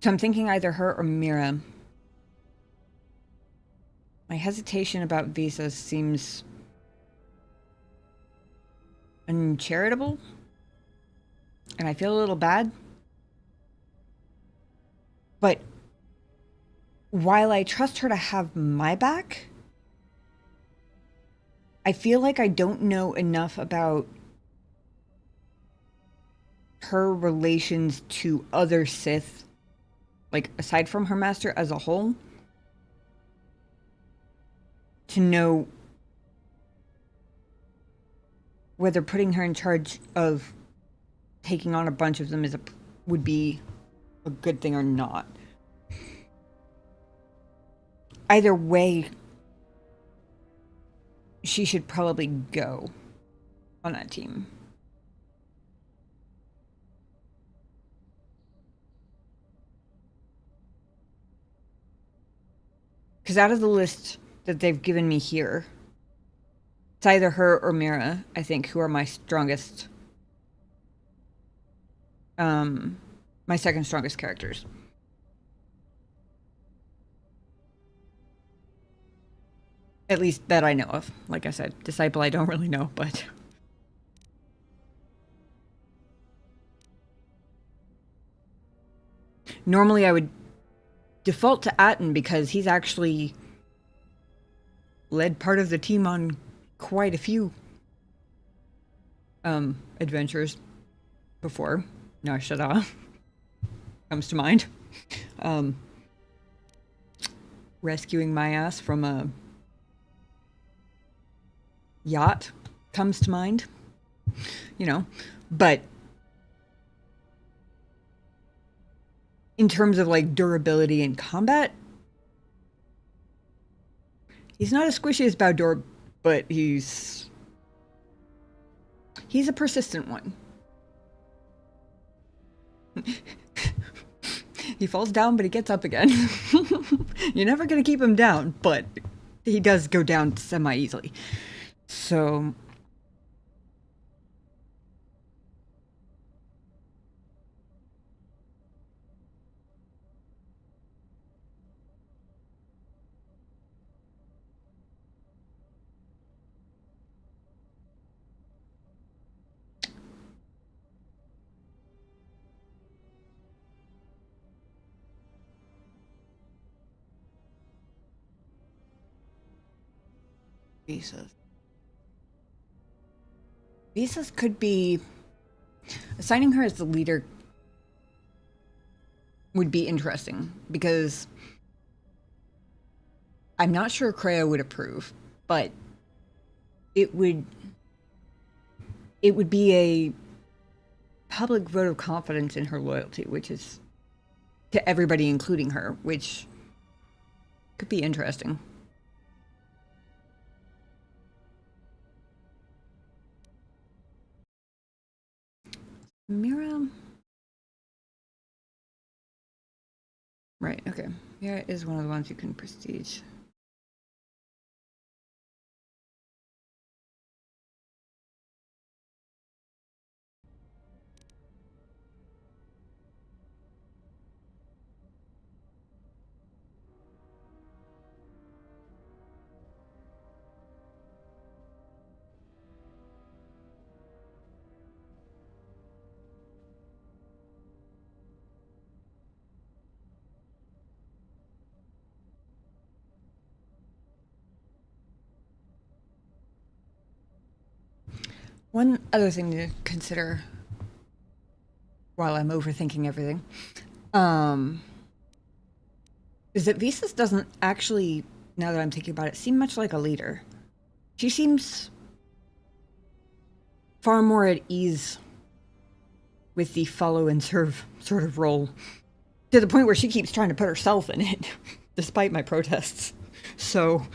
I'm thinking either her or Mira. My hesitation about Visas seems uncharitable, and I feel a little bad, but while I trust her to have my back, I feel like I don't know enough about her relations to other Sith, like aside from her master as a whole, to know whether putting her in charge of taking on a bunch of them would be a good thing or not. Either way, she should probably go on that team. Because out of the list that they've given me here, it's either her or Mira, I think, who are my strongest, my second strongest characters. At least that I know of. Like I said, Disciple I don't really know, but... Normally I would default to Atten because he's actually led part of the team on quite a few adventures before. Nar Shaddaa comes to mind. Rescuing my ass from a yacht comes to mind, you know, but in terms of like durability in combat, he's not as squishy as Bao-Dur, but he's a persistent one. He falls down, but he gets up again. You're never gonna keep him down, but he does go down semi-easily. So... Visas could be... Assigning her as the leader would be interesting, because I'm not sure Kreia would approve, but it would be a public vote of confidence in her loyalty, which is to everybody, including her, which could be interesting. Mira... Right, okay. Mira is one of the ones you can prestige. One other thing to consider while I'm overthinking everything, is that Visas doesn't actually, now that I'm thinking about it, seem much like a leader. She seems far more at ease with the follow and serve sort of role, to the point where she keeps trying to put herself in it, despite my protests. So...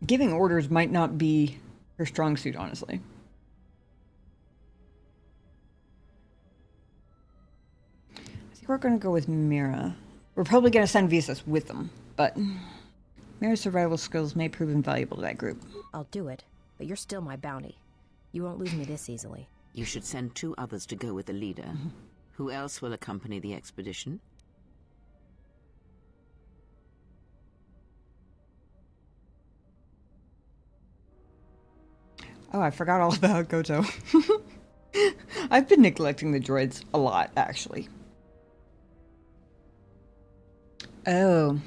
giving orders might not be her strong suit, honestly. I think we're going to go with Mira. We're probably going to send Visas with them, but Mira's survival skills may prove invaluable to that group. I'll do it, but you're still my bounty. You won't lose me this easily. You should send 2 others to go with the leader. Who else will accompany the expedition? Oh, I forgot all about Goto. I've been neglecting the droids a lot, actually. Oh.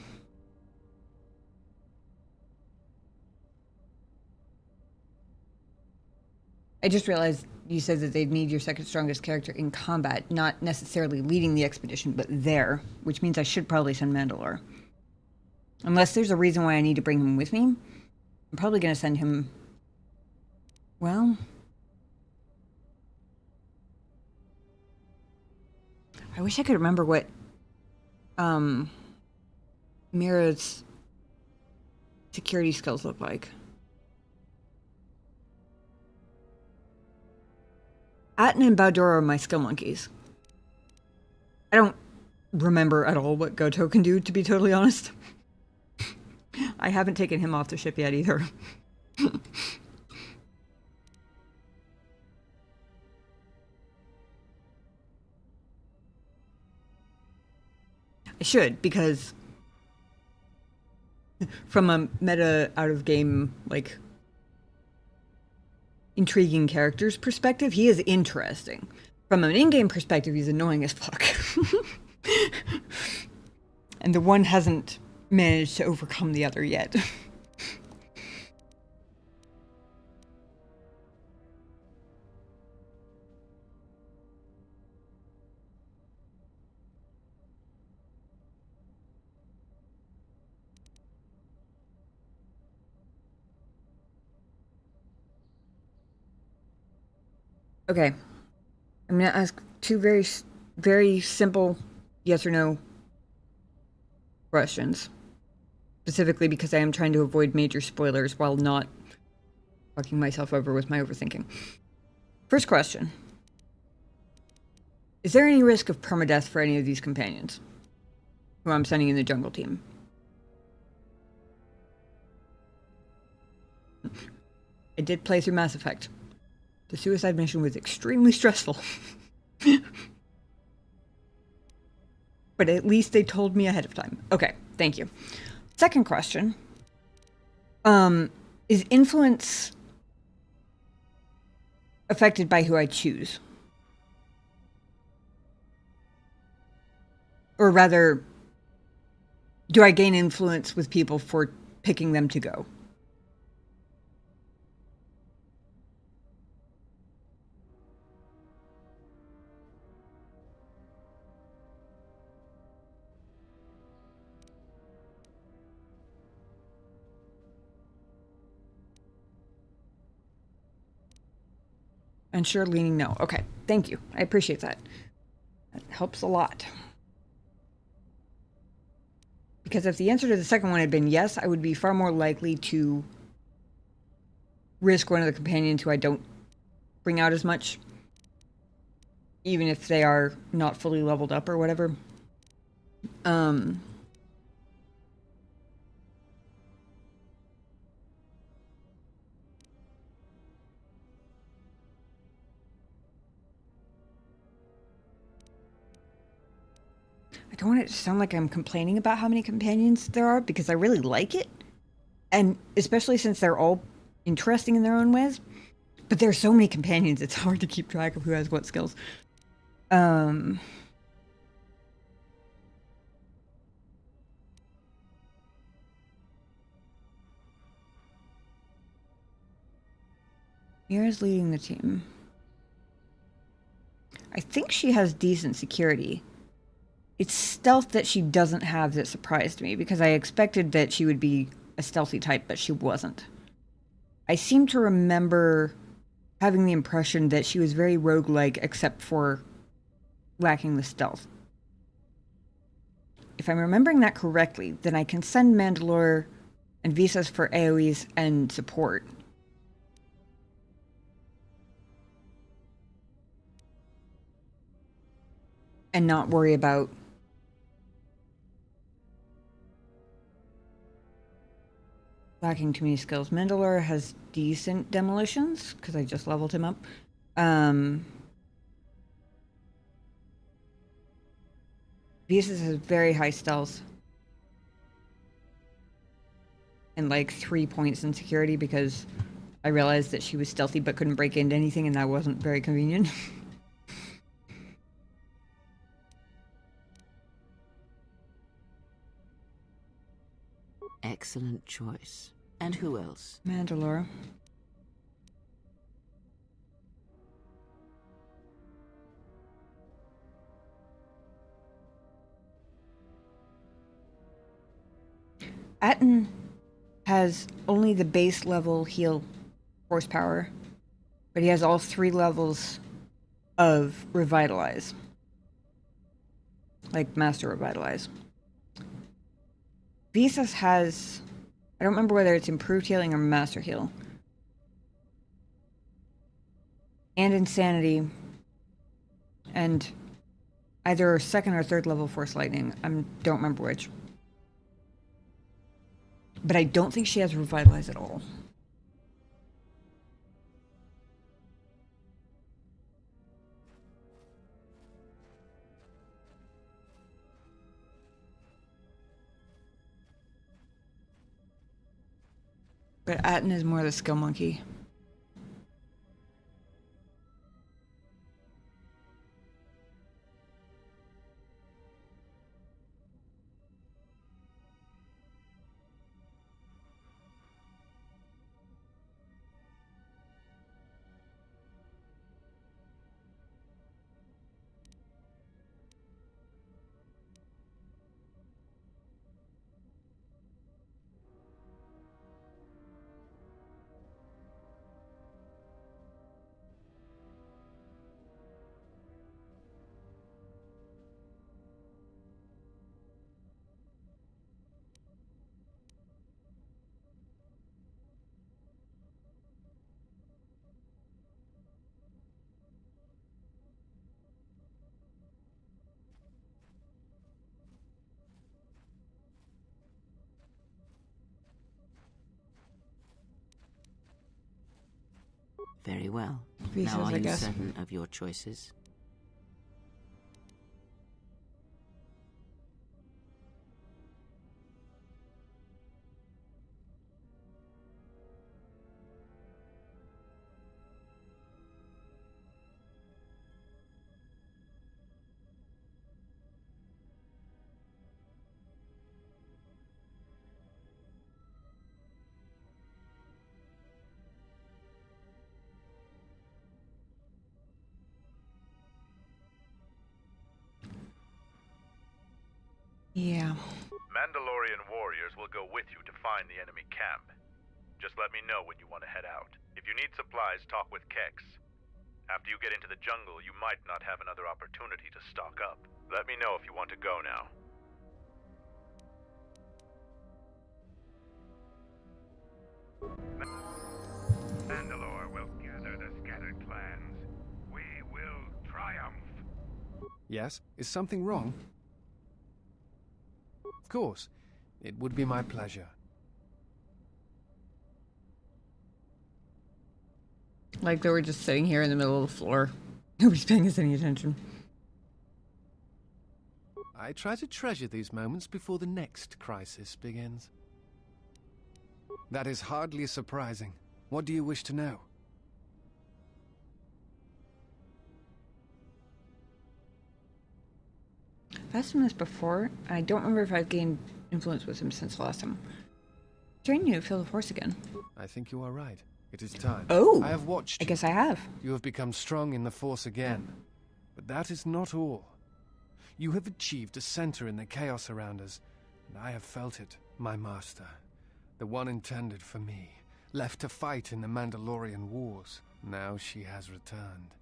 I just realized you said that they'd need your second strongest character in combat, not necessarily leading the expedition, but there, which means I should probably send Mandalore. Unless there's a reason why I need to bring him with me, I'm probably going to send him... Well... I wish I could remember what Mira's security skills look like. Atten and Baldor are my skill monkeys. I don't remember at all what Goto can do, to be totally honest. I haven't taken him off the ship yet either. I should, because from a meta out of game, like, intriguing characters perspective, he is interesting. From an in-game perspective, he's annoying as fuck. And the one hasn't managed to overcome the other yet. Okay. I'm going to ask two very simple yes or no questions. Specifically because I am trying to avoid major spoilers while not fucking myself over with my overthinking. First question. Is there any risk of permadeath for any of these companions who I'm sending in the jungle team? I did play through Mass Effect. The suicide mission was extremely stressful. But at least they told me ahead of time. Okay, thank you. Second question. Is influence affected by who I choose? Or rather, do I gain influence with people for picking them to go? Unsure, leaning no. Okay, thank you. I appreciate that. That helps a lot. Because if the answer to the second one had been yes, I would be far more likely to risk one of the companions who I don't bring out as much. Even if they are not fully leveled up or whatever. I don't want it to sound like I'm complaining about how many companions there are, because I really like it. And especially since they're all interesting in their own ways. But there are so many companions, it's hard to keep track of who has what skills. Mira's leading the team. I think she has decent security. It's stealth that she doesn't have that surprised me, because I expected that she would be a stealthy type, but she wasn't. I seem to remember having the impression that she was very roguelike, except for lacking the stealth. If I'm remembering that correctly, then I can send Mandalore and Visas for AoEs and support. And not worry about lacking too many skills. Mandalore has decent demolitions, because I just leveled him up. Visas has very high stealth. And like 3 points in security, because I realized that she was stealthy but couldn't break into anything, and that wasn't very convenient. Excellent choice. And who else? Mandalore. Atten has only the base level heal horsepower, but he has all 3 levels of revitalize. Like Master Revitalize. Visas has, I don't remember whether it's improved healing or master heal. And insanity. And either 2nd or 3rd level force lightning. I don't remember which. But I don't think she has revitalize at all. But Atten is more the skill monkey. Very well. Visas, now are I you guess. certain of your choices? Yeah. Mandalorian warriors will go with you to find the enemy camp. Just let me know when you want to head out. If you need supplies, talk with Kex. After you get into the jungle, you might not have another opportunity to stock up. Let me know if you want to go now. Mandalore will gather the scattered clans. We will triumph. Yes? Is something wrong? Of course. It would be my pleasure. Like they were just sitting here in the middle of the floor. Nobody's paying us any attention. I try to treasure these moments before the next crisis begins. That is hardly surprising. What do you wish to know? I've asked him this before. I don't remember if I've gained influence with him since the last time. Train you to feel the force again. I think you are right. It is time. Oh! I have watched I you. guess I have. You have become strong in the Force again. But that is not all. You have achieved a center in the chaos around us, and I have felt it, my master. The one intended for me, left to fight in the Mandalorian wars. Now she has returned.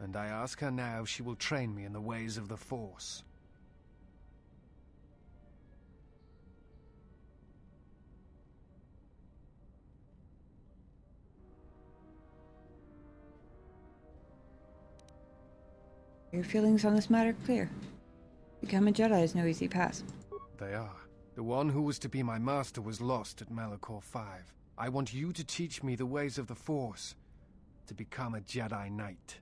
And I ask her now if she will train me in the ways of the Force. Your feelings on this matter clear. Become a Jedi is no easy path. They are. The one who was to be my master was lost at Malachor 5. I want you to teach me the ways of the Force. To become a Jedi Knight.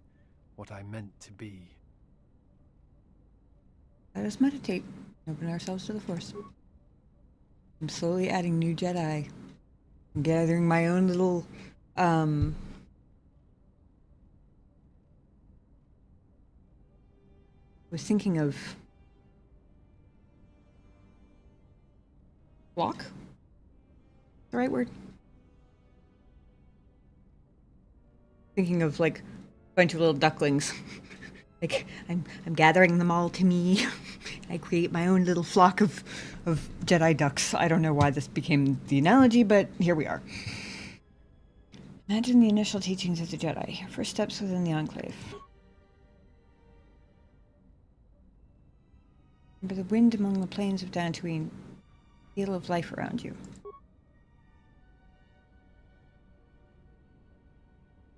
What I meant to be. Let us meditate. Open ourselves to the Force. I'm slowly adding new Jedi. I'm gathering my own little Was thinking of flock? The right word? Thinking of like a bunch of little ducklings. Like I'm gathering them all to me. I create my own little flock of Jedi ducks. I don't know why this became the analogy, but here we are. Imagine the initial teachings of the Jedi. First steps within the Enclave. Remember the wind among the plains of Dantooine. Feel of life around you.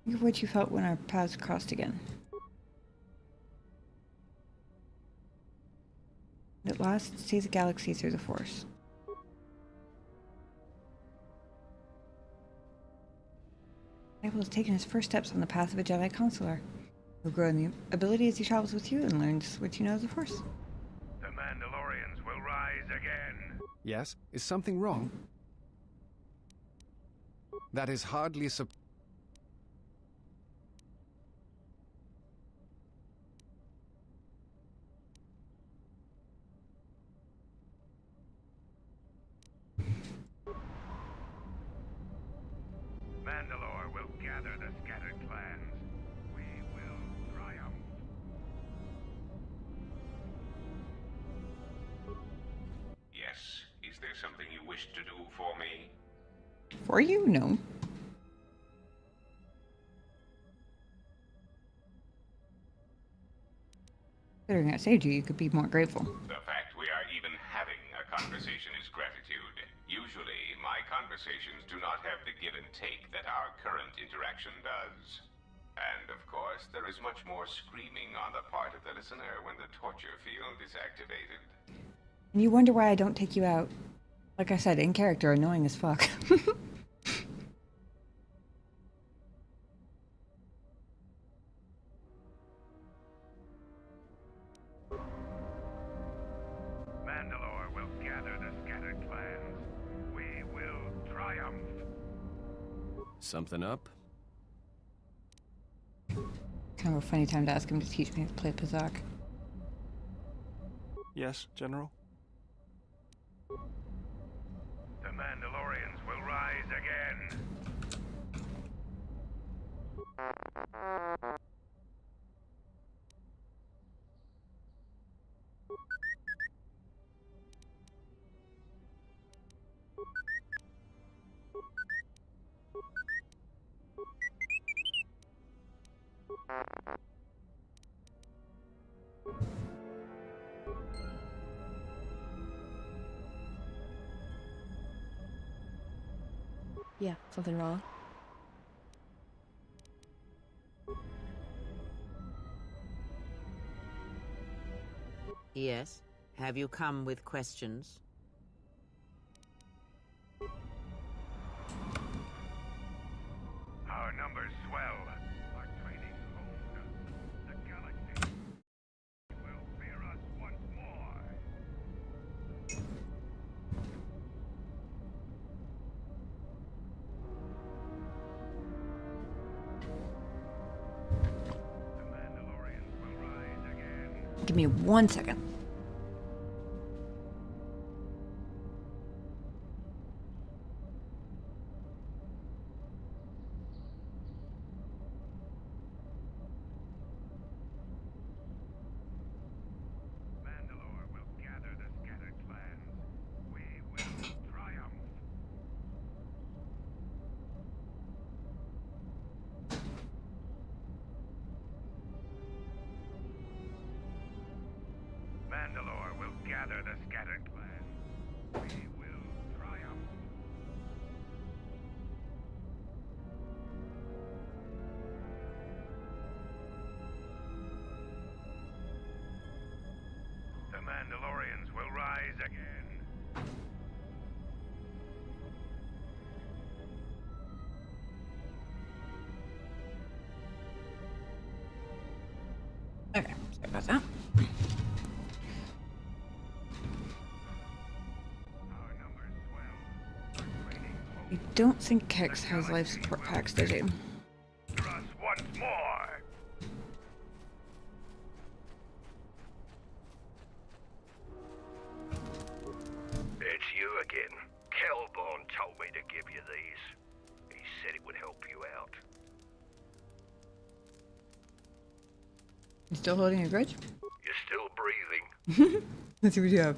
Think of what you felt when our paths crossed again. And at last, see the galaxy through the Force. Michael has taken his first steps on the path of a Jedi Consular. He'll grow in the ability as he travels with you and learns what you know of the Force. The Mandalorians will rise again. Yes? Is something wrong? That is hardly Mandalore will gather the scattered clans. We will triumph. Yes. Is there something you wish to do for me? For you? No. Considering I saved you, you could be more grateful. The fact we are even having a conversation is gratitude. Usually, my conversations do not have the give and take that our current interaction does. And of course, there is much more screaming on the part of the listener when the torture field is activated. And you wonder why I don't take you out. Like I said, in character, annoying as fuck. Mandalore will gather the scattered clans. We will triumph. Something up? Kind of a funny time to ask him to teach me how to play Pazak. Yes, General? The Mandalorians will rise again. Yeah, something wrong? Yes? Have you come with questions? Our numbers swell. Our training honed. The galaxy will fear us once more. The Mandalorians will rise again. Give me 1 second. Mandalore will gather the scattered clans. We will triumph. Mandalore will gather the scattered clans. We will triumph. The Mandalorians will rise again. Okay, sorry about that. don't think Kex has life support packs, does he? Once more. It's you again. Kelborn told me to give you these. He said it would help you out. You still holding a grudge? You're still breathing. Let's see what you have.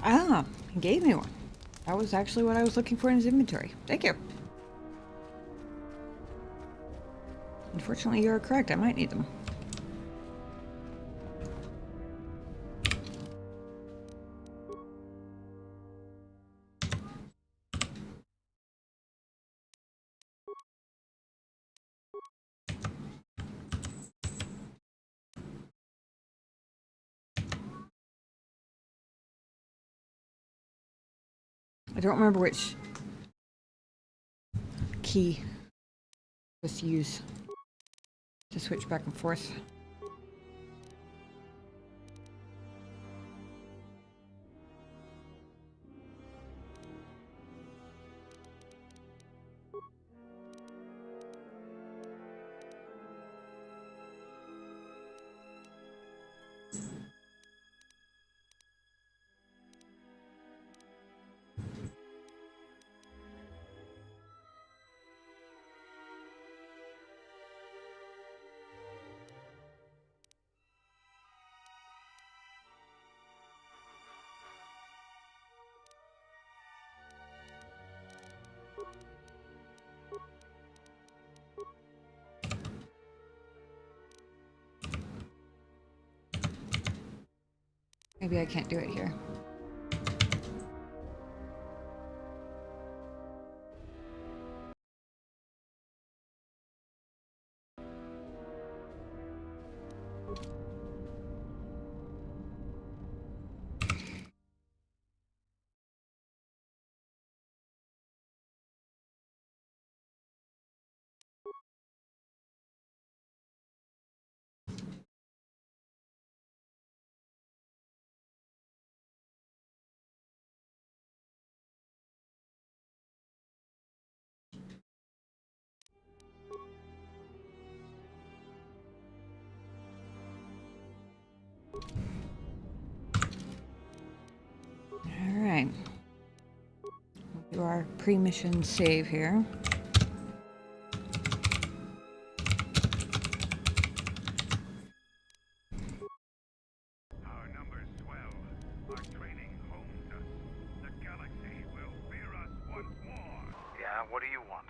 Ah, he gave me one. That was actually what I was looking for in his inventory. Thank you. Unfortunately, you're correct. I might need them. I don't remember which key was to use to switch back and forth. Maybe I can't do it here. Alright. We'll do our pre-mission save here. Our numbers swell. Our training hones us. The galaxy will fear us once more. Yeah, what do you want?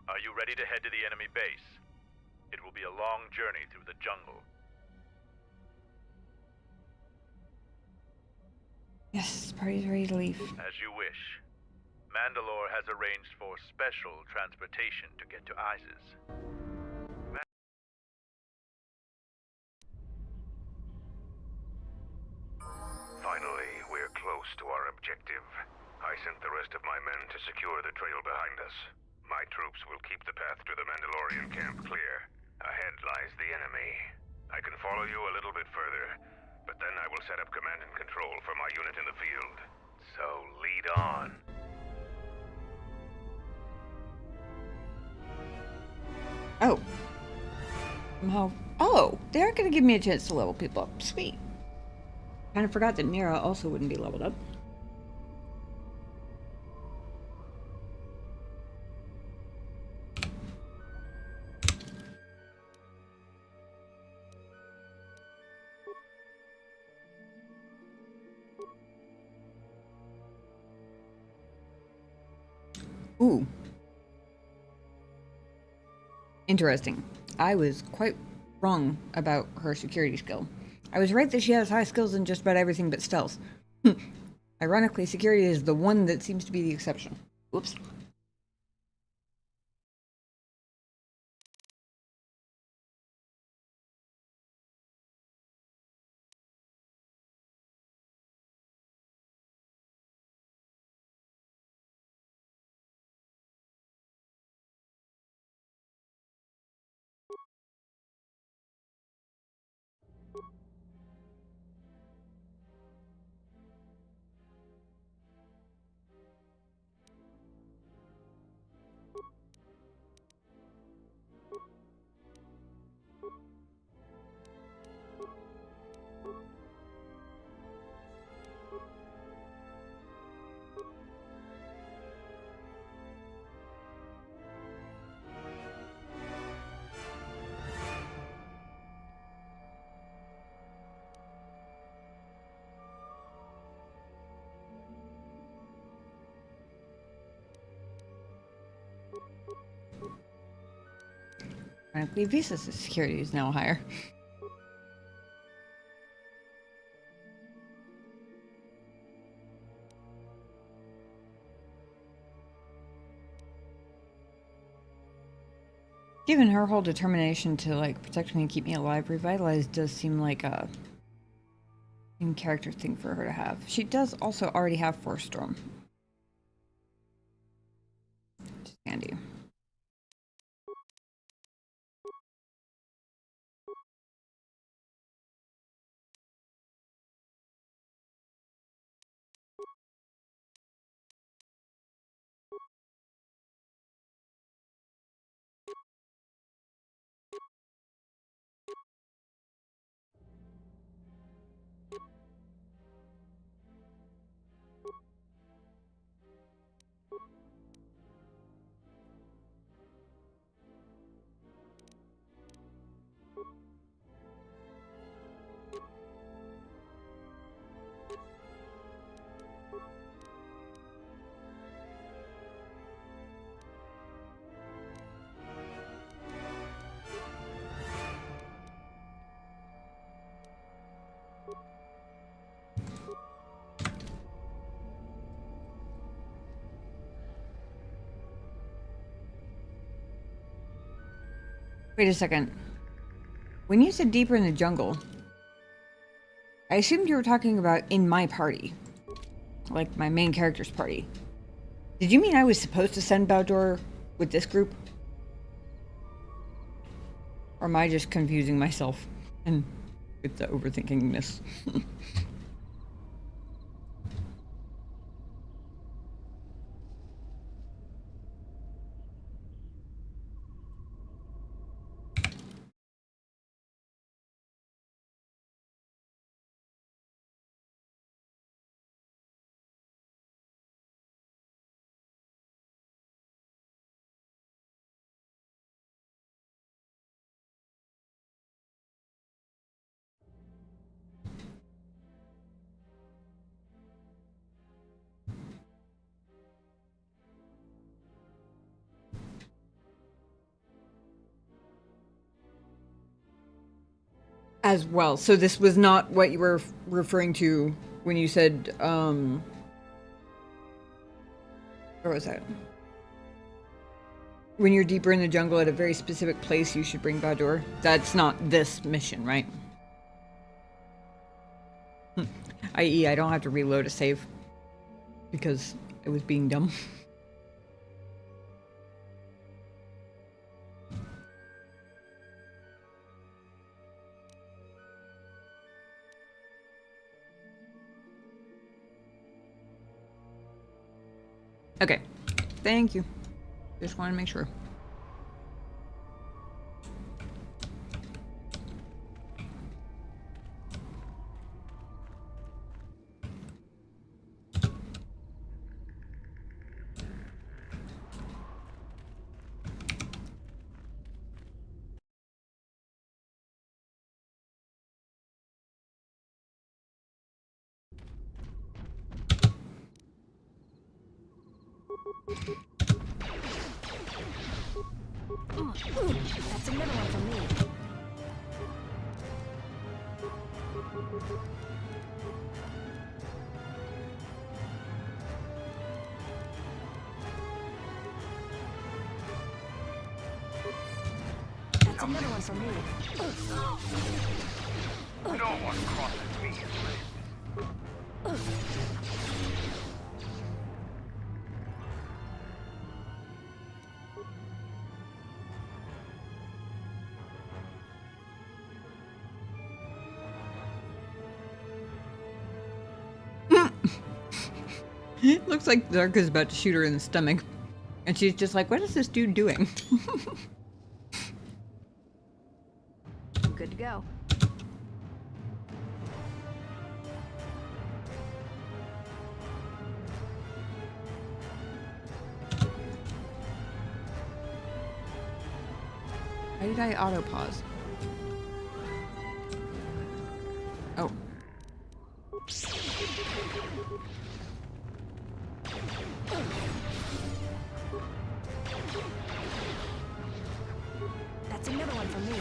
Are you ready to head to the enemy base? It will be a long journey through the jungle. Yes, party's ready to leave. As you wish. Mandalore has arranged for special transportation to get to Isis. Finally, we're close to our objective. I sent the rest of my men to secure the trail behind us. My troops will keep the path to the Mandalorian camp clear. Ahead lies the enemy. I can follow you a little bit further, but then I will set up command and control for my unit in the field. So lead on. Oh. Oh, they aren't going to give me a chance to level people up. Sweet. Kind of forgot that Mira also wouldn't be leveled up. Ooh. Interesting. I was quite wrong about her security skill. I was right that she has high skills in just about everything but stealth. Ironically, security is the one that seems to be the exception. Whoops. Frankly, Visa's security is now higher. Given her whole determination to like protect me and keep me alive, revitalized does seem like a in-character thing for her to have. She does also already have Force Storm. Which is handy. Wait a second. When you said deeper in the jungle, I assumed you were talking about in my party. Like my main character's party. Did you mean I was supposed to send Baldur with this group? Or am I just confusing myself and with the overthinkingness? As well. So this was not what you were referring to when you said, where was that? When you're deeper in the jungle at a very specific place, you should bring Baldur. That's not this mission, right? I.e., I don't have to reload a save because I was being dumb. Okay, thank you. Just want to make sure. That's another one for me. That's another one for me. No one crosses me in limbs. It looks like Zarka's about to shoot her in the stomach. And she's just like, what is this dude doing? I'm good to go. Why did I auto pause? Oh. That's another one for me.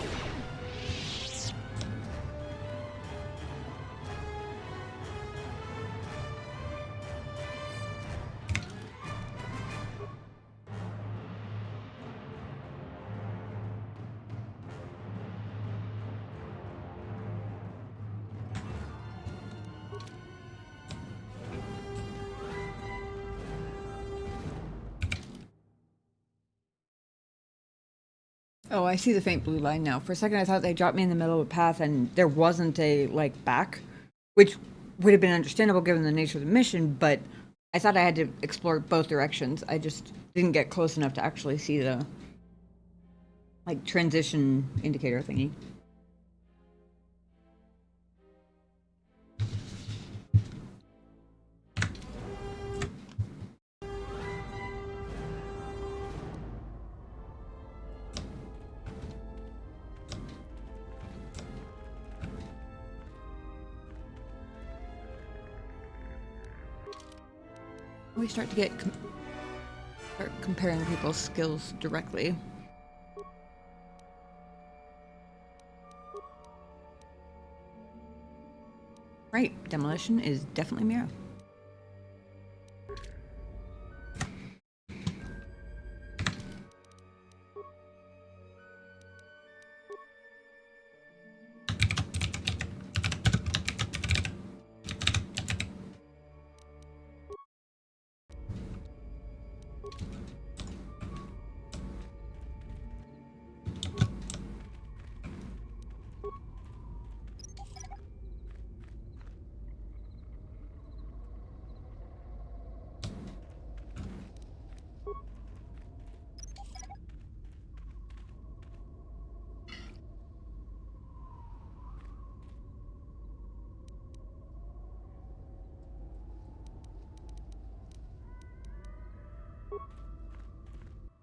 Oh, I see the faint blue line now. For a second, I thought they dropped me in the middle of a path and there wasn't a, like, back, which would have been understandable given the nature of the mission, but I thought I had to explore both directions. I just didn't get close enough to actually see the, like, transition indicator thingy. We start to get start comparing people's skills directly. Right, demolition is definitely Mira.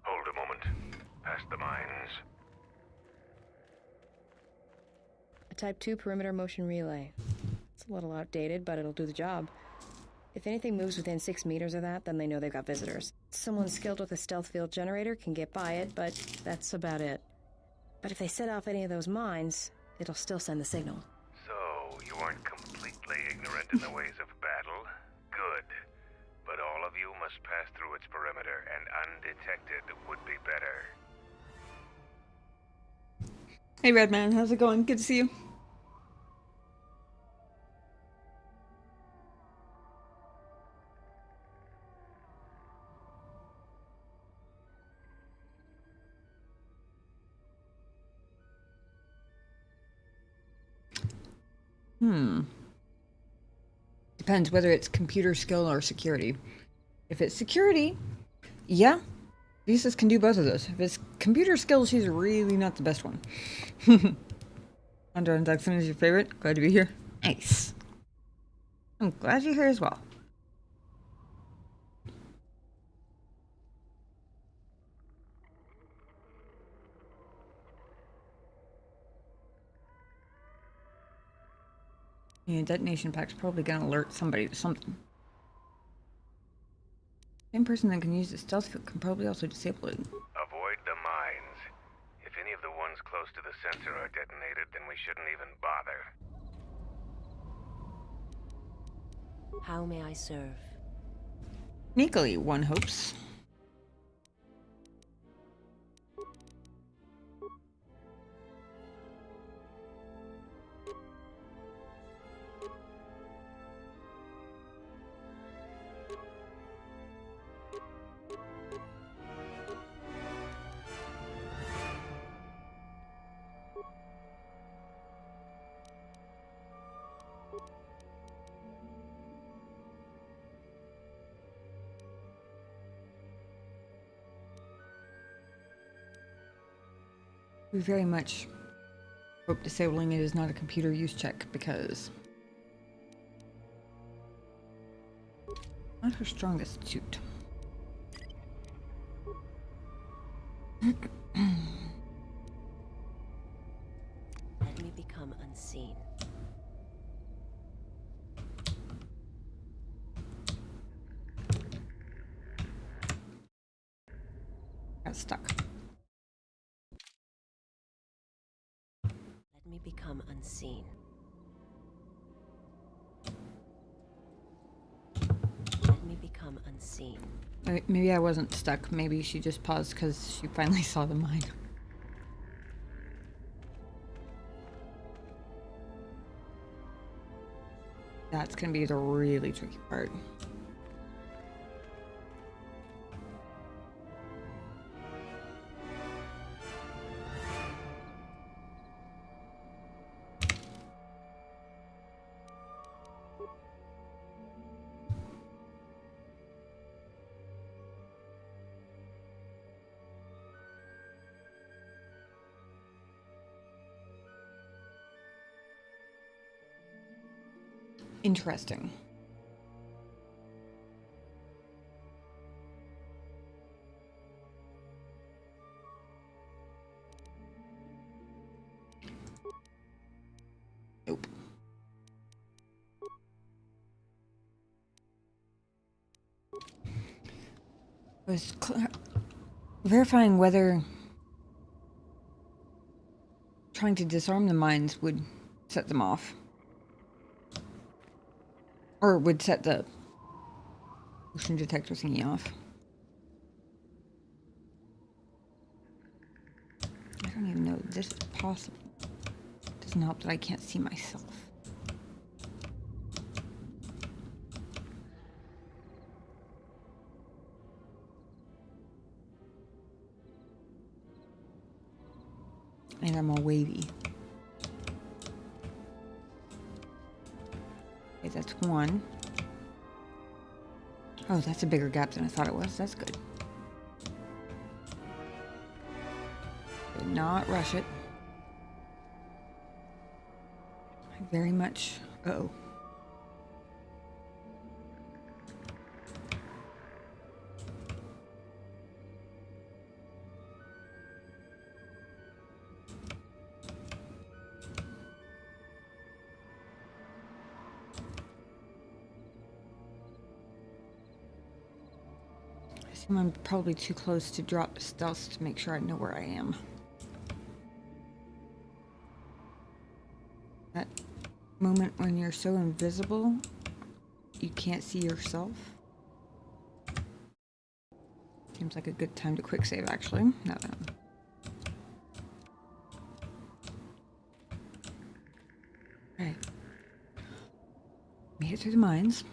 Hold a moment. Past the mines. A Type 2 perimeter motion relay. It's a little outdated, but it'll do the job. If anything moves within 6 meters of that, then they know they've got visitors. Someone skilled with a stealth field generator can get by it, but that's about it. But if they set off any of those mines, it'll still send the signal. So, you aren't completely ignorant in the ways of battle? Good. But all of you must pass through its perimeter, and undetected would be better. Hey Redman, how's it going? Good to see you. Depends whether it's computer skill or security. If it's security, yeah, Visas can do both of those. If it's computer skill, she's really not the best one. Hunter and Dexon is your favorite. Glad to be here. Nice. I'm glad you're here as well. Yeah, detonation pack's probably gonna alert somebody to something. Same person that can use the stealth field can probably also disable it. Avoid the mines. If any of the ones close to the sensor are detonated, then we shouldn't even bother. How may I serve? Sneakily, one hopes. We very much hope disabling it is not a computer use check because not her strongest suit. Let me become unseen. Got stuck. Let me become unseen. Let me become unseen. Maybe I wasn't stuck. Maybe she just paused because she finally saw the mine. That's gonna be the really tricky part. Interesting. Nope. Was verifying whether trying to disarm the mines would set them off. Or would set the motion detector thingy off. I don't even know if this is possible. It doesn't help that I can't see myself. And I'm all wavy. Okay, that's one. Oh, that's a bigger gap than I thought it was. That's good. Did not rush it. Very much. Uh-oh. I'm probably too close to drop the stealth to make sure I know where I am. That moment when you're so invisible, you can't see yourself. Seems like a good time to quick save, actually. No. Alright. Made it through the mines.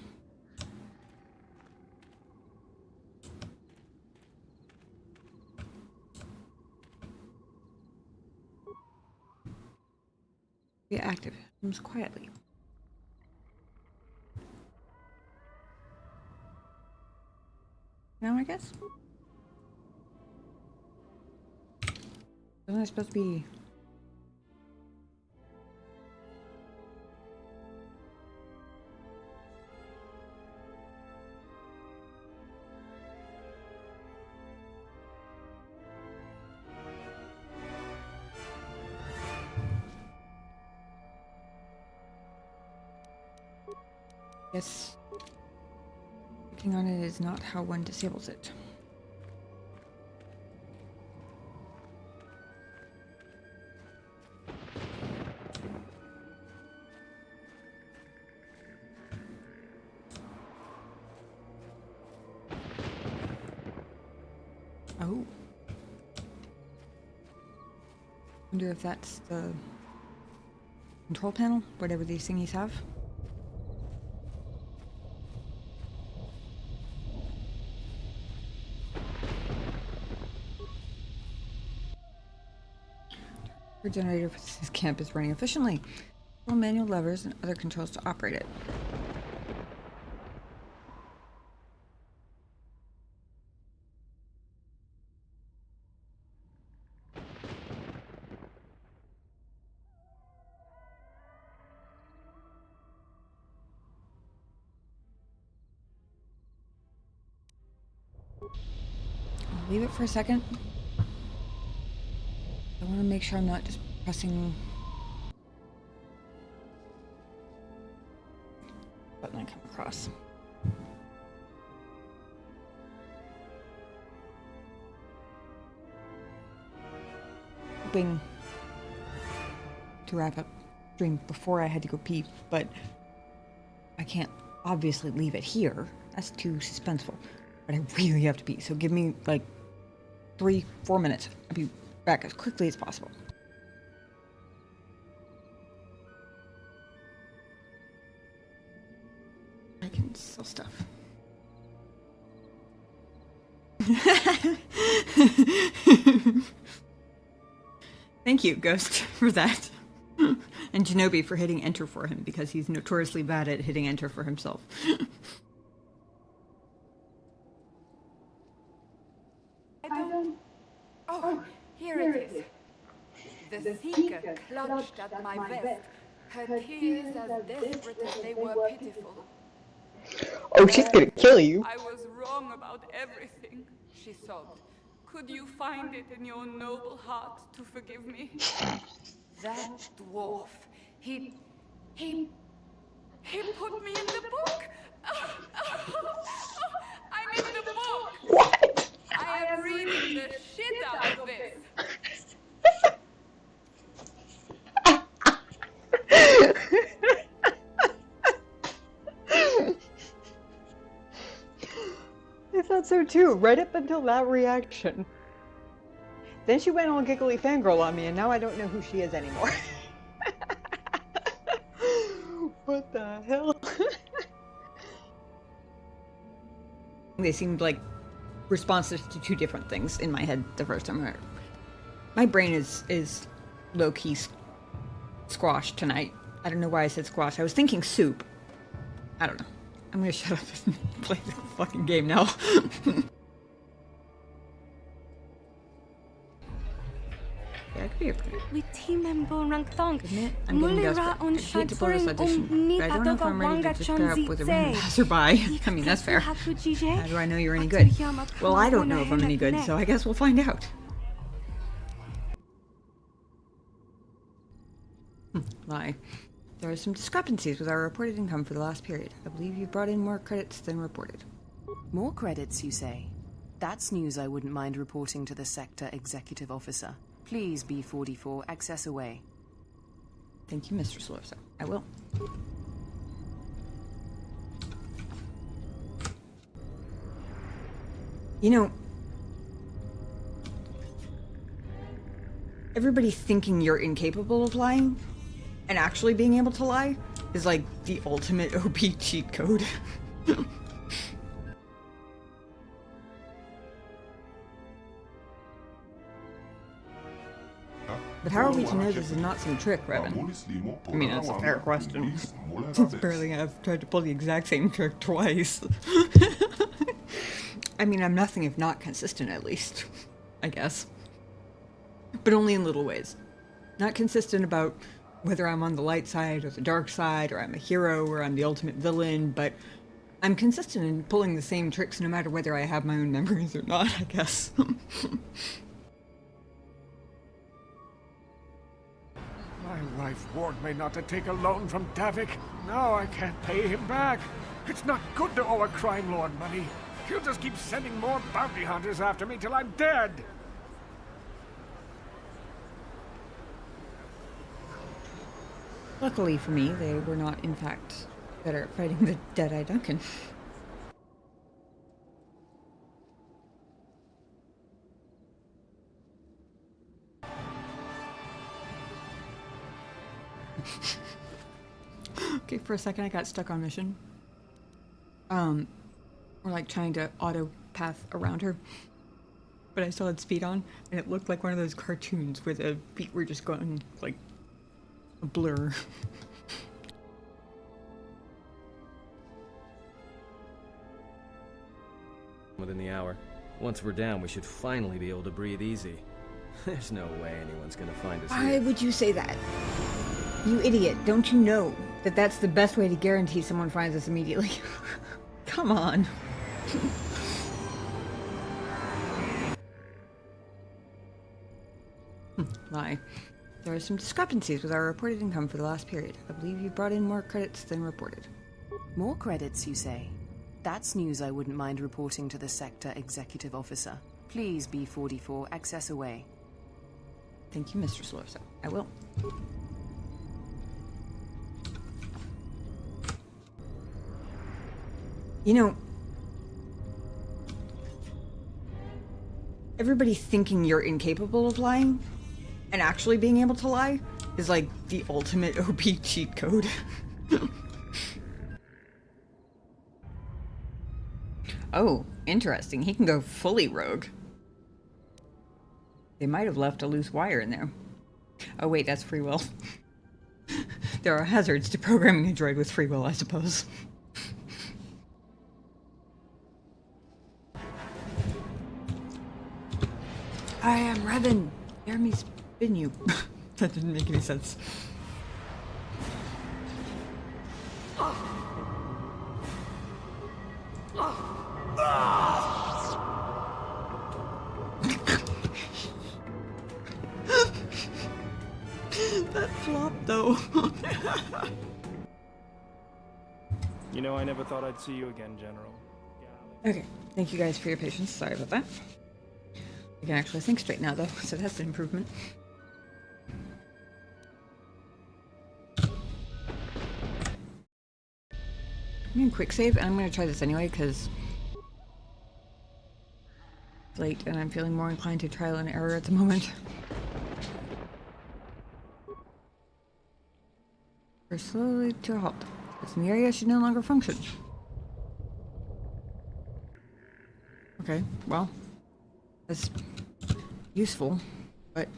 Be active. Moves quietly. Now, I guess. Wasn't I supposed to be? Yes. Working on it is not how one disables it. Oh. Wonder if that's the control panel, whatever these thingies have. The generator for this camp is running efficiently. All manual levers and other controls to operate it. I'll leave it for a second. I want to make sure I'm not just pressing the button I come across. Hoping to wrap up stream before I had to go pee, but I can't obviously leave it here. That's too suspenseful. But I really have to pee, so give me like 3-4 minutes. I'll be back as quickly as possible. I can sell stuff. Thank you, Ghost, for that. And Shinobi for hitting enter for him, because he's notoriously bad at hitting enter for himself. Oh, here it is. The seeker clutched at my vest, her tears as desperate as they were pitiful. Oh, she's gonna kill you. I was wrong about everything, she sobbed. Could you find it in your noble heart to forgive me? That dwarf, he put me in the book. I'm in the book. What? I am reading the shit out of this. I thought so too, right up until that reaction. Then she went all giggly fangirl on me, and now I don't know who she is anymore. What the hell? They seemed like responses to two different things in my head the first time I heard it. My brain is low-key squashed tonight. I don't know why I said squash. I was thinking soup. I don't know. I'm gonna shut up and play the fucking game now. Yeah, I could be okay. We team and rank thong. Admit, I'm getting desperate. I hate to blow this audition, but I don't know if I'm ready to just pair up with a random passerby. I mean, that's fair. How do I know you're any good? Well, I don't know if I'm any good, so I guess we'll find out. Lie. There are some discrepancies with our reported income for the last period. I believe you brought in more credits than reported. More credits, you say? That's news I wouldn't mind reporting to the Sector Executive Officer. Please, B44, access away. Thank you, Mr. Solorso. I will. You know, everybody thinking you're incapable of lying and actually being able to lie is like the ultimate OP cheat code. But how are we to know this is not some trick, Revan? I mean, that's a fair question. Since apparently I've tried to pull the exact same trick twice. I mean, I'm nothing if not consistent, at least. I guess. But only in little ways. Not consistent about whether I'm on the light side or the dark side, or I'm a hero, or I'm the ultimate villain, but I'm consistent in pulling the same tricks no matter whether I have my own memories or not, I guess. My wife warned me not to take a loan from Davik. Now I can't pay him back. It's not good to owe a crime lord money. He'll just keep sending more bounty hunters after me till I'm dead. Luckily for me, they were not, in fact, better at fighting the Deadeye Duncan. Okay, for a second I got stuck on mission. We're like trying to auto path around her. But I still had speed on, and it looked like one of those cartoons where the feet were just going like a blur. Within the hour. Once we're down, we should finally be able to breathe easy. There's no way anyone's gonna find us Why here. would you say that? You idiot, don't you know that that's the best way to guarantee someone finds us immediately? Come on. Lie. There are some discrepancies with our reported income for the last period. I believe you brought in more credits than reported. More credits, you say? That's news I wouldn't mind reporting to the Sector Executive Officer. Please, B-44, access away. Thank you, Mr. Slorso. I will. You know, everybody thinking you're incapable of lying and actually being able to lie is like the ultimate OP cheat code. Oh, interesting. He can go fully rogue. They might have left a loose wire in there. Oh wait, that's free will. There are hazards to programming a droid with free will, I suppose. I am Revan. Jeremy spin you. That didn't make any sense. That flop though. You know, I never thought I'd see you again, General. Okay, thank you guys for your patience. Sorry about that. I can actually think straight now though, so that's an improvement. I'm gonna quick save, and I'm gonna try this anyway because it's late and I'm feeling more inclined to trial and error at the moment. We're slowly to a halt. This area should no longer function. Okay, well, that's useful, but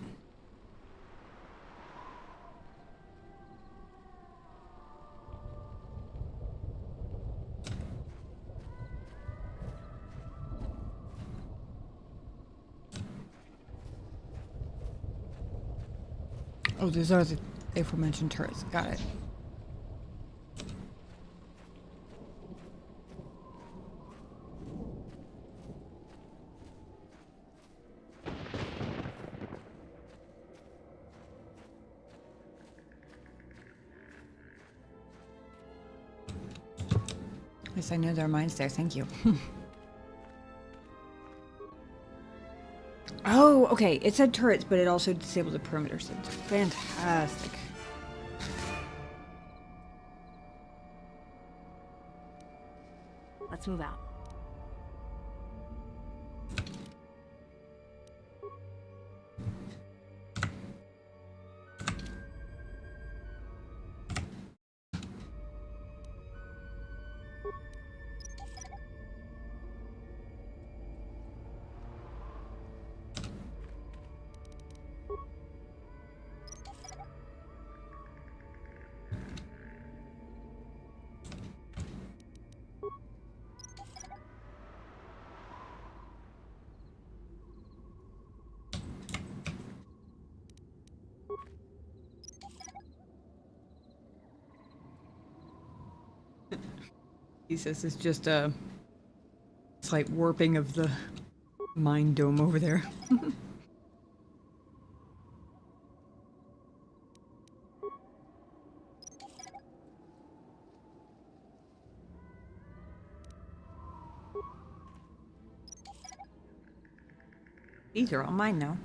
oh, these are the aforementioned turrets. Got it. Yes, I know there are mines there. Thank you. Oh, okay. It said turrets, but it also disabled the perimeter. So fantastic. Let's move out. He says it's just a slight warping of the mine dome over there. These are all mine now.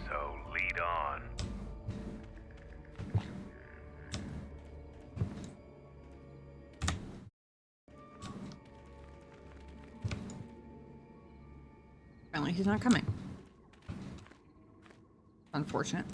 So, lead on. Apparently he's not coming. Unfortunate.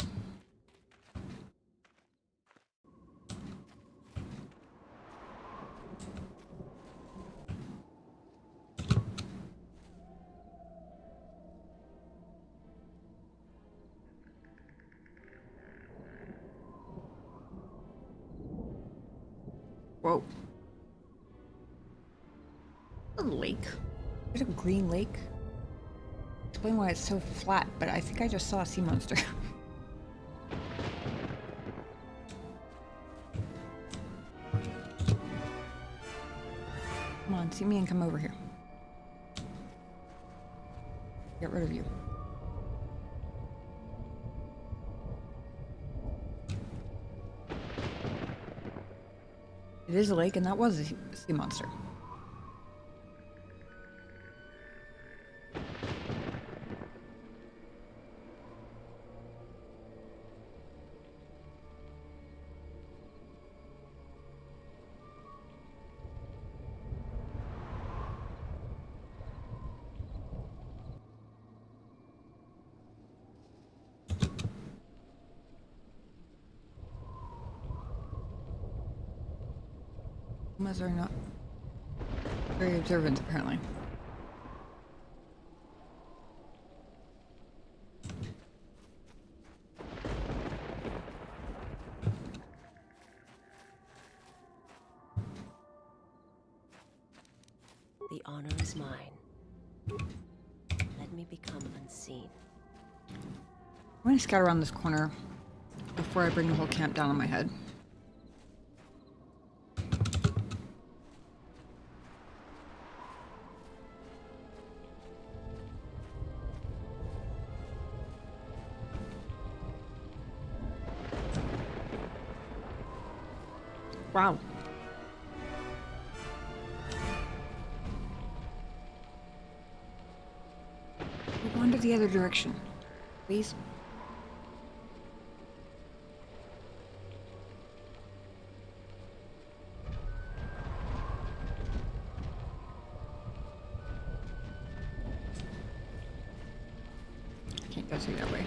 Whoa. A lake. There's a green lake. Explain why it's so flat, but I think I just saw a sea monster. Come on, see me and come over here. Get rid of you. It is a lake, and that was a sea monster. Pumas are not very observant, apparently. The honor is mine. Let me become unseen. I'm going to scout around this corner before I bring the whole camp down on my head. Wow. Wander the other direction, please. I can't go through that way.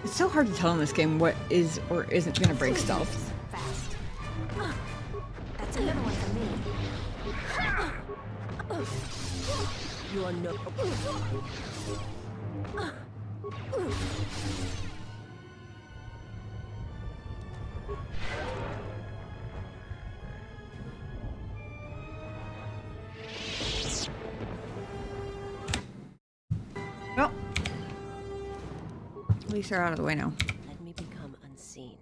It's so hard to tell in this game what is or isn't going to break stealth. Fast. That's another one for me. You are no. Well, at least they're out of the way now. Let me become unseen.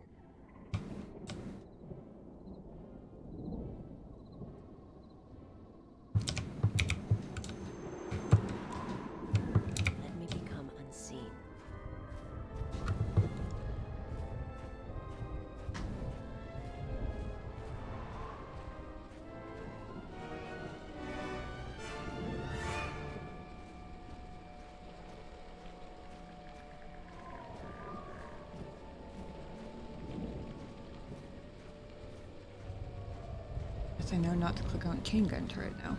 Let me become unseen. Guess I know not to click on the chain gun turret now.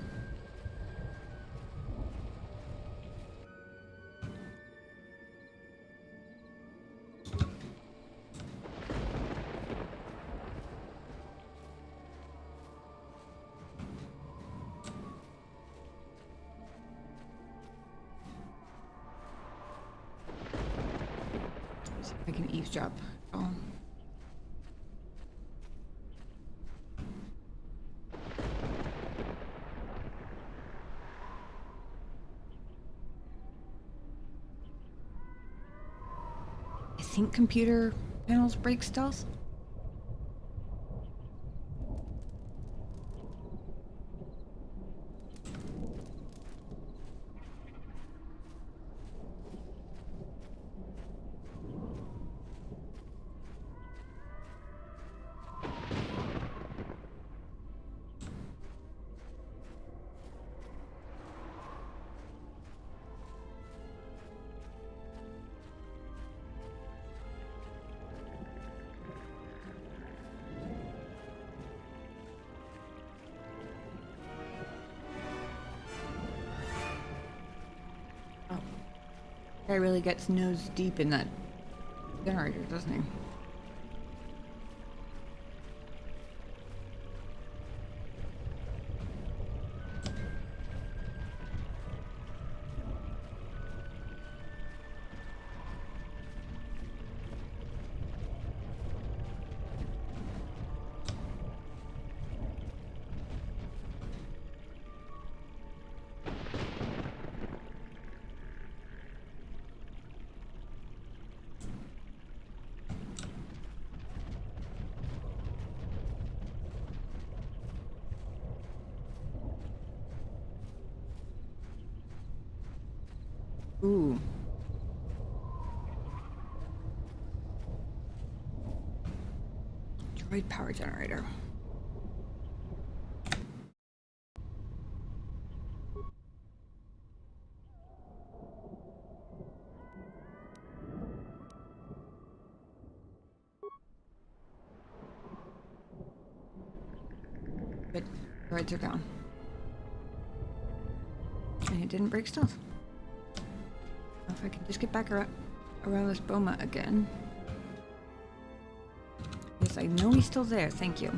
See if I can eavesdrop. Oh. I think computer panels break stealth. Guy really gets nose deep in that generator, doesn't he? Ooh. Droid power generator. Good. Droids are down. And it didn't break stealth. If I can just get back around this Boma again. Yes, I know he's still there. Thank you.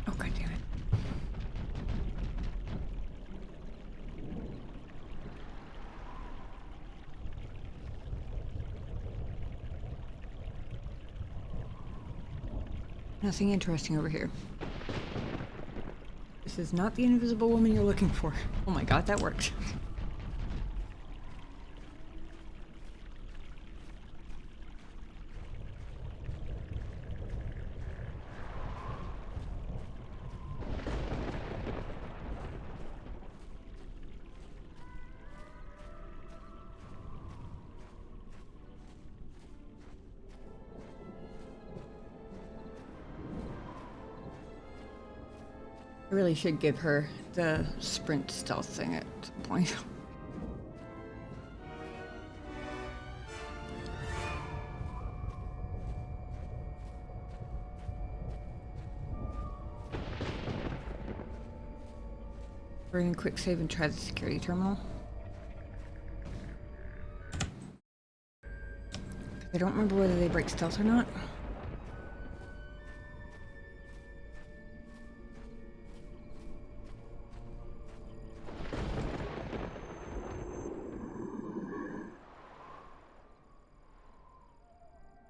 Oh, God damn it. Nothing interesting over here. This is not the invisible woman you're looking for. Oh my God, that worked. I really should give her the sprint stealth thing at some point. We're gonna quick save and try the security terminal. I don't remember whether they break stealth or not.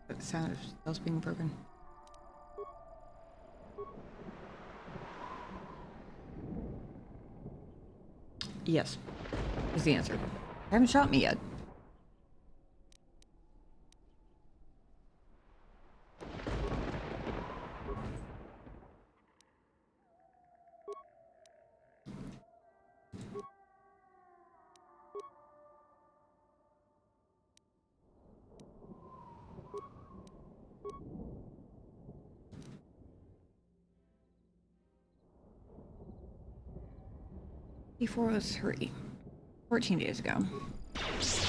The sound of stealth being broken. Yes, is the answer. They haven't shot me yet. 403. 14 days ago. This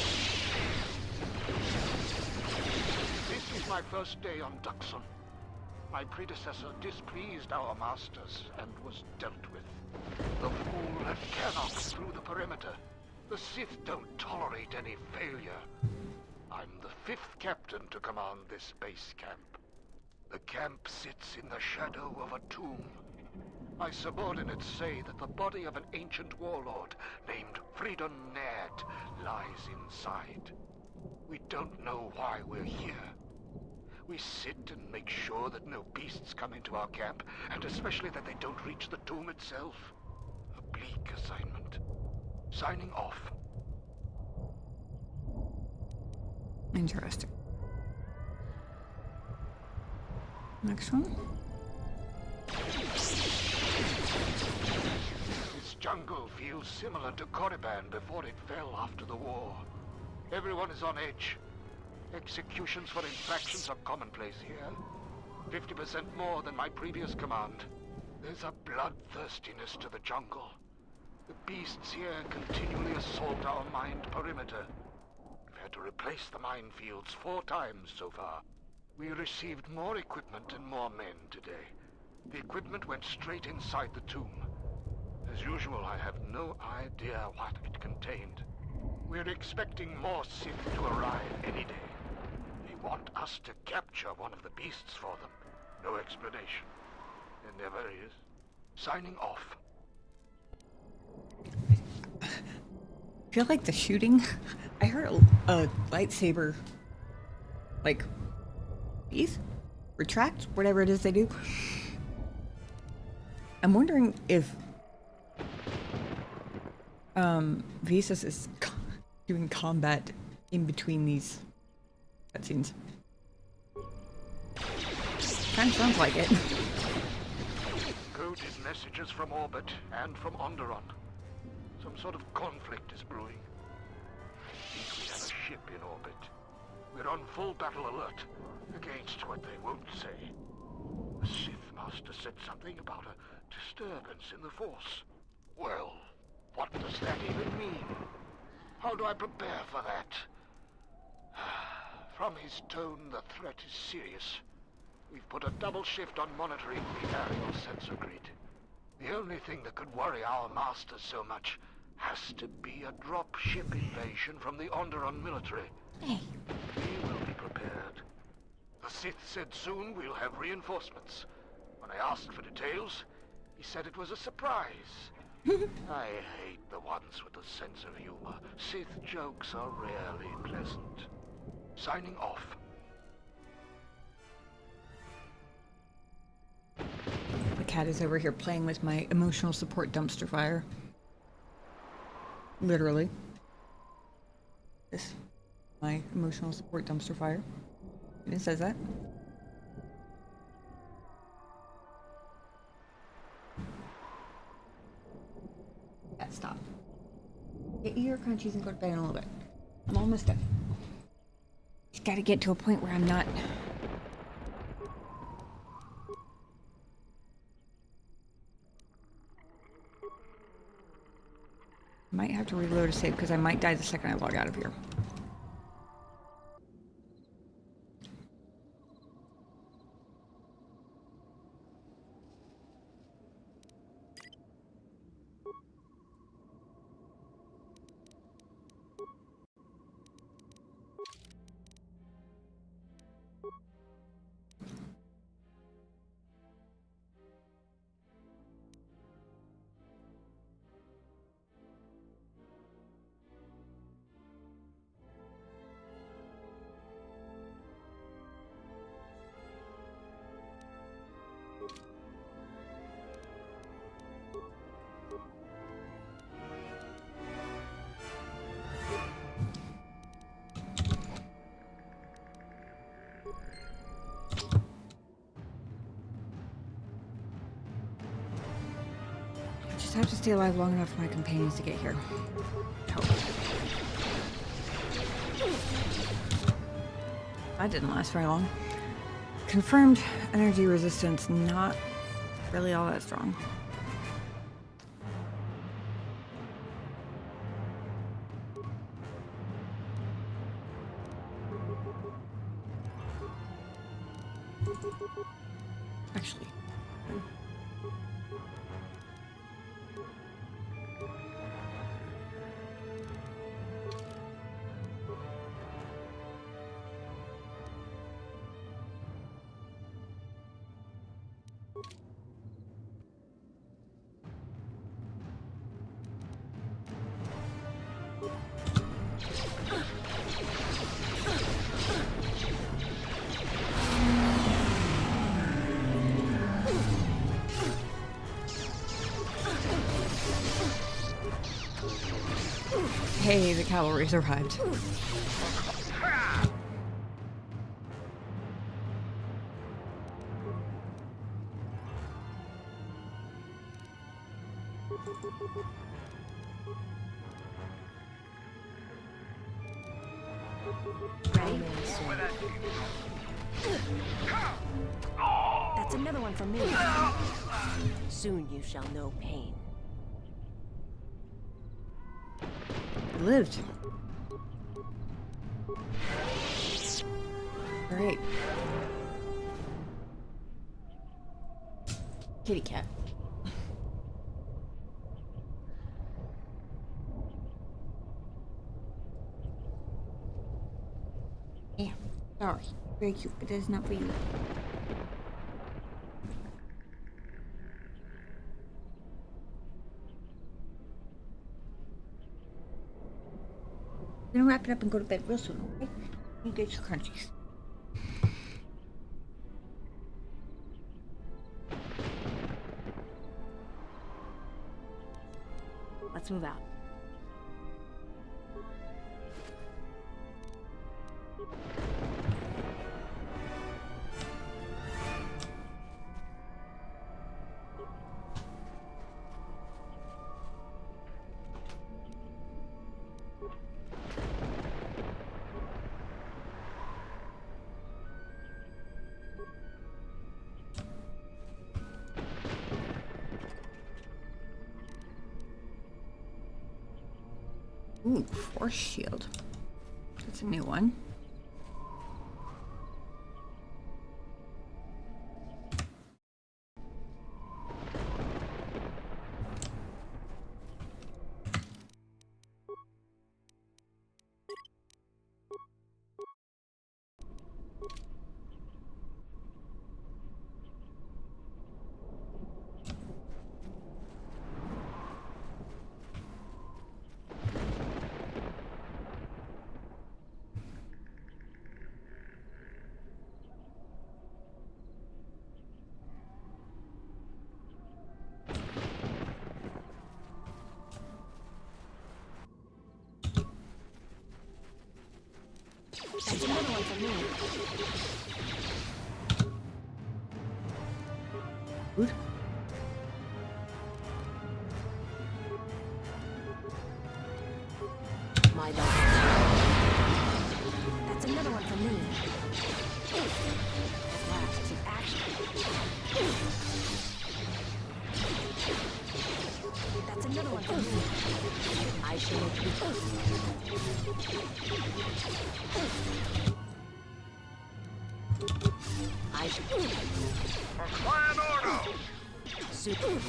is my first day on Duxon. My predecessor displeased our masters and was dealt with. The fool had cannot through the perimeter. The Sith don't tolerate any failure. I'm the 5th captain to command this base camp. The camp sits in the shadow of a tomb. My subordinates say that the body of an ancient warlord named Freedon Naird lies inside. We don't know why we're here. We sit and make sure that no beasts come into our camp, and especially that they don't reach the tomb itself. A bleak assignment. Signing off. Interesting. Next one. This jungle feels similar to Korriban before it fell after the war. Everyone is on edge. Executions for infractions are commonplace here. 50% more than my previous command. There's a bloodthirstiness to the jungle. The beasts here continually assault our mined perimeter. We've had to replace the minefields 4 times so far. We received more equipment and more men today. The equipment went straight inside the tomb. As usual, I have no idea what it contained. We're expecting more Sith to arrive any day. They want us to capture one of the beasts for them. No explanation. There never is. Signing off. I feel like the shooting. I heard a lightsaber, like, retract, whatever it is they do. I'm wondering if Visas is doing combat in between these cutscenes. Kind of sounds like it. Coded messages from orbit and from Onderon. Some sort of conflict is brewing. I think we have a ship in orbit. We're on full battle alert against what they won't say. The Sith Master said something about a disturbance in the Force. Well, what does that even mean? How do I prepare for that? From his tone, the threat is serious. We've put a double shift on monitoring the aerial sensor grid. The only thing that could worry our masters so much has to be a drop ship invasion from the Onderon military. Hey. We will be prepared. The Sith said soon we'll have reinforcements. When I asked for details, he said it was a surprise. I hate the ones with a sense of humor. Sith jokes are rarely pleasant. Signing off. The cat is over here playing with my emotional support dumpster fire. Literally. This. My emotional support dumpster fire. And it says that. Yeah, stop. Get your crunchies and go to bed in a little bit. I'm almost done. Just gotta get to a point where I'm not... Might have to reload a save because I might die the second I log out of here. I have to stay alive long enough for my companions to get here. Hope. That didn't last very long. Confirmed energy resistance, not really all that strong. Actually. Hey, the cavalry's arrived. Ready? That's another one for me. Soon you shall know pain. Lived. Great. Kitty cat. Yeah, sorry. Very cute, but that is not for you. I'm gonna wrap it up and go to bed real soon, okay? You get your crunchies. Let's move out. Ooh, force shield. That's a new one. That's another one for me. Good. My dog. That's another one for me. At last, some action. That's another one for me. I shall make you I shall. For Clan Ordo! Super.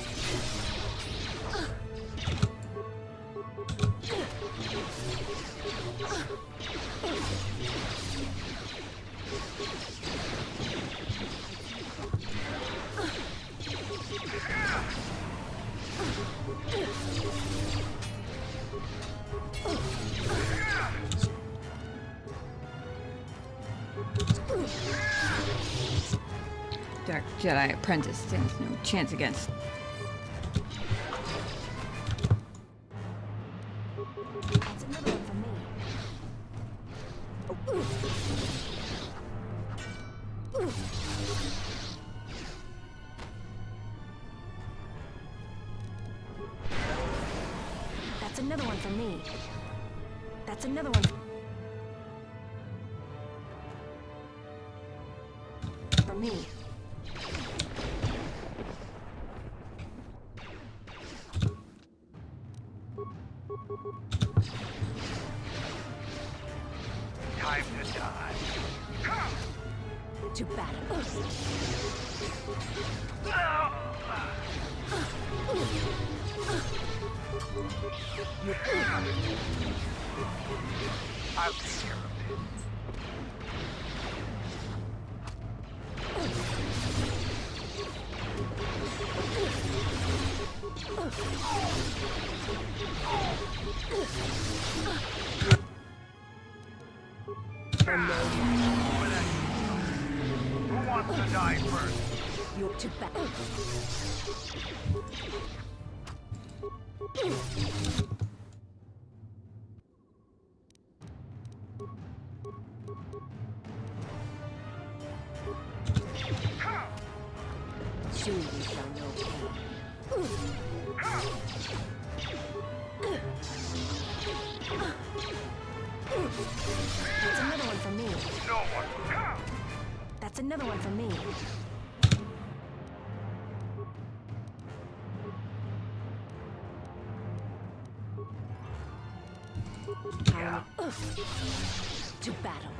Dark Jedi Apprentice stands no chance against. That's another one for me. That's another one for me. That's another one for me. Time to die. To battle. I'll take care of it. Who wants to die first? You're to battle. Soon you shall know pain. That's another one for me. No one. That's another one for me. Yeah. To battle.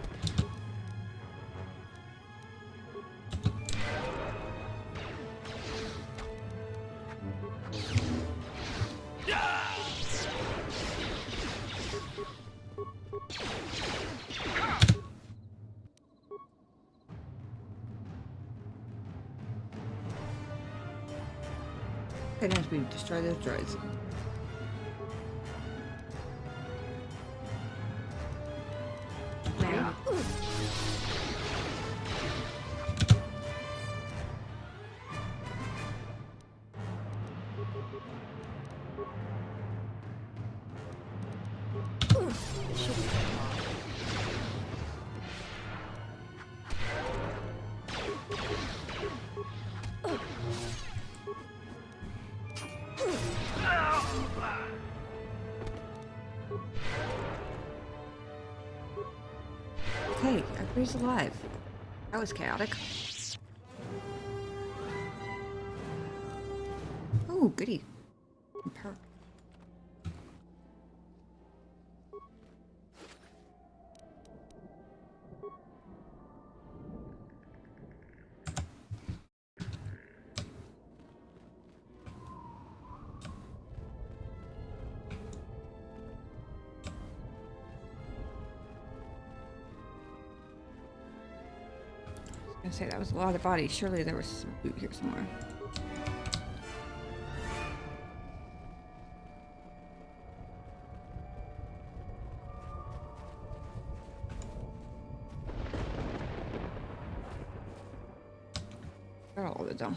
Goodness, we destroy those droids. Yeah. Okay, everybody's alive. That was chaotic. Oh, goody. Perk. I was gonna say, that was a lot of bodies. Surely there was some loot here somewhere. Got all of it though.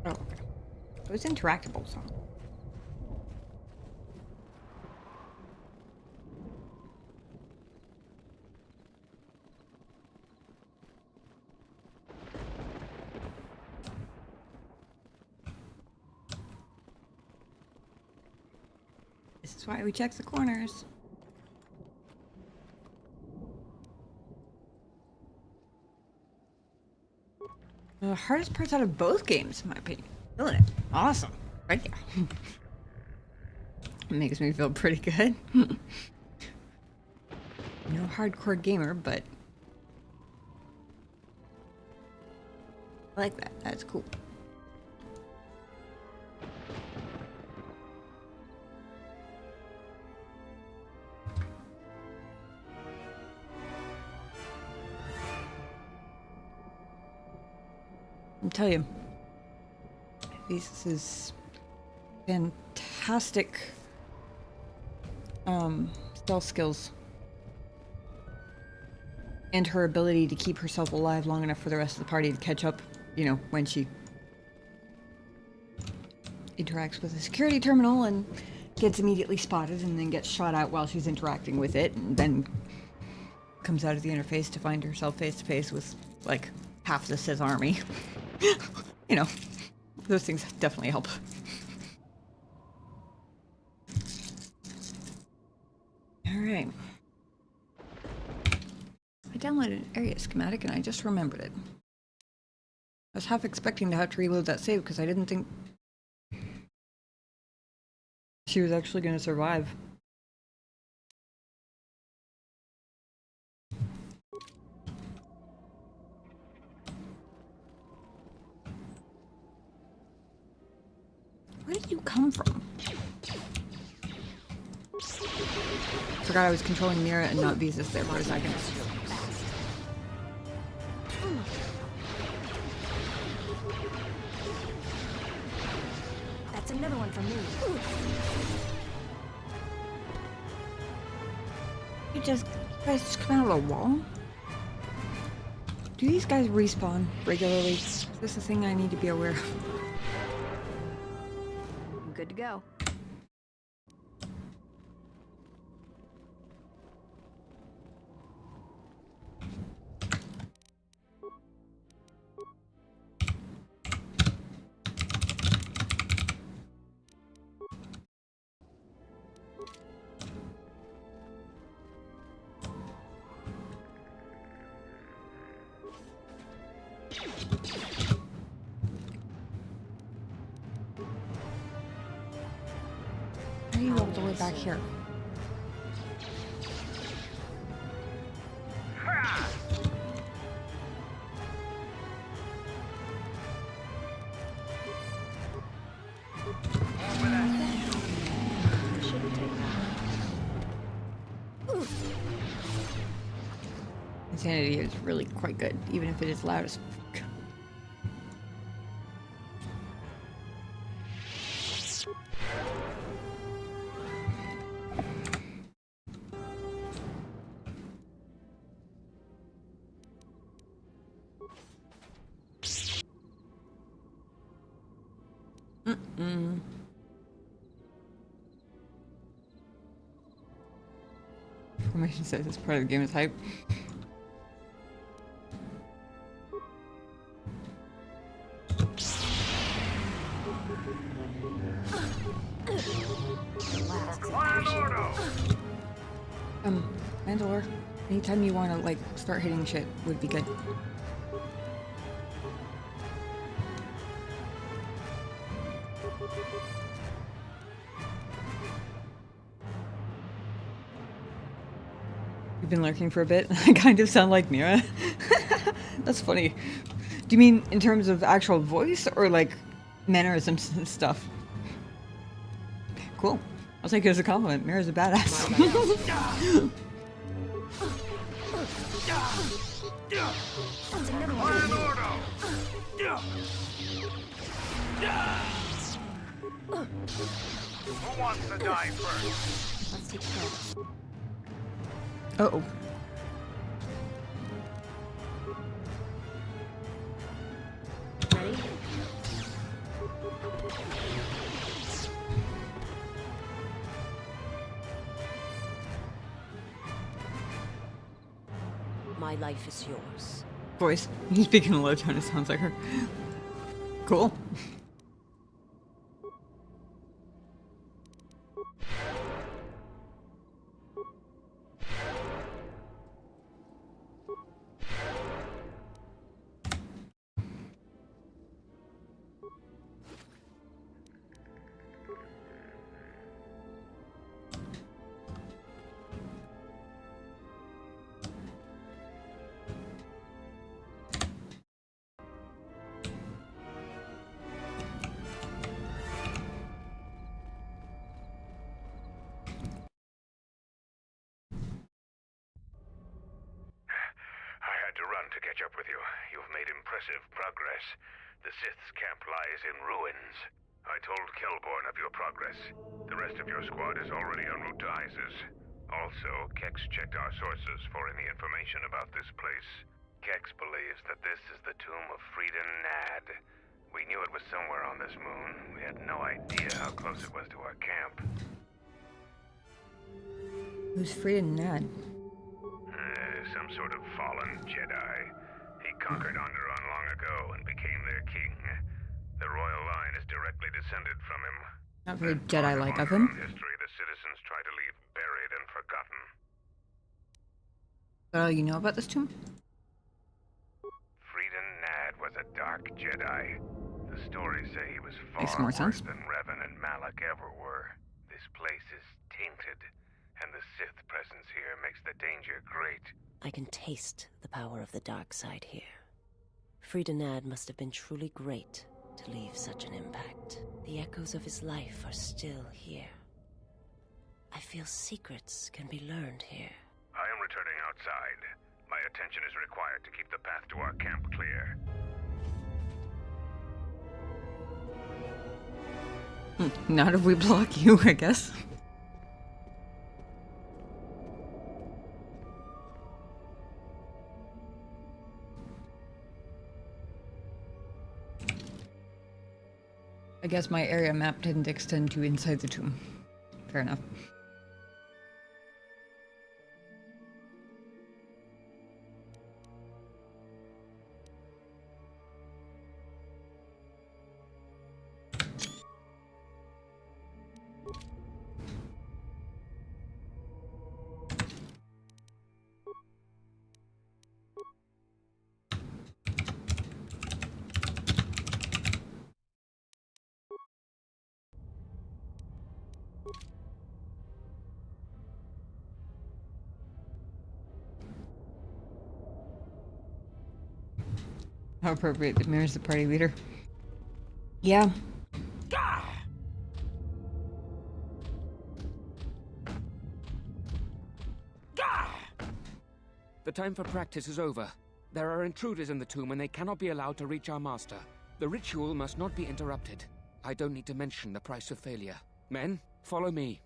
Oh, okay. It was interactable, so. This is why we check the corners. The hardest parts out of both games, in my opinion. Feeling it. Awesome. Right? Yeah. It makes me feel pretty good. No hardcore gamer, but I like that. That's cool. I'll tell you, this is fantastic stealth skills, and her ability to keep herself alive long enough for the rest of the party to catch up, you know, when she interacts with a security terminal and gets immediately spotted and then gets shot out while she's interacting with it, and then comes out of the interface to find herself face to face with like half the Sith army. You know, those things definitely help. downloaded an area schematic and I just remembered it. I was half expecting to have to reload that save because I didn't think she was actually going to survive. Where did you come from? Forgot I was controlling Mira and not Visas there for a second. That's another one for me. You guys just come out of the wall? Do these guys respawn regularly? Is this a thing I need to be aware of? I'm good to go. Why are you all the way back here? Insanity is really quite good, even if it is loud as fuck. Formation says it's part of the game is hype. Mandalore, anytime you want to, like, start hitting shit would be good. You've been lurking for a bit? I kind of sound like Mira. That's funny. Do you mean in terms of actual voice or, like, mannerisms and stuff? Cool. I'll take it as a compliment. Mira's a badass. Who wants to die first? Let's take care of this. Uh-oh. Ready? My life is yours. Voice. He's speaking in a low tone, it sounds like her. Cool. Up with you. You've made impressive progress. The Sith's camp lies in ruins. I told Kelborn of your progress. The rest of your squad is already en route to Isis. Also, Kex checked our sources for any information about this place. Kex believes that this is the tomb of Frida Nad. We knew it was somewhere on this moon. We had no idea how close it was to our camp. Who's Frida Nad? Some sort of fallen Jedi. He conquered Onderon long ago and became their king. The royal line is directly descended from him. Not very Jedi-like of him. History the citizens try to leave buried and forgotten. What all you know about this tomb? Frida Nad was a dark Jedi. The stories say he was Makes far more worse sense. than Revan and Malak ever were. This place is tainted, and the Sith presence here makes the danger great. I can taste the power of the dark side here. Frida Nad must have been truly great to leave such an impact. The echoes of his life are still here. I feel secrets can be learned here. I am returning outside. My attention is required to keep the path to our camp clear. Not if we block you, I guess. I guess my area map didn't extend to inside the tomb. Fair enough. How appropriate that Mirror's the party leader. Yeah. The time for practice is over. There are intruders in the tomb and they cannot be allowed to reach our master. The ritual must not be interrupted. I don't need to mention the price of failure. Men, follow me.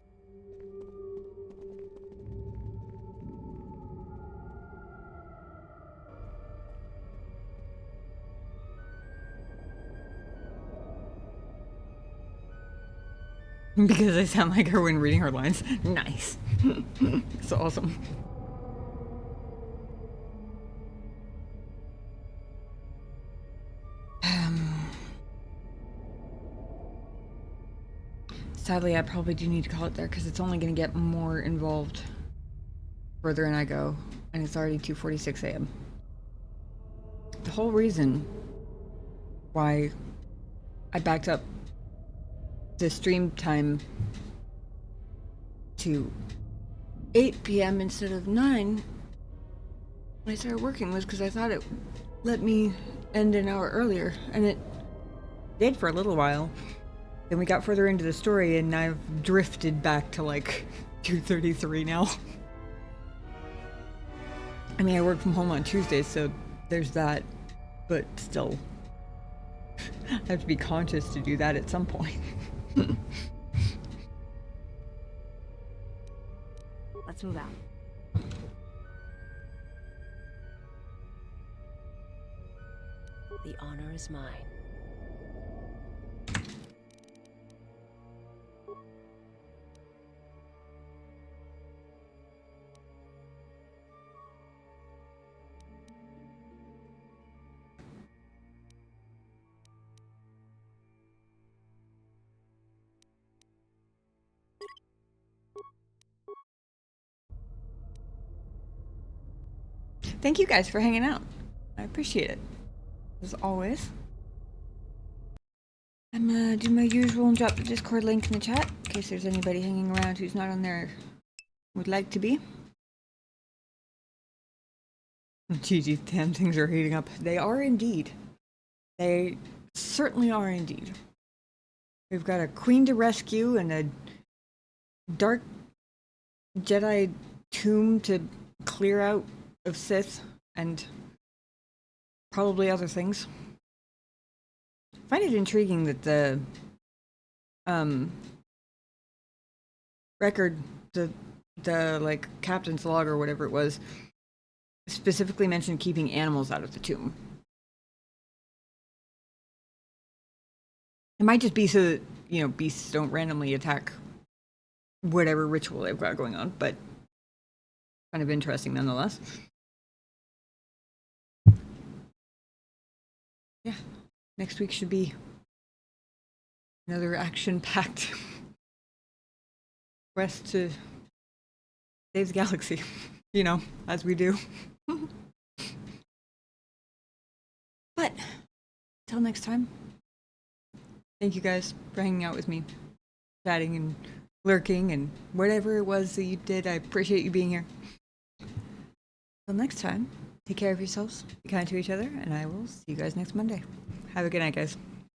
Because I sound like her when reading her lines. Nice. It's awesome. Sadly, I probably do need to call it there because it's only going to get more involved further in I go, and it's already 2:46 a.m. The whole reason why I backed up the stream time to 8 p.m. instead of 9 when I started working was because I thought it let me end an hour earlier, and it did for a little while. Then we got further into the story and I've drifted back to like 2:33 now. I mean, I work from home on Tuesdays, so there's that, but still I have to be conscious to do that at some point. Let's move out. The honor is mine. Thank you guys for hanging out. I appreciate it, as always. I'm gonna do my usual and drop the Discord link in the chat in case there's anybody hanging around who's not on there would like to be. GG, damn, things are heating up. They are indeed. They certainly are indeed. We've got a queen to rescue and a dark Jedi tomb to clear out of Sith and probably other things. I find it intriguing that the record, the like captain's log or whatever it was, specifically mentioned keeping animals out of the tomb. It might just be so that, you know, beasts don't randomly attack whatever ritual they've got going on, but kind of interesting nonetheless. Yeah, next week should be another action-packed quest to save the galaxy. You know, as we do. But, till next time, thank you guys for hanging out with me, chatting and lurking and whatever it was that you did. I appreciate you being here. Till next time, take care of yourselves, be kind to each other, and I will see you guys next Monday. Have a good night, guys.